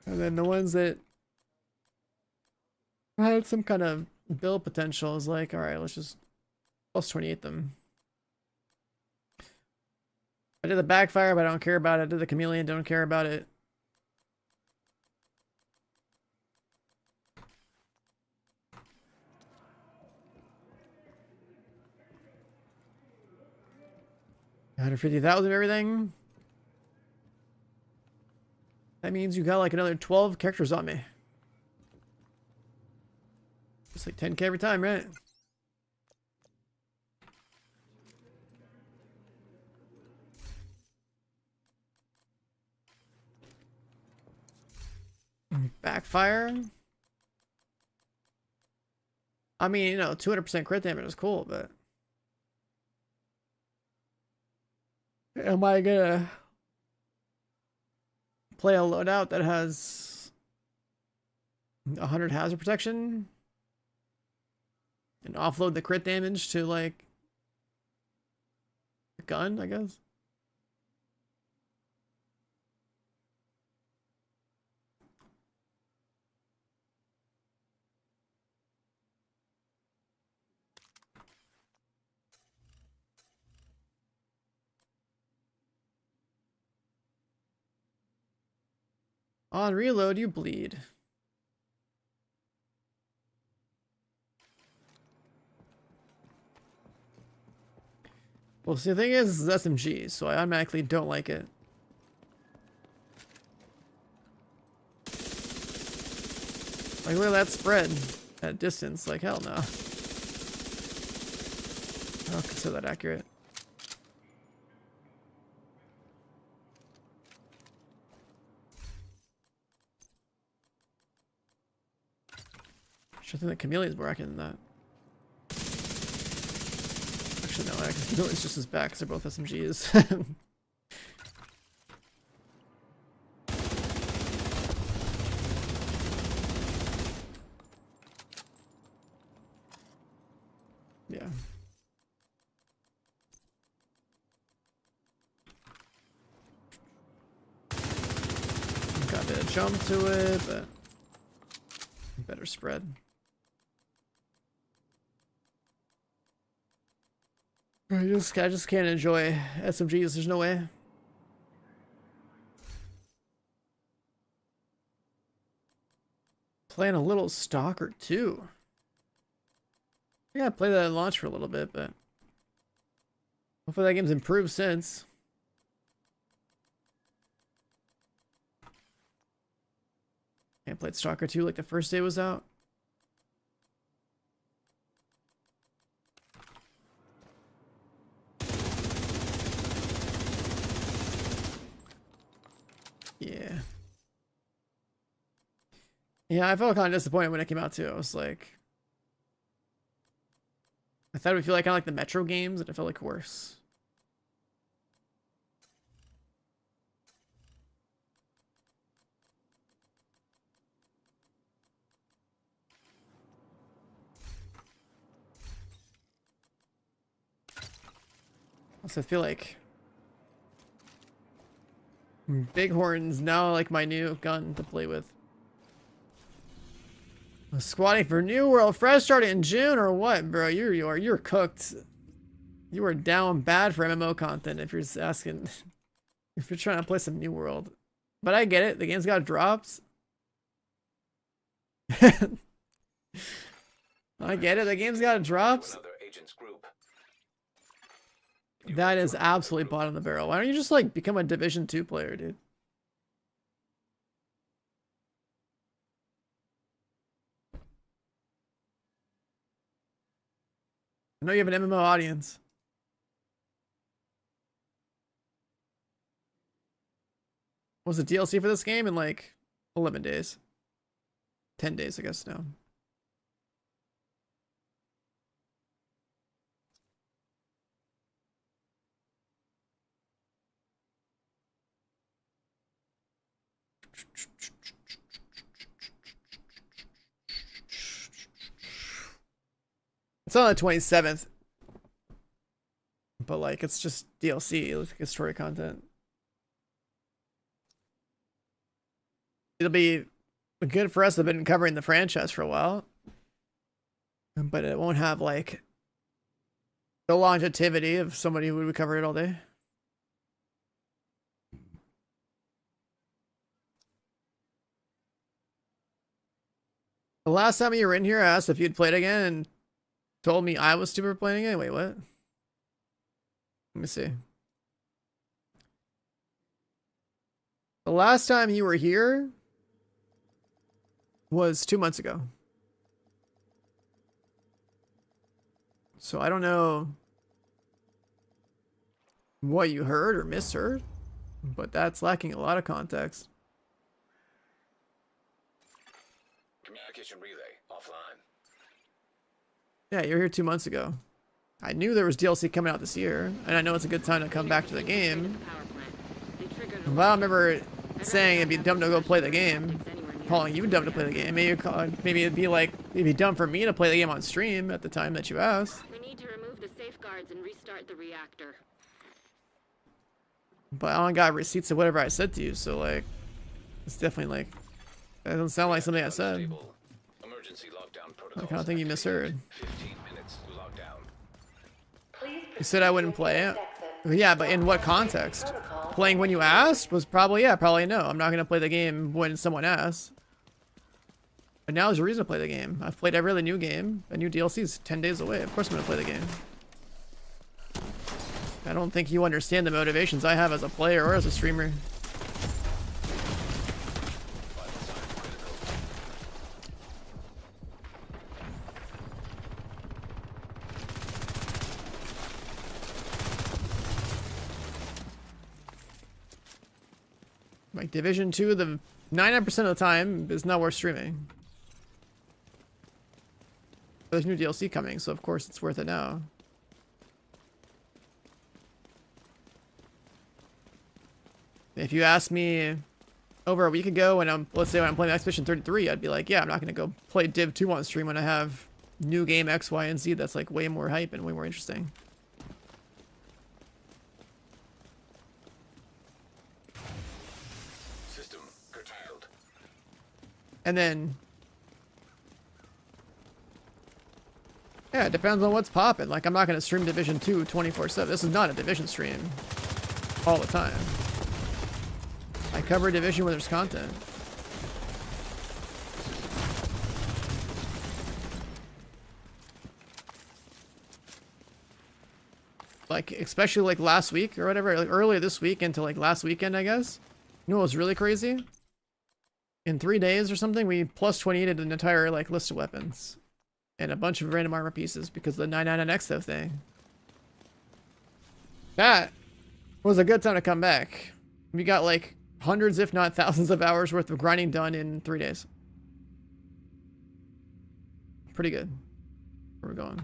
And then the ones that had some kind of build potential is like, alright, let's just plus 28 them. I did the backfire, but I don't care about it. I did the chameleon, don't care about it. $150,000 everything. That means you got like another 12 characters on me. It's like 10K every time, right? Backfire. I mean, you know, 200% crit damage is cool, but am I gonna play a loadout that has 100 hazard protection and offload the crit damage to like a gun, I guess? On reload, you bleed. Well, see, the thing is, it's SMG, so I automatically don't like it. Like, look at that spread at distance. Like, hell no. I don't consider that accurate. I think the chameleon's more accurate than that. Actually, no, it's just his back because they're both SMGs. Yeah. jump to it, but better spread. I just can't enjoy SMGs. There's no way. Playing a little Stalker too. Yeah, I played that at launch for a little bit, but hopefully that game's improved since. I played Stalker 2 like the first day it was out. Yeah. Yeah, I felt kind of disappointed when it came out too. I was like, I thought it would feel like kind of like the Metro games, and it felt like worse. Also, I feel like Bighorn's now like my new gun to play with. Squatting for New World Fresh started in June or what, bro? You're cooked. You are down bad for MMO content if you're just asking if you're trying to play some New World. But I get it. The game's got drops. I get it. The game's got drops.
Another agent's group.
That is absolutely bottom of the barrel. Why don't you just like become a Division 2 player, dude? I know you have an MMO audience. Was the DLC for this game in like 11 days? 10 days, I guess now. It's on the 27th. But like it's just DLC, like it's story content. It'll be good for us to have been covering the franchise for a while. But it won't have like the longevity of somebody who would cover it all day. The last time you were in here, I asked if you'd played again and told me I was stupid for playing it. Wait, what? Let me see. The last time you were here was 2 months ago. So I don't know what you heard or misheard, but that's lacking a lot of context.
Communication relay offline.
Yeah, you were here 2 months ago. I knew there was DLC coming out this year, and I know it's a good time to come back to the game. But I don't remember saying it'd be dumb to go play the game. Calling you dumb to play the game. Maybe it'd be dumb for me to play the game on stream at the time that you asked.
We need to remove the safeguards and restart the reactor.
But I only got receipts of whatever I said to you, so like, it's definitely like, that doesn't sound like something I said.
Unstable. Emergency lockdown protocols.
I kind of think you misheard.
15 minutes lockdown.
You said I wouldn't play it. Yeah, but in what context? Playing when you asked was probably, yeah, probably no. I'm not going to play the game when someone asks. But now is a reason to play the game. I've played every other new game. A new DLC is 10 days away. Of course I'm going to play the game. I don't think you understand the motivations I have as a player or as a streamer. Like Division 2, the 99% of the time is not worth streaming. There's new DLC coming, so of course it's worth it now. If you asked me over a week ago when let's say when I'm playing Expedition 33, I'd be like, yeah, I'm not gonna go play Div 2 on stream when I have new game X, Y, and Z that's like way more hype and way more interesting.
System curtailed.
And then, yeah, it depends on what's popping. Like, I'm not going to stream Division 2 24/7. This is not a Division stream all the time. I cover Division when there's content. Like, especially like last week or whatever, like earlier this week into like last weekend, I guess. You know what was really crazy? In 3 days or something, we plus 28'd an entire like list of weapons. And a bunch of random armor pieces because of the 999X thing. That was a good time to come back. We got like hundreds, if not thousands of hours worth of grinding done in 3 days. Pretty good. Where we going?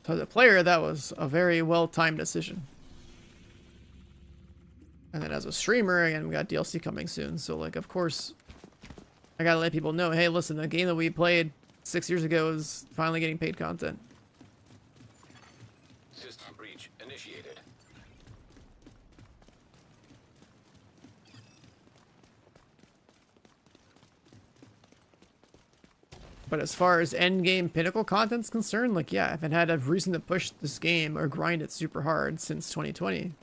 So as a player, that was a very well-timed decision. And then as a streamer, again, we got DLC coming soon. So like, of course, I gotta let people know, hey, listen, the game that we played 6 years ago is finally getting paid content.
System breach initiated.
But as far as end game pinnacle content's concerned, like, yeah, I haven't had a reason to push this game or grind it super hard since 2020.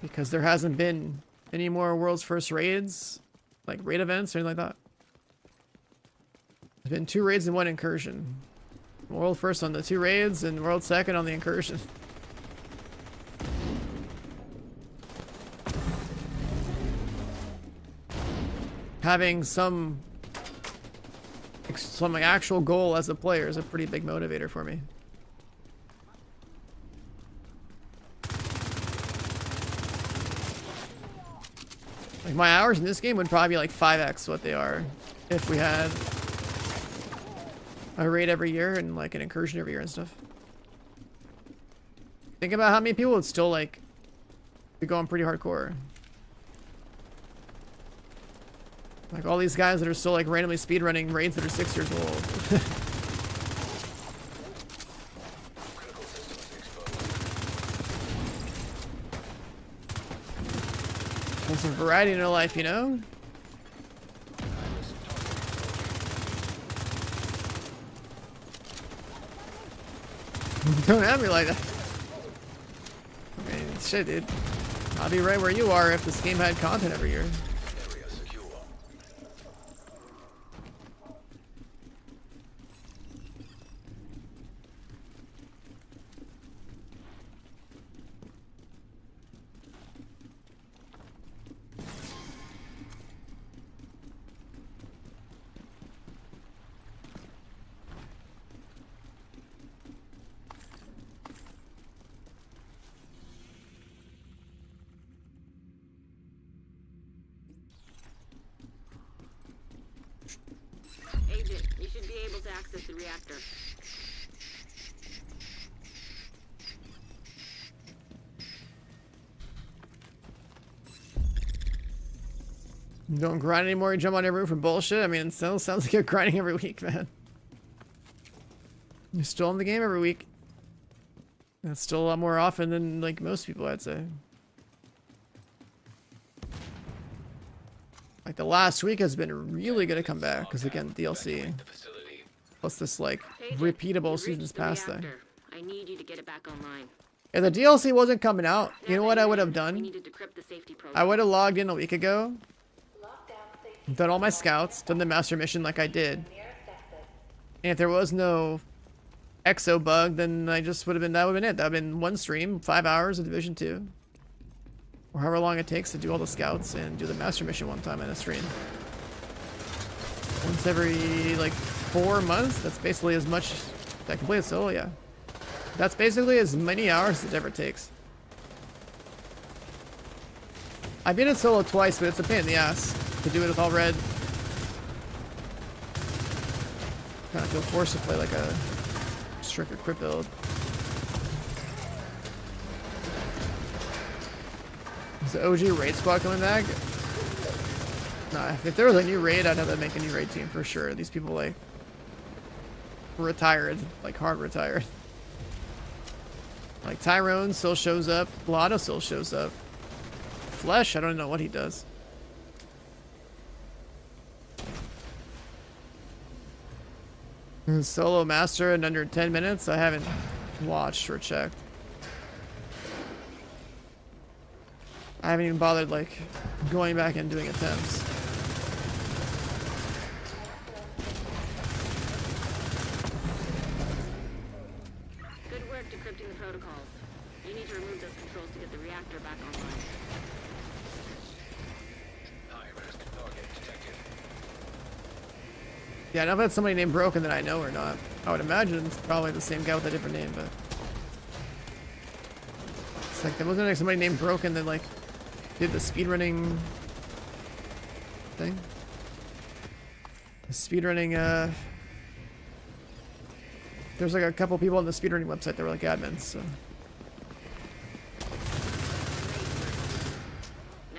Because there hasn't been any more World's First raids, like raid events or anything like that. There's been 2 raids and 1 incursion. World First on the 2 raids and World Second on the incursion. Having some like actual goal as a player is a pretty big motivator for me. Like my hours in this game would probably be like 5x what they are if we had a raid every year and like an incursion every year and stuff. Think about how many people would still like be going pretty hardcore. Like all these guys that are still like randomly speedrunning raids that are 6 years old. Want some variety in their life, you know? Don't have me like that. I mean, shit, dude. I'll be right where you are if this game had content every year.
Area secure.
Agent, you should be able to access the reactor.
You don't grind anymore, you jump on every roof for bullshit? I mean, it still sounds like you're grinding every week, man. You're still in the game every week. That's still a lot more often than like most people, I'd say. Like the last week has been really gonna come back because again, DLC
The facility.
plus this like
Agent,
repeatable
you've
seasons
reached the
pass thing.
reactor. I need you to get it back online.
If the DLC wasn't coming out, you know what I would have
We
done?
need to decrypt the safety protocol.
I would have logged in a week ago,
Lockdown safety
done all my scouts, done the master mission like I did.
nearest exit.
And if there was no exo bug, then I just would have been, that would have been it. That would have been one stream, 5 hours of Division 2. Or however long it takes to do all the scouts and do the master mission one time in a stream. Once every like 4 months, that's basically as much that can play it solo, yeah. That's basically as many hours as it ever takes. I've been in solo twice, but it's a pain in the ass to do it with all red. Kind of feel forced to play like a stricter crit build. Is the OG raid squad coming back? Nah, if there was a new raid, I'd have to make a new raid team for sure. These people like retired, like hard retired. Like Tyrone still shows up, Blotto still shows up. Flesh, I don't know what he does. Solo master in under 10 minutes? I haven't watched or checked. I haven't even bothered like going back and doing attempts.
Good work decrypting the protocols. You need to remove those controls to get the reactor back online.
High-risk target detected.
Yeah, I don't know if that's somebody named Broken that I know or not. I would imagine it's probably the same guy with a different name, but it's like there wasn't like somebody named Broken that like did the speedrunning thing. The speedrunning, there's like a couple people on the speedrunning website that were like admins, so.
Now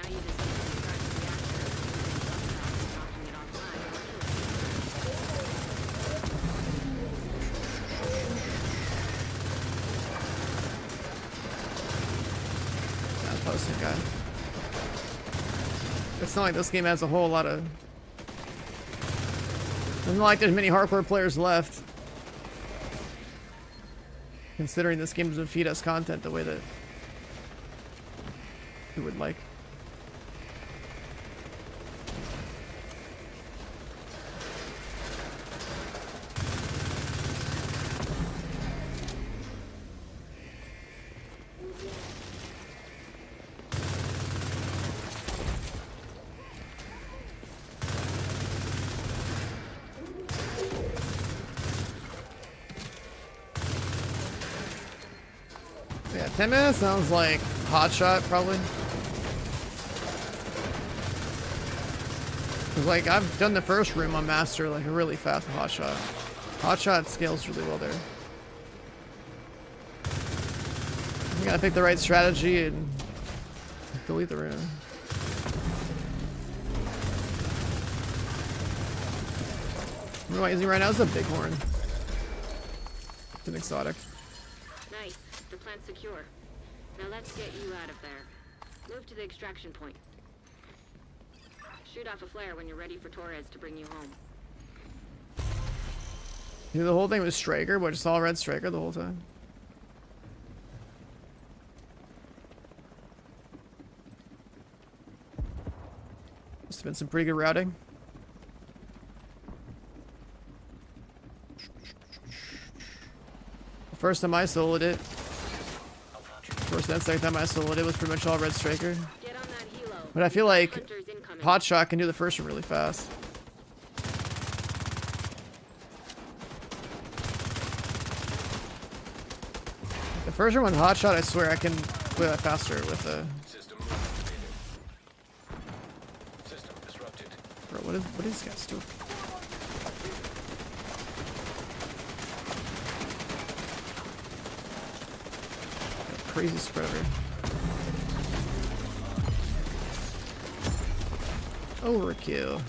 you just need to restart the reactor, knocking it offline.
That posting guy. It's not like this game has a whole lot of. It's not like there's many hardcore players left. Considering this game doesn't feed us content the way that we would like. Yeah, 10 minutes sounds like hot shot probably. Cause like I've done the first room on master like really fast with hot shot. Hot shot scales really well there. You gotta pick the right strategy and delete the room. What am I using right now? It's a bighorn. It's an exotic.
Nice. The plant's secure. Now let's get you out of there. Move to the extraction point. Shoot off a flare when you're ready for Torres to bring you home.
The whole thing was Striker, but just all red Striker the whole time. Must have been some pretty good routing. The first time I soloed it, first and second time I soloed it was pretty much all red Striker.
Get on that helo.
But I feel like
Hunters incoming.
Hotshot can do the first one really fast. The first one with Hotshot, I swear I can play that faster with a.
System activated. System disrupted.
Bro, what is this guy doing? Crazy spreader. Overkill.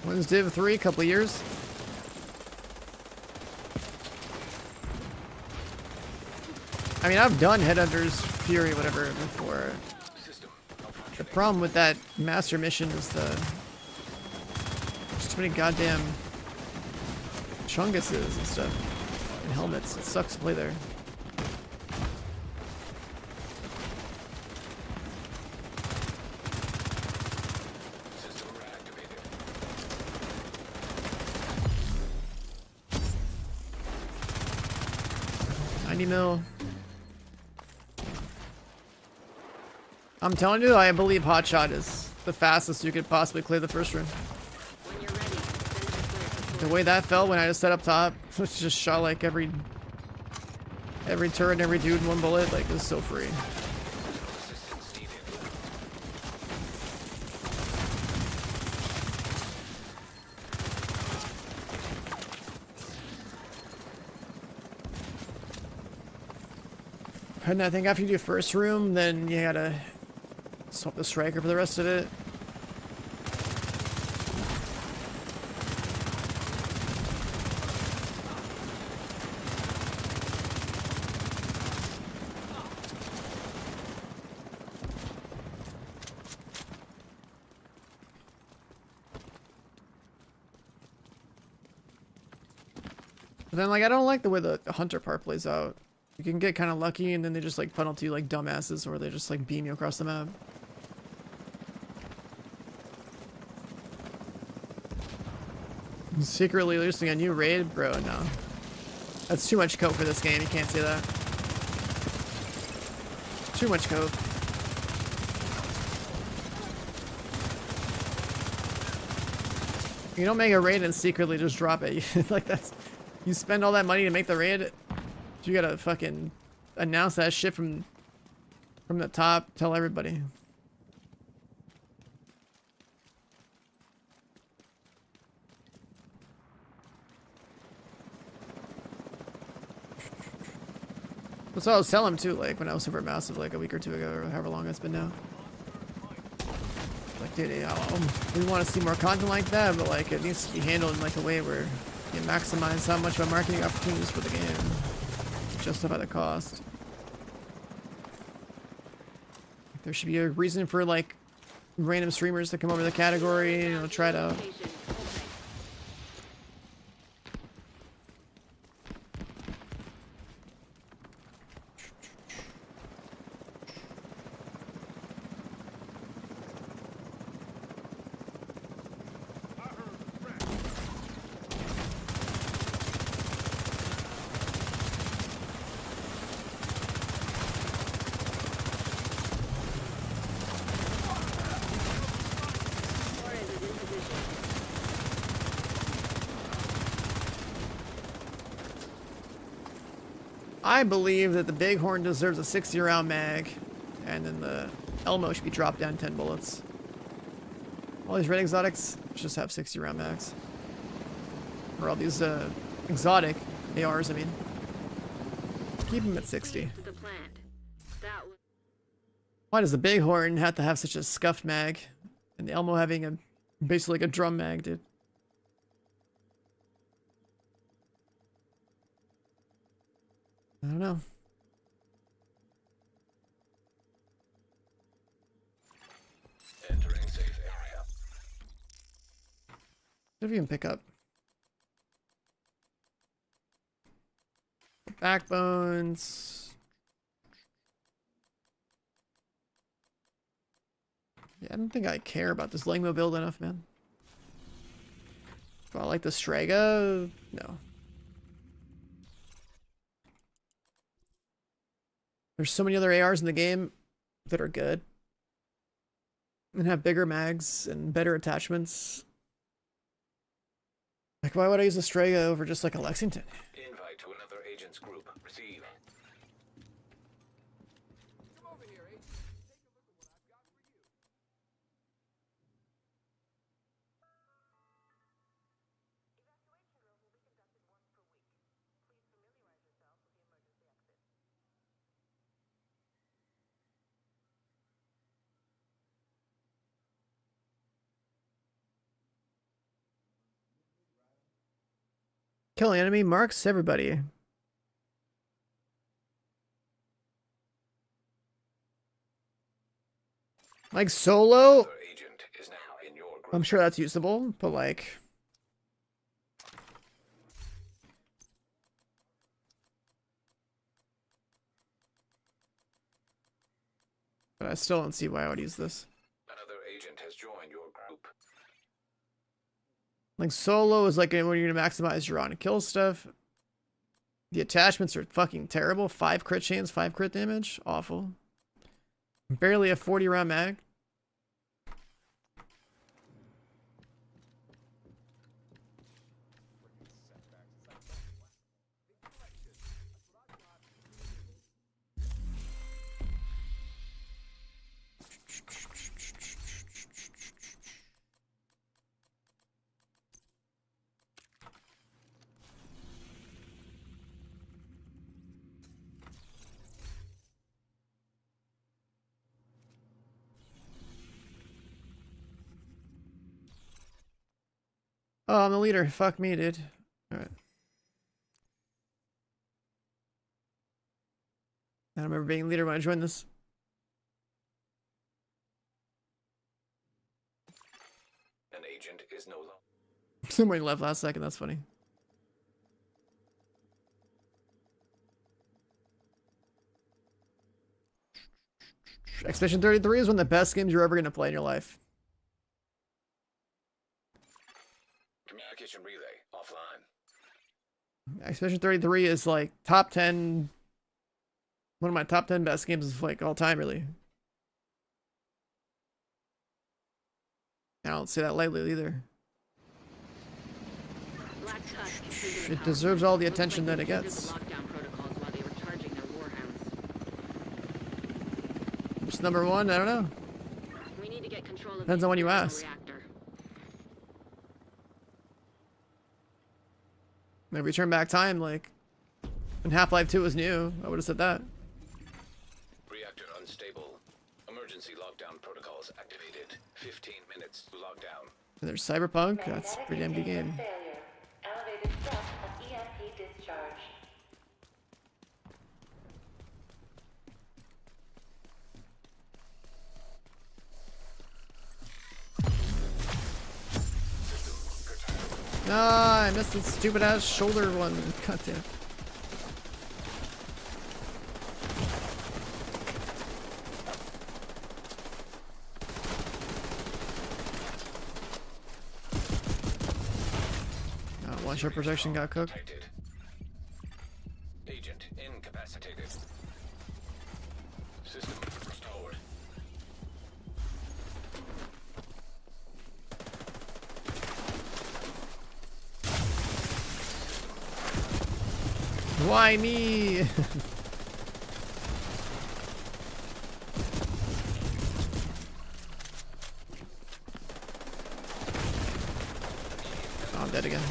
When's Div 3? Couple of years. I mean, I've done Headhunters, Fury, whatever before.
System
The
malfunctioning.
problem with that master mission is there's too many goddamn chunguses and stuff. And helmets. It sucks to play there.
System reactivated.
90 mil. I'm telling you, I believe Hotshot is the fastest you could possibly clear the first room.
When you're ready, send your flare to
The way that felt when I just set up top, was just shot like every turret and every dude in one bullet. Like, it was so free.
Assistance needed.
And I think after you do first room, then you gotta swap the striker for the rest of it. But then, like, I don't like the way the hunter part plays out. You can get kind of lucky, and then they just, like, penalty you like dumbasses, or they just, like, beam you across the map. Secretly losing a new raid? Bro, no. That's too much coke for this game, you can't say that. Too much coke. You don't make a raid and secretly just drop it. Like, that's... You spend all that money to make the raid, you gotta fucking announce that shit from the top, tell everybody. That's what I was telling him too, like when I was super massive like a week or two ago, or however long it's been now. Like, dude, we want to see more content like that, but like it needs to be handled in like a way where you maximize how much of a marketing opportunities for the game to justify the cost. There should be a reason for like random streamers to come over the category, you know, try to. I believe that the Bighorn deserves a 60 round mag, and then the Elmo should be dropped down 10 bullets. All these red exotics should just have 60 round mags. Or all these exotic ARs, I mean. Keep them at 60. Why does the Bighorn have to have such a scuffed mag? And the Elmo having a basically like a drum mag, dude. I don't know.
Entering safe area.
What if you can pick up? Backbones. Yeah, I don't think I care about this Langmo build enough, man. Do I like the Strega? No. There's so many other ARs in the game that are good and have bigger mags and better attachments. Like, why would I use a Strega over just like a Lexington?
Invite to another agent's group. Receive.
Come over here, agent. Take a look at what I've got for you.
Kill an enemy marks everybody. Like solo?
Another agent is now in your group.
I'm sure that's usable, but like... But I still don't see why I would use this.
Another agent has joined your group.
Like solo is like when you're gonna maximize your on and kill stuff. The attachments are fucking terrible. 5 crit chains, 5 crit damage. Awful. Barely a 40 round mag. Oh, I'm the leader. Fuck me, dude. Alright. I don't remember being leader when I joined this.
An agent is no longer.
Somebody left last second, that's funny. Expedition 33 is one of the best games you're ever going to play in your life.
Communication relay offline.
Expedition 33 is like top 10, one of my top 10 best games of like all time, really. I don't say that lightly either.
Black Tusk completed the
It
power
deserves
plant.
all the
Looks
attention
like
that it
they triggered
gets.
the lockdown protocols while they were charging their warhounds.
What's number one? I don't know.
We need to get control of
Depends
the
on when you
experimental
ask.
reactor.
If we turn back time, like when Half-Life 2 was new, I would have said that.
Reactor unstable. Emergency lockdown protocols activated. 15 minutes lockdown.
And there's Cyberpunk. That's a pretty damn good game.
Failure. Elevated stress of EMP discharge.
Ah, I missed the stupid ass shoulder one. God damn. One shot protection got cooked.
Detected. Agent incapacitated. System restored.
Why me? Oh, I'm dead again.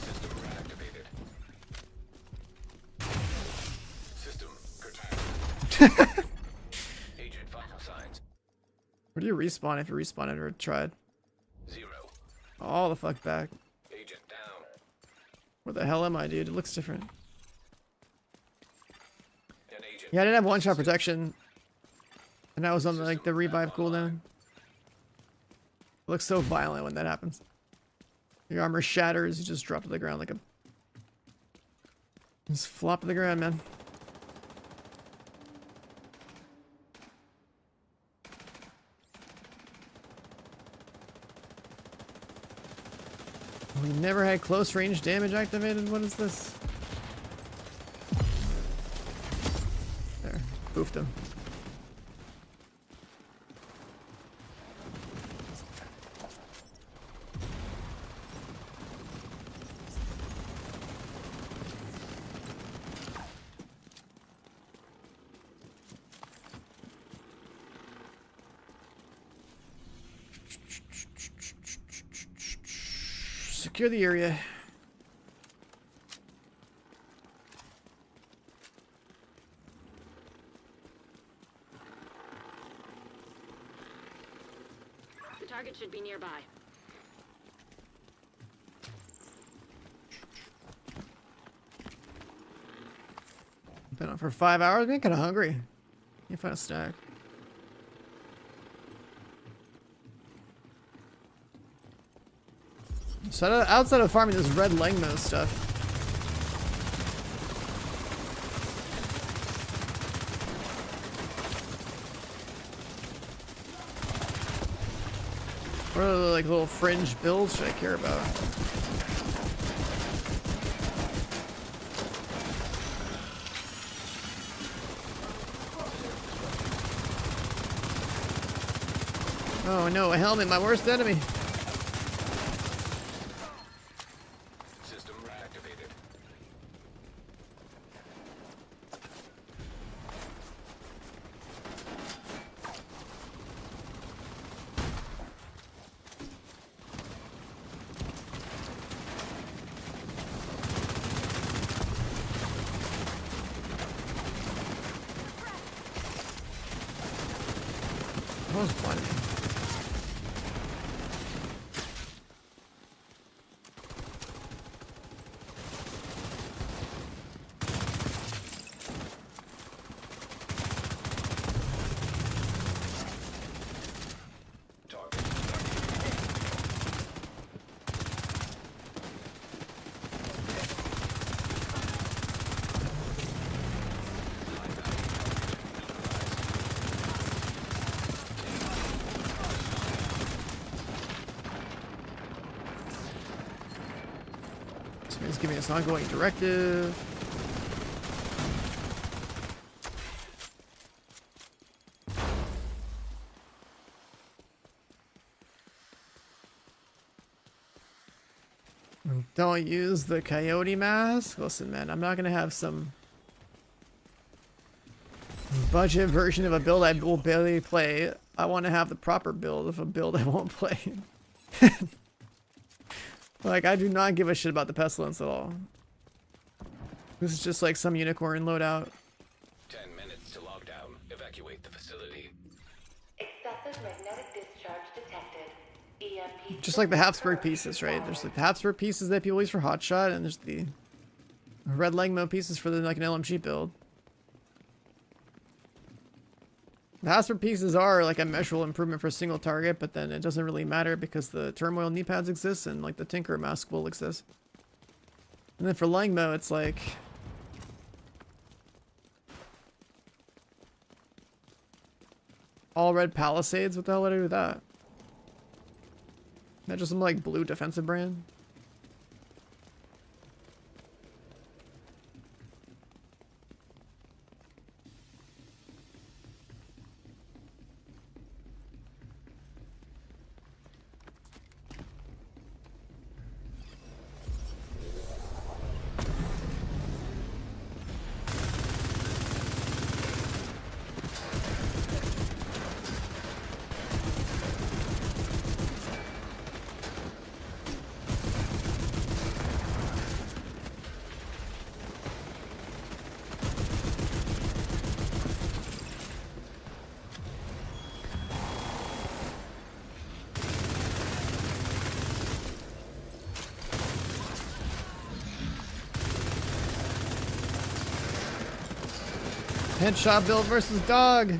System reactivated. System curtailed. Agent vital signs.
Where do you respawn if you respawn it or tried?
0.
All the fuck back.
Agent down.
Where the hell am I, dude? It looks different.
An agent.
Yeah, I didn't have one shot protection. And that was on like the revive cooldown. It looks so violent when that happens. Your armor shatters, you just drop to the ground like a... Just flop to the ground, man. We never had close range damage activated. What is this? There, boofed him. Secure the area.
The target should be nearby.
Been on for 5 hours. I'm kind of hungry. Can't find a snack. So outside of farming this red Langmo stuff. What are the like little fringe builds should I care about? Oh no, a helmet, my worst enemy.
System reactivated.
What was blinding me?
Target.
He's giving us an ongoing directive. Don't use the coyote mask. Listen, man, I'm not gonna have some budget version of a build I will barely play. I want to have the proper build of a build I won't play. Like, I do not give a shit about the pestilence at all. This is just like some unicorn loadout.
10 minutes to lockdown. Evacuate the facility.
Excessive magnetic discharge detected. EMP.
Just like the Habsburg pieces, right? There's like the Habsburg pieces that people use for hotshot, and there's the red Langmo pieces for the, like an LMG build. The Habsburg pieces are like a measurable improvement for a single target, but then it doesn't really matter because the turmoil knee pads exist and like the Tinker mask will exist. And then for Langmo, it's like all red Palisades. What the hell would I do with that? That just some like blue defensive brand. Headshot build versus dog.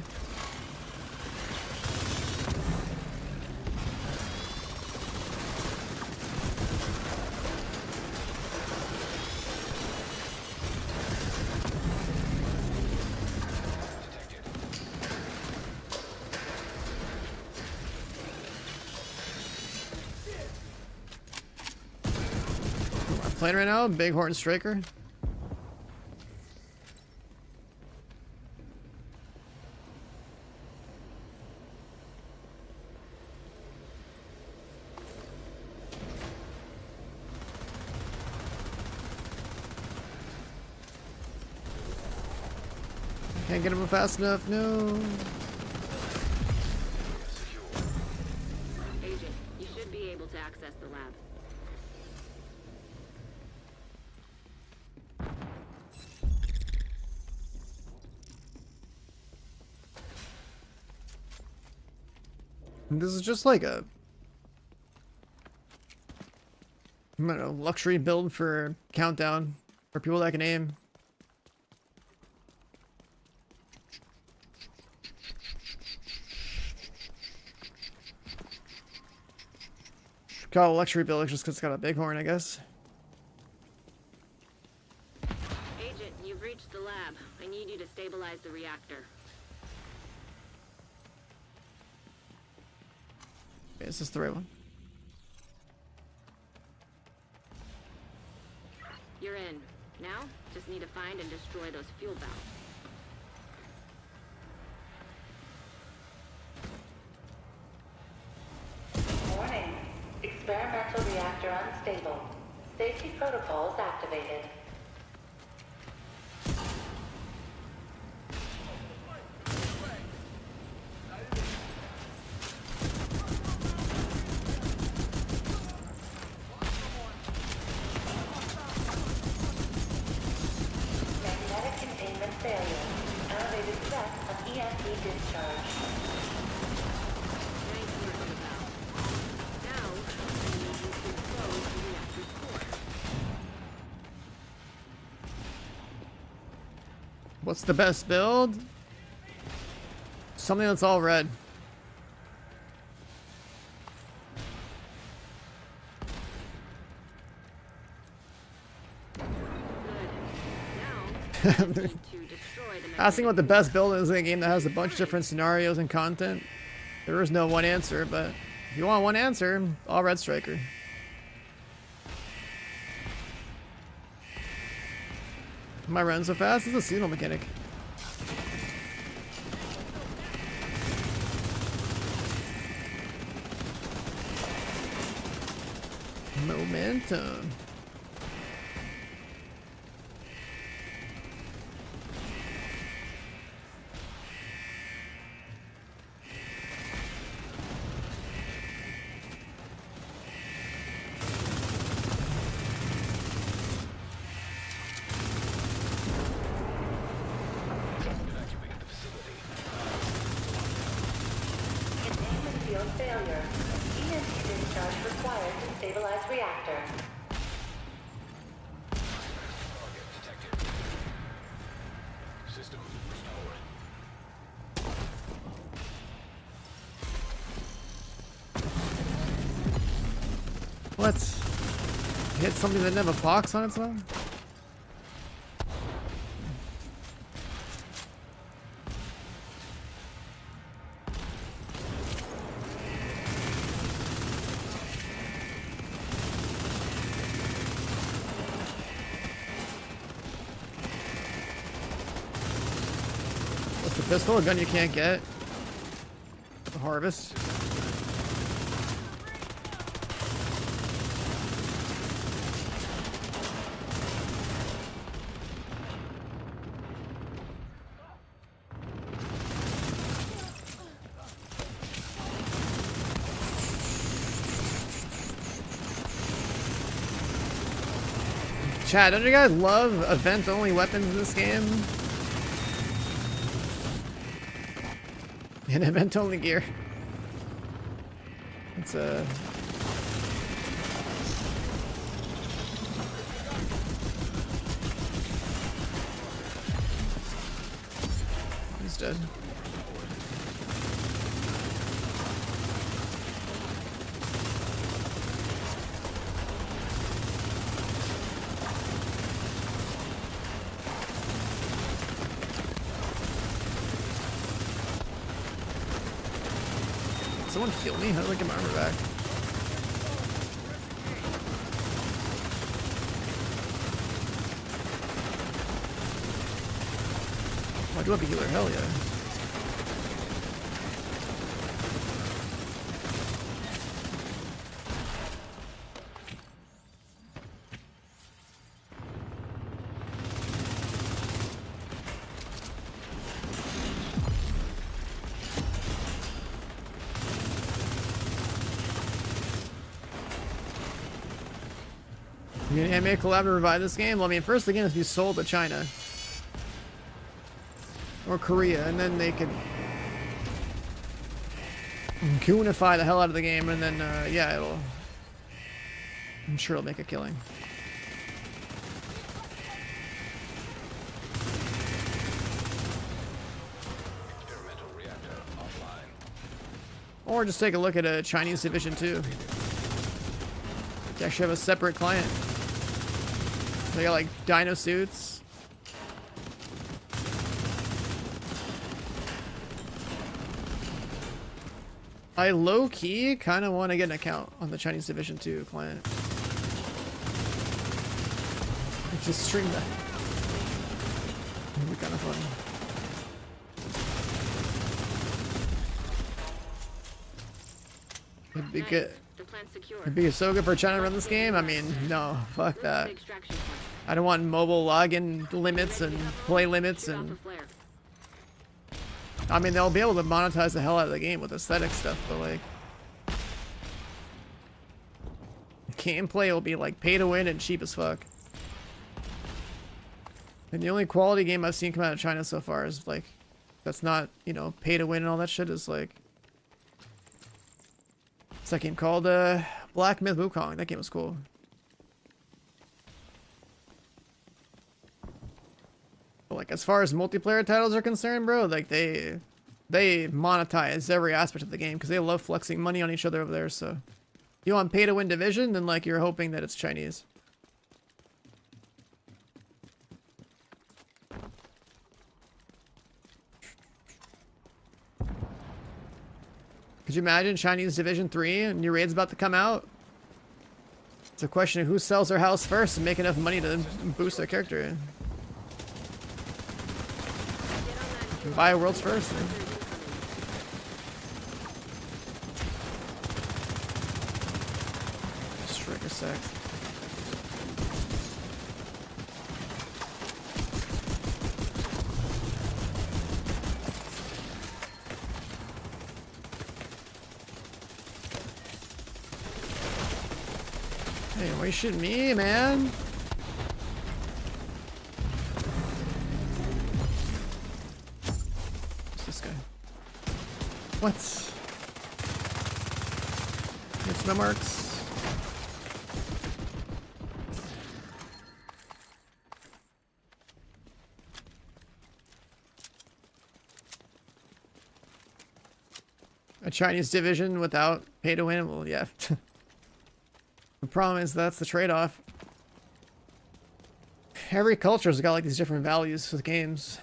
Playing right now, Bighorn Striker. Can't get him fast enough, no.
Agent, you should be able to access the lab.
This is just like a, I don't know, luxury build for Countdown for people that can aim. Got a luxury build just because it's got a bighorn, I guess.
Agent, you've reached the lab. I need you to stabilize the reactor.
Okay, is this the right one?
You're in. Now, just need to find and destroy those fuel valves.
Warning. Experimental reactor unstable. Safety protocols activated. Magnetic containment failure. Elevated threat of EMP discharge.
Nice work on the valve. Now, I need you to close the reactor's core.
What's the best build? Something that's all red.
Good. Now, to destroy the
Asking what the best build is in a game that has a bunch of different scenarios and content. There is no one answer, but if you want one answer, all red striker. Am I running so fast? This is a seasonal mechanic. Momentum.
Evacuate the facility.
Containment field failure. EMP discharge required to stabilize reactor.
Target detected. System restored.
What? Hit something that didn't have a box on its own? What's the pistol? A gun you can't get? The harvest? Chat, don't you guys love event-only weapons in this game? And event-only gear. It's He's dead. Someone heal me? How do I get my armor back? Oh, I do have a healer, hell yeah. You gonna animate a collab to revive this game? Well, I mean, first the game has to be sold to China. Or Korea, and then they could goonify the hell out of the game, and then, yeah, it'll... I'm sure it'll make a killing.
Experimental reactor offline.
Or just take a look at a Chinese Division 2. They actually have a separate client. They got like dino suits. I low-key kind of want to get an account on the Chinese Division 2 client. Just stream that. It'd be kind of fun. It'd be good.
The plant's secure.
It'd be so good for China to run this game. I mean, no, fuck
Move to
that.
the extraction point.
I don't want mobile login limits and play limits,
Shoot off
and
a flare.
I mean they'll be able to monetize the hell out of the game with aesthetic stuff, but like gameplay will be like pay to win and cheap as fuck. And the only quality game I've seen come out of China so far is like that's not, you know, pay to win and all that shit is like what's that game called? Black Myth Wukong. That game was cool. But like as far as multiplayer titles are concerned, bro, like they monetize every aspect of the game because they love flexing money on each other over there. So you want pay to win Division, then like you're hoping that it's Chinese. Could you imagine Chinese Division 3 and your raid's about to come out? It's a question of who sells their house first and make enough money to boost their character. Buy world's first. Then. Strike a sec. Hey, why you shooting me, man? What's this guy? What? It's no marks. A Chinese division without pay to win? Well, yeah. The problem is that's the trade-off. Every culture's got like these different values with games.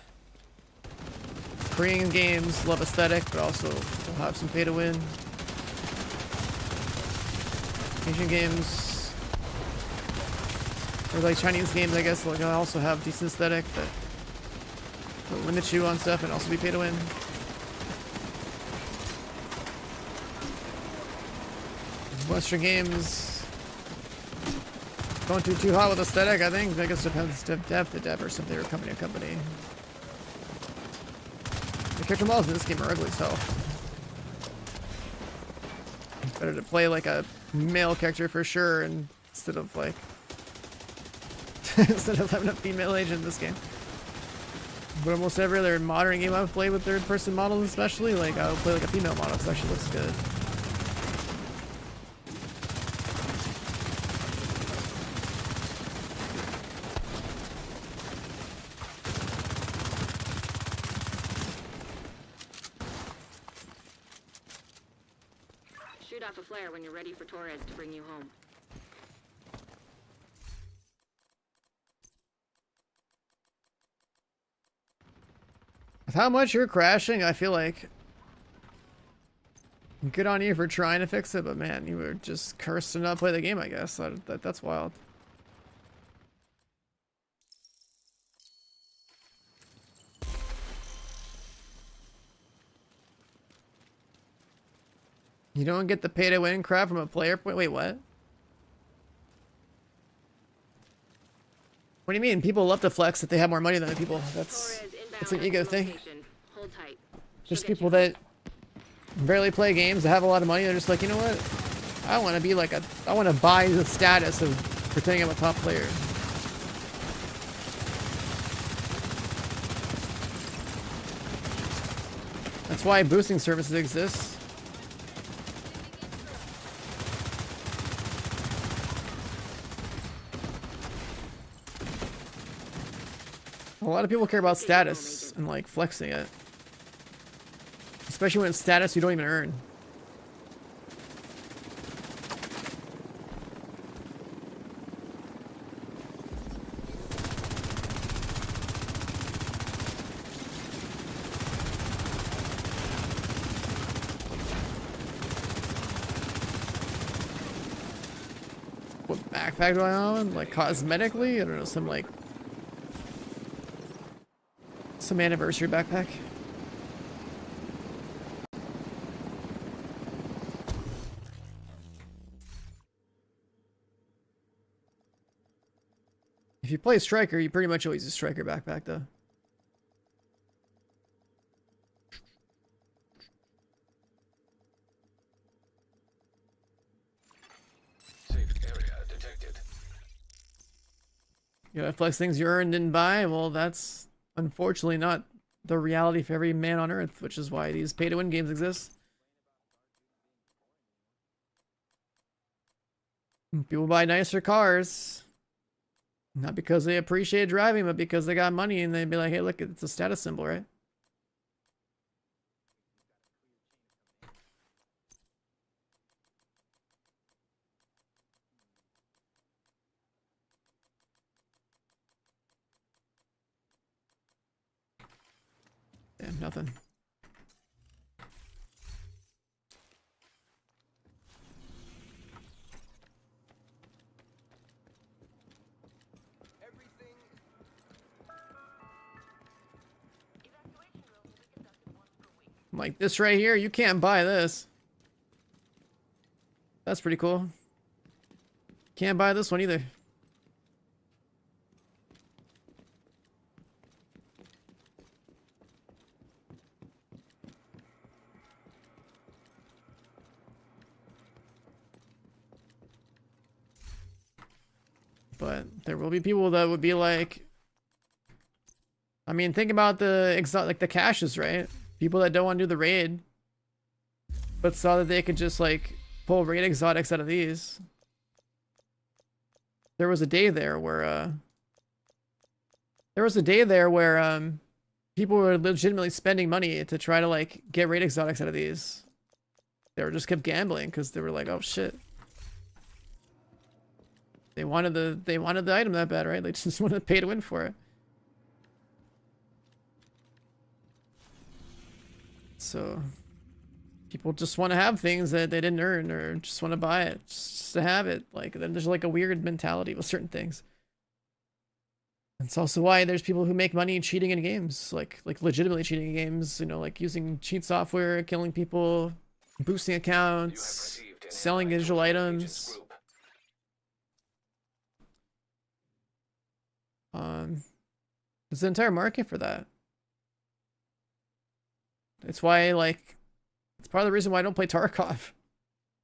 Korean games love aesthetic, but also will have some pay to win. Asian games, or like Chinese games, I guess, like also have decent aesthetic that will limit you on stuff and also be pay to win. Western games don't do too hot with aesthetic, I think. I guess it depends dev to dev or something, or company to company. The character models in this game are ugly, so better to play like a male character for sure, and instead of like instead of having a female agent in this game. But almost every other modern game I've played with third-person models, especially, like I'll play like a female model because it actually looks good.
Shoot off a flare when you're ready for Torres to bring you home.
With how much you're crashing, I feel like good on you for trying to fix it, but man, you were just cursed to not play the game, I guess. That's wild. You don't get the pay to win crap from a player point. Wait, what? What do you mean? People love to flex that they have more money than other people. That's an ego thing.
Hold tight.
There's people that barely play games that have a lot of money. They're just like, you know what? I want to be like I want to buy the status of pretending I'm a top player. That's why boosting services exist. A lot of people care about status and like flexing it. Especially when it's status you don't even earn. What backpack do I own? Like cosmetically? I don't know, some anniversary backpack. If you play Striker, you pretty much always use Striker backpack though.
Safe area detected.
You gotta flex things you earned and didn't buy. Well, that's unfortunately not the reality for every man on Earth, which is why these pay-to-win games exist. People buy nicer cars, not because they appreciate driving, but because they got money and they'd be like, hey, look, it's a status symbol, right? Damn, nothing.
Everything is
Like this right here, you can't buy this. That's pretty cool. Can't buy this one either. But there will be people that would be like, I mean, think about the like the caches, right? People that don't want to do the raid, but saw that they could just like pull raid exotics out of these. There was a day there where people were legitimately spending money to try to like get raid exotics out of these. They were just kept gambling because they were like, oh shit. They wanted the item that bad, right? They just wanted to pay to win for it. So people just want to have things that they didn't earn, or just want to buy it just to have it. Like, then there's like a weird mentality with certain things. It's also why there's people who make money cheating in games, like legitimately cheating in games, you know, like using cheat software, killing people, boosting accounts, selling digital items. There's an entire market for that. It's why, like, it's part of the reason why I don't play Tarkov.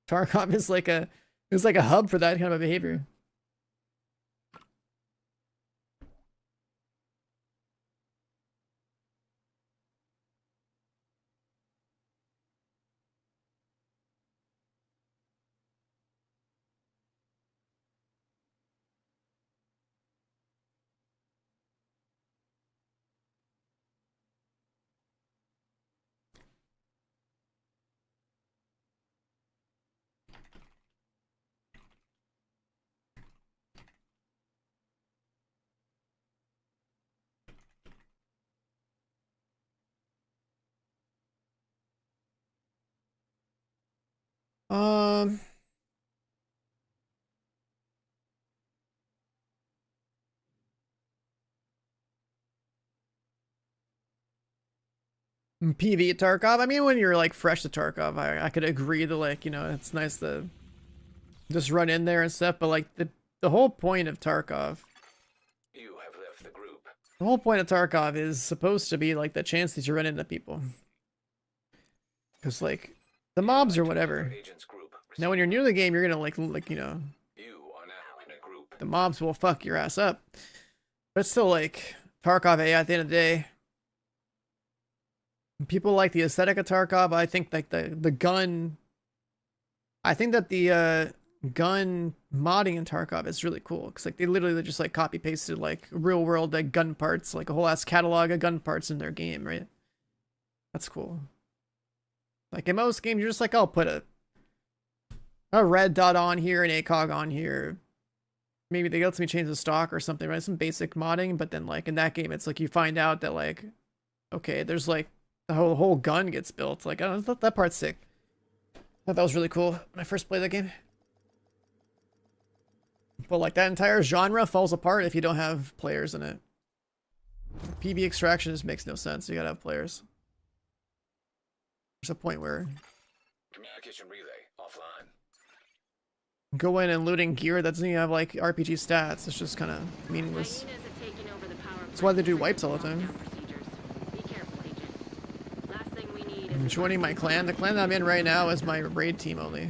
Tarkov is like a hub for that kind of behavior. Um, PV Tarkov. I mean, when you're like fresh to Tarkov, I could agree that, like, you know, it's nice to just run in there and stuff. But like the whole point of Tarkov,
You have left the group.
the whole point of Tarkov is supposed to be like the chance that you run into people. Because like the mobs or whatever.
Agents group.
Now, when you're new to the game, you're gonna like you know,
You are now in a group.
the mobs will fuck your ass up. But it's still like Tarkov AI at the end of the day. People like the aesthetic of Tarkov. I think like the gun. I think that the gun modding in Tarkov is really cool, because like they literally just like copy pasted like real world like gun parts, like a whole ass catalog of gun parts in their game, right? That's cool. Like in most games, you're just like, I'll put a red dot on here, an ACOG on here. Maybe they lets me change the stock or something, right? Some basic modding, but then like in that game, it's like you find out that like, okay, there's like the whole gun gets built. Like, I don't know, that part's sick. I thought that was really cool when I first played that game. But like that entire genre falls apart if you don't have players in it. PB extraction just makes no sense. You gotta have players. There's a point where
Communication relay offline.
go in and looting gear that doesn't even have like RPG stats. It's just kind of meaningless.
Hyenas have taken over the power
That's why they do
plant
wipes all the
and
time.
lockdown procedures. Be careful, Agent. Last thing we need is
I'm joining my clan. The clan that I'm in right now is my raid team only.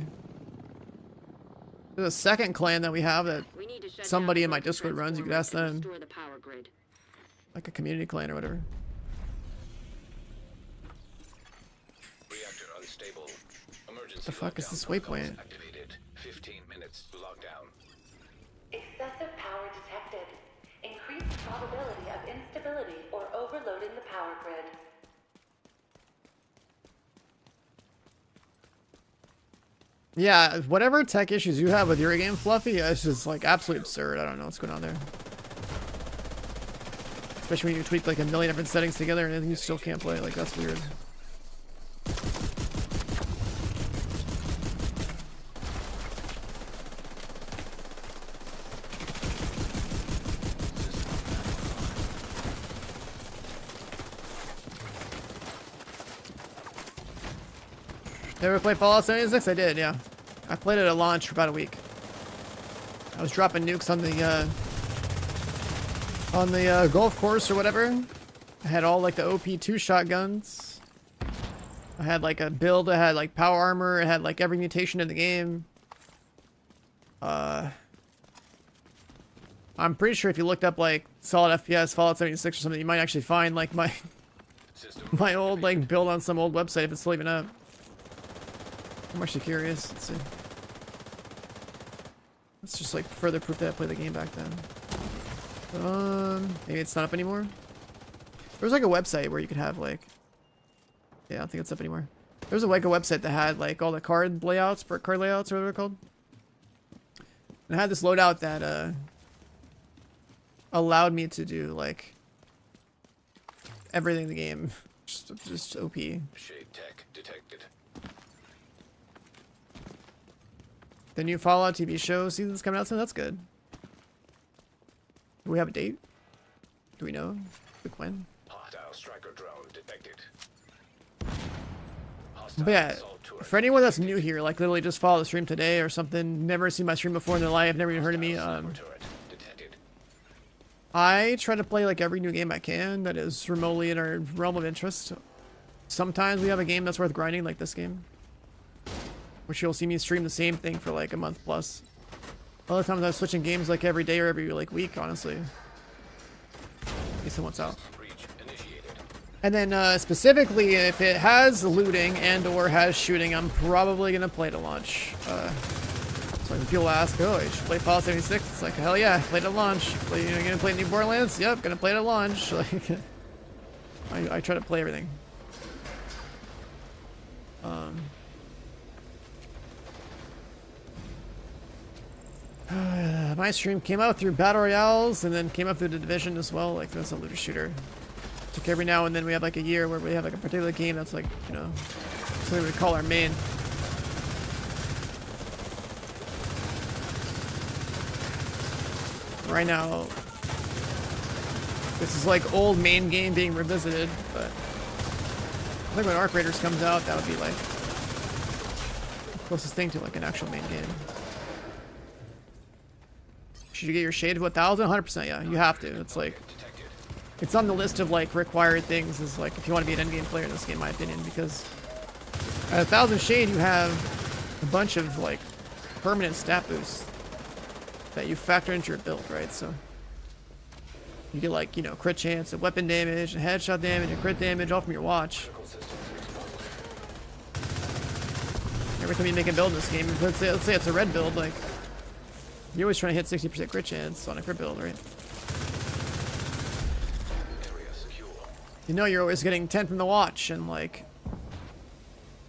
There's a second clan that we have that
we need to shut
somebody
down
in my
local
Discord runs. You could ask
transformers and
them.
restore the power grid.
Like a community clan or whatever.
Reactor unstable. Emergency
The fuck is
lockdown
this
protocols
waypoint?
Activated. 15 minutes lockdown.
Excessive power detected. Increased probability of instability or overloading the power grid.
Yeah, whatever tech issues you have with your game, Fluffy, it's just like absolutely absurd. I don't know what's going on there. Especially when you tweak like a million different settings together and you still can't play. Like, that's weird. ever play Fallout 76? I did, yeah. I played it at launch for about a week. I was dropping nukes on the golf course or whatever. I had all like the OP2 shotguns. I had like a build that had like power armor. It had like every mutation in the game. I'm pretty sure if you looked up like solid FPS Fallout 76 or something, you might actually find like my my old like build on some old website if it's still even up. I'm actually curious. Let's see. It's just like further proof that I played the game back then. Maybe it's not up anymore. There was like a website where you could have like, yeah, I don't think it's up anymore. There was like a website that had like all the card layouts, or whatever they're called. And it had this loadout that allowed me to do like everything in the game. Just OP.
Shade tech detected.
The new Fallout TV show season's coming out soon. That's good. Do we have a date? Do we know? Like when?
Hostile striker drone detected.
But yeah, for anyone that's new here, like literally just follow the stream today or something, never seen my stream before in their life, never even heard of me, I try to play like every new game I can that is remotely in our realm of interest. Sometimes we have a game that's worth grinding, like this game, which you'll see me stream the same thing for like a month plus. Other times I'm switching games like every day or every like week, honestly. Based on what's out. And then specifically, if it has looting and or has shooting, I'm probably gonna play it at launch. So when people ask, oh, you should play Fallout 76. It's like, hell yeah, play it at launch. You know, gonna play New Borderlands? Yep, gonna play it at launch. Like, I try to play everything. My stream came out through Battle Royales and then came up through the Division as well. Like, that's a looter shooter. Took every now and then we have like a year where we have like a particular game that's like, you know, something we call our main. Right now, this is like old main game being revisited, but I think when Arc Raiders comes out, that would be like the closest thing to like an actual main game. Should you get your shade to 1,000? 100%, yeah, you have to. It's like, it's on the list of like required things is like if you want to be an endgame player in this game, in my opinion, because at 1,000 shade you have a bunch of like permanent stat boosts that you factor into your build, right? So you get like, you know, crit chance and weapon damage and headshot damage and crit damage all from your watch. Every time you make a build in this game, let's say it's a red build, like you're always trying to hit 60% crit chance on a crit build, right? You know you're always getting 10 from the watch and like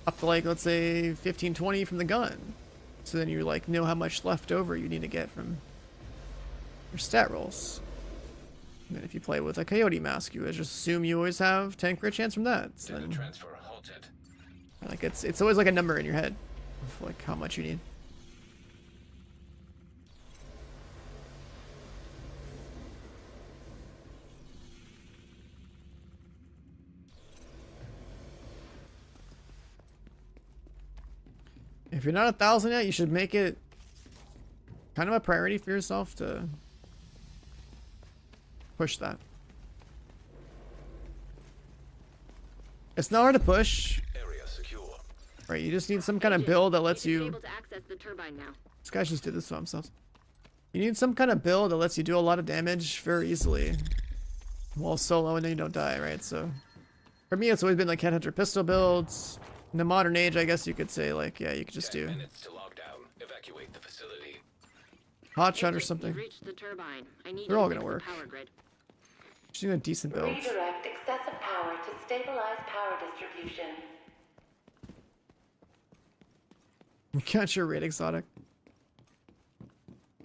up to like, let's say 15, 20 from the gun. So then you like know how much left over you need to get from your stat rolls. And then if you play with a coyote mask, you just assume you always have 10 crit chance from that. So then,
transfer halted.
like it's always like a number in your head of like how much you need. If you're not 1,000 yet, you should make it kind of a priority for yourself to push that. It's not hard to push.
Area secure.
Right, you just need some kind of build that lets you...
Able to access the turbine now.
These guys just did this to themselves. You need some kind of build that lets you do a lot of damage very easily while solo and then you don't die, right? So for me, it's always been like headhunter pistol builds. In the modern age, I guess you could say like, yeah, you could just do
minutes to lock down. Evacuate the facility.
hotshot or something.
Reach the turbine. I need
They're all
to
gonna
fix the
work.
power grid.
Just need a decent build.
Redirect excessive power to stabilize power distribution.
You got your raid exotic.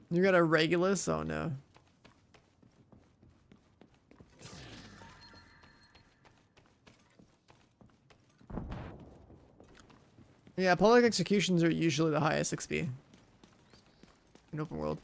You got a Regulus? Oh no. Yeah, public executions are usually the highest XP in open world.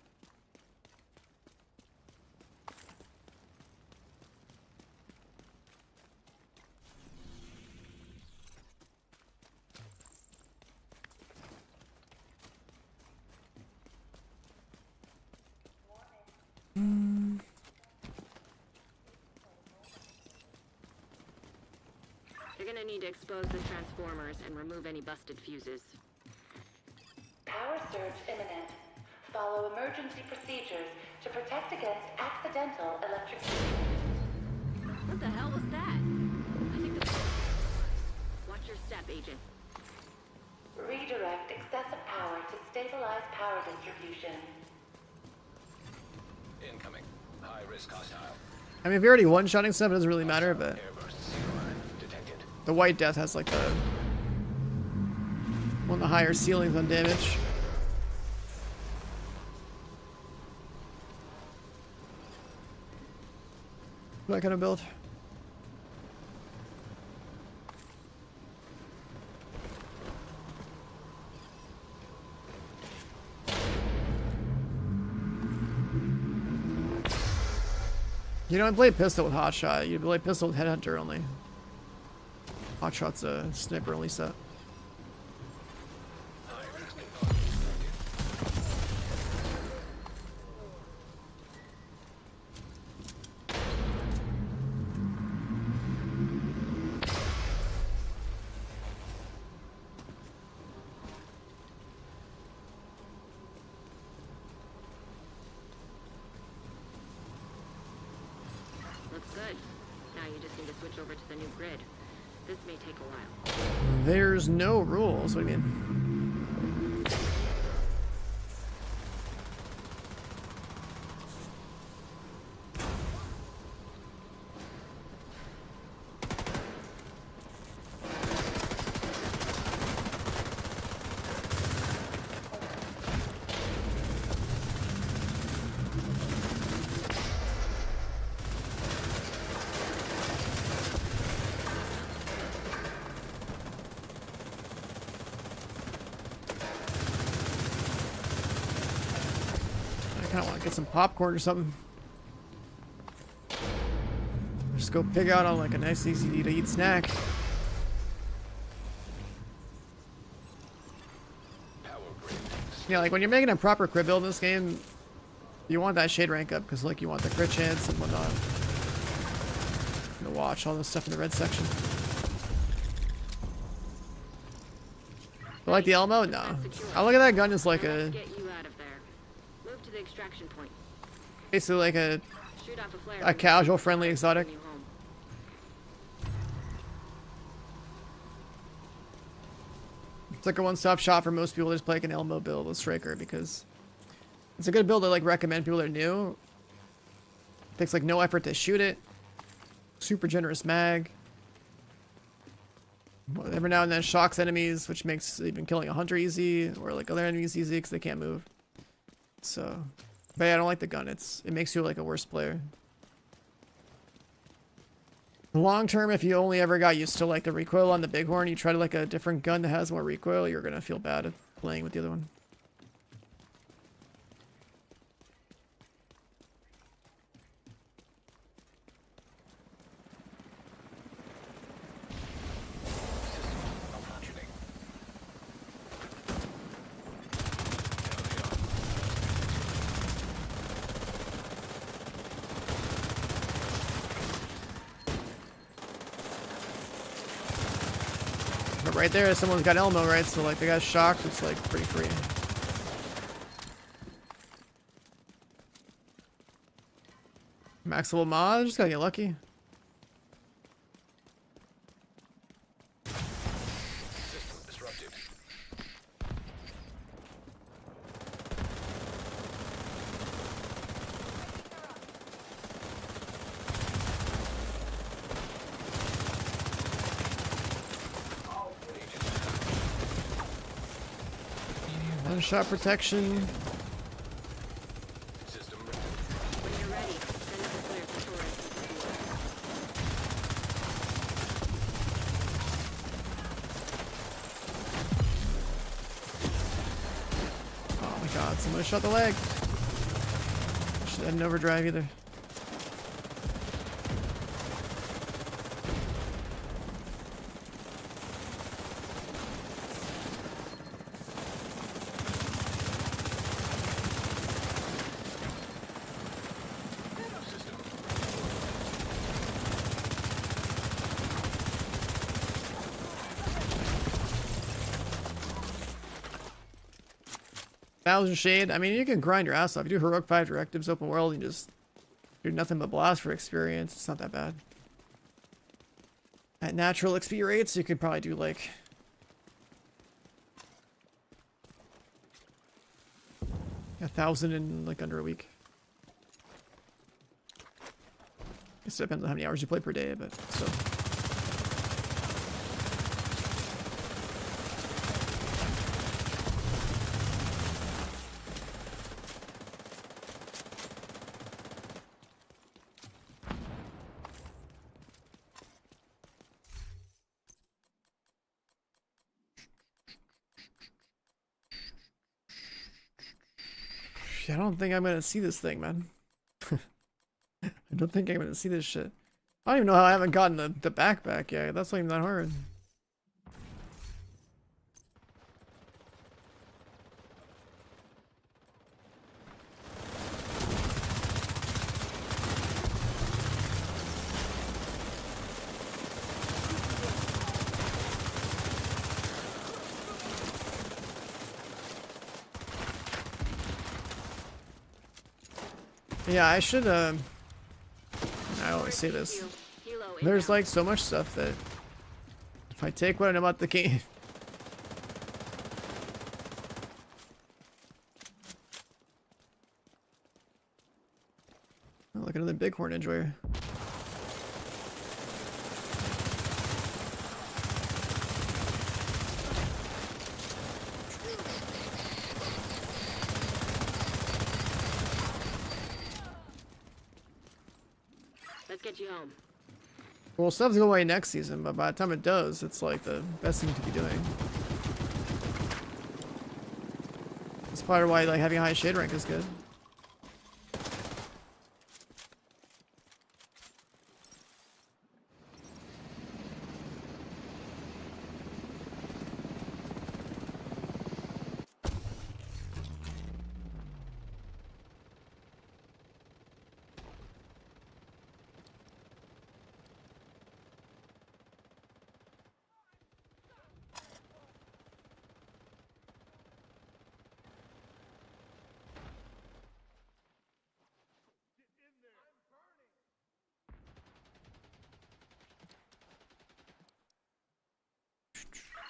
need to expose the transformers and remove any busted fuses.
Power surge imminent. Follow emergency procedures to protect against accidental electrocution.
What the hell was that? I think the... Watch your step, Agent.
Redirect excessive power to stabilize power distribution.
Incoming. High risk hostile.
I mean, if you're already one-shotting stuff, it doesn't really matter, but
Airburst C-line detected.
the White Death has like the one of the higher ceilings on damage. That kind of build. You don't play pistol with Hotshot, you play pistol with Headhunter only. Hotshot's a sniper only set.
High risk component detected.
Looks good. Now you just need to switch over to the new grid. This may take a while.
There's no rules, what do you mean? I kind of want to get some popcorn or something. Just go pig out on like a nice easy to eat snack.
Power grid.
Yeah, like when you're making a proper crit build in this game, you want that shade rank up because like you want the crit chance and whatnot. To watch all this stuff in the red section. I like the Elmo? No. I look at that gun as like a
Get you out of there. Move to the extraction point.
basically like a
Shoot off a flare.
A casual, friendly exotic.
Bring you home.
it's like a one-stop shop for most people that just play like an Elmo build with Striker because it's a good build to like recommend people that are new. Takes like no effort to shoot it. Super generous mag. Well, every now and then shocks enemies, which makes even killing a hunter easy, or like other enemies easy because they can't move. So, but yeah, I don't like the gun. It makes you like a worse player. Long term, if you only ever got used to like the recoil on the Bighorn, you try to like a different gun that has more recoil, you're gonna feel bad at playing with the other one.
Malfunctioning.
But right there, someone's got Elmo, right? So like they got shocked, it's like pretty free. Max level mod, just gotta get lucky.
System disrupted.
One shot protection.
System
When you're ready, send up a flare to Torres.
Oh my god, somebody shot the leg. Should have an overdrive either. 1,000 shade. I mean, you can grind your ass off. You do heroic 5 directives, open world, and just do nothing but blast for experience. It's not that bad. At natural XP rates, you could probably do like 1,000 in like under a week. It depends on how many hours you play per day, but so. I don't think I'm gonna see this thing, man. I don't think I'm gonna see this shit. I don't even know how I haven't gotten the backpack yet. That's not even that hard. Yeah, I should, I always say this. There's like so much stuff that if I take what I know about the game. Oh, look, another bighorn enjoyer.
Let's get you home.
Well, stuff's going away next season, but by the time it does, it's like the best thing to be doing. That's part of why like having a high shade rank is good.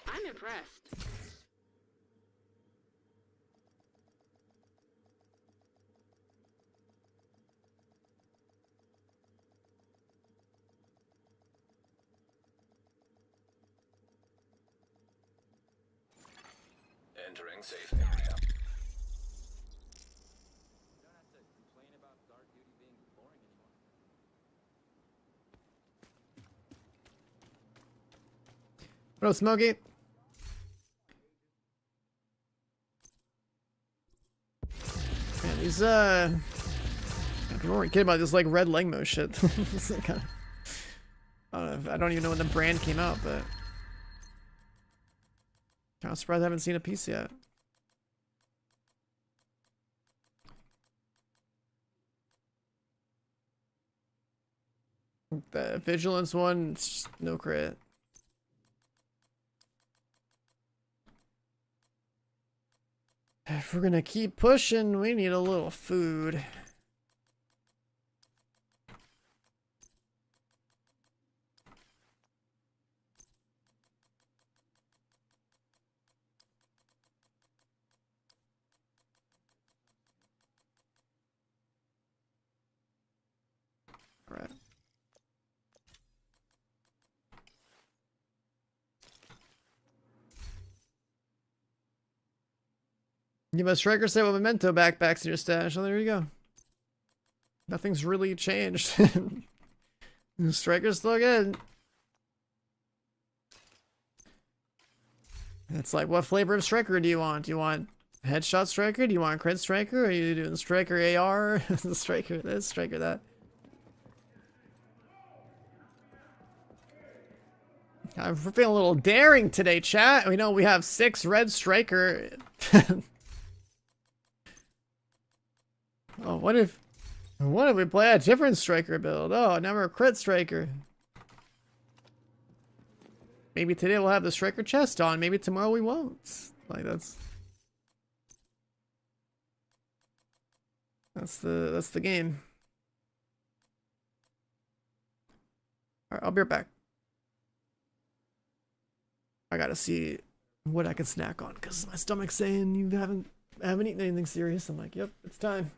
I'm impressed.
Entering safe area.
You don't have to complain about guard duty being boring anymore.
What up, Smokey? Man, these people weren't kidding about this like red Legmo shit. It's like kinda, I don't even know when the brand came out, but kind of surprised I haven't seen a piece yet. The vigilance one, it's just no crit. If we're gonna keep pushing, we need a little food. All right. You have a striker set with memento backpacks in your stash. Oh, there you go. Nothing's really changed. Striker's still good. It's like, what flavor of striker do you want? Do you want headshot striker? Do you want crit striker? Are you doing striker AR? Striker this, striker that? I'm feeling a little daring today, chat. We know we have 6 red striker. Oh, what if we play a different striker build? Oh, now we're a crit striker. Maybe today we'll have the striker chest on. Maybe tomorrow we won't. Like, that's That's the game. All right, I'll be right back. I gotta see what I can snack on because my stomach's saying you haven't eaten anything serious. I'm like, yep, it's time.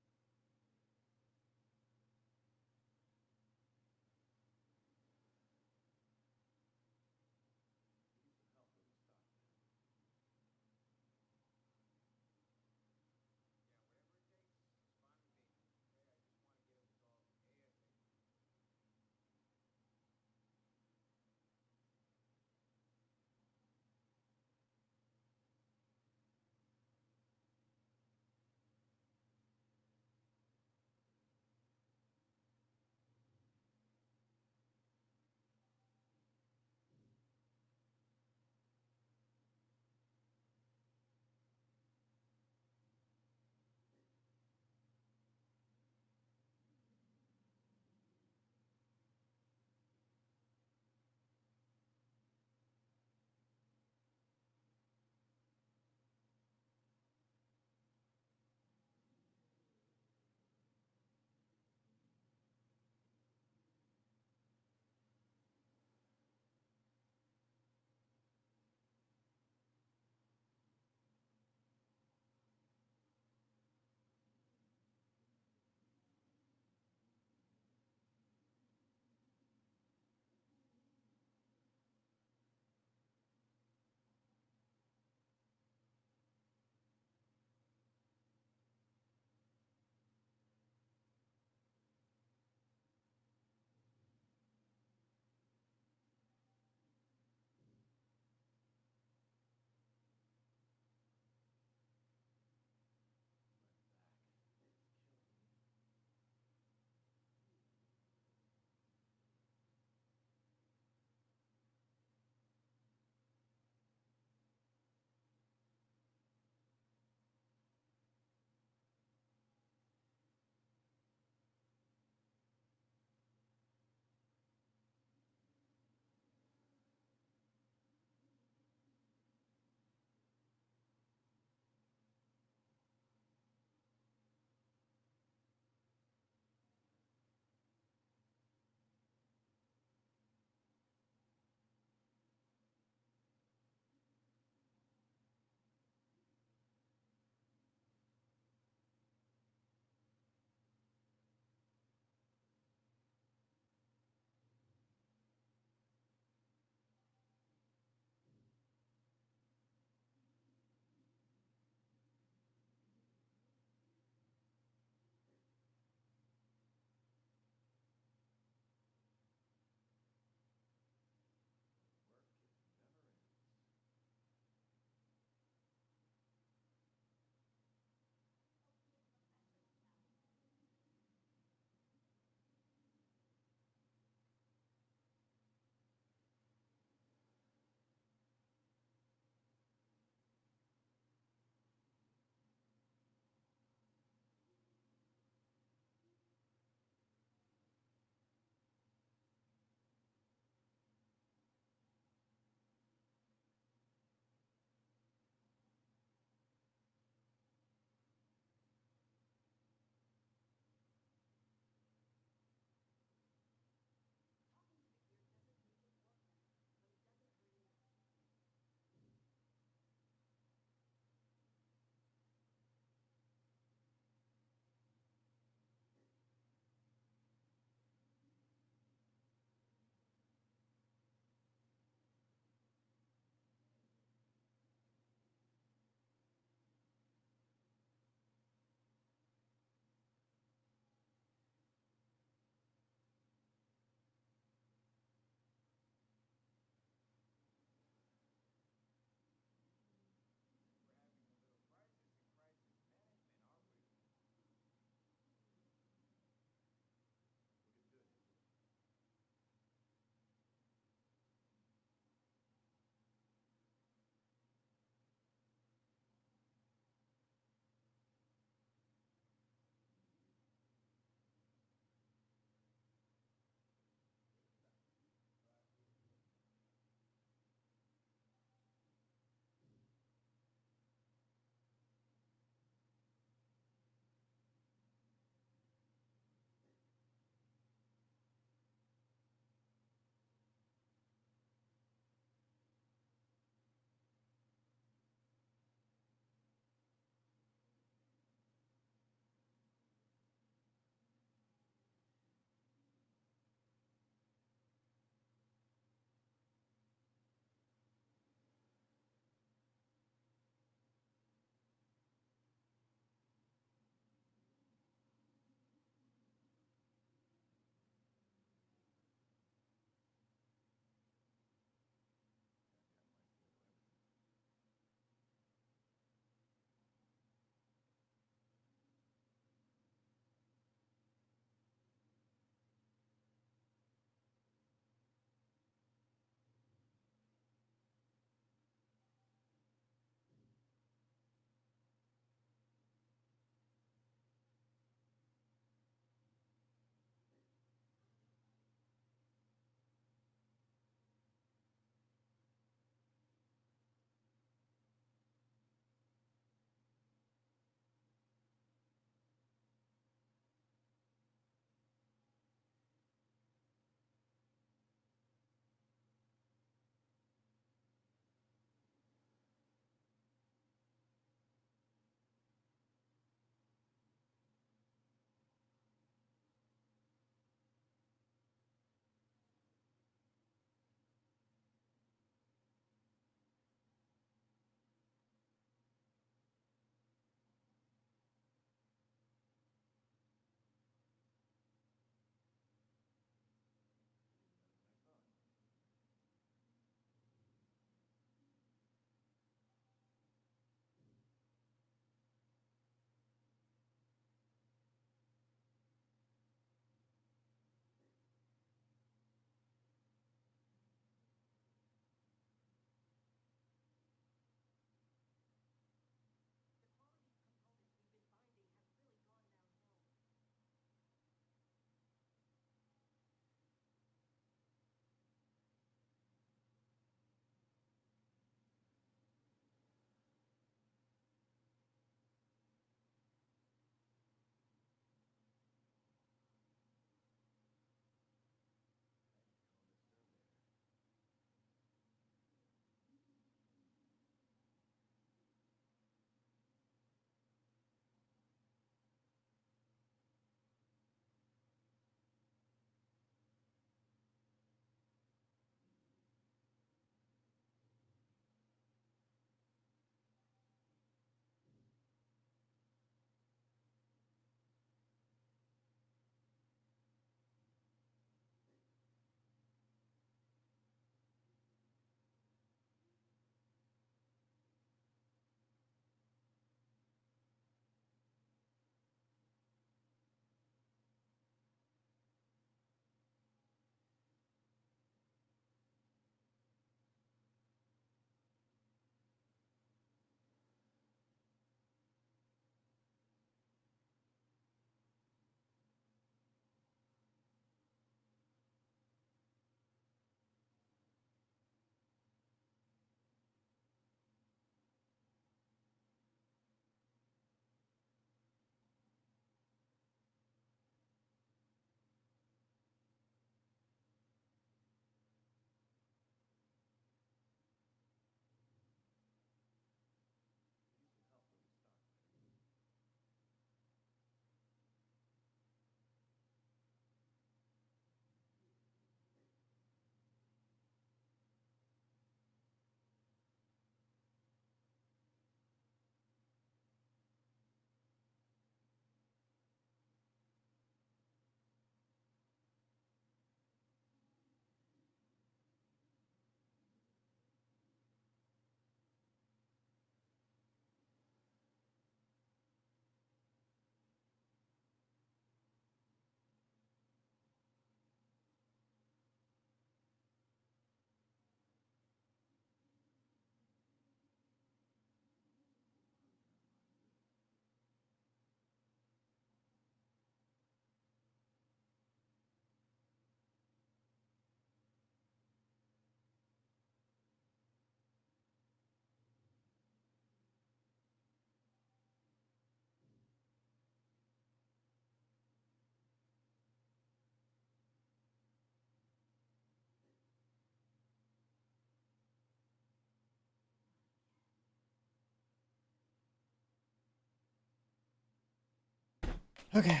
Okay.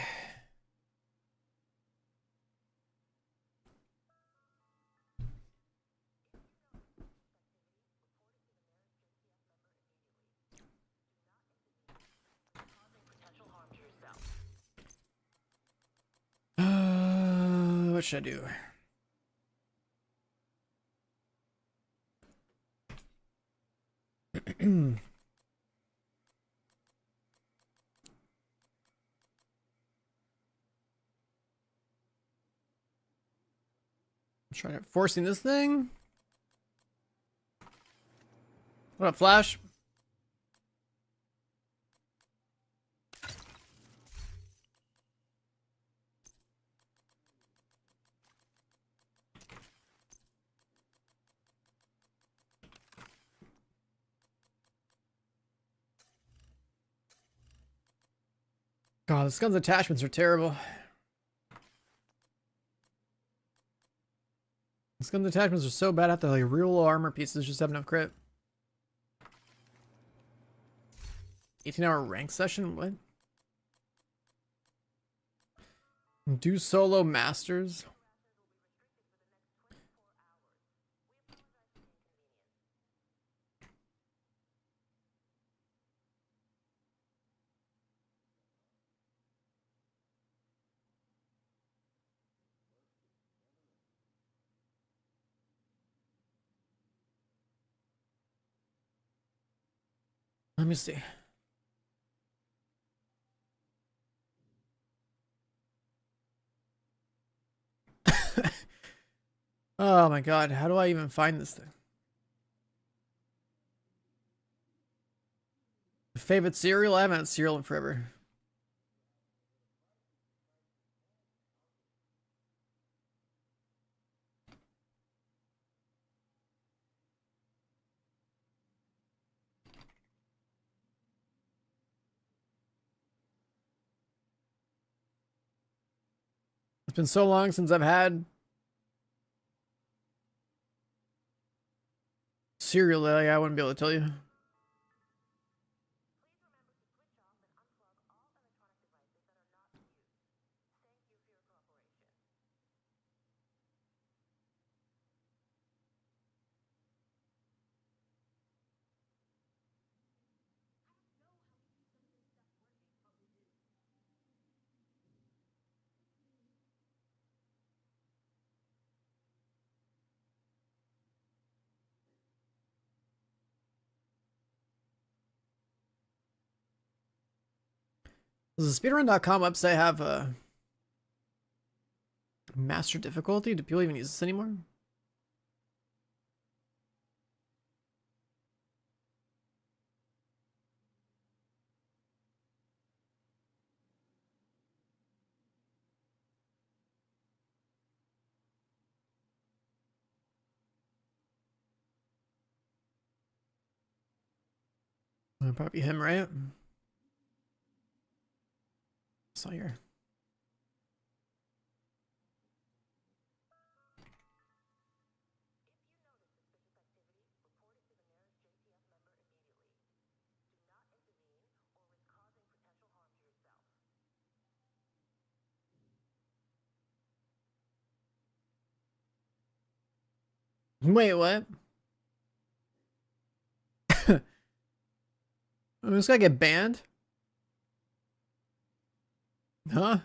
What should I do? Try forcing this thing. What up, Flash? God, this gun's attachments are terrible. This gun's attachments are so bad. I have to like real low armor pieces just have enough crit. 18-hour rank session? What? Do solo masters? Let me see. Oh my god, how do I even find this thing? Favorite cereal? I haven't had cereal in forever. It's been so long since I've had cereal that I wouldn't be able to tell you. Does the speedrun.com website have a master difficulty? Do people even use this anymore? It'd probably be him, right? Saw here. Wait, what? This guy get banned? Huh?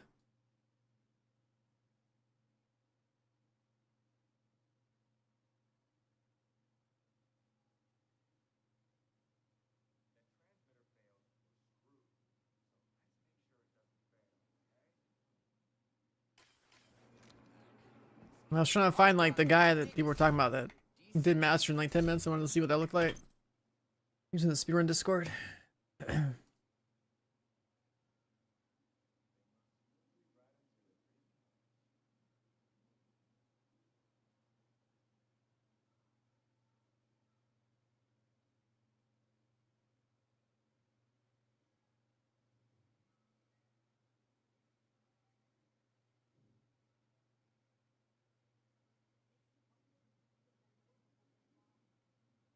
I was trying to find like the guy that people were talking about that did master in like 10 minutes. I wanted to see what that looked like. Using the speedrun Discord.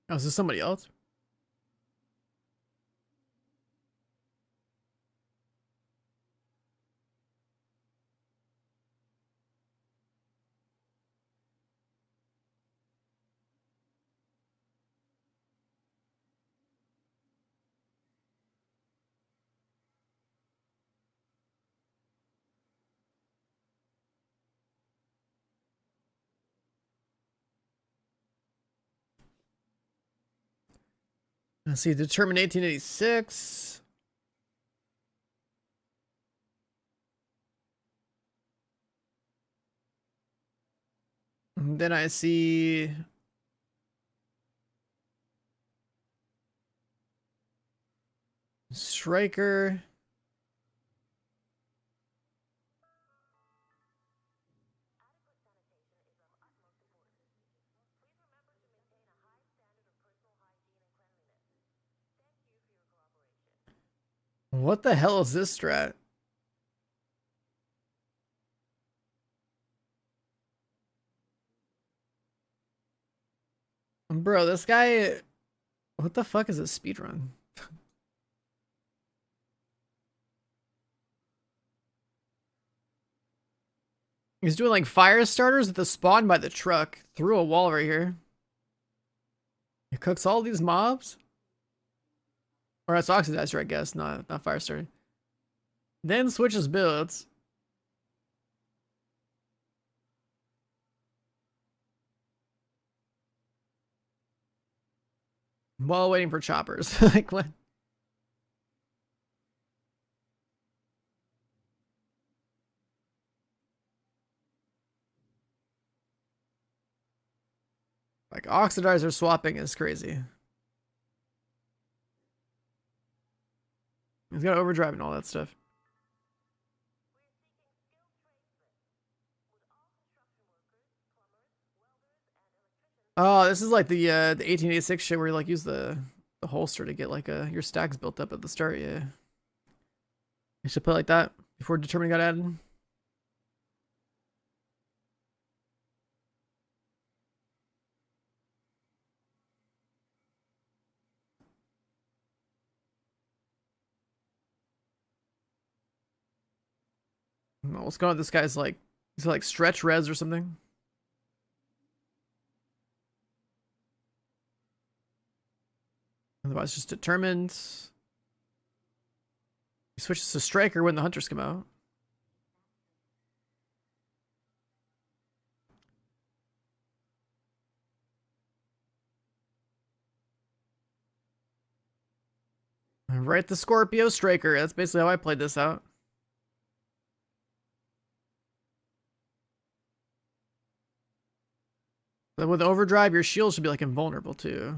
Oh, is this somebody else? Let's see, determine 1886. And then I see Striker. What the hell is this strat? Bro, this guy, what the fuck is a speedrun? He's doing like fire starters at the spawn by the truck through a wall right here. He cooks all these mobs. Or that's oxidizer, I guess, not fire starter. Then switches builds. While waiting for choppers. Like what? Like oxidizer swapping is crazy. He's got overdrive and all that stuff. Oh, this is like the 1886 shit where you like use the holster to get like your stacks built up at the start. Yeah, you should play like that before determining got added. What's going on? This guy's like he's like stretch res or something. Otherwise, just determined. He switches to striker when the hunters come out. Right, the Scorpio striker. That's basically how I played this out. But with overdrive, your shield should be like invulnerable too.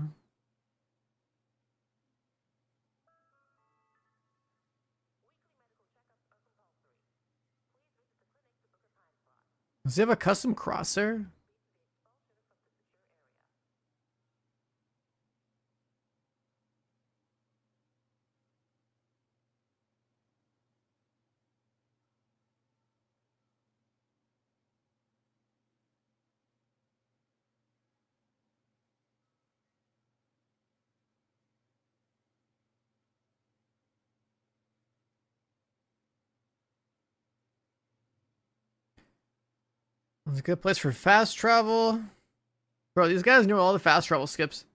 Does he have a custom crosshair? It's a good place for fast travel. Bro, these guys know all the fast travel skips.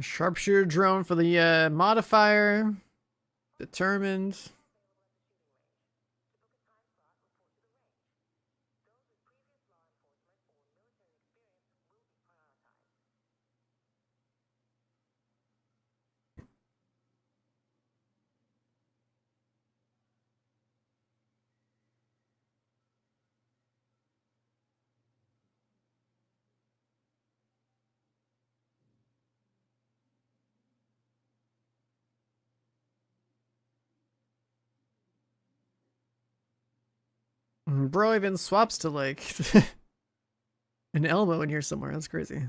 Sharpshooter drone for the modifier. Determined. Bro even swaps to like an elbow in here somewhere. That's crazy.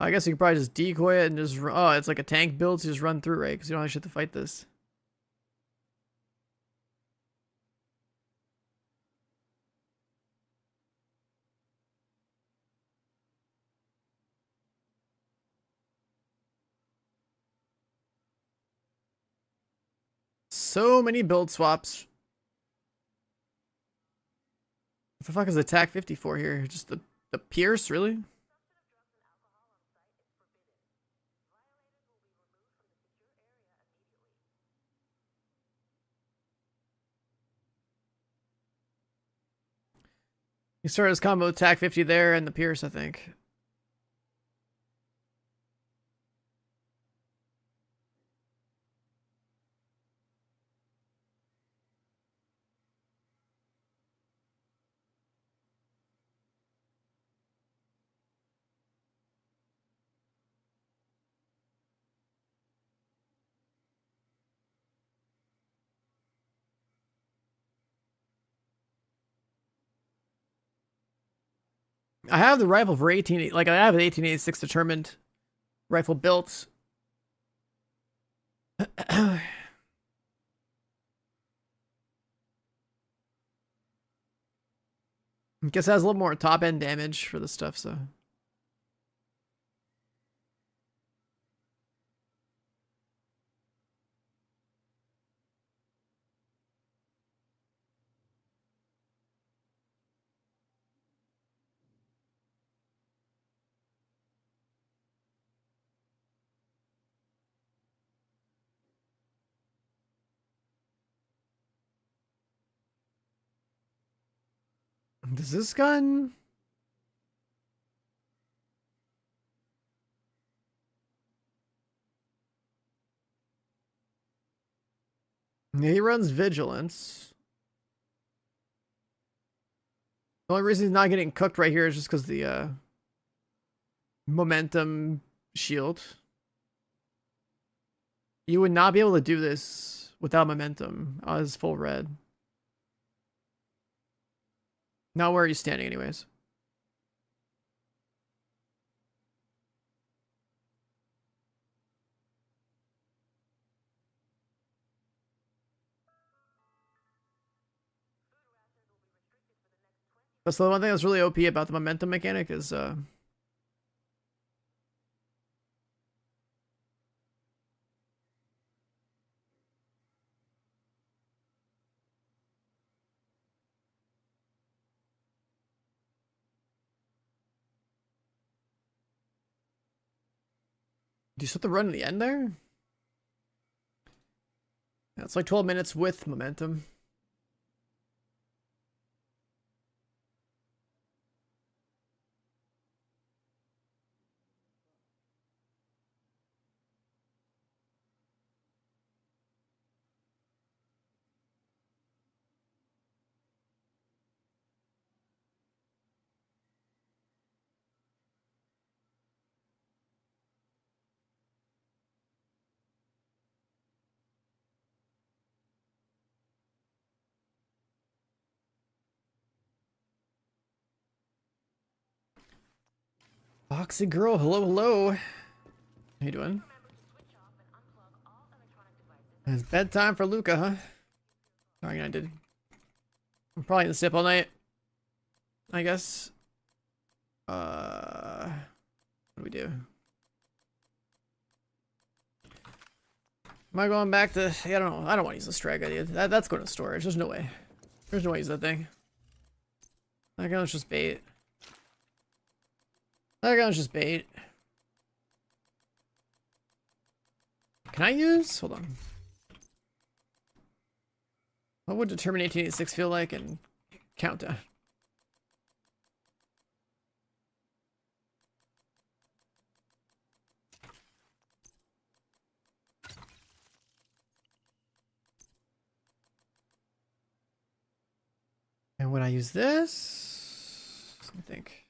I guess you could probably just decoy it and just oh, it's like a tank build, so you just run through, right? Because you don't have shit to fight this. so many build swaps. What the fuck is attack 54 here? Just the Pierce, really? He started his combo attack 50 there and the Pierce, I think. I have the rifle for 18, like I have an 1886 determined rifle built. I guess it has a little more top end damage for the stuff, so. Does this gun? Yeah, he runs vigilance. The only reason he's not getting cooked right here is just because the momentum shield. You would not be able to do this without momentum as full red. Not where he's standing anyways. That's the one thing that's really OP about the momentum mechanic is do you still have to run in the end there? Yeah, it's like 12 minutes with momentum. Boxy girl, hello, hello. How you doing? It's bedtime for Luca, huh? Sorry, I did. I'm probably gonna stay up all night, I guess. What do we do? Am I going back to? Yeah, I don't know. I don't want to use the strike idea. That's going to storage. There's no way. There's no way to use that thing. That gun's just bait. That gun's just bait. Can I use? Hold on. What would Determine 1886 feel like in Countdown? And when I use this, let me think.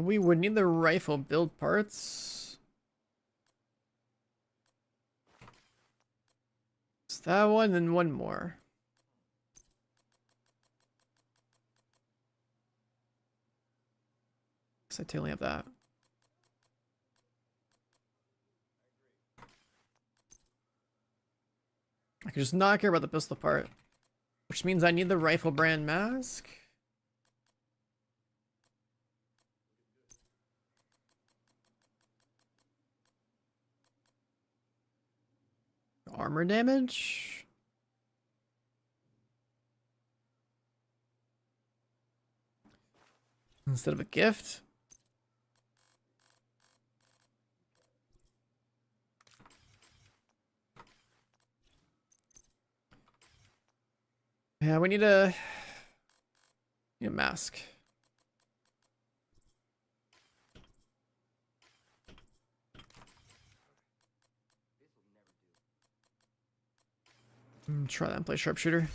We would need the rifle build parts. It's that one and one more. I totally have that. I can just not care about the pistol part. Which means I need the rifle brand mask. Armor damage. Instead of a gift. Yeah, we need a mask. Try that and play sharpshooter.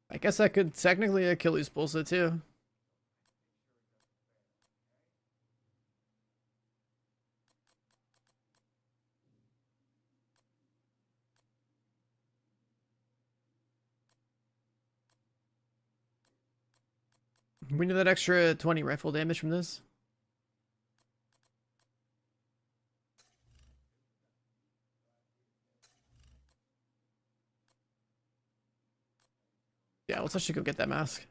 I guess I could technically Achilles pulse it too. We need that extra 20 rifle damage from this. Yeah, let's actually go get that mask.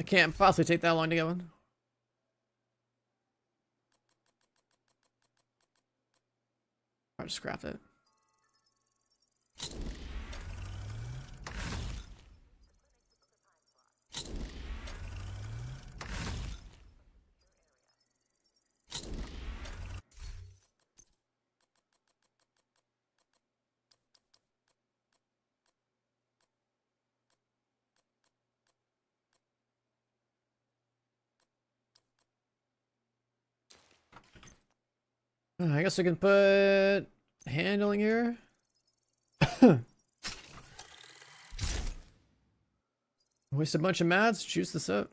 I can't possibly take that long to get one. I'll just craft it. I guess I can put handling here. Waste a bunch of mats, juice this up.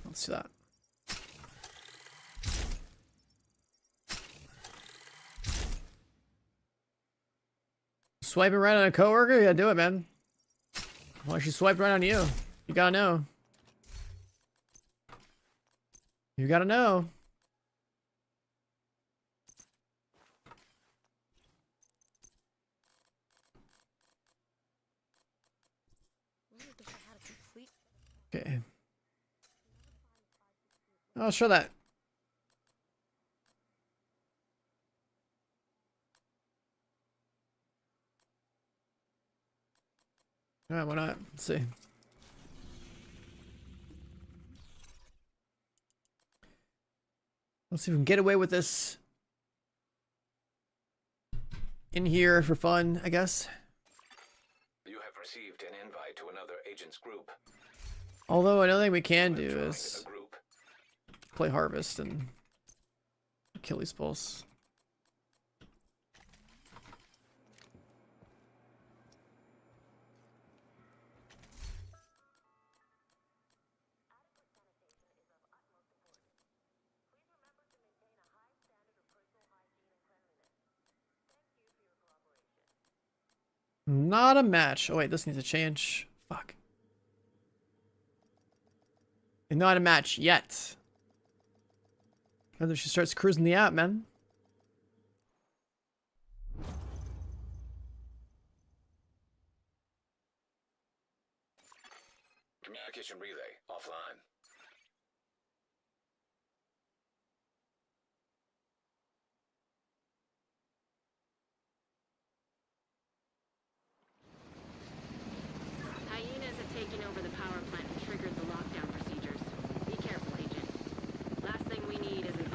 Let's do that. Swiping right on a coworker? Yeah, do it, man. Why don't you swipe right on you? You gotta know. You gotta know. Okay. I'll show that. Alright, why not? Let's see. Let's see if we can get away with this in here for fun, I guess.
You have received an invite to another agent's group.
Although another thing we can do
Join
is
a group.
play Harvest and Achilles Pulse. Not a match. Oh wait, this needs to change. Fuck. And not a match yet. And then she starts cruising the app, man.
Communication relay offline.
Hyenas have taken over the power plant and triggered the lockdown procedures. Be careful, Agent. Last thing we need is an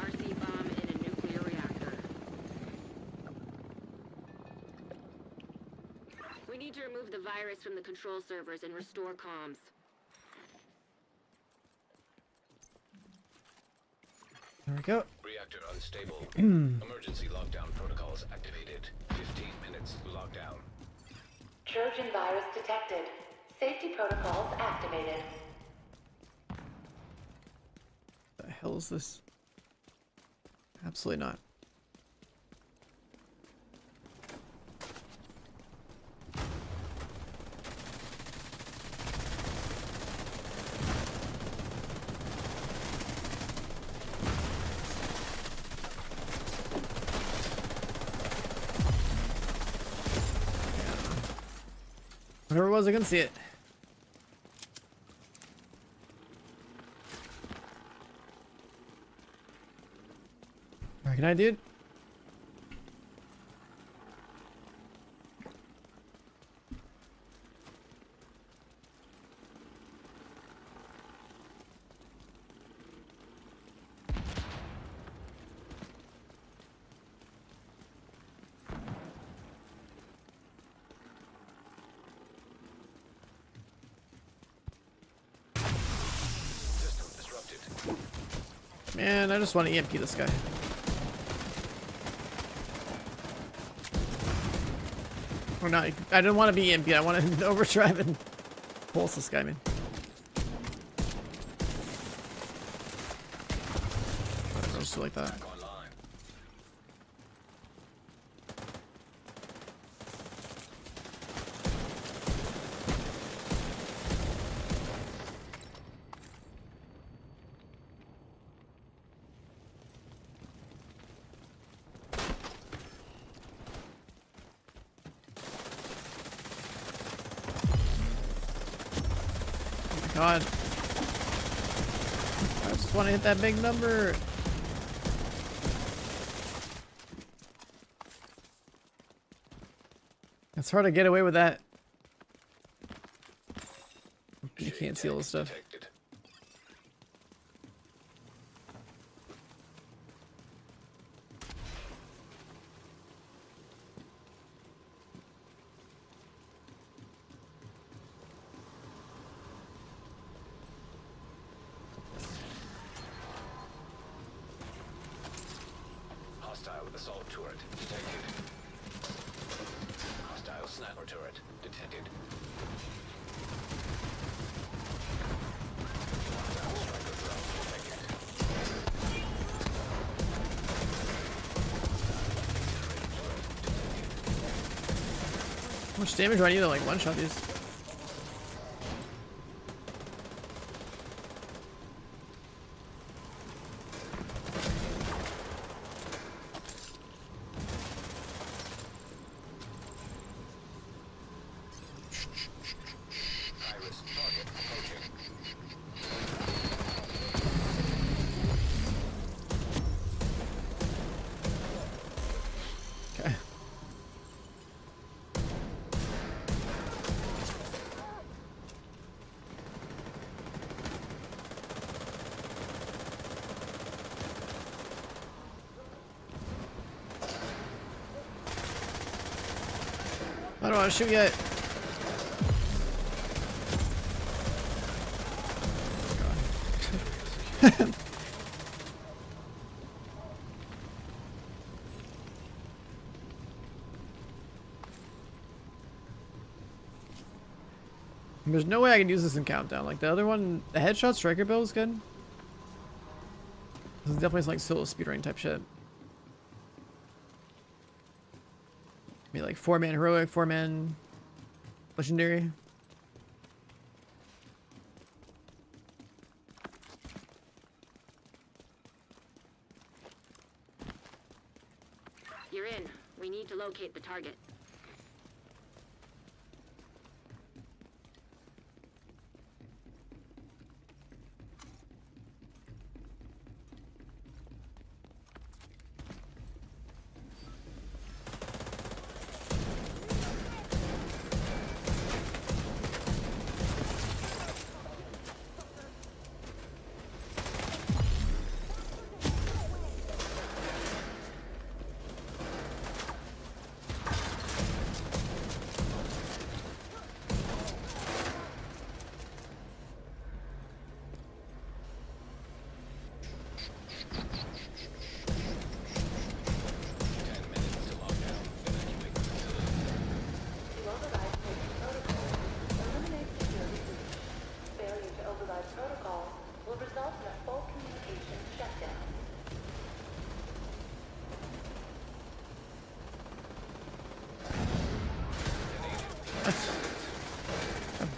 virus from the control servers and restore comms.
There we go.
Reactor unstable. Emergency lockdown protocols activated. 15 minutes lockdown.
Trojan virus detected. Safety protocols activated.
The hell is this? Absolutely not. Whatever it was, I couldn't see it. Alright, can I, dude?
System disrupted.
Man, I just want to EMP this guy. Or not, I didn't want to be EMP, I wanted to overdrive and pulse this guy, man. I'll just do like that.
Back online.
Oh my god. I just want to hit that big number. It's hard to get away with that. You can't see all this stuff.
Detected. Hostile assault turret detected. Hostile sniper turret detected. Hostile striker drone detected.
How much damage do I need to like one shot these?
Iris target approaching.
Okay. I don't want to shoot yet. There's no way I can use this in countdown. Like the other one, the headshot striker build is good. This is definitely some, like solo speedrunning type shit. Maybe like 4-man heroic, 4-man legendary.
You're in. We need to locate the target.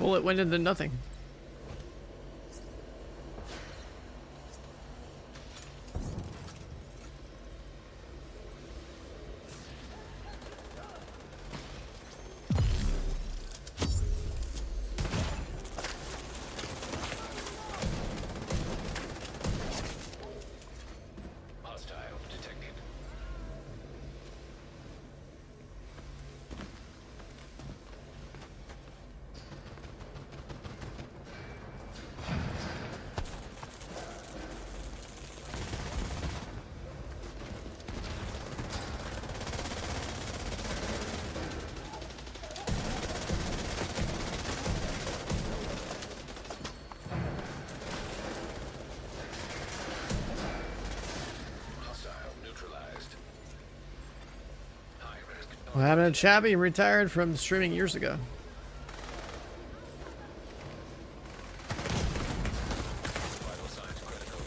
bullet went into nothing.
Hostile detected. Hostile neutralized. High risk.
What happened to Chabby? Retired from streaming years ago.
Vital signs critical.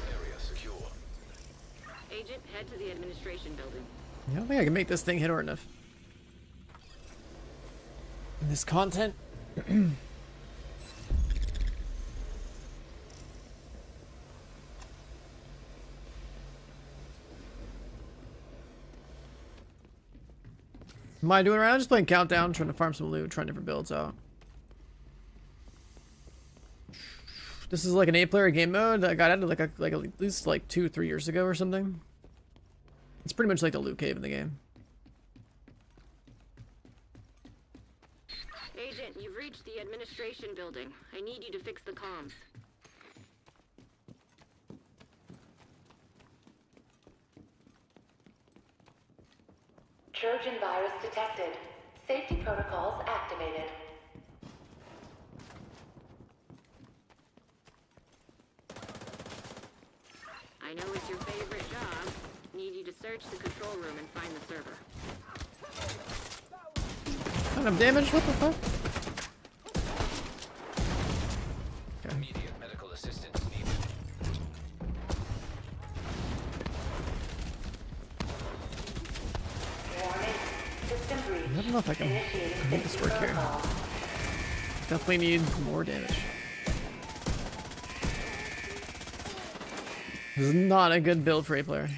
Area secure.
Agent, head to the administration building.
I don't think I can make this thing hit hard enough. And this content. Am I doing right now? Just playing Countdown, trying to farm some loot, trying different builds out. This is like an 8-player game mode that got added like at least like 2-3 years ago or something. It's pretty much like the loot cave in the game.
Agent, you've reached the administration building. I need you to fix the comms.
Trojan virus detected. Safety protocols activated.
I know it's your favorite job. Need you to search the control room and find the server.
Kind of damage? What the fuck? Okay.
Immediate medical assistance needed.
Warning. System breach.
I don't know if I can
Initiating
make this
safety
work here.
protocol.
Definitely need more damage. This is not a good build for a player.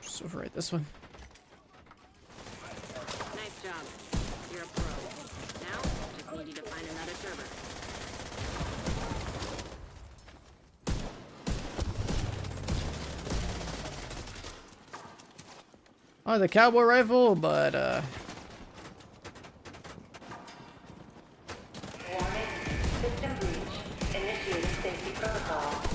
Just overwrite this one.
Nice job. You're a pro. Now, just need you to find another server.
Oh, the cowboy rifle, but
Warning. System breach. Initiating safety protocol.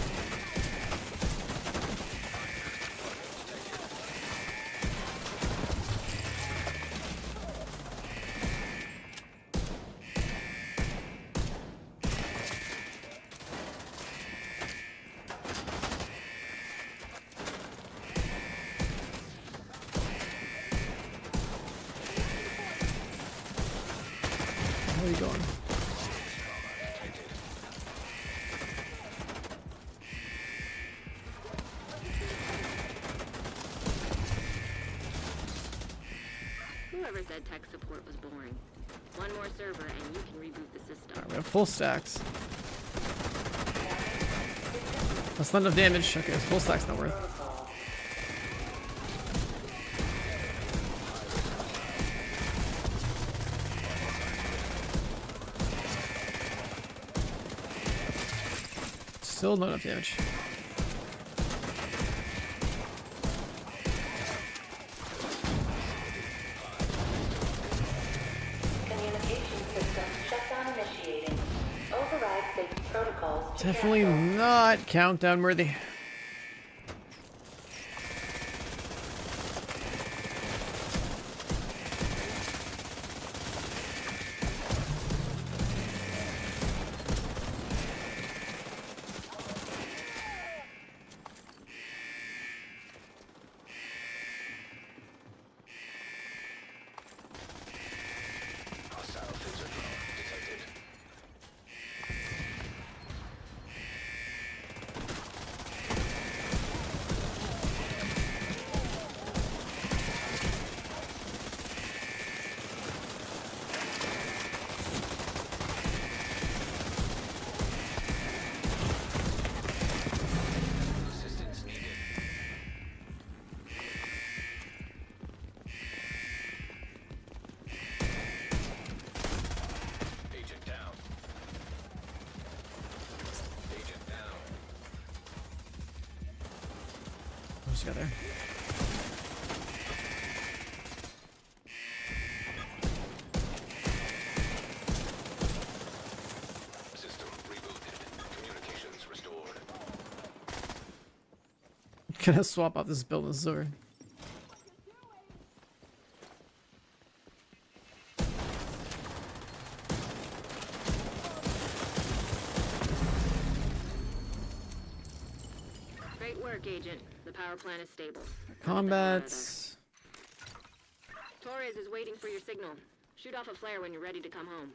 where are you going?
Whoever said tech support was boring. One more server and you can reboot the system.
Alright, we have full stacks. That's not enough damage. Okay, full stack's not worth. Still not enough damage.
Communication system shutdown initiating. Override safety protocols. to
Definitely
cancel.
not countdown worthy. together.
System rebooted. Communications restored.
Gonna swap out this build with Zor.
Great work, Agent. The power plant is stable.
Combats.
Torres is waiting for your signal. Shoot off a flare when you're ready to come home.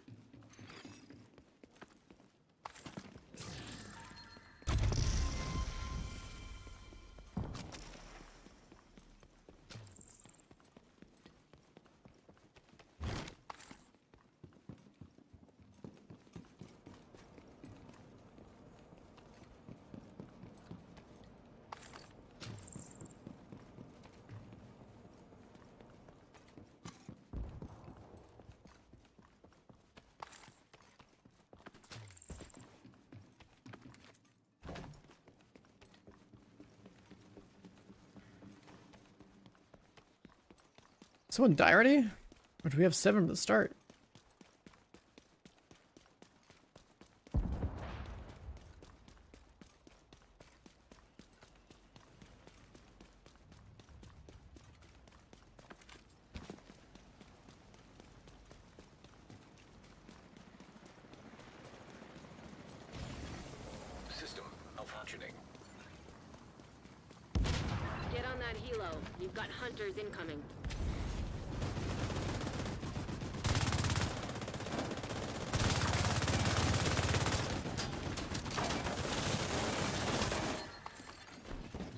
Someone die already? Or do we have 7 from the start?
System malfunctioning.
Get on that helo. You've got hunters incoming.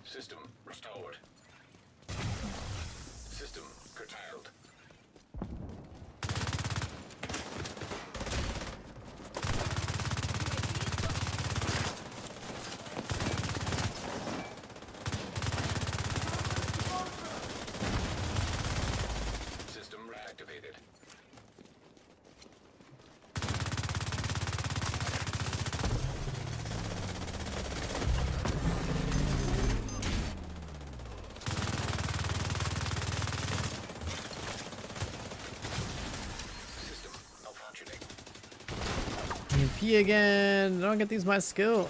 System restored. System curtailed. System reactivated. System malfunctioning.
EMP again. I don't get these my skill.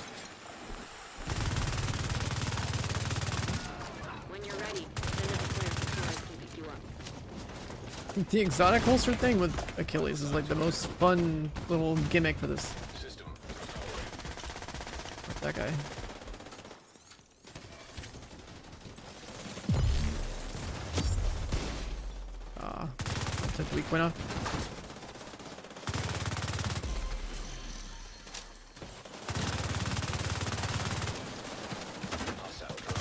When you're ready, send up a flare so Torres can pick you up.
The exotic holster thing with Achilles is like the most fun little gimmick for this.
System
That guy. Took the weak point off.
hostile drone.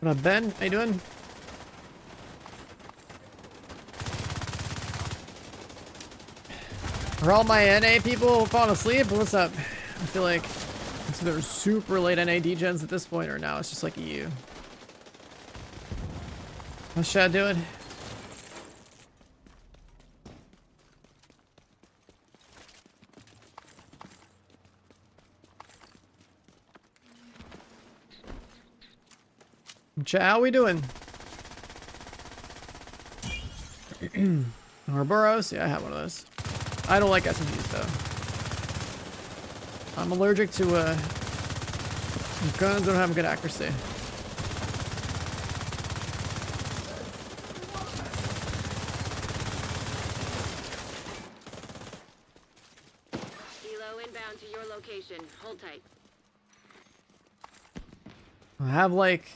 What up, Ben? How you doing? Are all my NA people falling asleep? What's up? I feel like so they're super late NA degens at this point, or now it's just like EU. What's Chad doing? Chad, how we doing? Ouroboros? Yeah, I have one of those. I don't like SMGs though. I'm allergic to guns that don't have good accuracy.
Helo inbound to your location. Hold tight.
I have like...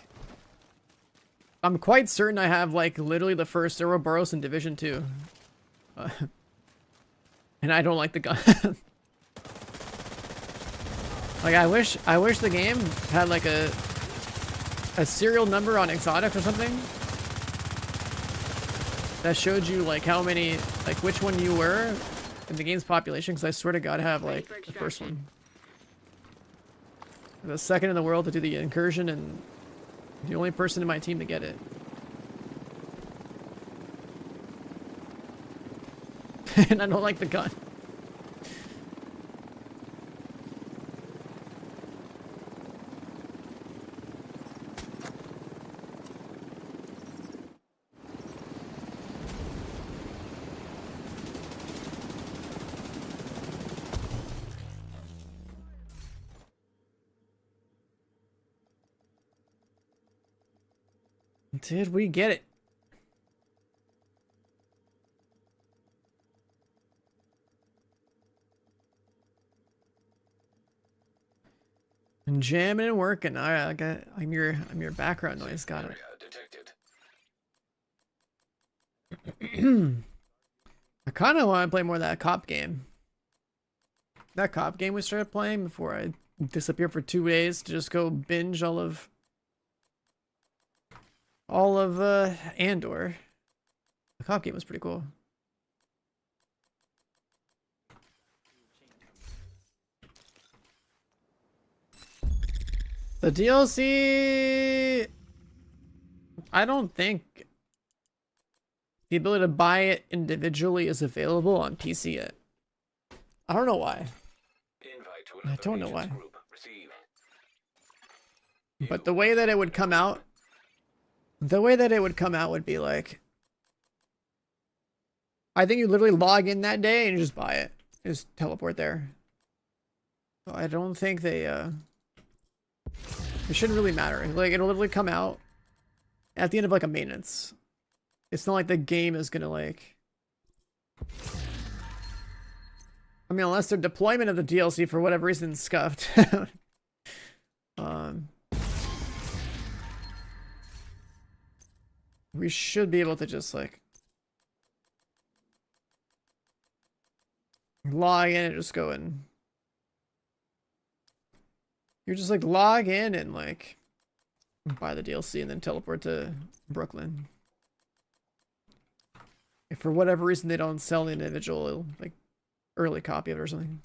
I'm quite certain I have like literally the first Ouroboros in Division 2. And I don't like the gun. Like I wish the game had like a serial number on exotics or something that showed you like how many, like which one you were in the game's population, because I swear to God I have like the first one. The second in the world to do the incursion and the only person in my team to get it. and I don't like the gun. Did we get it? And jamming and working. All right, I'm your background noise. Got it.
Area detected.
I kind of want to play more of that cop game. That cop game we started playing before I disappear for 2 days to just go binge all of Andor. The cop game was pretty cool. The DLC, I don't think the ability to buy it individually is available on PC yet. I don't know why.
Invite to
I
another
don't know
agent's
why.
Group. Receive.
But the way that it would come out, would be like, I think you literally log in that day and you just buy it. Just teleport there. So I don't think it shouldn't really matter. Like, it'll literally come out at the end of like a maintenance. It's not like the game is gonna like, I mean, unless their deployment of the DLC for whatever reason is scuffed. We should be able to just like log in and just go and you're just like log in and like buy the DLC and then teleport to Brooklyn. If for whatever reason they don't sell the individual like early copy of it or something.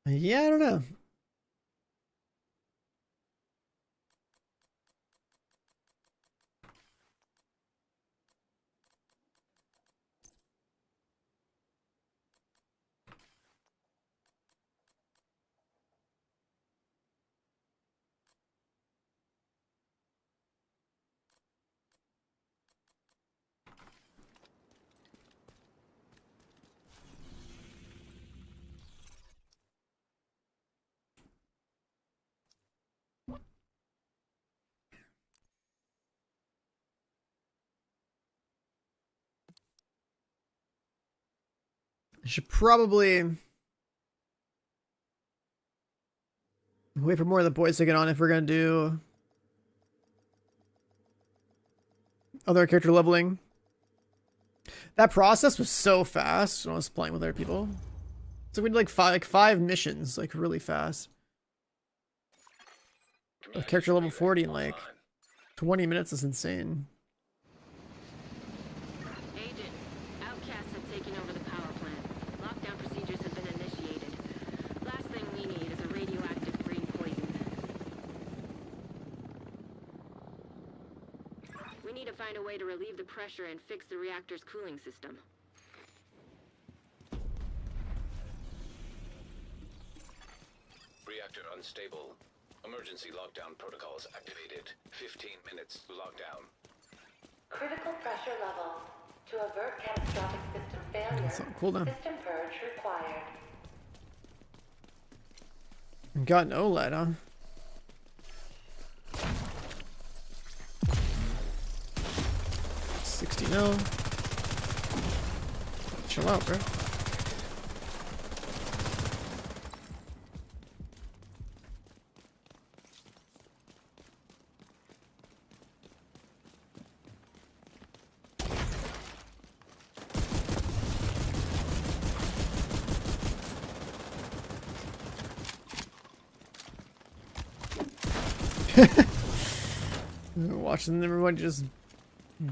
Yeah, I don't know. I should probably wait for more of the boys to get on if we're gonna do other character leveling. That process was so fast when I was playing with other people. So we did like five missions, like really fast. With character level 40 in like 20 minutes is insane.
Agent, outcasts have taken over the power plant. Lockdown procedures have been initiated. Last thing we need is a radioactive green poison. We need to find a way to relieve the pressure and fix the reactor's cooling system.
Reactor unstable. Emergency lockdown protocols activated. 15 minutes lockdown.
Critical pressure levels. To avert catastrophic system failure,
That's on cooldown.
system purge required.
Got an OLED, huh? $60 mil. Chill out, bro. Watching everyone just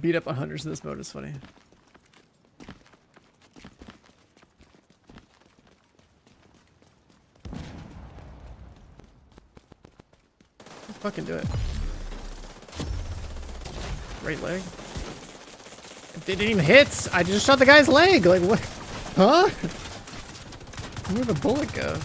beat up on hunters in this mode is funny. Let's fucking do it. Right leg. It didn't even hit! I just shot the guy's leg! Like, what? Huh? Where'd the bullet go?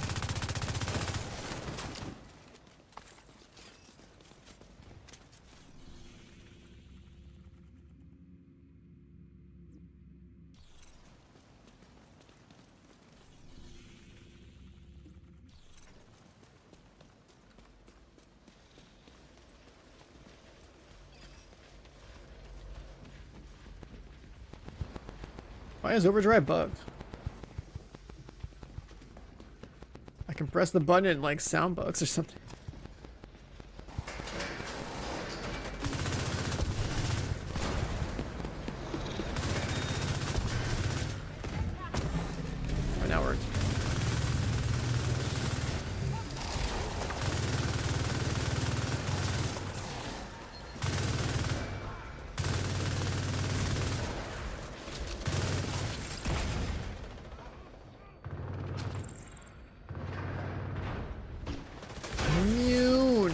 Why is overdrive bugged? I can press the button and like sound bugs or something. Oh, now it worked. Immune.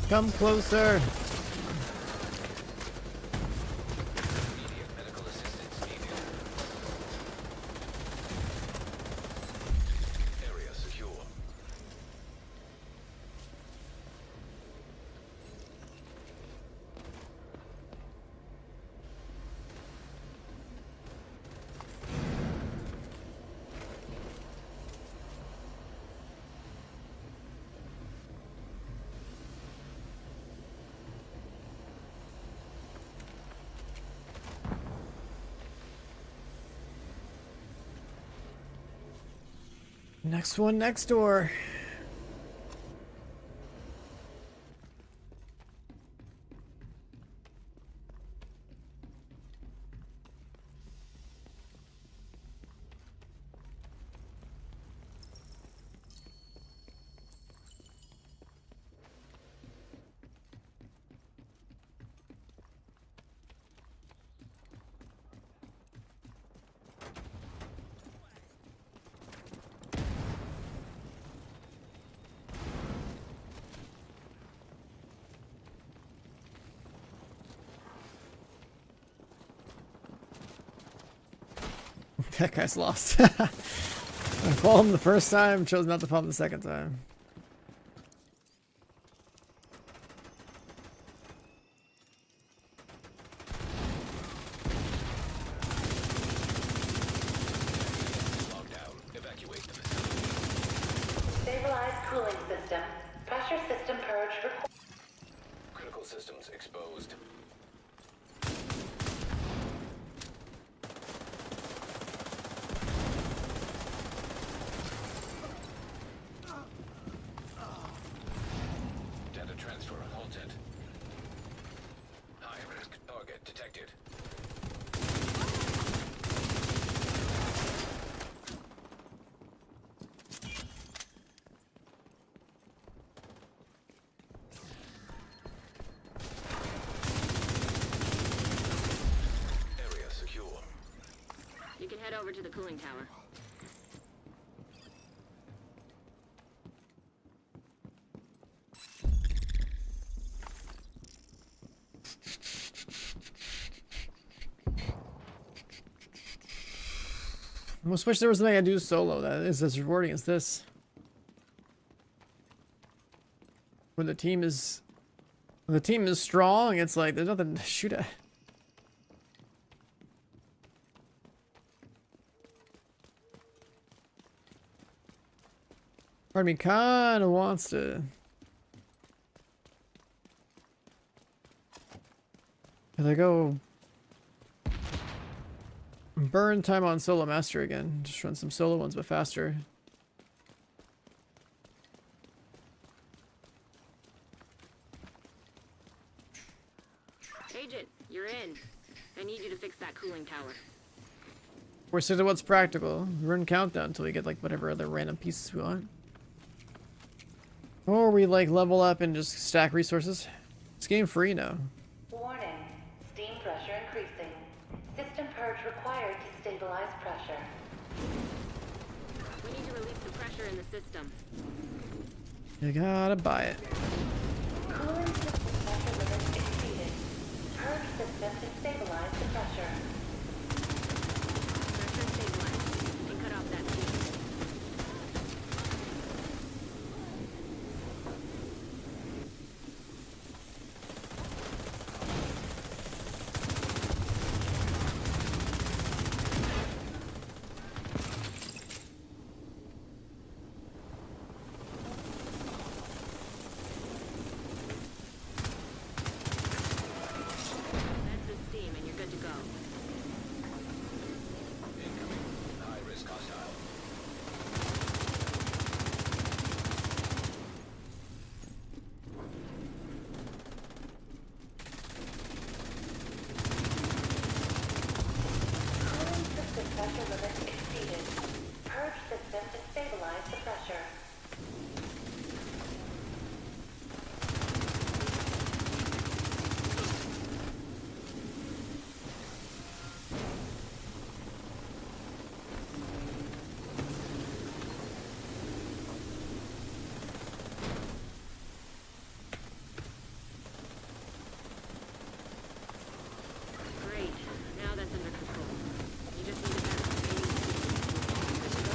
Come closer.
Immediate medical assistance needed. Area secure.
Next one next door. That guy's lost. I followed him the first time, chose not to follow him the second time.
Lockdown. Evacuate the facility.
Stabilized cooling system. Pressure system purge required.
Critical systems exposed. Data transfer halted. High-risk target detected. Area secure.
You can head over to the cooling tower.
I almost wish there was something I do solo that is as rewarding as this. When the team is strong, it's like there's nothing to shoot at. Part of me kind of wants to. Can I go burn time on solo master again? Just run some solo ones, but faster.
Agent, you're in. I need you to fix that cooling tower.
We're sticking to what's practical. Run countdown until we get like whatever other random pieces we want. Or we like level up and just stack resources. It's game free now.
Warning. Steam pressure increasing. System purge required to stabilize pressure.
We need to release the pressure in the system.
You gotta buy it.
Cooling system pressure limits exceeded. Purge system to stabilize the pressure.
Pressure stabilized. And cut off that steam. That's the steam, and you're good to go.
Incoming. High-risk hostile.
Cooling system pressure limits exceeded. Purge system to stabilize the pressure.
Great. Now that's under control. You just need to pass the remaining steam. Good to go.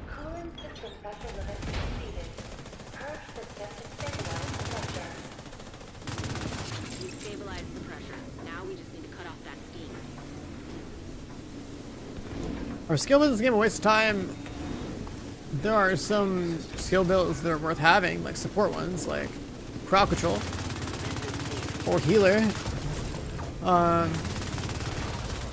Cooling system pressure limits exceeded. Purge system to stabilize the pressure.
We've stabilized the pressure. Now we just need to cut off that steam.
Our skill builds in this game a waste of time. There are some skill builds that are worth having, like support ones, like crowd control or healer,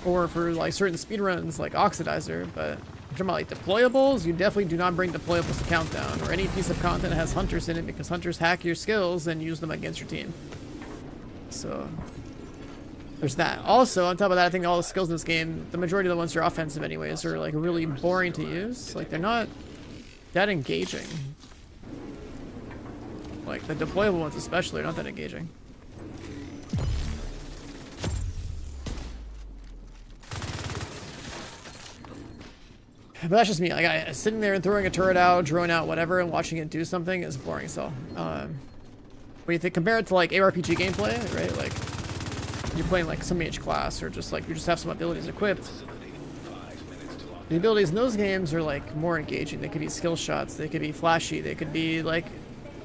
or for like certain speed runs like oxidizer. But if you're talking about like deployables, you definitely do not bring deployables to countdown or any piece of content that has hunters in it, because hunters hack your skills and use them against your team. So there's that. Also, on top of that, I think all the skills in this game, the majority of the ones that are offensive anyways, are like really boring to use. Like they're not that engaging. Like the deployable ones especially are not that engaging. But that's just me. Like sitting there and throwing a turret out, drone out, whatever, and watching it do something is boring. So, when you think compare it to like ARPG gameplay, right? Like you're playing like some mage class, or just like you just have some abilities equipped.
Facility. 5 minutes to lock.
The abilities in those games are like more engaging. They could be skill shots, they could be flashy, they could be like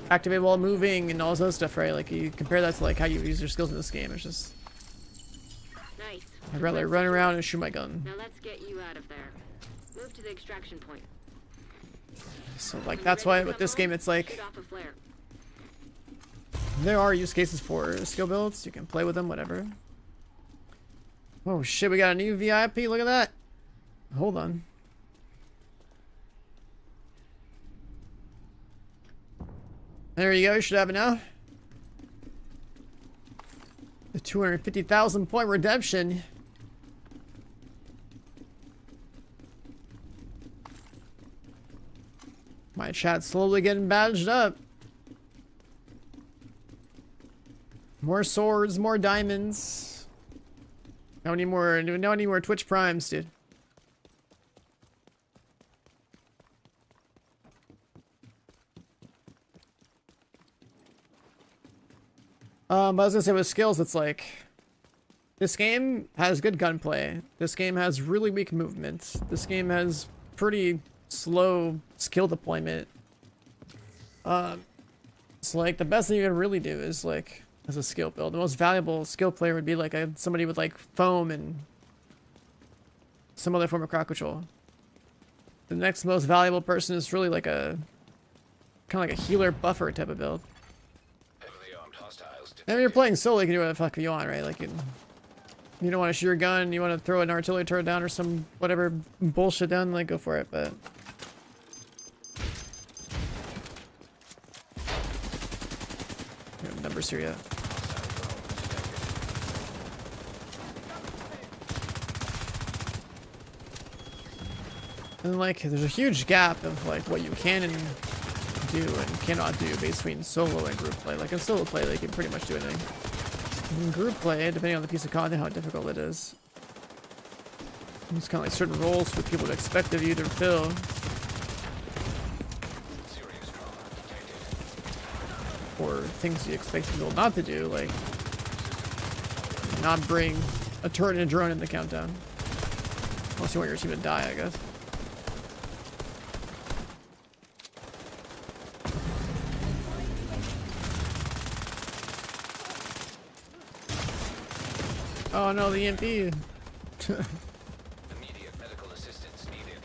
activate while moving and all this other stuff, right? Like you compare that to like how you use your skills in this game. It's just
Nice.
I'd rather run around and shoot my gun.
Now let's get you out of there. Move to the extraction point.
So like that's why with this game it's like
Shoot off a flare.
there are use cases for skill builds. You can play with them, whatever. Oh shit, we got a new VIP. Look at that. Hold on. There you go. You should have it now. The 250,000 point redemption. My chat's slowly getting badged up. More swords, more diamonds. No any more Twitch Primes, dude. But I was gonna say with skills, it's like this game has good gunplay. This game has really weak movement. This game has pretty slow skill deployment. It's like the best thing you can really do is like as a skill build. The most valuable skill player would be like somebody with like foam and some other form of crowd control. The next most valuable person is really like a kind of like a healer buffer type of build.
Heavily armed hostiles
And when you're playing solo, you can do whatever the fuck you want, right? Like you don't want to shoot your gun, you want to throw an artillery turret down or some whatever bullshit down, like go for it, but we have numbers here yet. And like there's a huge gap of like what you can and do and cannot do between solo and group play. Like in solo play, like you can pretty much do anything. In group play, depending on the piece of content, how difficult it is. It's kind of like certain roles for people to expect of you to fill. Or things you expect people not to do, like not bring a turret and a drone in the countdown. Unless you want your team to die, I guess. Oh no, the EMP.
Immediate medical assistance needed.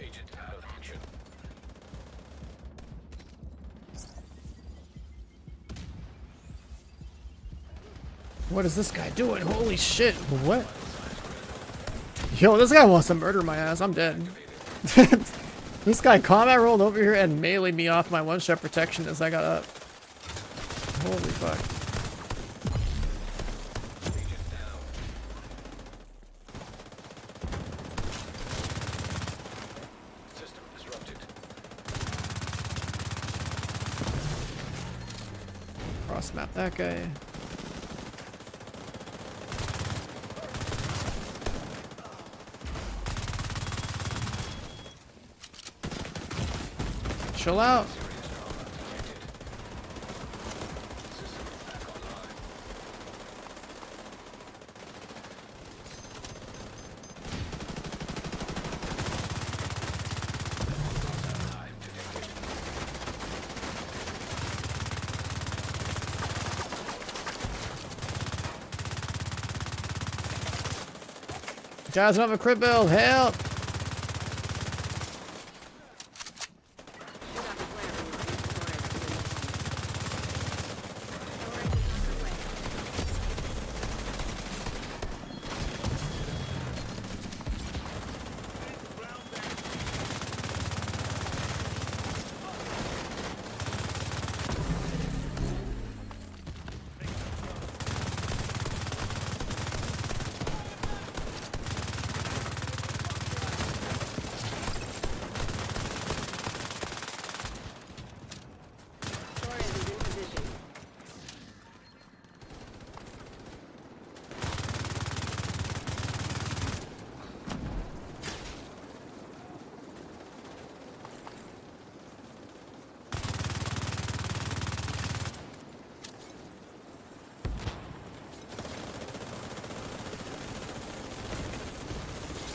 Agent out of action.
What is this guy doing? Holy shit. What? Yo, this guy wants to murder my ass. I'm dead. This guy combat rolled over here and meleeed me off my one-shot protection as I got up. Holy fuck.
System disrupted.
Cross map that guy. Chill out. Guys, don't have a crit build. Help!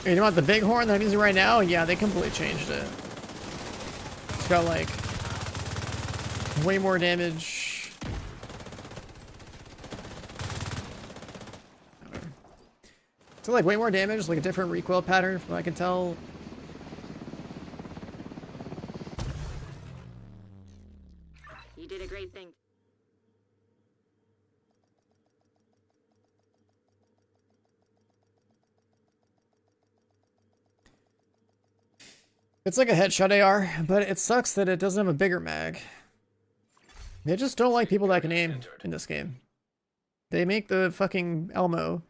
Hey, you want the big horn that I'm using right now? Yeah, they completely changed it. It's got like way more damage. It's got like way more damage, like a different recoil pattern from what I can tell.
You did a great thing.
It's like a headshot AR, but it sucks that it doesn't have a bigger mag. They just don't like people that can aim in this game. They make the fucking Elmo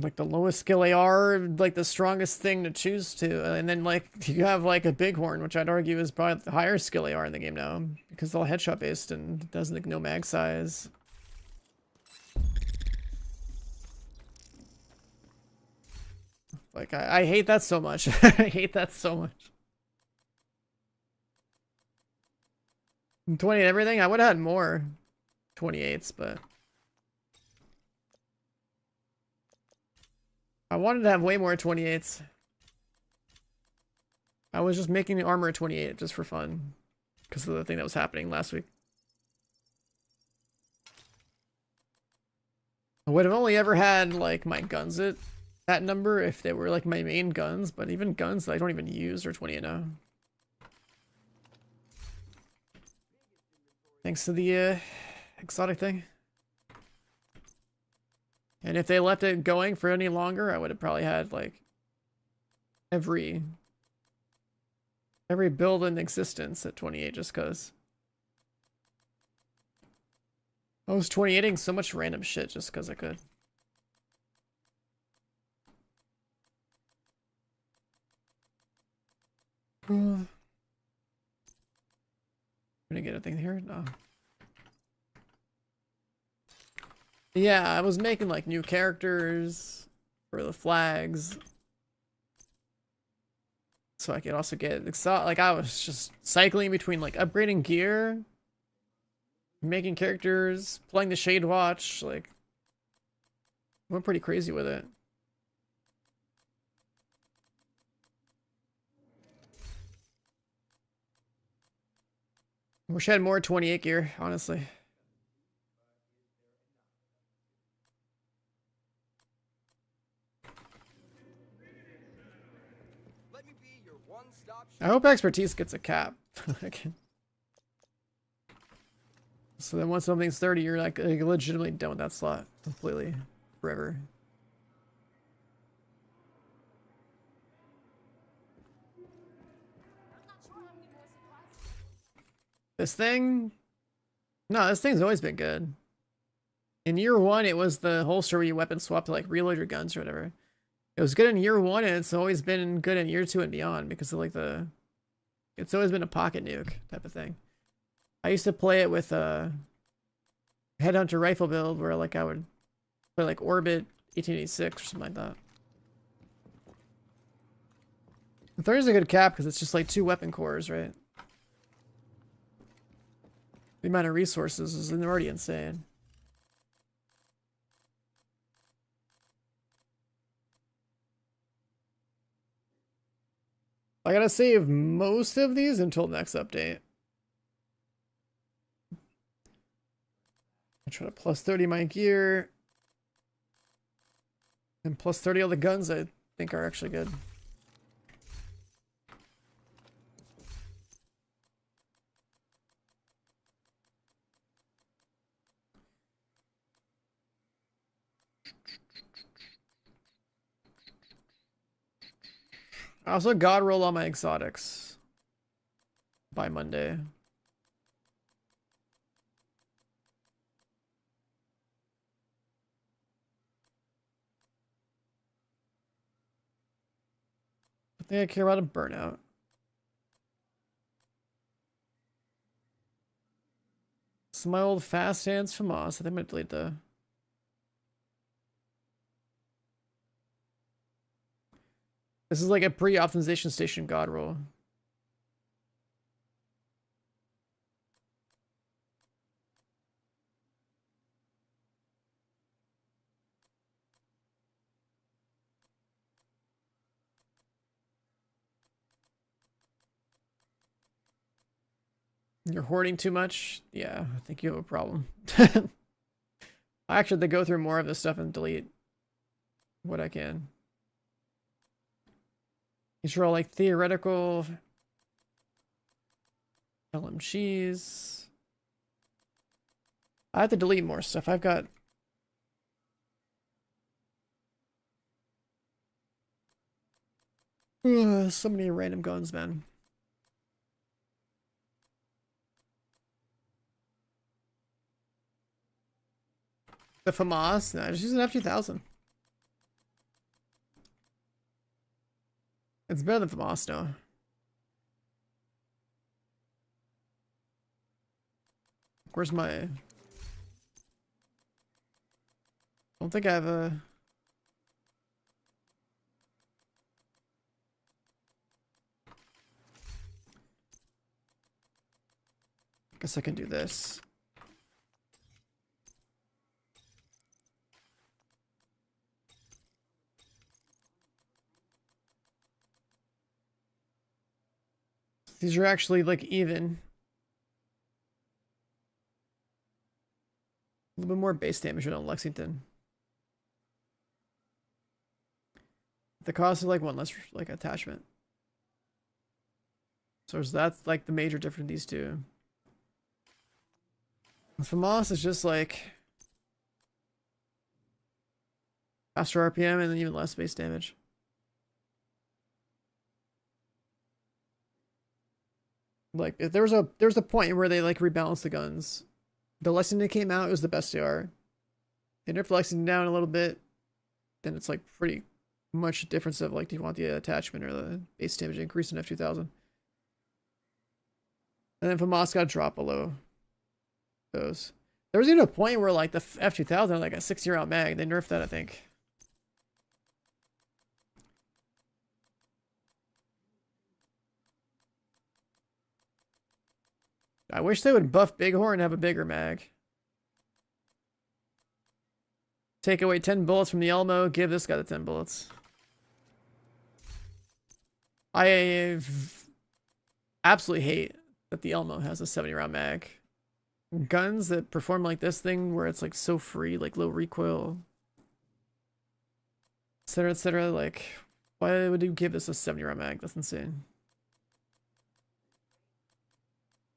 like the lowest skill AR, like the strongest thing to choose to, and then like you have like a bighorn, which I'd argue is probably the higher skill AR in the game now because it's all headshot based and doesn't no mag size. Like, I hate that so much. I hate that so much. 20 and everything? I would have had more 28s, but I wanted to have way more 28s. I was just making the armor a 28 just for fun because of the thing that was happening last week. I would have only ever had like my guns at that number if they were like my main guns, but even guns that I don't even use are 28 now. Thanks to the exotic thing. And if they left it going for any longer, I would have probably had like every build in existence at 28 just because. I was 28ing so much random shit just because I could. Gonna get a thing here? No. Yeah, I was making like new characters for the flags. So I could also get like I was just cycling between like upgrading gear, making characters, playing the Shade Watch, like went pretty crazy with it. Wish I had more 28 gear, honestly.
Let me be your one-stop
I hope expertise gets a cap. So then once something's 30, you're like legitimately done with that slot completely forever. This thing? No, this thing's always been good. In year one, it was the holster where you weapon swap to like reload your guns or whatever. It was good in year one, and it's always been good in year 2 and beyond because of like the. It's always been a pocket nuke type of thing. I used to play it with a headhunter rifle build where like I would play like Orbit 1886 or something like that. The 30 is a good cap because it's just like 2 weapon cores, right? The amount of resources is already insane. I gotta save most of these until next update. I try to plus 30 my gear. And plus 30 all the guns I think are actually good. I also god roll all my exotics by Monday. I think I care about a burnout. It's my old fast hands from Moss. I think I might delete the. This is like a pre-optimization station god roll. You're hoarding too much? Yeah, I think you have a problem. I actually have to go through more of this stuff and delete what I can. These are all like theoretical LMGs. I have to delete more stuff. I've got so many random guns, man. The FAMAS? No, just use an F2000. It's better than FAMAS now. Where's my... I don't think I have a... Guess I can do this. These are actually like even. A little bit more base damage on Lexington. The cost of like one less like attachment. So that's like the major difference in these two. FAMAS is just like faster RPM and then even less base damage. Like if there was a point where they like rebalanced the guns. The Lexington came out, it was the best AR. They nerfed Lexington down a little bit, then it's like pretty much a difference of like, do you want the attachment or the base damage increase in F2000? And then FAMAS got dropped below those. There was even a point where like the F2000 had like a 60-round mag. They nerfed that, I think. I wish they would buff Bighorn and have a bigger mag. Take away 10 bullets from the Elmo, give this guy the 10 bullets. I absolutely hate that the Elmo has a 70-round mag. Guns that perform like this thing where it's like so free, like low recoil, etc., like, why would you give this a 70-round mag? That's insane.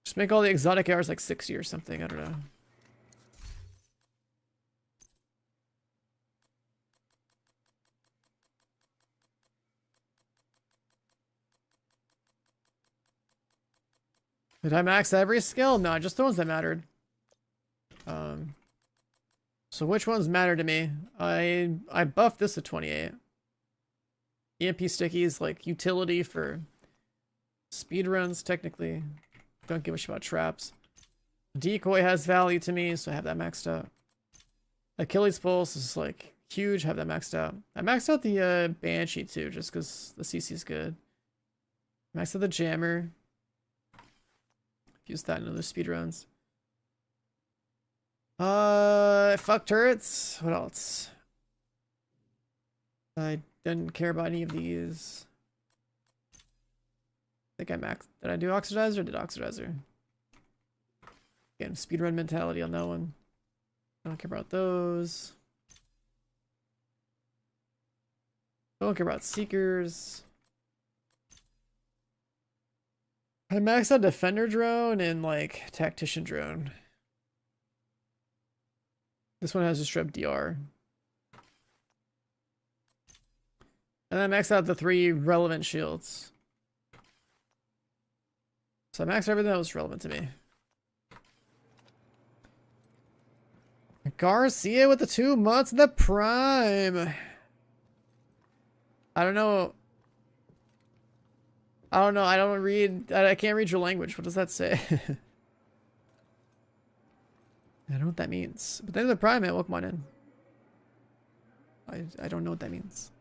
Just make all the exotic ARs like 60 or something, I don't know. Did I max every skill? No, just the ones that mattered. So which ones matter to me? I buffed this to 28. EMP sticky is like utility for speed runs, technically. Don't give a shit about traps. Decoy has value to me, so I have that maxed out. Achilles pulse is like huge, have that maxed out. I maxed out the Banshee too, just because the CC is good. Maxed out the jammer. Use that in other speedruns. Fuck turrets. What else? I didn't care about any of these. I think I maxed. Did I do oxidizer or did oxidizer? Again, speedrun mentality on that one. I don't care about those. Don't care about seekers. I maxed out defender drone and like tactician drone. This one has a strip DR. And I maxed out the 3 relevant shields. So I maxed everything that was relevant to me. Garcia with the 2 months in the prime. I don't know. I don't read. I can't read your language. What does that say? I don't know what that means. But then the prime at welcome on in. I don't know what that means.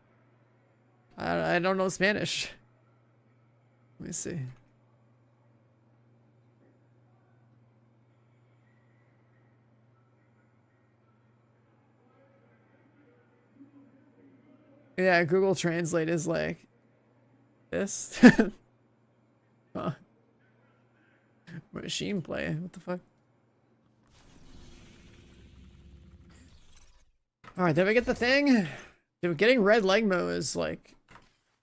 I don't know Spanish. Let me see. Yeah, Google Translate is like this. Huh. Machine play. What the fuck? Alright, did we get the thing? Dude, getting red Legmo is like...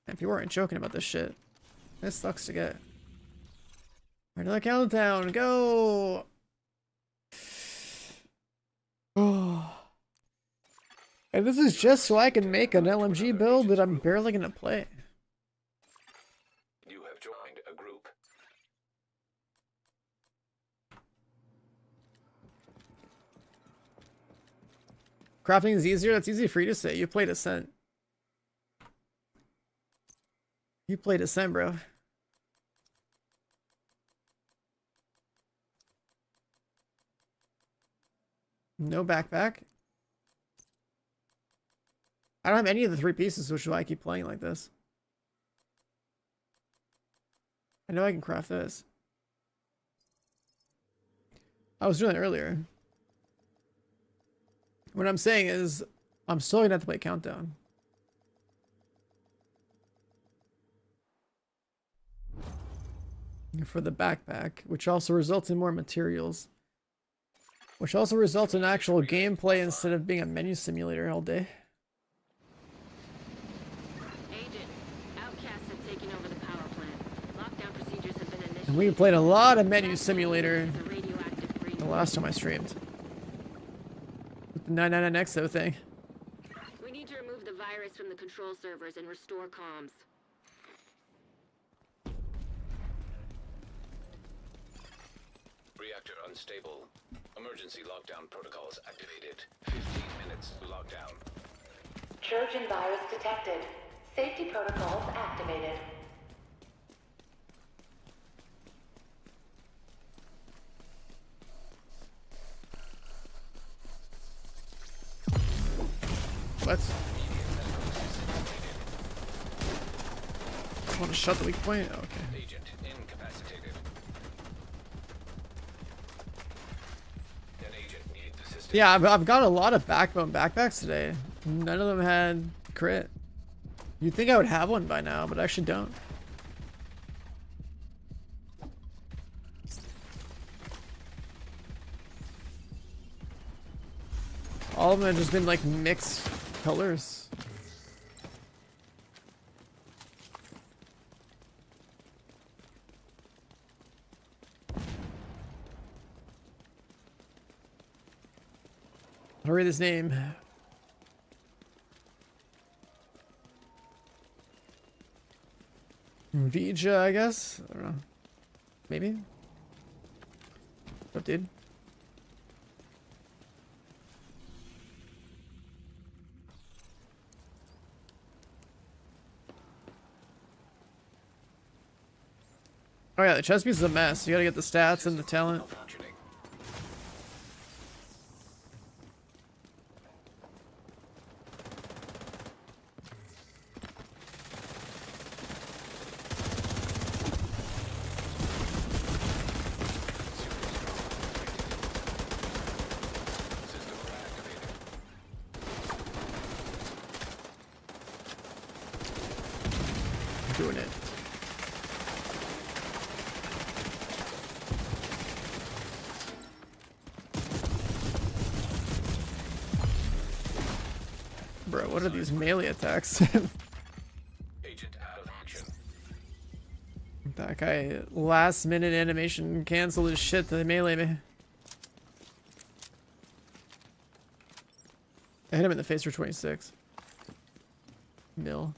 If you weren't joking about this shit. This sucks to get. Alright, another countdown. Go! Oh. And this is just so I can make an LMG build that I'm barely gonna play.
You have joined a group.
Crafting is easier? That's easy for you to say. You played Ascent. You played Ascent, bro. No backpack? I don't have any of the 3 pieces, which is why I keep playing like this. I know I can craft this. I was doing it earlier. What I'm saying is, I'm still gonna have to play Countdown. For the backpack, which also results in more materials. Which also results in actual gameplay instead of being a menu simulator all day.
Agent, outcasts have taken over the power plant. Lockdown procedures have been initiated.
And we played a lot of menu simulator
There's a radioactive green
the last time I streamed. With the 999XO thing.
We need to remove the virus from the control servers and restore comms.
Reactor unstable. Emergency lockdown protocols activated. 15 minutes lockdown.
Trojan virus detected. Safety protocols activated.
What? I want to shut the weak point? Oh, okay.
Agent incapacitated. An agent needs assistance.
Yeah, I've got a lot of backbone backpacks today. None of them had crit. You'd think I would have one by now, but I actually don't. All of them have just been like mixed colors. I'll read his name. Vija, I guess? I don't know. Maybe? What, dude? Oh yeah, the chess piece is a mess. You gotta get the stats and the talent.
Malfunctioning. System activated.
Doing it. Bro, what are these melee attacks?
Agent out of action.
That guy last minute animation canceled his shit to melee me. I hit him in the face for 26. Mill.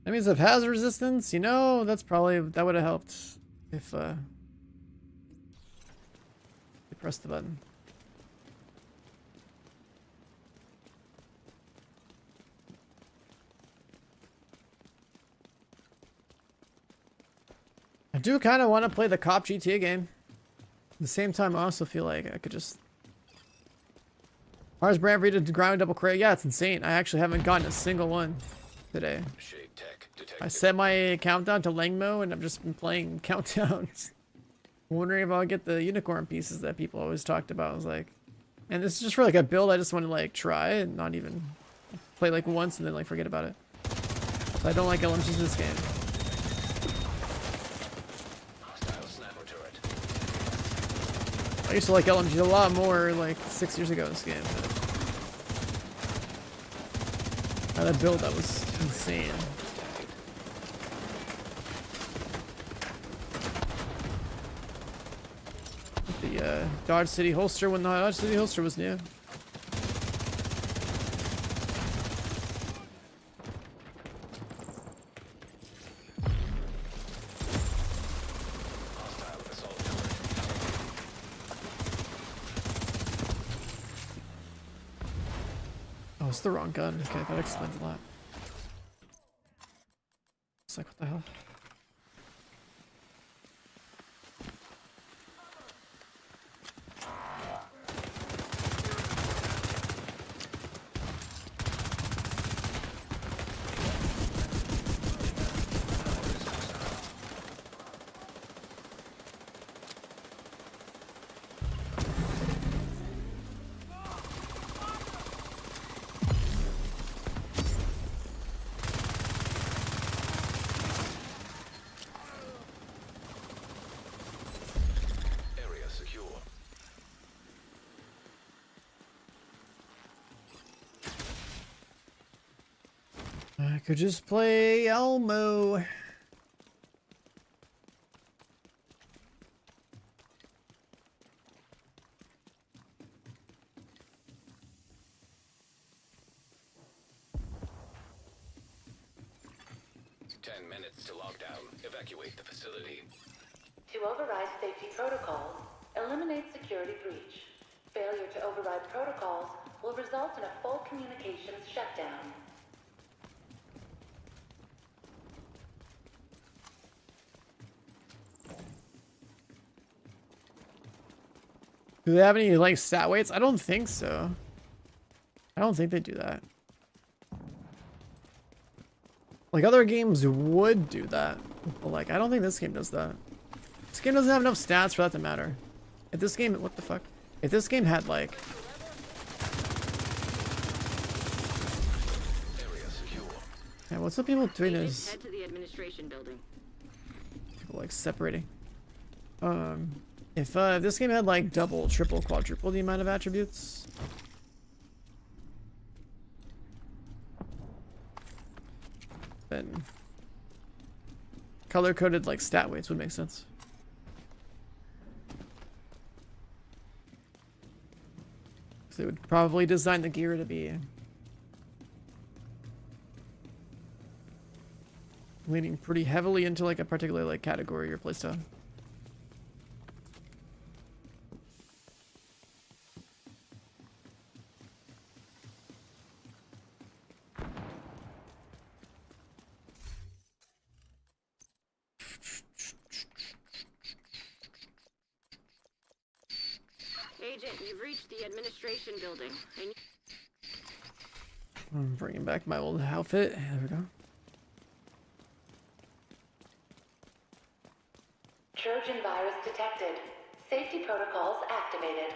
That means if hazard resistance, you know, that would have helped if you press the button. I do kind of want to play the cop GTA game. At the same time, I also feel like I could just... Mars Brand Free to ground double crate. Yeah, it's insane. I actually haven't gotten a single one today.
Shade tech detected.
I set my countdown to Langmo and I've just been playing countdowns. Wondering if I'll get the unicorn pieces that people always talked about. I was like... And this is just for like a build I just want to like try and not even play like once and then like forget about it. So I don't like LMGs in this game.
Hostile snapper turret.
I used to like LMG a lot more like 6 years ago in this game. But that build, that was insane. The Dodge City holster when the Dodge City holster was new.
Hostile assault turret.
Oh, it's the wrong gun. Okay, that explains a lot. It's like, what the hell? I could just play Elmo.
Minutes to lockdown. Evacuate the facility.
To override safety protocols, eliminate security breach. Failure to override protocols will result in a full communications shutdown.
Do they have any like stat weights? I don't think so. I don't think they do that. Like other games would do that, but like I don't think this game does that. This game doesn't have enough stats for that to matter. If this game, what the fuck? If this game had like, yeah, what's up? People doing is
Head to the administration building.
people like separating. If this game had like double, triple, quadruple the amount of attributes. Then color-coded like stat weights would make sense. So they would probably design the gear to be leaning pretty heavily into like a particular like category or playstyle.
Agent, you've reached the administration building.
I'm bringing back my old outfit. There we go.
Trojan virus detected. Safety protocols activated.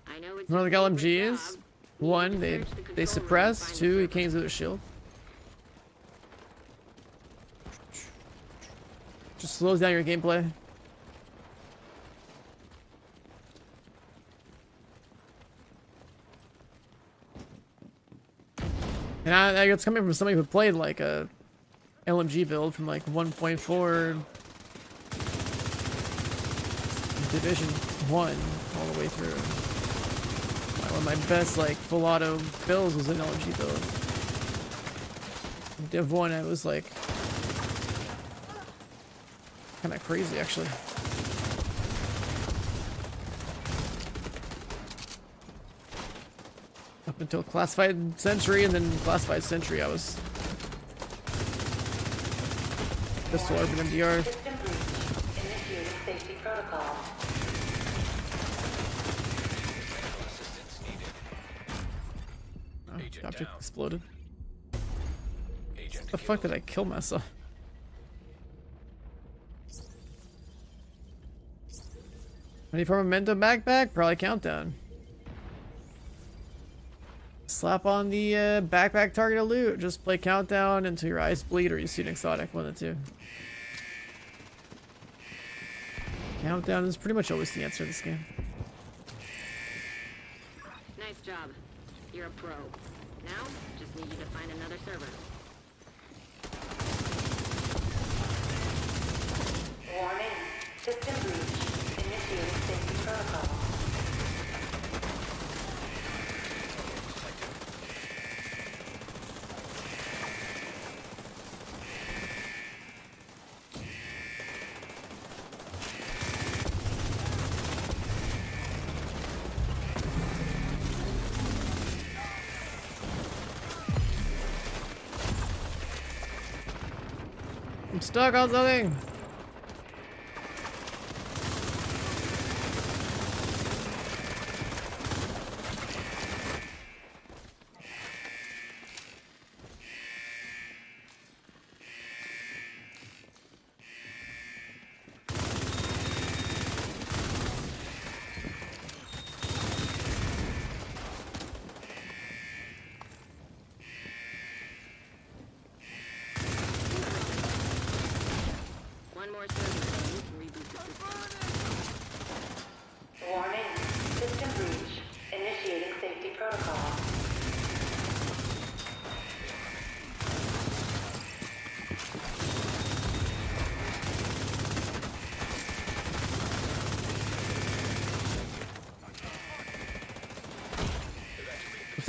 I know it's
One of the
your favorite
LMGs.
job.
One, they
Search the control room
suppress.
and find
Two,
the
he came through the shield. Just slows down your gameplay. And it's coming from somebody who played like a LMG build from like 1.4 Division 1 all the way through. One of my best like full auto builds was an LMG build. Div 1, it was like kind of crazy actually. Up until Classified Sentry, and then Classified Sentry I was Pistol Urban MDR.
System breach. Initiating safety protocol.
Oh,
Agent
object
down.
exploded.
Agent
The fuck
killed.
did I kill myself? Ready for a memento backpack? Probably countdown. Slap on the backpack target loot. Just play countdown until your eyes bleed or you see an exotic. One of the two. Countdown is pretty much always the answer to this game.
Nice job. You're a pro. Now, just need you to find another server.
Warning. System breach. Initiating safety protocol.
I'm stuck on something.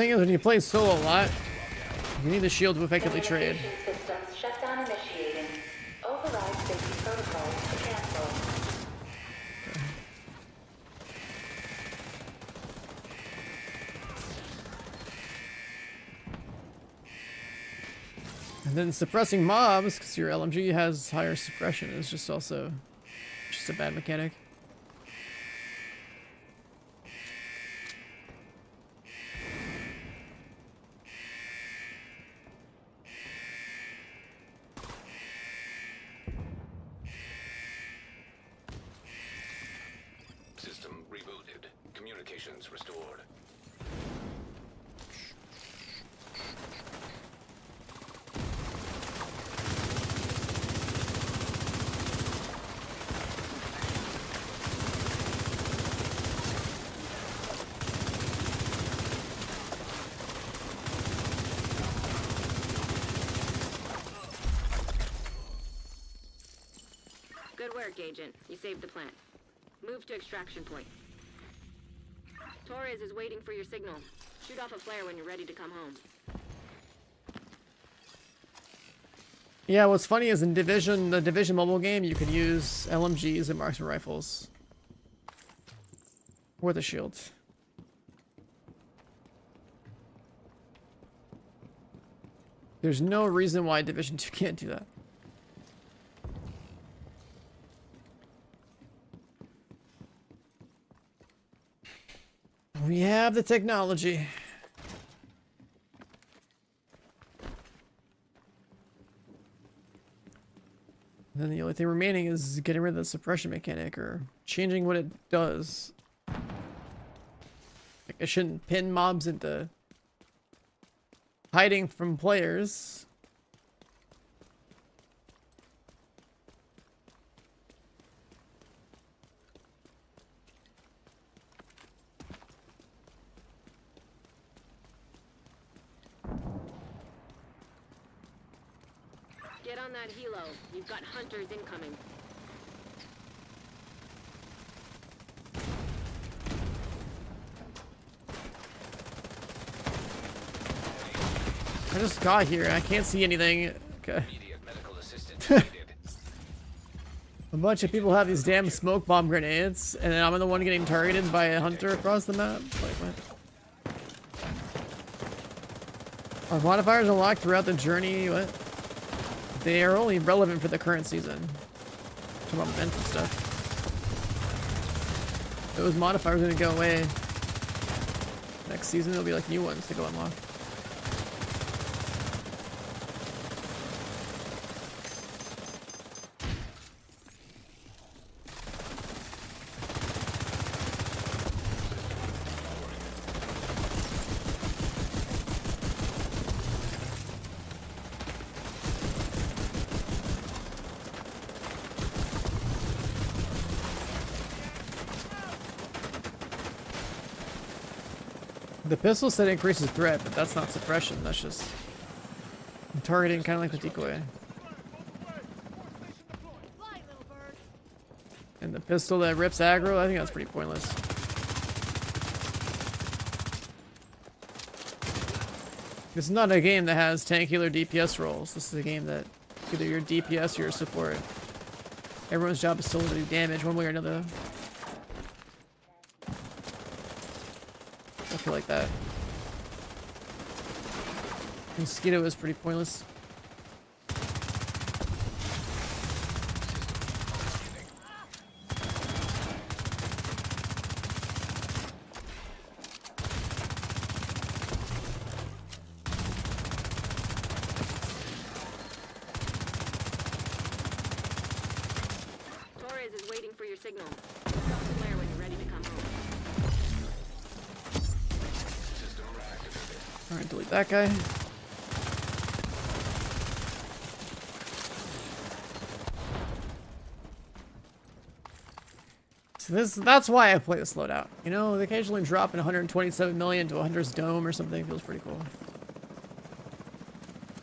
thing is, when you play solo a lot, you need the shield to effectively trade.
Communication systems shutdown initiating. Override safety protocols to cancel.
And then suppressing mobs, because your LMG has higher suppression, is just also just a bad mechanic.
System rebooted. Communications restored.
Good work, Agent. You saved the plant. Move to extraction point. Torres is waiting for your signal. Shoot off a flare when you're ready to come home.
Yeah, what's funny is in Division, the Division mobile game, you could use LMGs and marksman rifles. Or the shields. There's no reason why Division 2 can't do that. We have the technology. And then the only thing remaining is getting rid of the suppression mechanic or changing what it does. Like, it shouldn't pin mobs into hiding from players.
Get on that helo. You've got hunters incoming.
I just got here. I can't see anything. Okay.
Immediate medical assistance needed.
A bunch of people have these damn smoke bomb grenades, and then I'm the one getting targeted by a hunter across the map. Like, what? Are modifiers unlocked throughout the journey? What? They are only relevant for the current season. Talking about events and stuff. Those modifiers are gonna go away. Next season, there'll be like new ones to go unlock. The pistol set increases threat, but that's not suppression. That's just targeting, kind of like the decoy.
Fly, little bird.
And the pistol that rips aggro, I think that's pretty pointless. This is not a game that has tank healer DPS roles. This is a game that either you're DPS or you're support. Everyone's job is still to do damage one way or another. I feel like that. Mosquito is pretty pointless.
Torres is waiting for your signal. Shoot off a flare when you're ready to come home.
Alright, delete that guy. So that's why I play this loadout. You know, occasionally dropping 127 million to a Hunter's Dome or something feels pretty cool.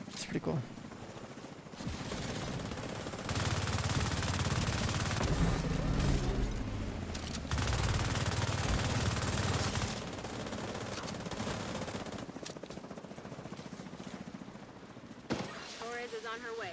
It's pretty cool.
on her way.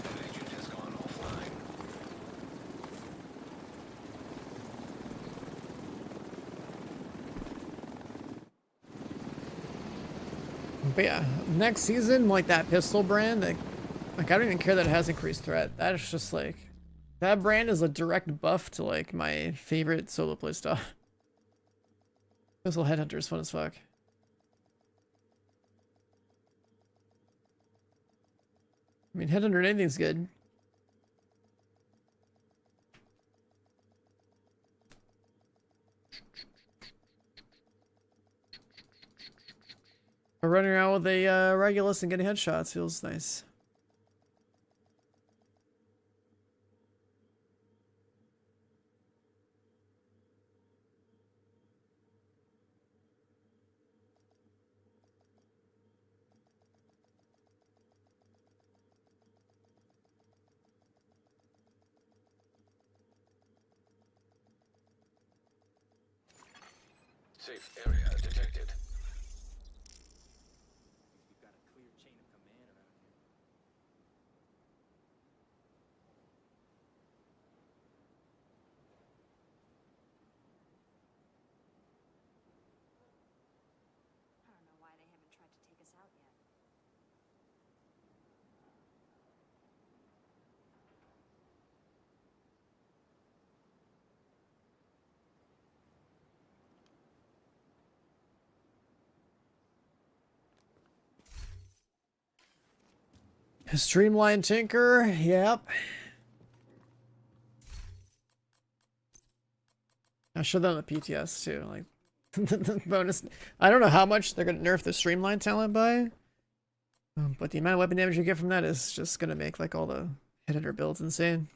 That agent has gone offline.
But yeah, next season, like that pistol brand, like I don't even care that it has increased threat. That is just like, that brand is a direct buff to like my favorite solo play stuff. Pistol Headhunter is fun as fuck. I mean, Headhunter anything's good. But running around with a Regulus and getting headshots feels nice.
Safe area detected.
We've got a clear chain of command around here.
I don't know why they haven't tried to take us out yet.
Streamline Tinker, yep. I showed that on the PTS too, like the bonus. I don't know how much they're gonna nerf the Streamline talent by, but the amount of weapon damage you get from that is just gonna make like all the hit-hitter builds insane.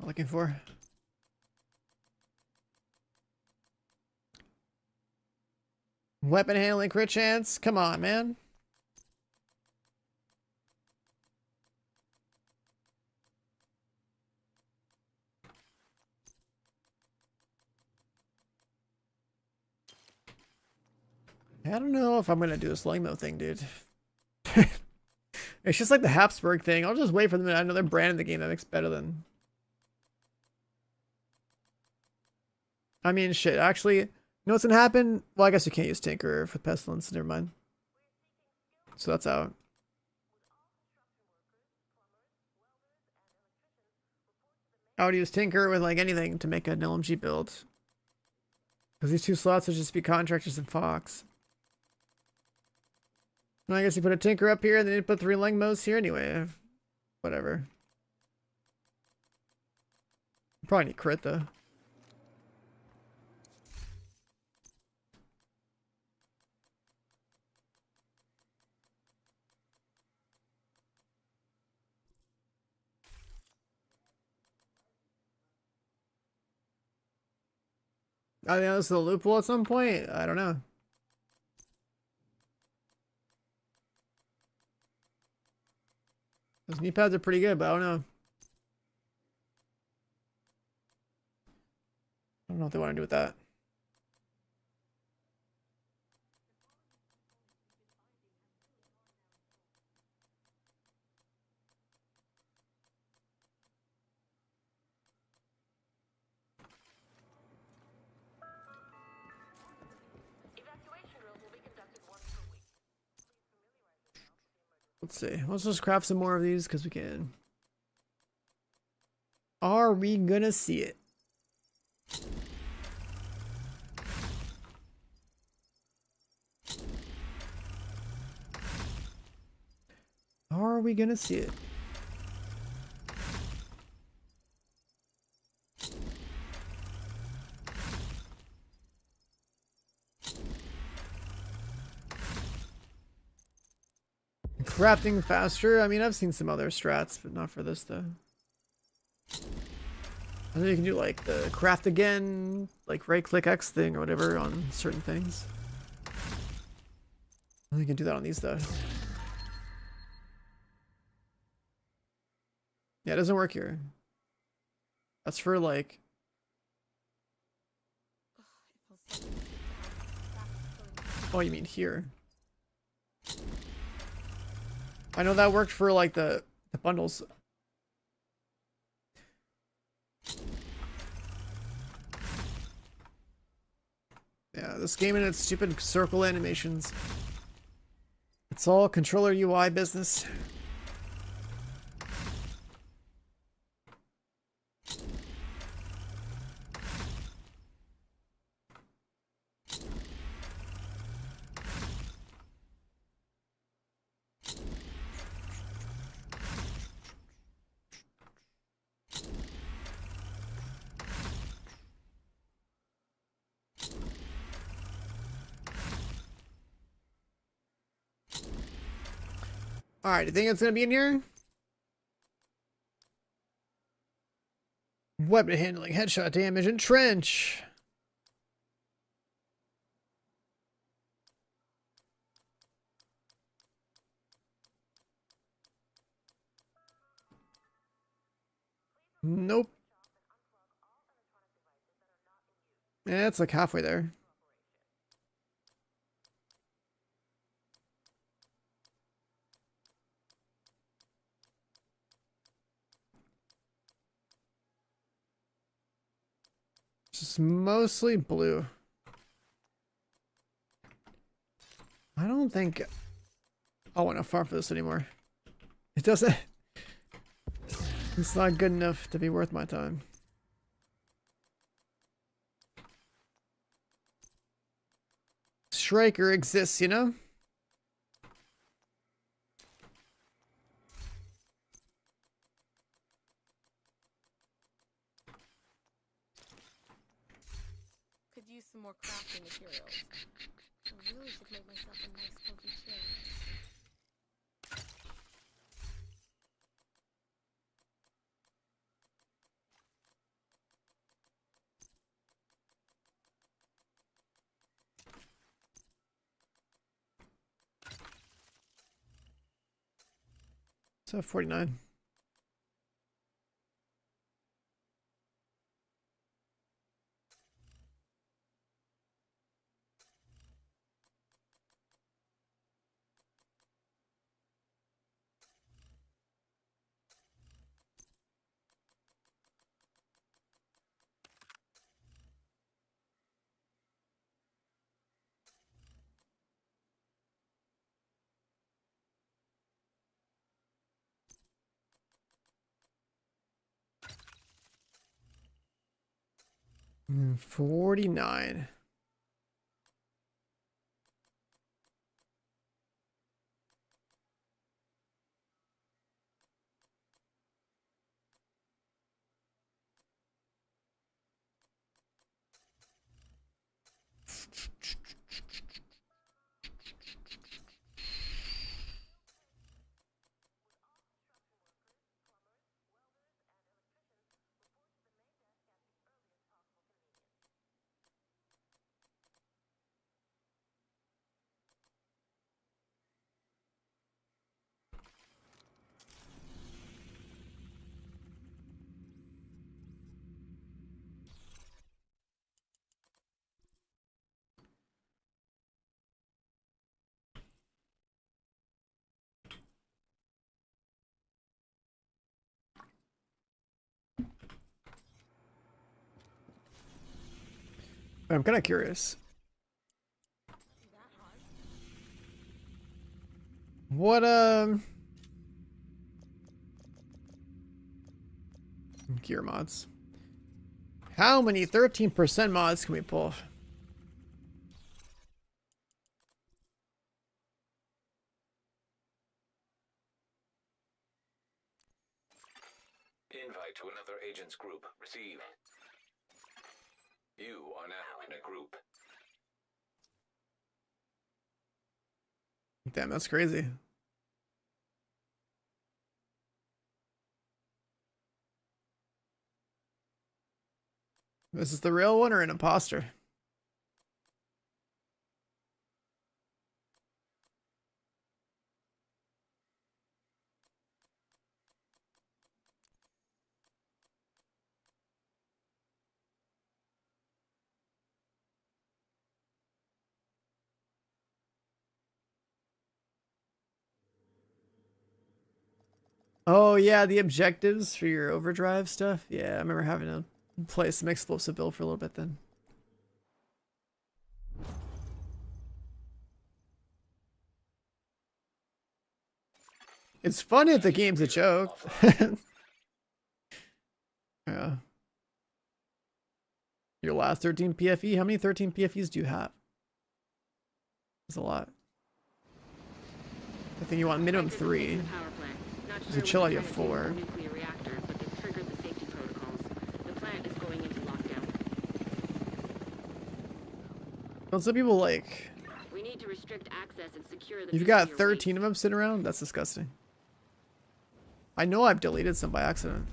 Looking for. Weapon handling crit chance? Come on, man. I don't know if I'm gonna do this Lingmo thing, dude. It's just like the Habsburg thing. I'll just wait for them to add another brand in the game that makes better than... I mean, shit, actually, you know what's gonna happen? Well, I guess you can't use Tinker for Pestilence, never mind. So that's out. I would use Tinker with like anything to make an LMG build. Because these two slots would just be Contractors and Fox. And I guess you put a Tinker up here, and then you put 3 Lingmos here anyway. Whatever. Probably need crit though. I think this is a loophole at some point. I don't know. Those knee pads are pretty good, but I don't know. I don't know what they want to do with that. Let's see. Let's just craft some more of these because we can. Are we gonna see it? we gonna see it? Crafting faster? I mean, I've seen some other strats, but not for this though. I think you can do like the craft again, like right click X thing or whatever on certain things. I think you can do that on these though. Yeah, it doesn't work here. That's for like... Oh, you mean here? I know that worked for like the bundles. Yeah, this game and its stupid circle animations. It's all controller UI business. Alright, you think it's gonna be in here? Weapon handling, headshot damage, and trench. Nope. Yeah, it's like halfway there. Just mostly blue. I don't think I want to farm for this anymore. It doesn't. It's not good enough to be worth my time. Striker exists, you know?
Could use some more crafting materials. I really should make myself a nice comfy chair.
So 49. Mm, 49. I'm kind of curious. What, gear mods. How many 13% mods can we pull?
Invite to another agent's group received. You are now in a group.
Damn, that's crazy. Is this the real one or an imposter? Oh yeah, the objectives for your overdrive stuff. Yeah, I remember having to play some explosive build for a little bit then. It's fun if the game's a joke. Yeah. Your last 13 PFE? How many 13 PFEs do you have? That's a lot. I think you want minimum 3. So chill out, you have 4.
Nuclear reactor, but they've triggered the safety protocols. The plant is going into lockdown.
Don't some people like...
We need to restrict access and secure the
You've got
nuclear
13 of them sitting around? That's disgusting. I know I've deleted some by accident.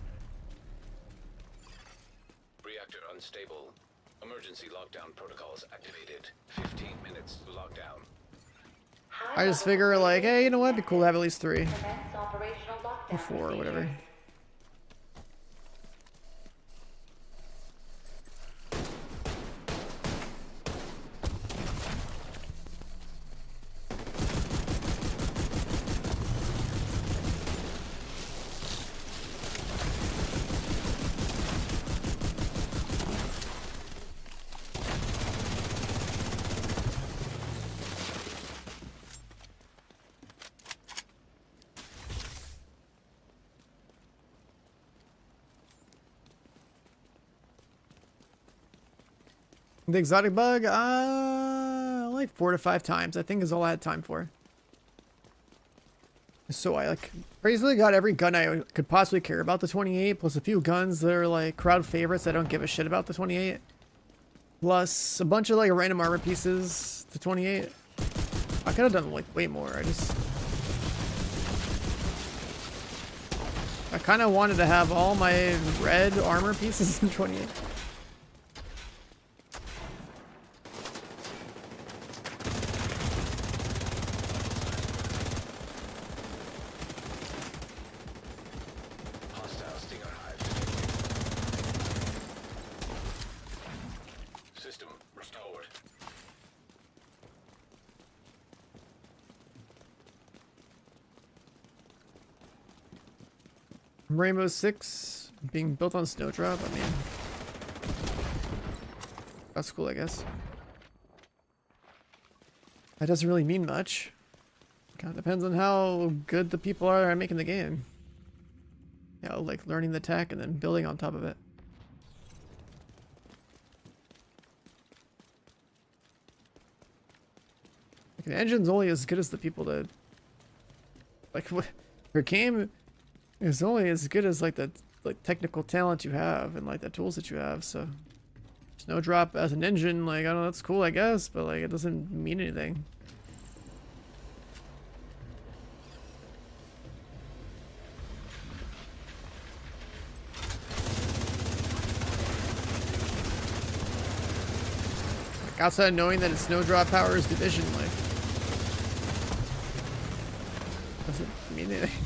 Reactor unstable. Emergency lockdown protocols activated. 15 minutes lockdown.
I just figure like, hey, you know what? It'd be cool to have at least 3.
Commence operational lockdown
Or 4 or whatever.
procedures.
The exotic bug, like 4 to 5 times, I think is all I had time for. So I like basically got every gun I could possibly care about the 28, plus a few guns that are like crowd favorites I don't give a shit about the 28. Plus a bunch of like random armor pieces, the 28. I could have done like way more, I kind of wanted to have all my red armor pieces in 28.
Hostile Stinger Hive. System restored.
Rainbow Six being built on Snowdrop, I mean, that's cool, I guess. That doesn't really mean much. Kind of depends on how good the people are at making the game. You know, like learning the tech and then building on top of it. Like an engine's only as good as the people that, like, your game is only as good as like the technical talent you have and like the tools that you have. So Snowdrop as an engine, like, I don't know, that's cool, I guess, but like it doesn't mean anything. Like, outside of knowing that it's Snowdrop powers division, like, doesn't mean anything.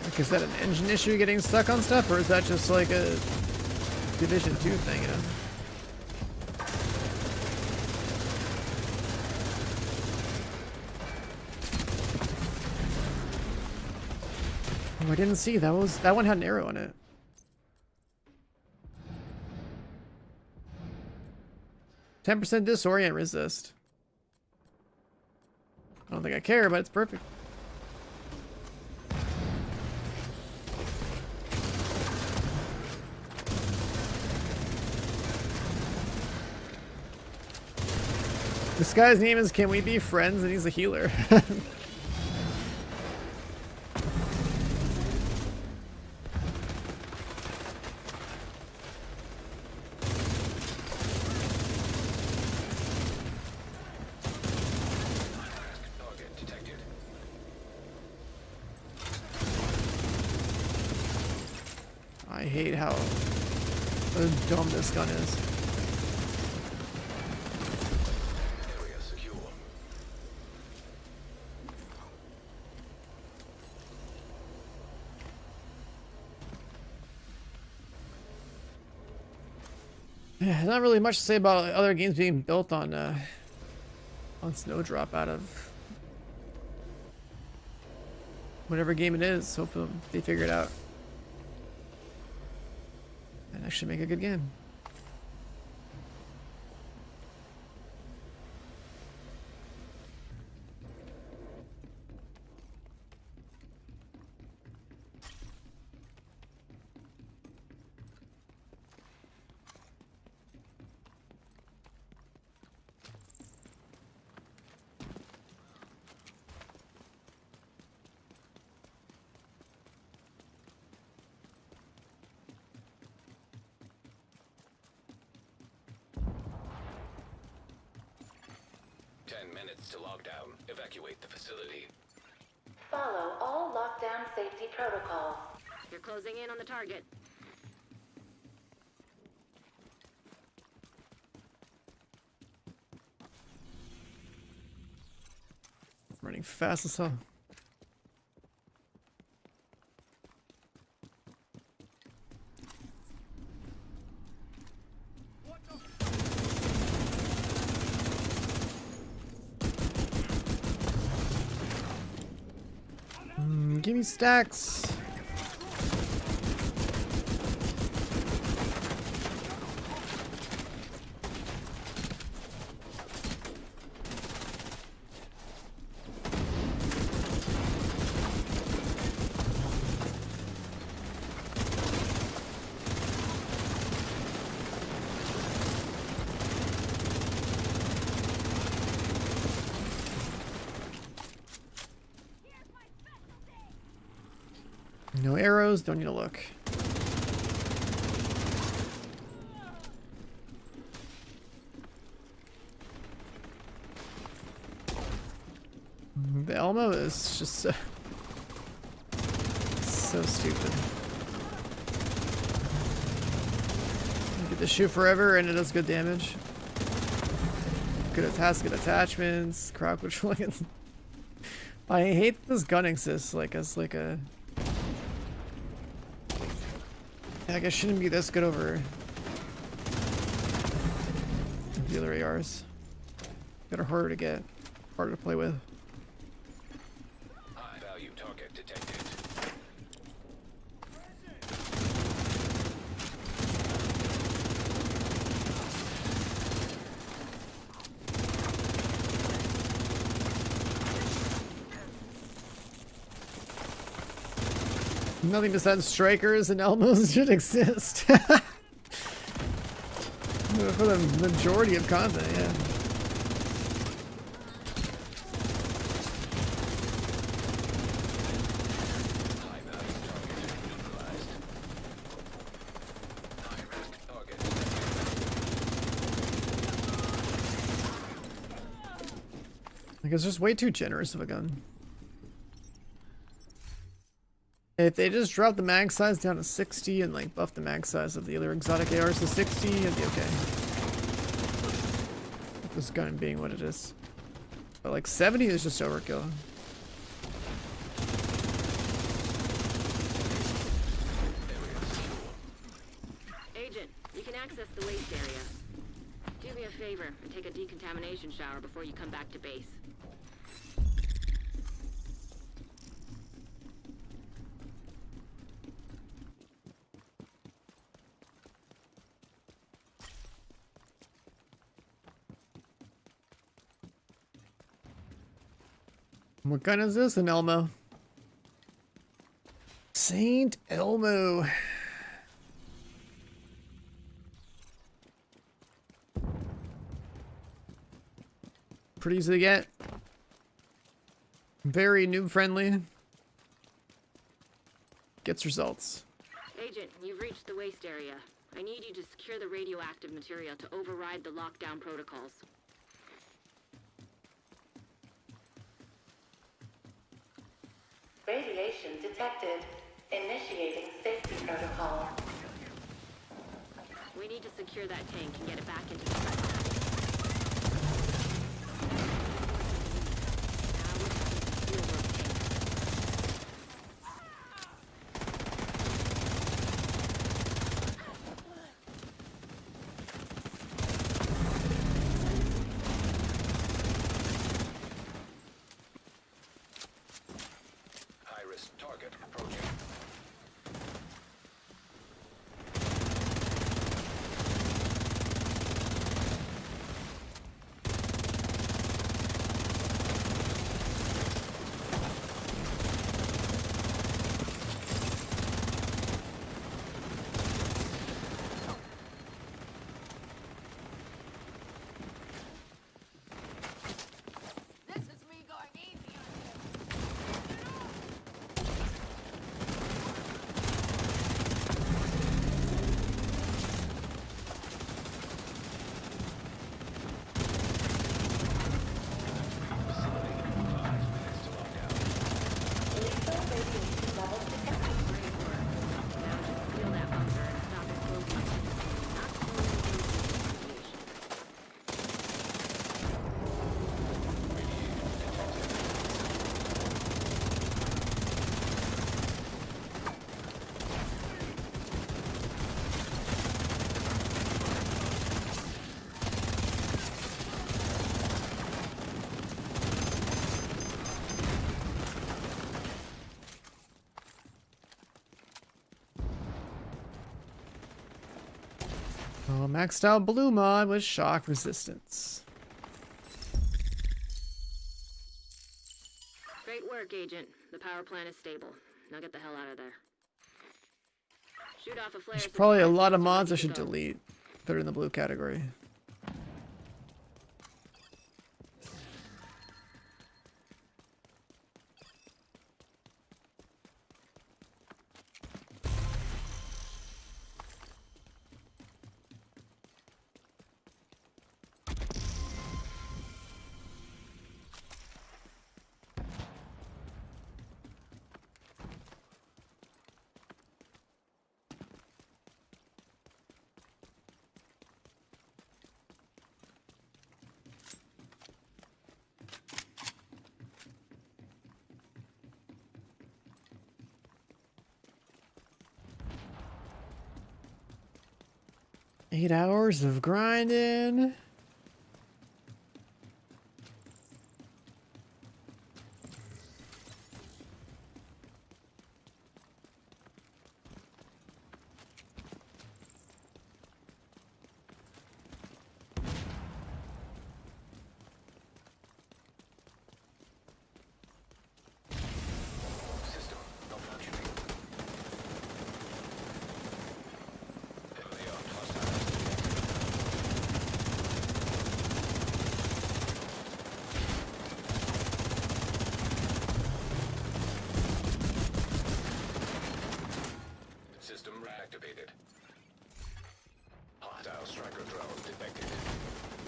Like, is that an engine issue getting stuck on stuff, or is that just like a Division 2 thing, you know? Oh, I didn't see that one had an arrow in it. %10 disorient resist. I don't think I care, but it's perfect. This guy's name is Can We Be Friends? And he's a healer.
Target detected.
I hate how dumb this gun is.
Area secure.
Yeah, there's not really much to say about other games being built on Snowdrop out of whatever game it is. Hopefully they figure it out and actually make a good game.
Minutes to lockdown. Evacuate the facility.
Follow all lockdown safety protocols.
You're closing in on the target.
Running fast as hell. Give me stacks. No arrows, don't need to look. The Elmo is just so stupid. You get to shoot forever and it does good damage. Good attachments, crowd control. I hate this gun exists like as like a. Like, it shouldn't be this good over the other ARs. That are harder to get, harder to play with.
High value target detected.
Nothing besides strikers and elbows should exist. For the majority of content, yeah.
High value target neutralized. High risk target detected.
Like, it's just way too generous of a gun. If they just drop the mag size down to 60 and like buff the mag size of the other exotic ARs to 60, it'd be okay. This gun being what it is. But like 70 is just overkill.
Agent, you can access the waste area. Do me a favor and take a decontamination shower before you come back to base.
What gun is this? An Elmo. Saint Elmo. Pretty easy to get. Very noob friendly. Gets results.
Agent, you've reached the waste area. I need you to secure the radioactive material to override the lockdown protocols.
Radiation detected. Initiating safety protocol.
We need to secure that tank and get it back into the press. Now we're talking fieldwork tank.
High-risk target approaching.
This is me going easy on you.
Facility 5 minutes to lockdown.
Lethal radiation levels detected.
Great work. Now just seal that bunker and stop exposing it. Not only radiation.
Oh, maxed out blue mod with shock resistance.
Great work, Agent. The power plant is stable. Now get the hell out of there. Shoot off a flare.
There's probably a
supply
lot of
sensor
mods I
ready to
should
go.
delete that are in the blue category. Eight hours of grinding.
System malfunctioning. Heavily armed hostiles. System reactivated. Hostile striker drone detected.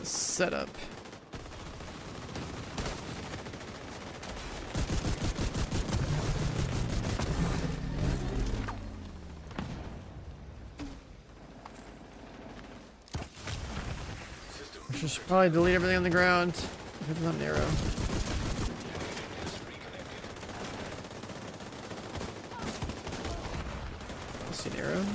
Setup.
System
I should probably delete everything on the ground. If it's not narrow.
is reconnected.
I see an arrow.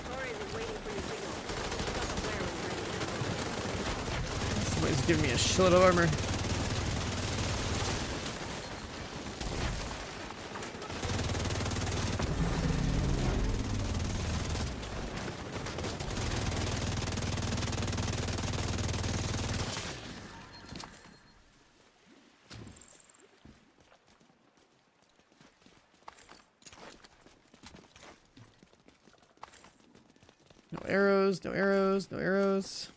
Torres is waiting for your signal. Shoot off a flare when you're ready to go.
Somebody's giving me a shitload of armor. arrows, no arrows, no arrows.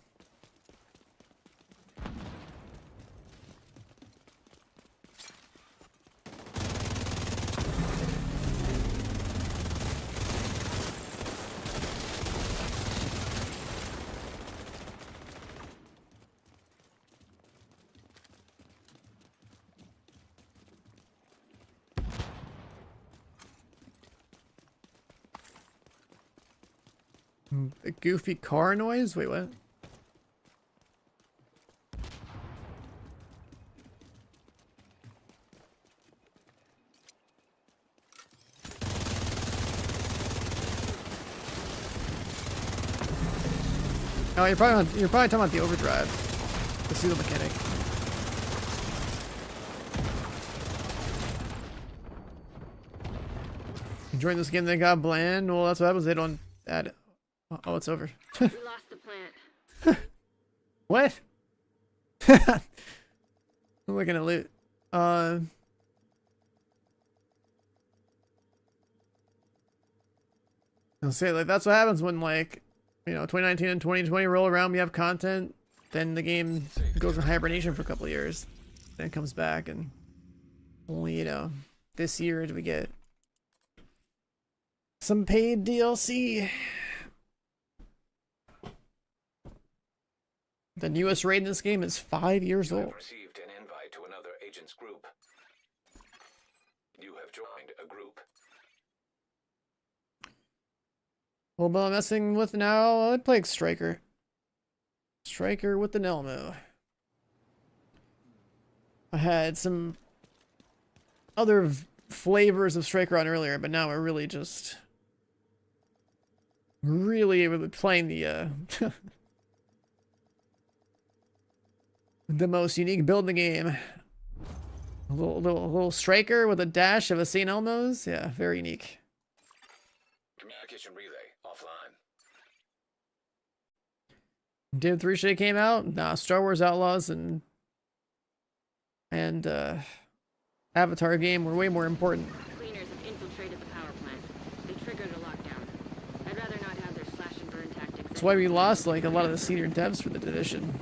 A goofy car noise? Wait, what? Oh, you're probably talking about the overdrive. The seal mechanic. Enjoying this game, they got bland. Well, that's what happens. They don't add it. Oh, it's over.
We lost the plant.
What? I'm looking at loot. I'll say, like, that's what happens when, like, you know, 2019 and 2020 roll around, we have content, then the game goes in hibernation for a couple of years, then it comes back, and only, you know, this year do we get some paid DLC. The newest raid in this game is 5 years
You
old.
have received an invite to another agent's group. You have joined a group.
Well, but I'm messing with now. I'd play Striker. Striker with an Elmo. I had some other flavors of Striker on earlier, but now we're really just really playing the the most unique build in the game. A little Striker with a dash of a St. Elmo's. Yeah, very unique.
Communication relay offline.
Div 3 shit came out? Nah, Star Wars Outlaws and Avatar game were way more important.
Cleaners have infiltrated the power plant. They triggered a lockdown. I'd rather not have their slash and burn tactics.
That's why we lost like a lot of the senior devs for the division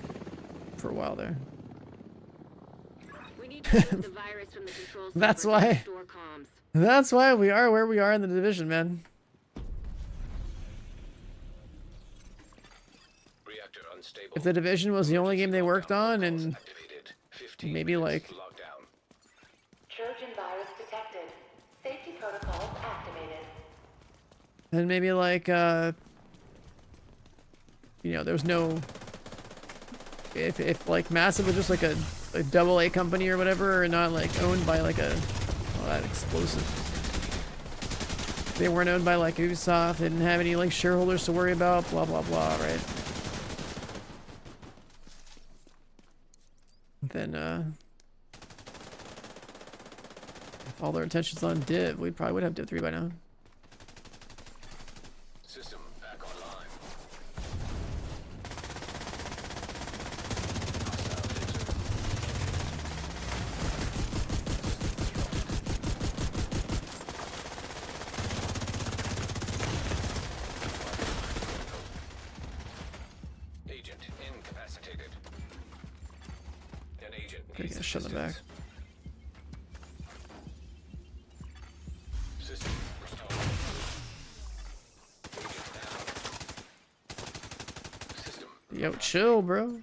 for a while there.
We need to remove the virus from the control
That's
server to
why.
restore comms.
That's why we are where we are in the division, man.
Reactor unstable.
If the division was the only game they worked on, and
Activated. 15
maybe
minutes
like
lockdown.
Trojan virus detected. Safety protocols activated.
then maybe like you know, there was no, if like Massive was just like a double A company or whatever, or not like owned by like a, oh, that explosive. They weren't owned by like Ubisoft, they didn't have any like shareholders to worry about, blah blah blah, right? Then if all their attention's on Div, we probably would have Div 3 by now.
System back online. Agent incapacitated. An agent
Gotta
needs
get shut in the back.
System restored. Agent down. System.
Yo, chill, bro.
An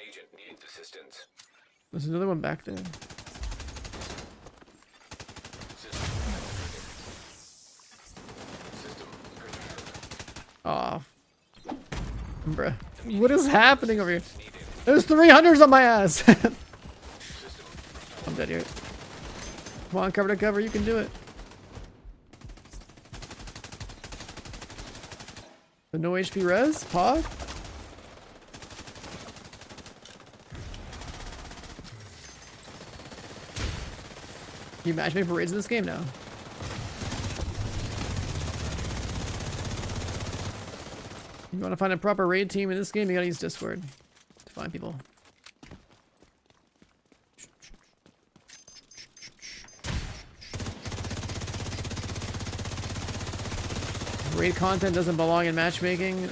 agent needs assistance.
There's another one back there.
System activated. System prepared.
Aw. Bruh. What is happening over here?
Needed.
There's 300s on my ass!
System restored.
I'm dead here. Come on, cover to cover, you can do it. The no HP res? Pog? Can you match me for raids in this game now? You want to find a proper raid team in this game, you gotta use Discord to find people. raid content doesn't belong in matchmaking.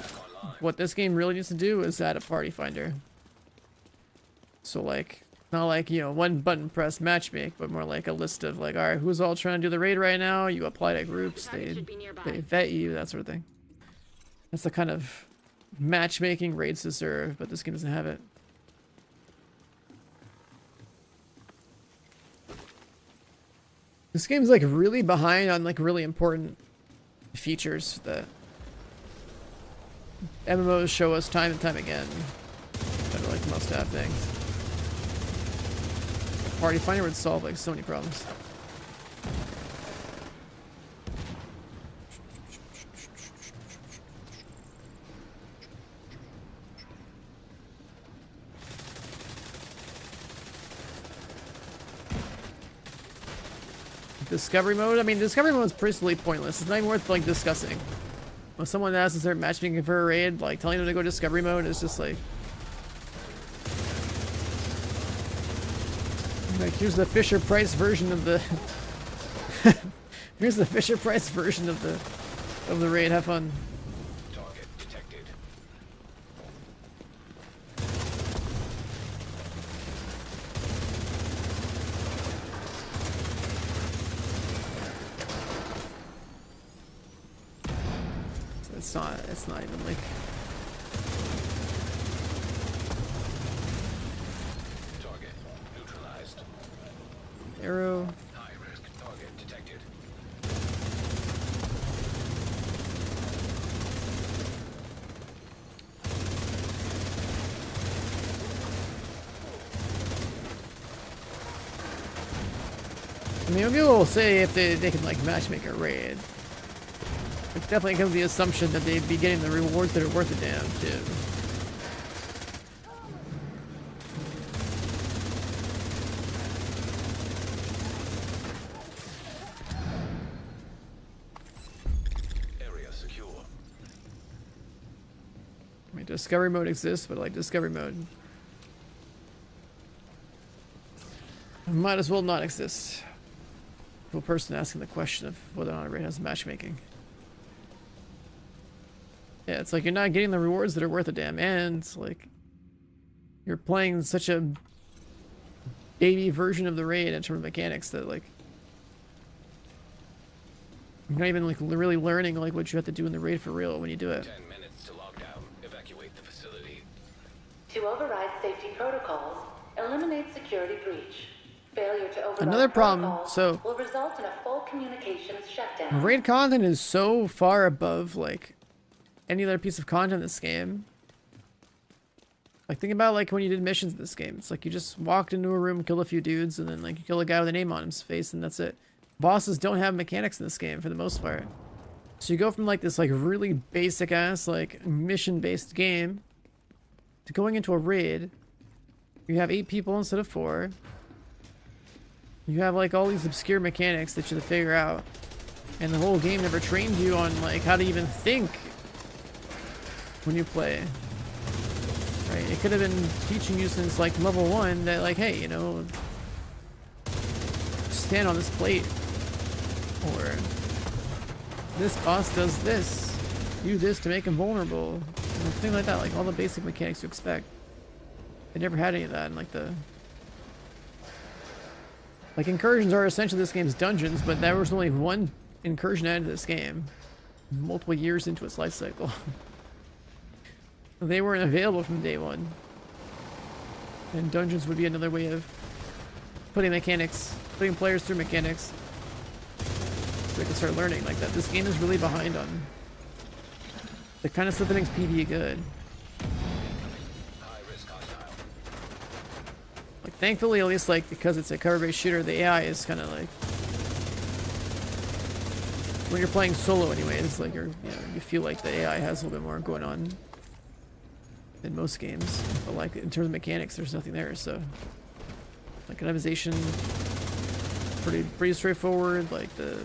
What this game really needs to do is add a party finder. So like, not like, you know, one button press matchmake, but more like a list of like, all right, who's all trying to do the raid right now? You apply to groups, they vet you, that sort of thing. That's the kind of matchmaking raids deserve, but this game doesn't have it. This game's like really behind on like really important features that MMOs show us time and time again. That are like must-have things. Party finder would solve like so many problems. Discovery mode? I mean, discovery mode is pretty pointless. It's not even worth like discussing. When someone asks to start matchmaking for a raid, like telling them to go discovery mode is just like here's the Fisher Price version of the here's the Fisher Price version of the raid. Have fun.
Target detected.
It's not even like
Target neutralized.
arrow.
High risk target detected.
I mean, people will say if they can like matchmake a raid. It definitely comes with the assumption that they'd be getting the rewards that are worth a damn too.
Area secure.
I mean, discovery mode exists, but like discovery mode might as well not exist. Cool person asking the question of whether or not a raid has matchmaking. Yeah, it's like you're not getting the rewards that are worth a damn, and like you're playing such a baby version of the raid in terms of mechanics that like you're not even like really learning like what you have to do in the raid for real when you do it.
10 minutes to lock down. Evacuate the facility.
To override safety protocols, eliminate security breach. Failure to override
Another problem,
protocols
so
will result in a full communications shutdown.
raid content is so far above like any other piece of content in this game. Like think about like when you did missions in this game. It's like you just walked into a room, killed a few dudes, and then like you kill a guy with a name on his face, and that's it. Bosses don't have mechanics in this game for the most part. So you go from like this like really basic ass like mission based game to going into a raid. You have 8 people instead of 4. You have like all these obscure mechanics that you have to figure out, and the whole game never trained you on like how to even think when you play. Right? It could have been teaching you since like level 1 that like, hey, you know, stand on this plate, or this boss does this, do this to make him vulnerable, and things like that. Like all the basic mechanics you expect. They never had any of that in like the like incursions are essentially this game's dungeons, but there was only one incursion added to this game multiple years into its life cycle. They weren't available from day 1. And dungeons would be another way of putting players through mechanics so they can start learning like that. This game is really behind on the kind of stuff that makes PvE good.
High risk hostile.
Like thankfully, at least like because it's a cover-based shooter, the AI is kind of like when you're playing solo anyways, like you feel like the AI has a little bit more going on than most games, but like in terms of mechanics, there's nothing there. So like optimization, pretty straightforward. Like the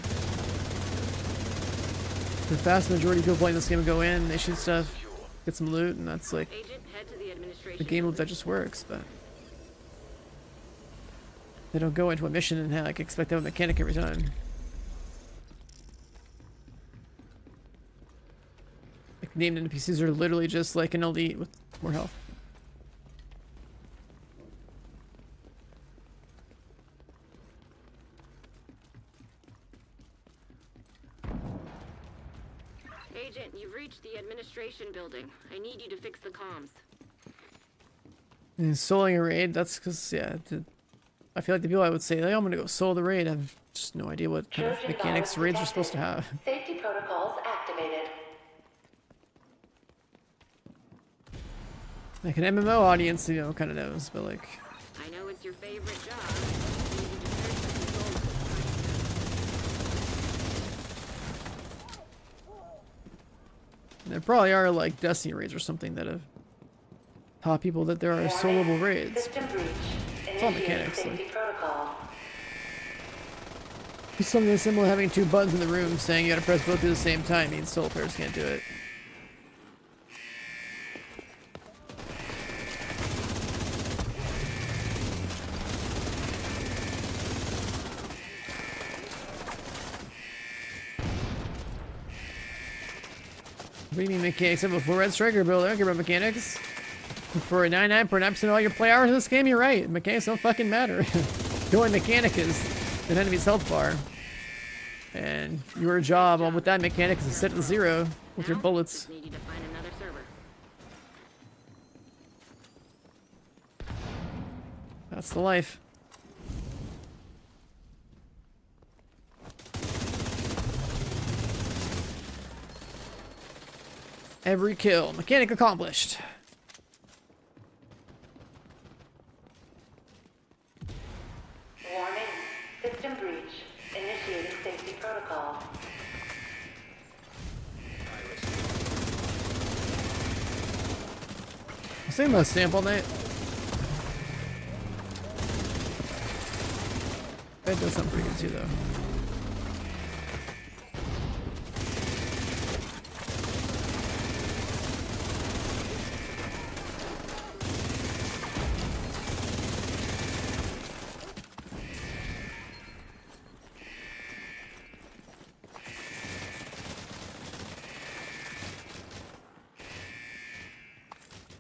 vast majority of people playing this game go in, they shoot stuff, get some loot, and that's like
Agent, head to the administration.
the game loop that just works. But they don't go into a mission and like expect to have a mechanic every time. named NPCs are literally just like an elite with more health.
Agent, you've reached the administration building. I need you to fix the comms.
And soloing a raid, that's because, yeah, I feel like the people I would say, like, I'm gonna go solo the raid, have just no idea what kind of
Trojan
mechanics
virus
raids are supposed to
detected.
have.
Safety protocols activated.
Like an MMO audience, you know, kind of knows, but like,
I know it's your favorite job. I need you to search the control room.
there probably are like Destiny raids or something that have taught people that there are soloable raids.
System breach.
It's all
Initiating
mechanics,
safety
like.
protocol.
It's something as simple as having two buttons in the room saying you gotta press both at the same time means solo players can't do it. What do you mean mechanics? I have a full red striker build. I don't care about mechanics. For 99.9% of all your play hours in this game, you're right. Mechanics don't fucking matter. The only mechanic is an enemy's health bar. And your job on with that mechanic is to sit at 0 with your
Now,
bullets.
just need you to find another server.
That's the life. Every kill. Mechanic accomplished.
Warning. System breach. Initiating safety protocol.
Same about stamp all night. It does sound pretty good too, though.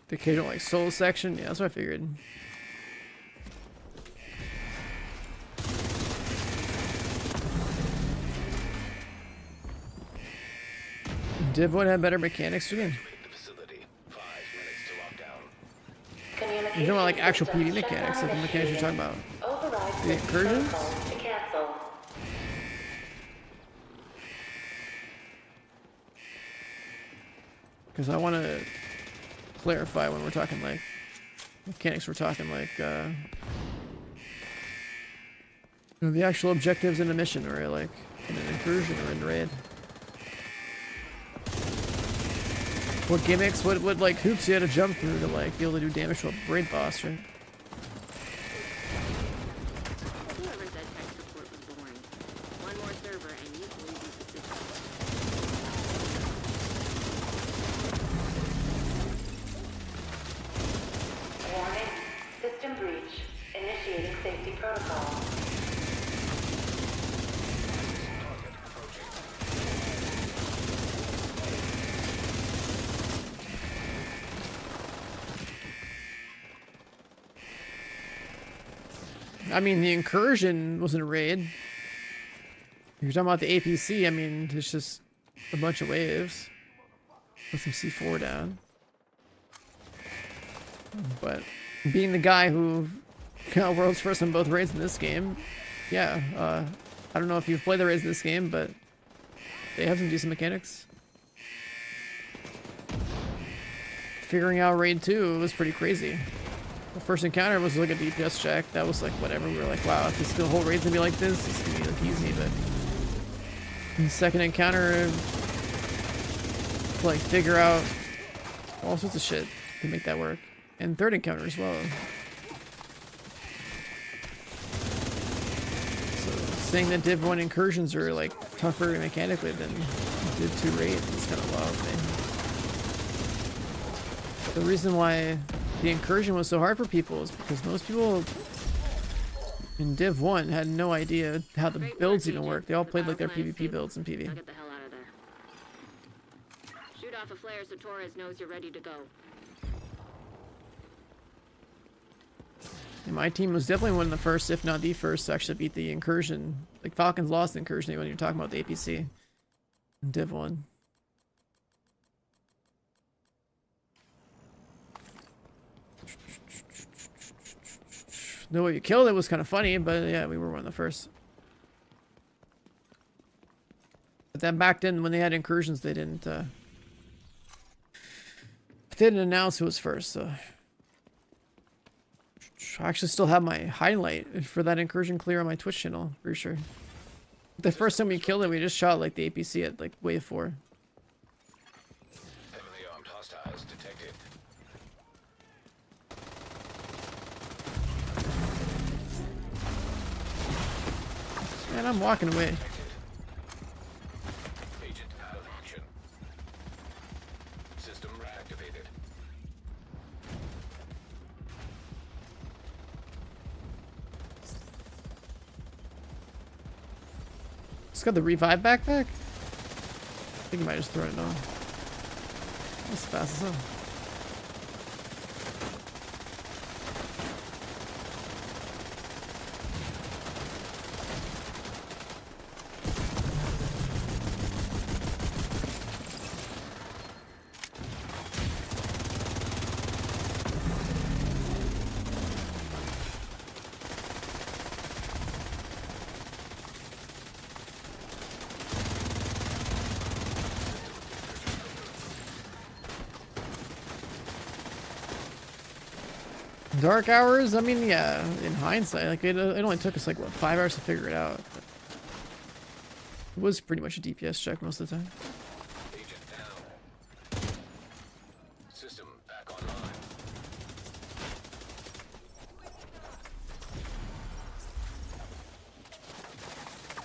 The occasional like soul section, yeah, that's what I figured. Div would have better mechanics again.
The facility. 5 minutes to lockdown.
Communication
You know, like actual
system
PvP mechanics, like the mechanics you're talking about.
Override
The
safety
incursions?
protocols to cancel.
Because I want to clarify when we're talking like mechanics, we're talking like you know, the actual objectives in a mission or like in an incursion or in raid. What gimmicks, what like hoops you had to jump through to like be able to do damage to a raid boss, right?
Whoever said tech support was boring. One more server and you will lose the system.
Warning. System breach. Initiating safety protocol.
I mean, the incursion wasn't a raid. If you're talking about the APC, I mean, it's just a bunch of waves. Put some C4 down. But being the guy who got world's first on both raids in this game, yeah, I don't know if you've played the raids in this game, but they have some decent mechanics. Figuring out raid 2 was pretty crazy. The first encounter was like a DPS check. That was like whatever. We were like, wow, if the whole raid's gonna be like this, it's gonna be like easy. But the second encounter, like figure out all sorts of shit to make that work. And third encounter as well. So saying that Div 1 incursions are like tougher mechanically than Div 2 raids is kind of wild to me. The reason why the incursion was so hard for people is because most people in Div 1 had no idea how the builds even work. They all played like their PvP builds in PvP.
Now get the hell out of there. Shoot off off a flare so Torres knows you're ready to go.
And my team was definitely one of the first, if not the first, to actually beat the incursion. Like, Falcons lost the incursion when you're talking about the APC. Div 1. The way you killed it was kind of funny, but yeah, we were one of the first. But then back then, when they had incursions, they didn't announce who was first. So I actually still have my highlight for that incursion clear on my Twitch channel, pretty sure. The first time we killed it, we just shot like the APC at like wave 4.
Heavily armed hostiles detected.
Man, I'm walking away.
Agent out of action. System reactivated.
It's got the revive backpack? I think you might just throw it on. That's fast as hell. Dark hours? I mean, yeah, in hindsight, like it only took us like what, 5 hours to figure it out. But it was pretty much a DPS check most of the time.
Agent down. System back online.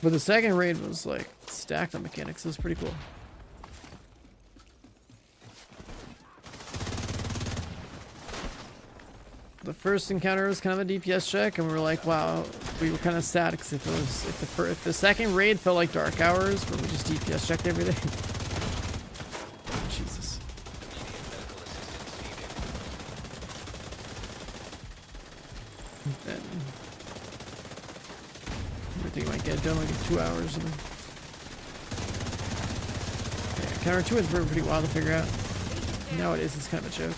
But the second raid was like stacked on mechanics. It was pretty cool. The first encounter was kind of a DPS check, and we were like, wow, we were kind of sad because if the second raid felt like dark hours, where we just DPS checked everything. Jesus. Then everything might get done like in 2 hours. Yeah, encounter 2 is pretty wild to figure out. Nowadays, it's kind of a joke.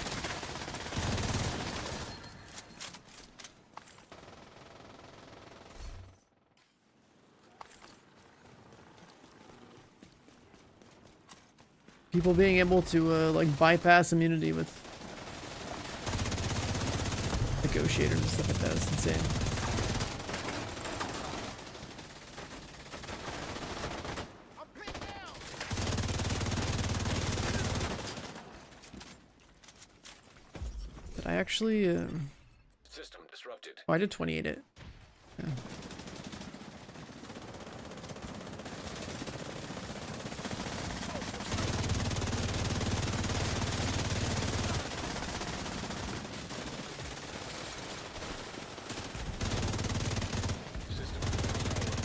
People being able to like bypass immunity with negotiators and stuff like that is insane.
I'm pinned down.
Did I actually?
System disrupted.
Oh, I did 28 it. Yeah.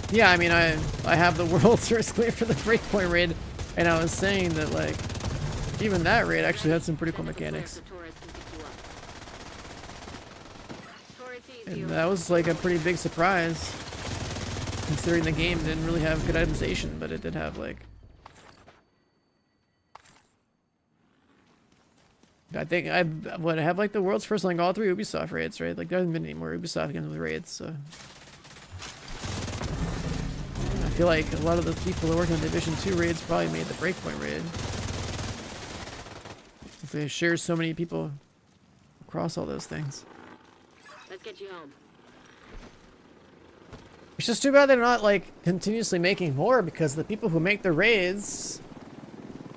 Yeah, I mean, I have the world source clear for the breakpoint raid, and I was saying that like even that raid actually had some pretty cool mechanics, and that was like a pretty big surprise considering the game didn't really have good itemization, but it did have like, I think I have like the world's first like all 3 Ubisoft raids, right? Like there hasn't been any more Ubisoft games with raids, so. I feel like a lot of the people that work on Division 2 raids probably made the Breakpoint raid. If they share so many people across all those things.
Let's get you home.
It's just too bad they're not like continuously making more, because the people who make the raids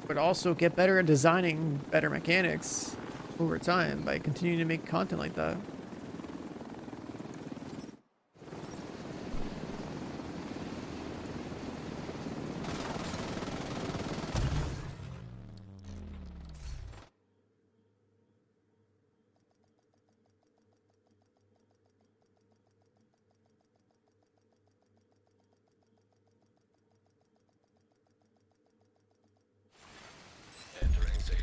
would also get better at designing better mechanics over time by continuing to make content like that.
Entering safe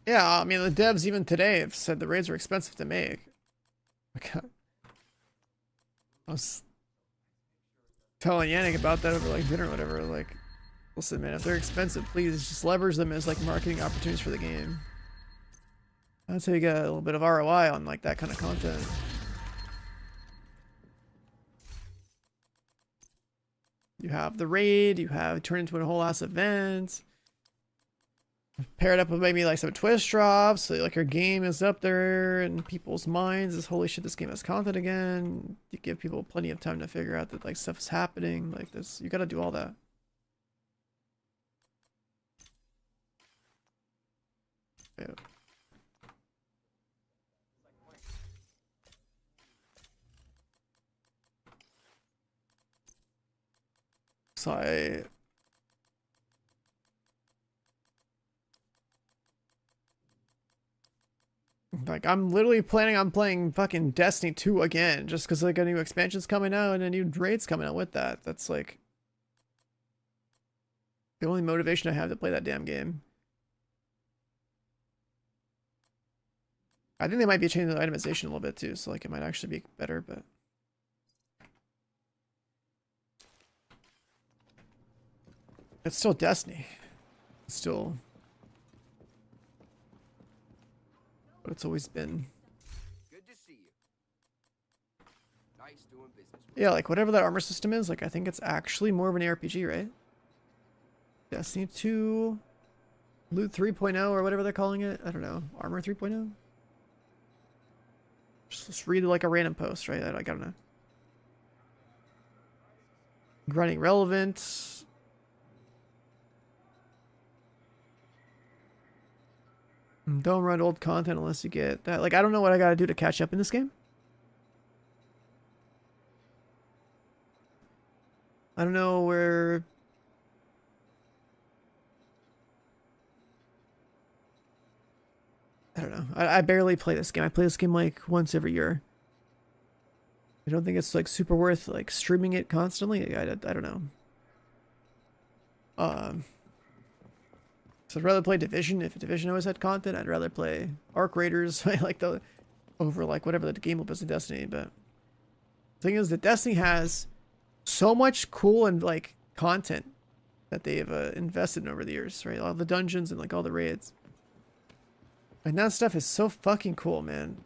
Yeah, I mean, the devs even today have said the raids are expensive to make. I was telling Yannick about that over like dinner or whatever. Like, listen, man, if they're expensive, please just leverage them as like marketing opportunities for the game. That's how you get a little bit of ROI on like that kind of content. You have the raid, you have it turn into a whole ass event. Pair it up with maybe like some twist drops, so like your game is up there in people's minds is holy shit, this game has content again. You give people plenty of time to figure out that like stuff is happening. Like this, you gotta do all that. Yeah. So I'm literally planning on playing fucking Destiny 2 again, just because like a new expansion's coming out and a new raid's coming out with that. That's like the only motivation I have to play that damn game. I think they might be changing the itemization a little bit too, so like it might actually be better, but it's still Destiny. It's still what it's always been.
Good to see you. Nice doing business with
Yeah, like whatever that armor system is, like I think it's actually more of an ARPG, right? Destiny 2, Loot 3.0 or whatever they're calling it. I don't know. Armor 3.0? Just read like a random post, right? I don't know. Grinding relevant. Don't run old content unless you get that. Like, I don't know what I gotta do to catch up in this game. I don't know where... I don't know. I barely play this game. I play this game like once every year. I don't think it's like super worth like streaming it constantly. I don't know. So I'd rather play Division. If Division always had content, I'd rather play Arc Raiders. I like the over like whatever the game will be in Destiny. But the thing is that Destiny has so much cool and like content that they've invested in over the years, right? All the dungeons and like all the raids. And that stuff is so fucking cool, man.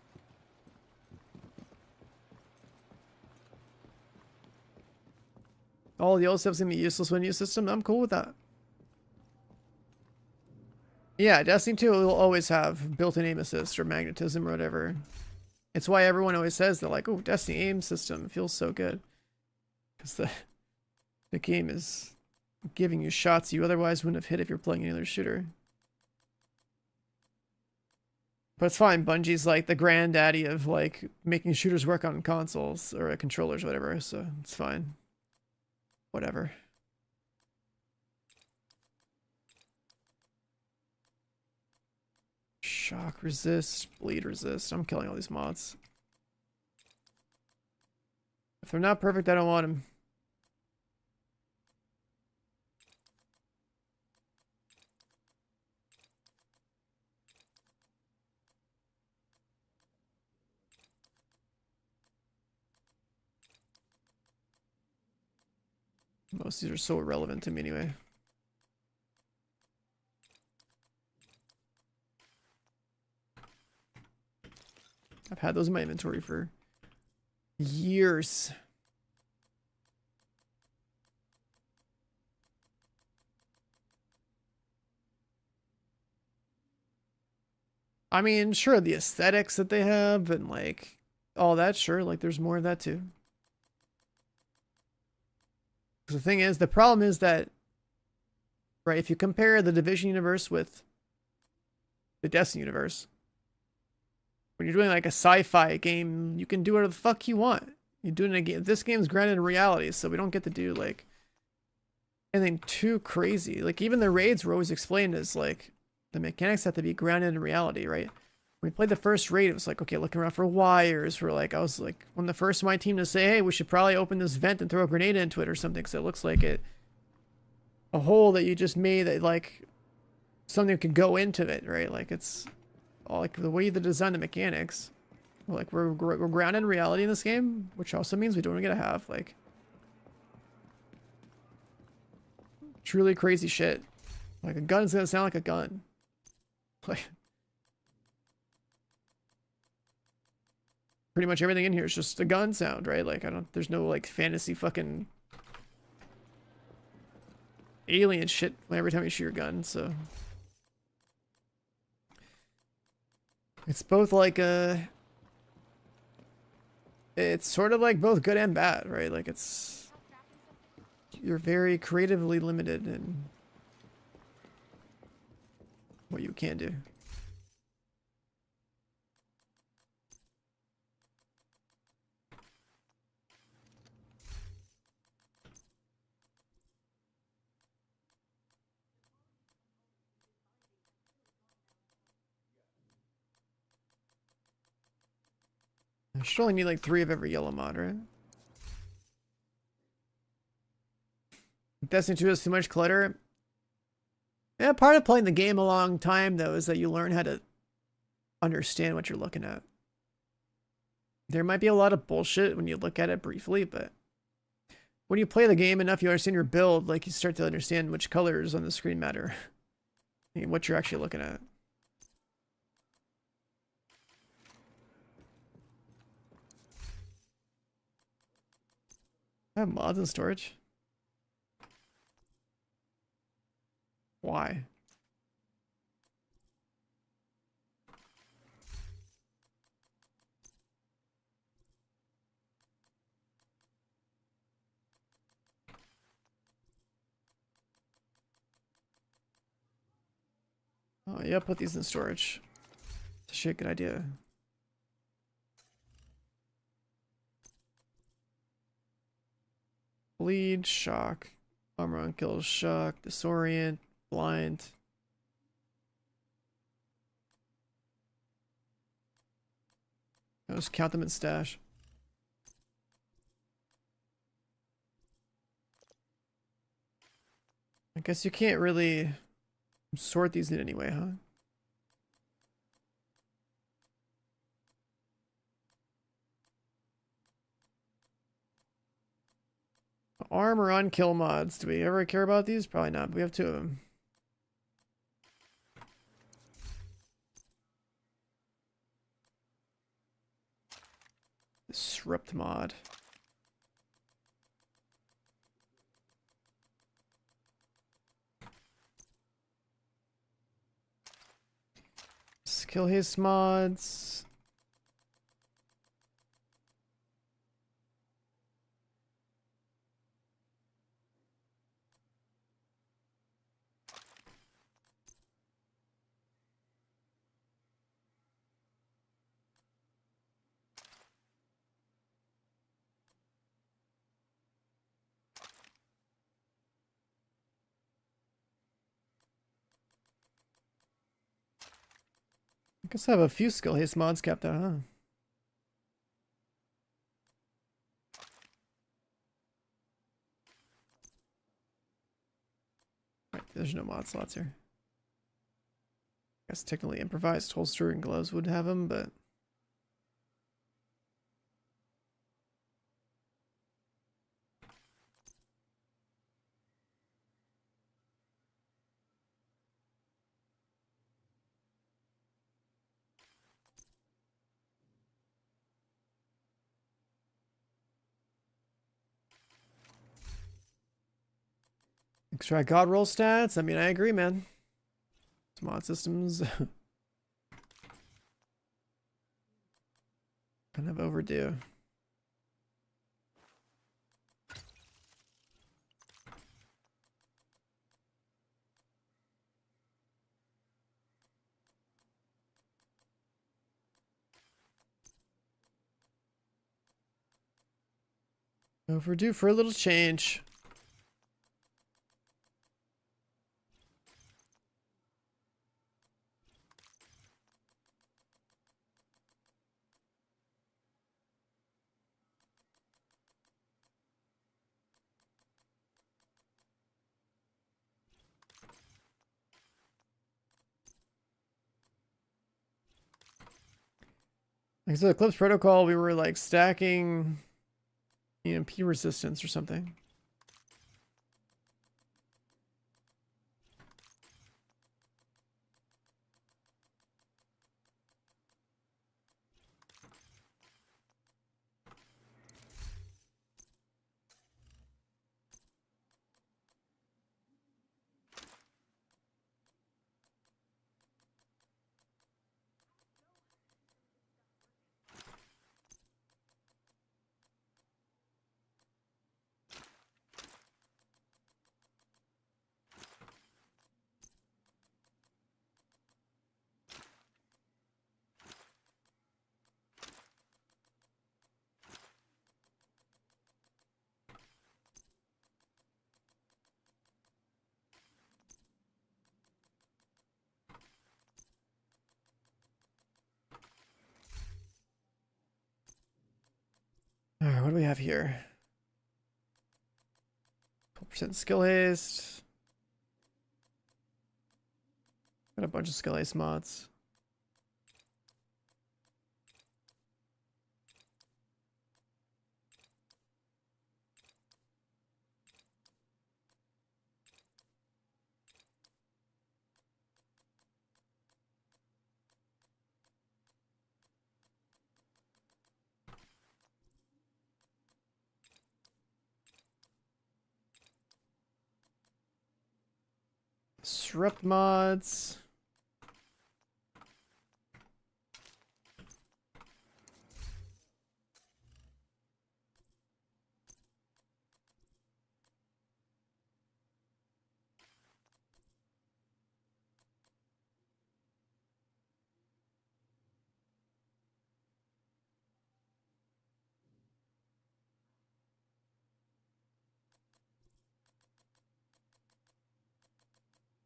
All the old stuff's gonna be useless when you use system. I'm cool with that. Yeah, Destiny 2 will always have built-in aim assist or magnetism or whatever. It's why everyone always says they're like, oh, Destiny aim system feels so good. Because the game is giving you shots you otherwise wouldn't have hit if you're playing any other shooter. But it's fine. Bungie's like the granddaddy of like making shooters work on consoles or controllers or whatever, so it's fine. Whatever. Shock resist, bleed resist. I'm killing all these mods. If they're not perfect, I don't want them. Most of these are so irrelevant to me anyway. I've had those in my inventory for years. I mean, sure, the aesthetics that they have and like all that, sure, like there's more of that too. The thing is, the problem is that, right, if you compare the Division universe with the Destiny universe, when you're doing like a sci-fi game, you can do whatever the fuck you want. You're doing a game. This game's grounded in reality, so we don't get to do like anything too crazy. Like even the raids were always explained as like the mechanics have to be grounded in reality, right? When we played the first raid, it was like, okay, looking around for wires. I was like, one of the first of my team to say, hey, we should probably open this vent and throw a grenade into it or something, because it looks like a hole that you just made that like something that could go into it, right? Like it's all like the way they design the mechanics. Like we're grounded in reality in this game, which also means we don't get to have like truly crazy shit. Like a gun's gonna sound like a gun. Like pretty much everything in here is just a gun sound, right? Like there's no like fantasy fucking alien shit every time you shoot your gun, so it's both like it's sort of like both good and bad, right? Like you're very creatively limited in what you can do. I should only need like 3 of every yellow mod, right? Destiny 2 has too much clutter. Yeah, part of playing the game a long time, though, is that you learn how to understand what you're looking at. There might be a lot of bullshit when you look at it briefly, but when you play the game enough, you understand your build, like you start to understand which colors on the screen matter and what you're actually looking at. I have mods in storage. Why? Oh, yeah, put these in storage. It's a shit good idea. Bleed, shock, armor on kills, shock, disorient, blind. I'll just count them in stash. I guess you can't really sort these in any way, huh? Armor on kill mods. Do we ever care about these? Probably not, but we have 2 of them. Disrupt mod. Skill haste mods. I guess I have a few skill haste mods capped out, huh? Right, there's no mod slots here. I guess technically improvised holster and gloves would have them, but extract god roll stats. I mean, I agree, man. Mod systems kind of overdue. Overdue for a little change. Like, so the Eclipse protocol, we were like stacking EMP resistance or something. All right, what do we have here? 12% skill haste. Got a bunch of skill haste mods. Disrupt mods.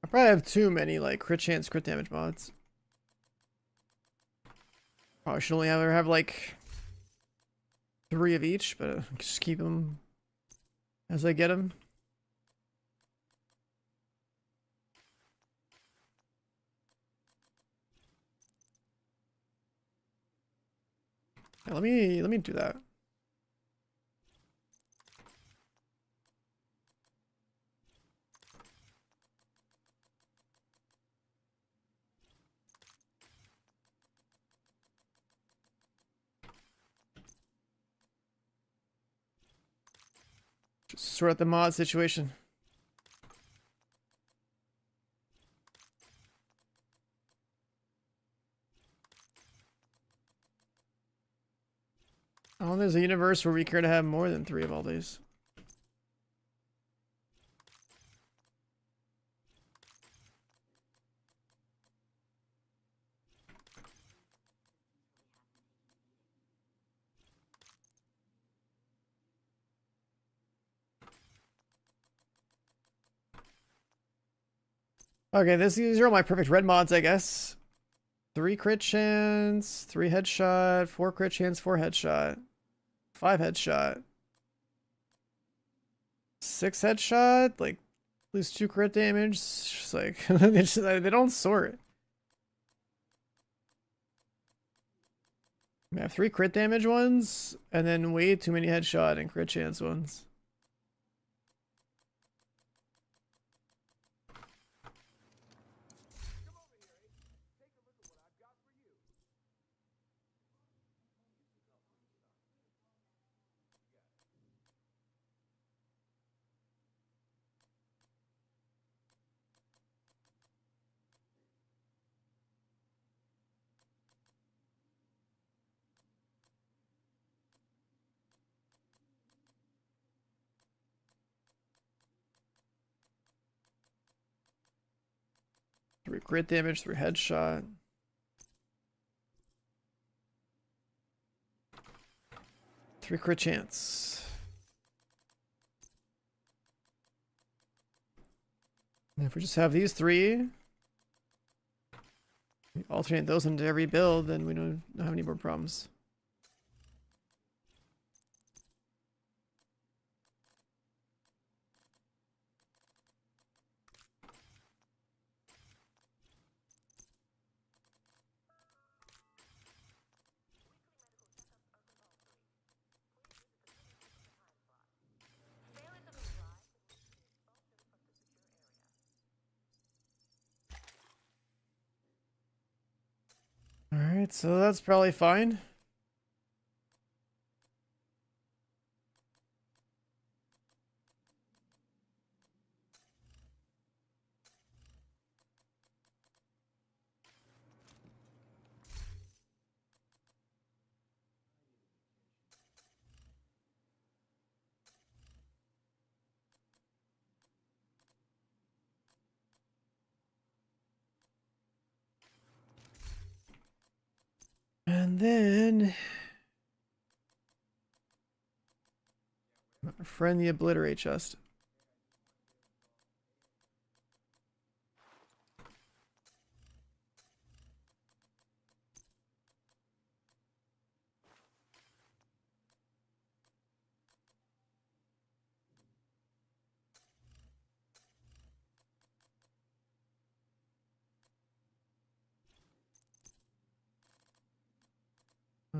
I probably have too many like crit chance, crit damage mods. Probably should only have like 3 of each, but just keep them as I get them. Yeah, let me do that. Just sort out the mod situation. Oh, there's a universe where we care to have more than 3 of all these. Okay, these are all my perfect red mods, I guess. 3 crit chance, 3 headshot, 4 crit chance, 4 headshot, 5 headshot, 6 headshot, like lose 2 crit damage. Just like they don't sort. I have 3 crit damage ones, and then way too many headshot and crit chance ones. Three crit damage, 3 headshot. Three crit chance. And if we just have these 3, we alternate those into every build, then we don't have any more problems. Alright, so that's probably fine. And then friend the obliterate chest.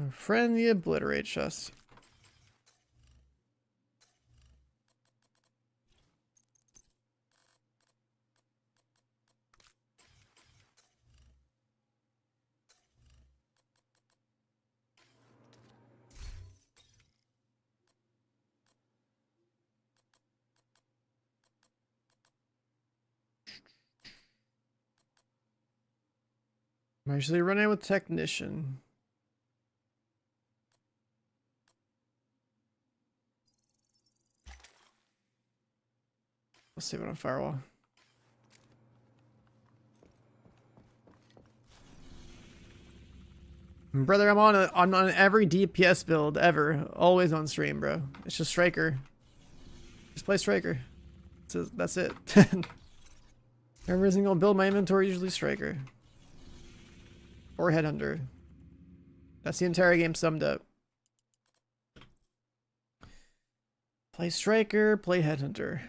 Friend the obliterate chest. I'm actually running with technician. Let's save it on firewall. Brother, I'm on every DPS build ever, always on stream, bro. It's just Striker. Just play Striker. That's it. Every single build my inventory usually Striker. Or Headhunter. That's the entire game summed up. Play Striker, play Headhunter.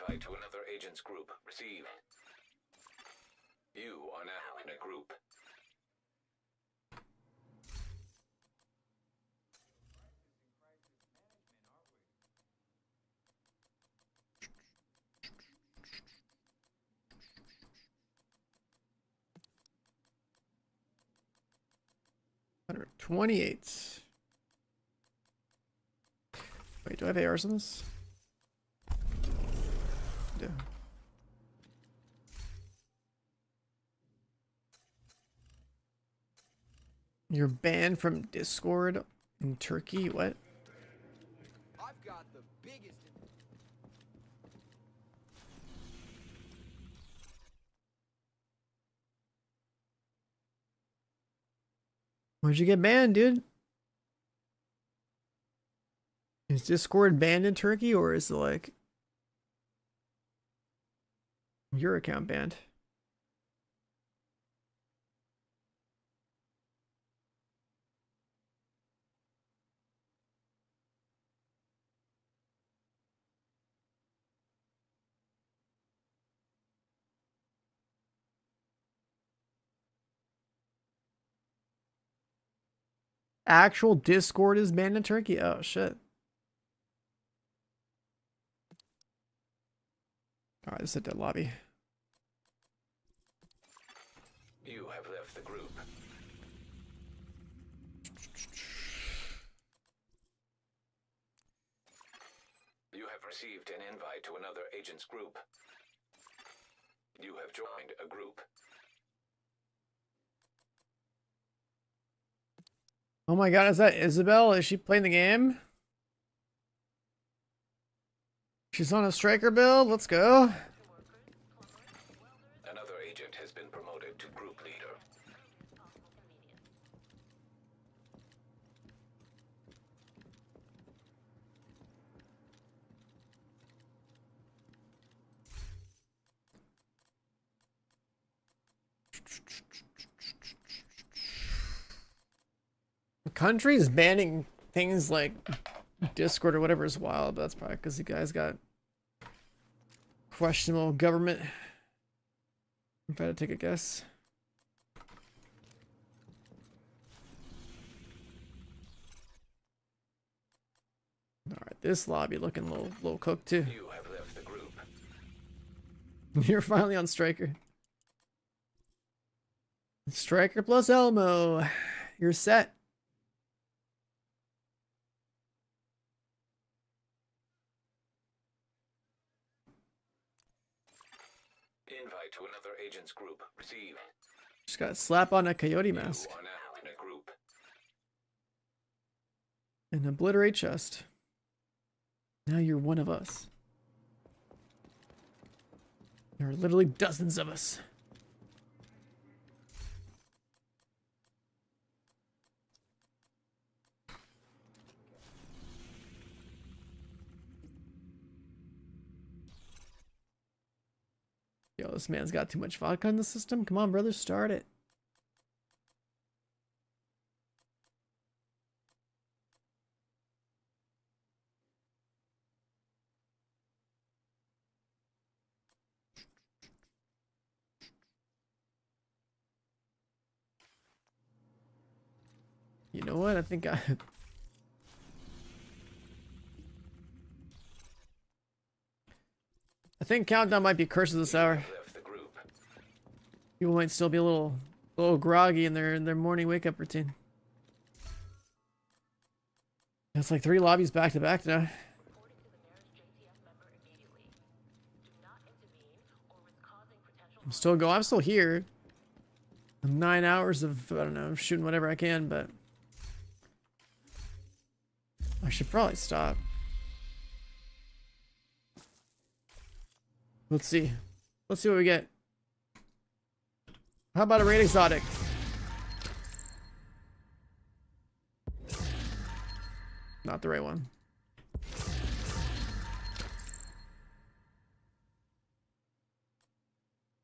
Invite to another agent's group. Receive. You are now in a group.
$128. Wait, do I have ARs on this? Yeah. You're banned from Discord in Turkey? What?
I've got the biggest.
Where'd you get banned, dude? Is Discord banned in Turkey, or is it like your account banned? Actual Discord is banned in Turkey? Oh, shit. Alright, this is a dead lobby.
You have left the group. You have received an invite to another agent's group. You have joined a group.
Oh my god, is that Isabel? Is she playing the game? She's on a striker build? Let's go.
Another agent has been promoted to group leader.
The country's banning things like Discord or whatever is wild, but that's probably because you guys got questionable government. If I had to take a guess. Alright, this lobby looking a little cooked too.
You have left the group.
You're finally on striker. Striker plus Elmo. You're set.
Invite to another agent's group. Receive.
Just gotta slap on a coyote
You
mask
are now in a group.
and obliterate chest. Now you're one of us. There are literally dozens of us. Yo, this man's got too much vodka in the system. Come on, brother, start it. You know what? I think I think countdown might be curses this hour.
Left the group.
People might still be a little groggy in their morning wake up routine. It's like 3 lobbies back to back now.
Reporting to the nearest JTF member immediately. Do not intervene or risk causing potential
I'm still here. 9 hours of, I don't know, shooting whatever I can, but I should probably stop. Let's see. Let's see what we get. How about a raid exotic? Not the right one.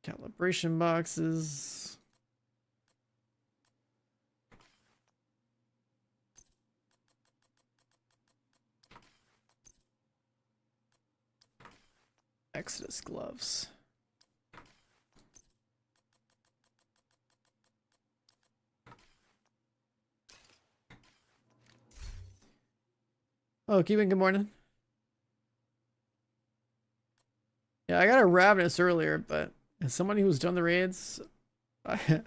Calibration boxes. Exodus gloves. Oh, Keegan, good morning. Yeah, I got a Ravenous earlier, but as somebody who's done the raids, I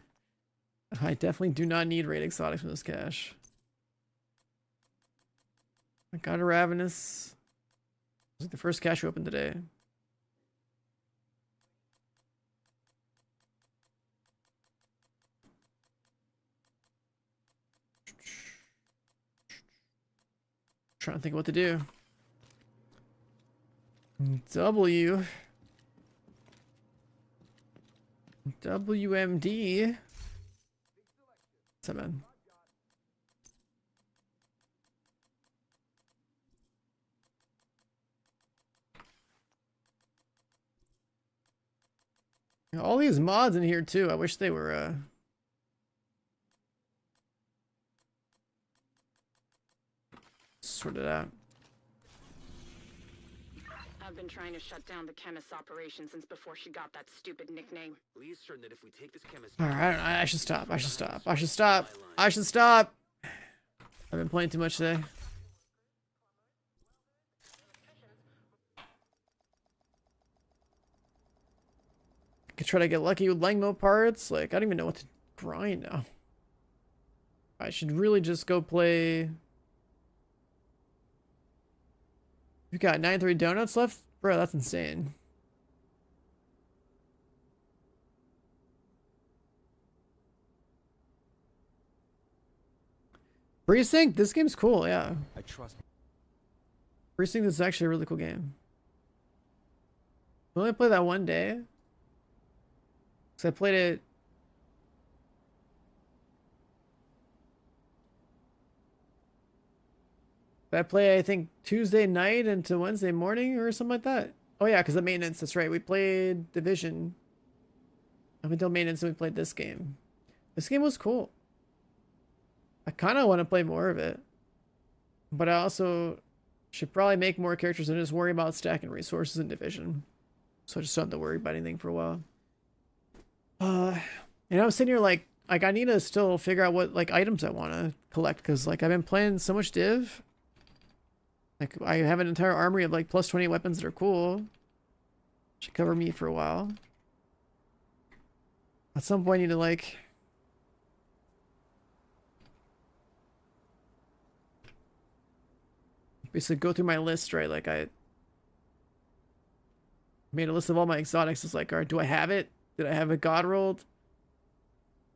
definitely do not need raid exotics from this cache. I got a Ravenous. It was like the first cache we opened today. Trying to think what to do. W. WMD. What's that, man? All these mods in here too. I wish they were sorted out.
I've been trying to shut down the chemist's operation since before she got that stupid nickname.
Lee's certain that if we take this chemist.
All right, I should stop. I should stop. I should stop. I should stop. I've been playing too much today. I could try to get lucky with Langmo parts. Like, I don't even know what to grind now. I should really just go play. You got 93 donuts left? Bro, that's insane. Precinct? This game's cool, yeah.
I trust.
Precinct is actually a really cool game. I only played that one day. Because I played it. I play, I think, Tuesday night into Wednesday morning or something like that. Oh yeah, because the maintenance, that's right. We played Division. Up until maintenance and we played this game. This game was cool. I kind of want to play more of it. But I also should probably make more characters and just worry about stacking resources in Division. So I just don't have to worry about anything for a while. And I'm sitting here like I need to still figure out what like items I want to collect. Because like I've been playing so much Div. Like, I have an entire armory of, like, plus 20 weapons that are cool. Should cover me for a while. At some point, I need to, like, basically go through my list, right? Like I made a list of all my exotics. It's like, all right, do I have it? Did I have it god rolled?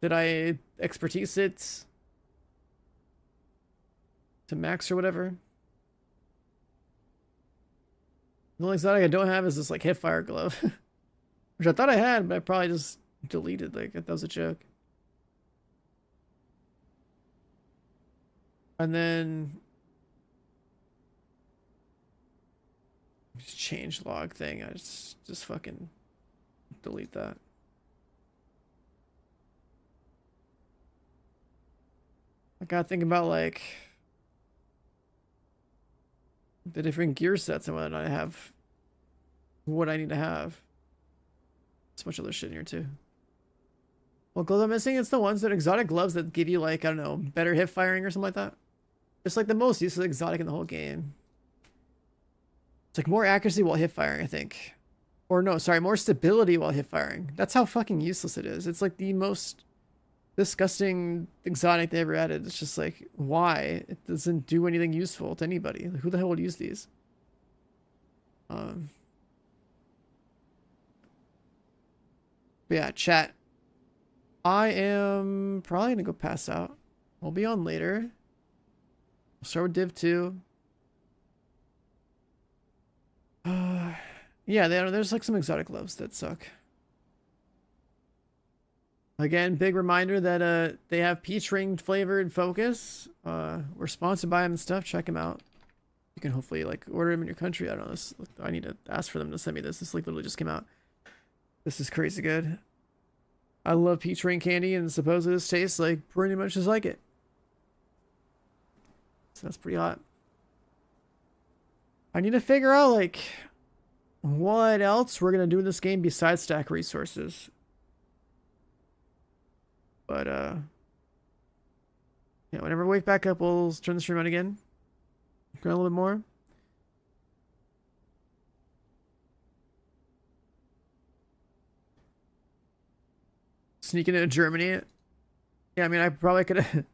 Did I expertise it to max or whatever? The only exotic I don't have is this like hipfire glove, which I thought I had, but I probably just deleted. Like that was a joke. And then just change log thing. I just fucking delete that. I gotta think about like the different gear sets and whether or not I have what I need to have. There's a bunch of other shit in here too. Well, gloves I'm missing, it's the ones that exotic gloves that give you like, I don't know, better hip firing or something like that. It's like the most useless exotic in the whole game. It's like more accuracy while hip firing, I think. Or no, sorry, more stability while hip firing. That's how fucking useless it is. It's like the most disgusting exotic they ever added. It's just like, why? It doesn't do anything useful to anybody. Like, who the hell would use these? But yeah, chat. I am probably gonna go pass out. We'll be on later. We'll start with Div 2. Yeah, there's like some exotic gloves that suck. Again, big reminder that they have peach ring flavored focus. We're sponsored by them and stuff. Check them out. You can hopefully like order them in your country. I don't know. I need to ask for them to send me this. This like literally just came out. This is crazy good. I love peach ring candy, and supposedly this tastes like pretty much just like it. So that's pretty hot. I need to figure out like what else we're gonna do in this game besides stack resources. But yeah, whenever we wake back up, we'll turn the stream on again. Go a little bit more. Sneaking into Germany. Yeah, I mean, I probably could have.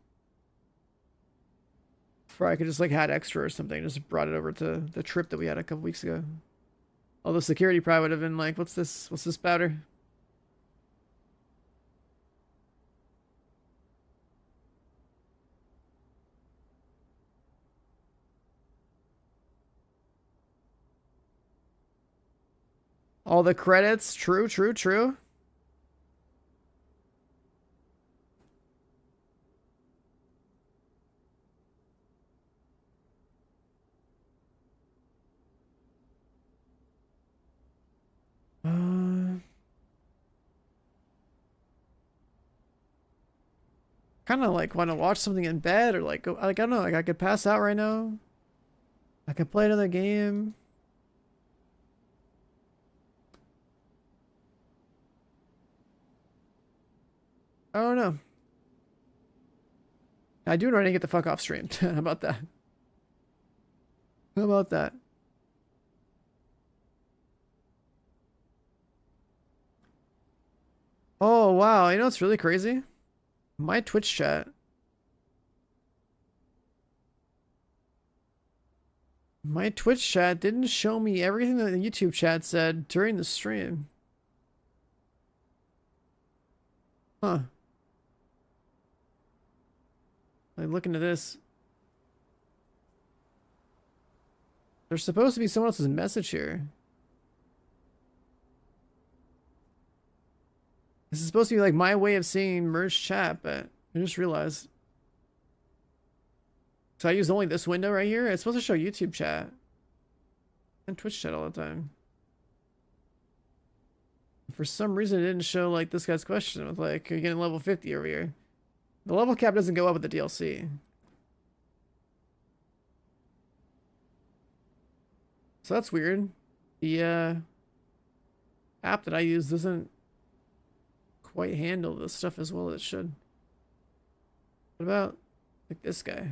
Probably could just like had extra or something. Just brought it over to the trip that we had a couple weeks ago. Although security probably would have been like, "What's this? What's this powder?" All the credits. True, true, true. Kind of like want to watch something in bed or like go, like I don't know, like I could pass out right now. I could play another game. I don't know. I do want to get the fuck off stream. How about that? How about that? Oh wow, you know what's really crazy? My Twitch chat. My Twitch chat didn't show me everything that the YouTube chat said during the stream. Huh. Like, look into this. There's supposed to be someone else's message here. This is supposed to be like my way of seeing merged chat, but I just realized. So I use only this window right here. It's supposed to show YouTube chat and Twitch chat all the time. For some reason, it didn't show like this guy's question with like, you're getting level 50 over here. The level cap doesn't go up with the DLC. So that's weird. The app that I use doesn't quite handle this stuff as well as it should. What about like this guy?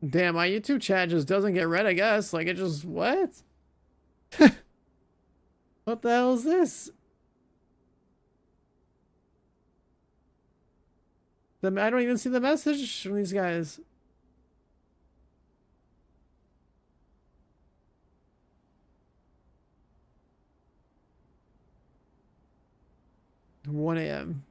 Damn, my YouTube chat just doesn't get read, I guess. Like, it just, what? What the hell is this? I don't even see the message from these guys. One a.m.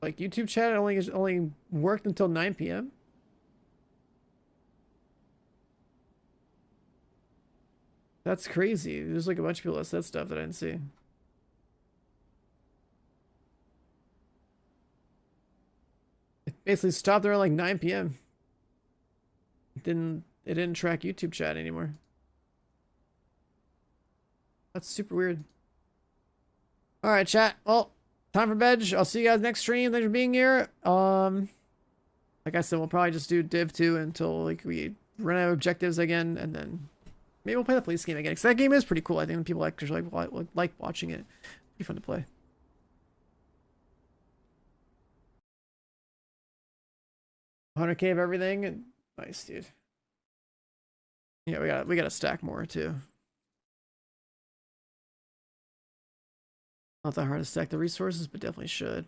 Like YouTube chat only worked until 9 p.m. That's crazy. There's like a bunch of people that said stuff that I didn't see. It basically stopped around like 9 p.m. It didn't track YouTube chat anymore. That's super weird. All right, chat. Well, time for bed. I'll see you guys next stream. Thanks for being here. Like I said, we'll probably just do Div 2 until like we run out of objectives again, and then maybe we'll play the police game again. Because that game is pretty cool. I think people actually like watching it. Pretty fun to play. 100K of everything. Nice, dude. Yeah, we gotta stack more too. Not that hard to stack the resources, but definitely should.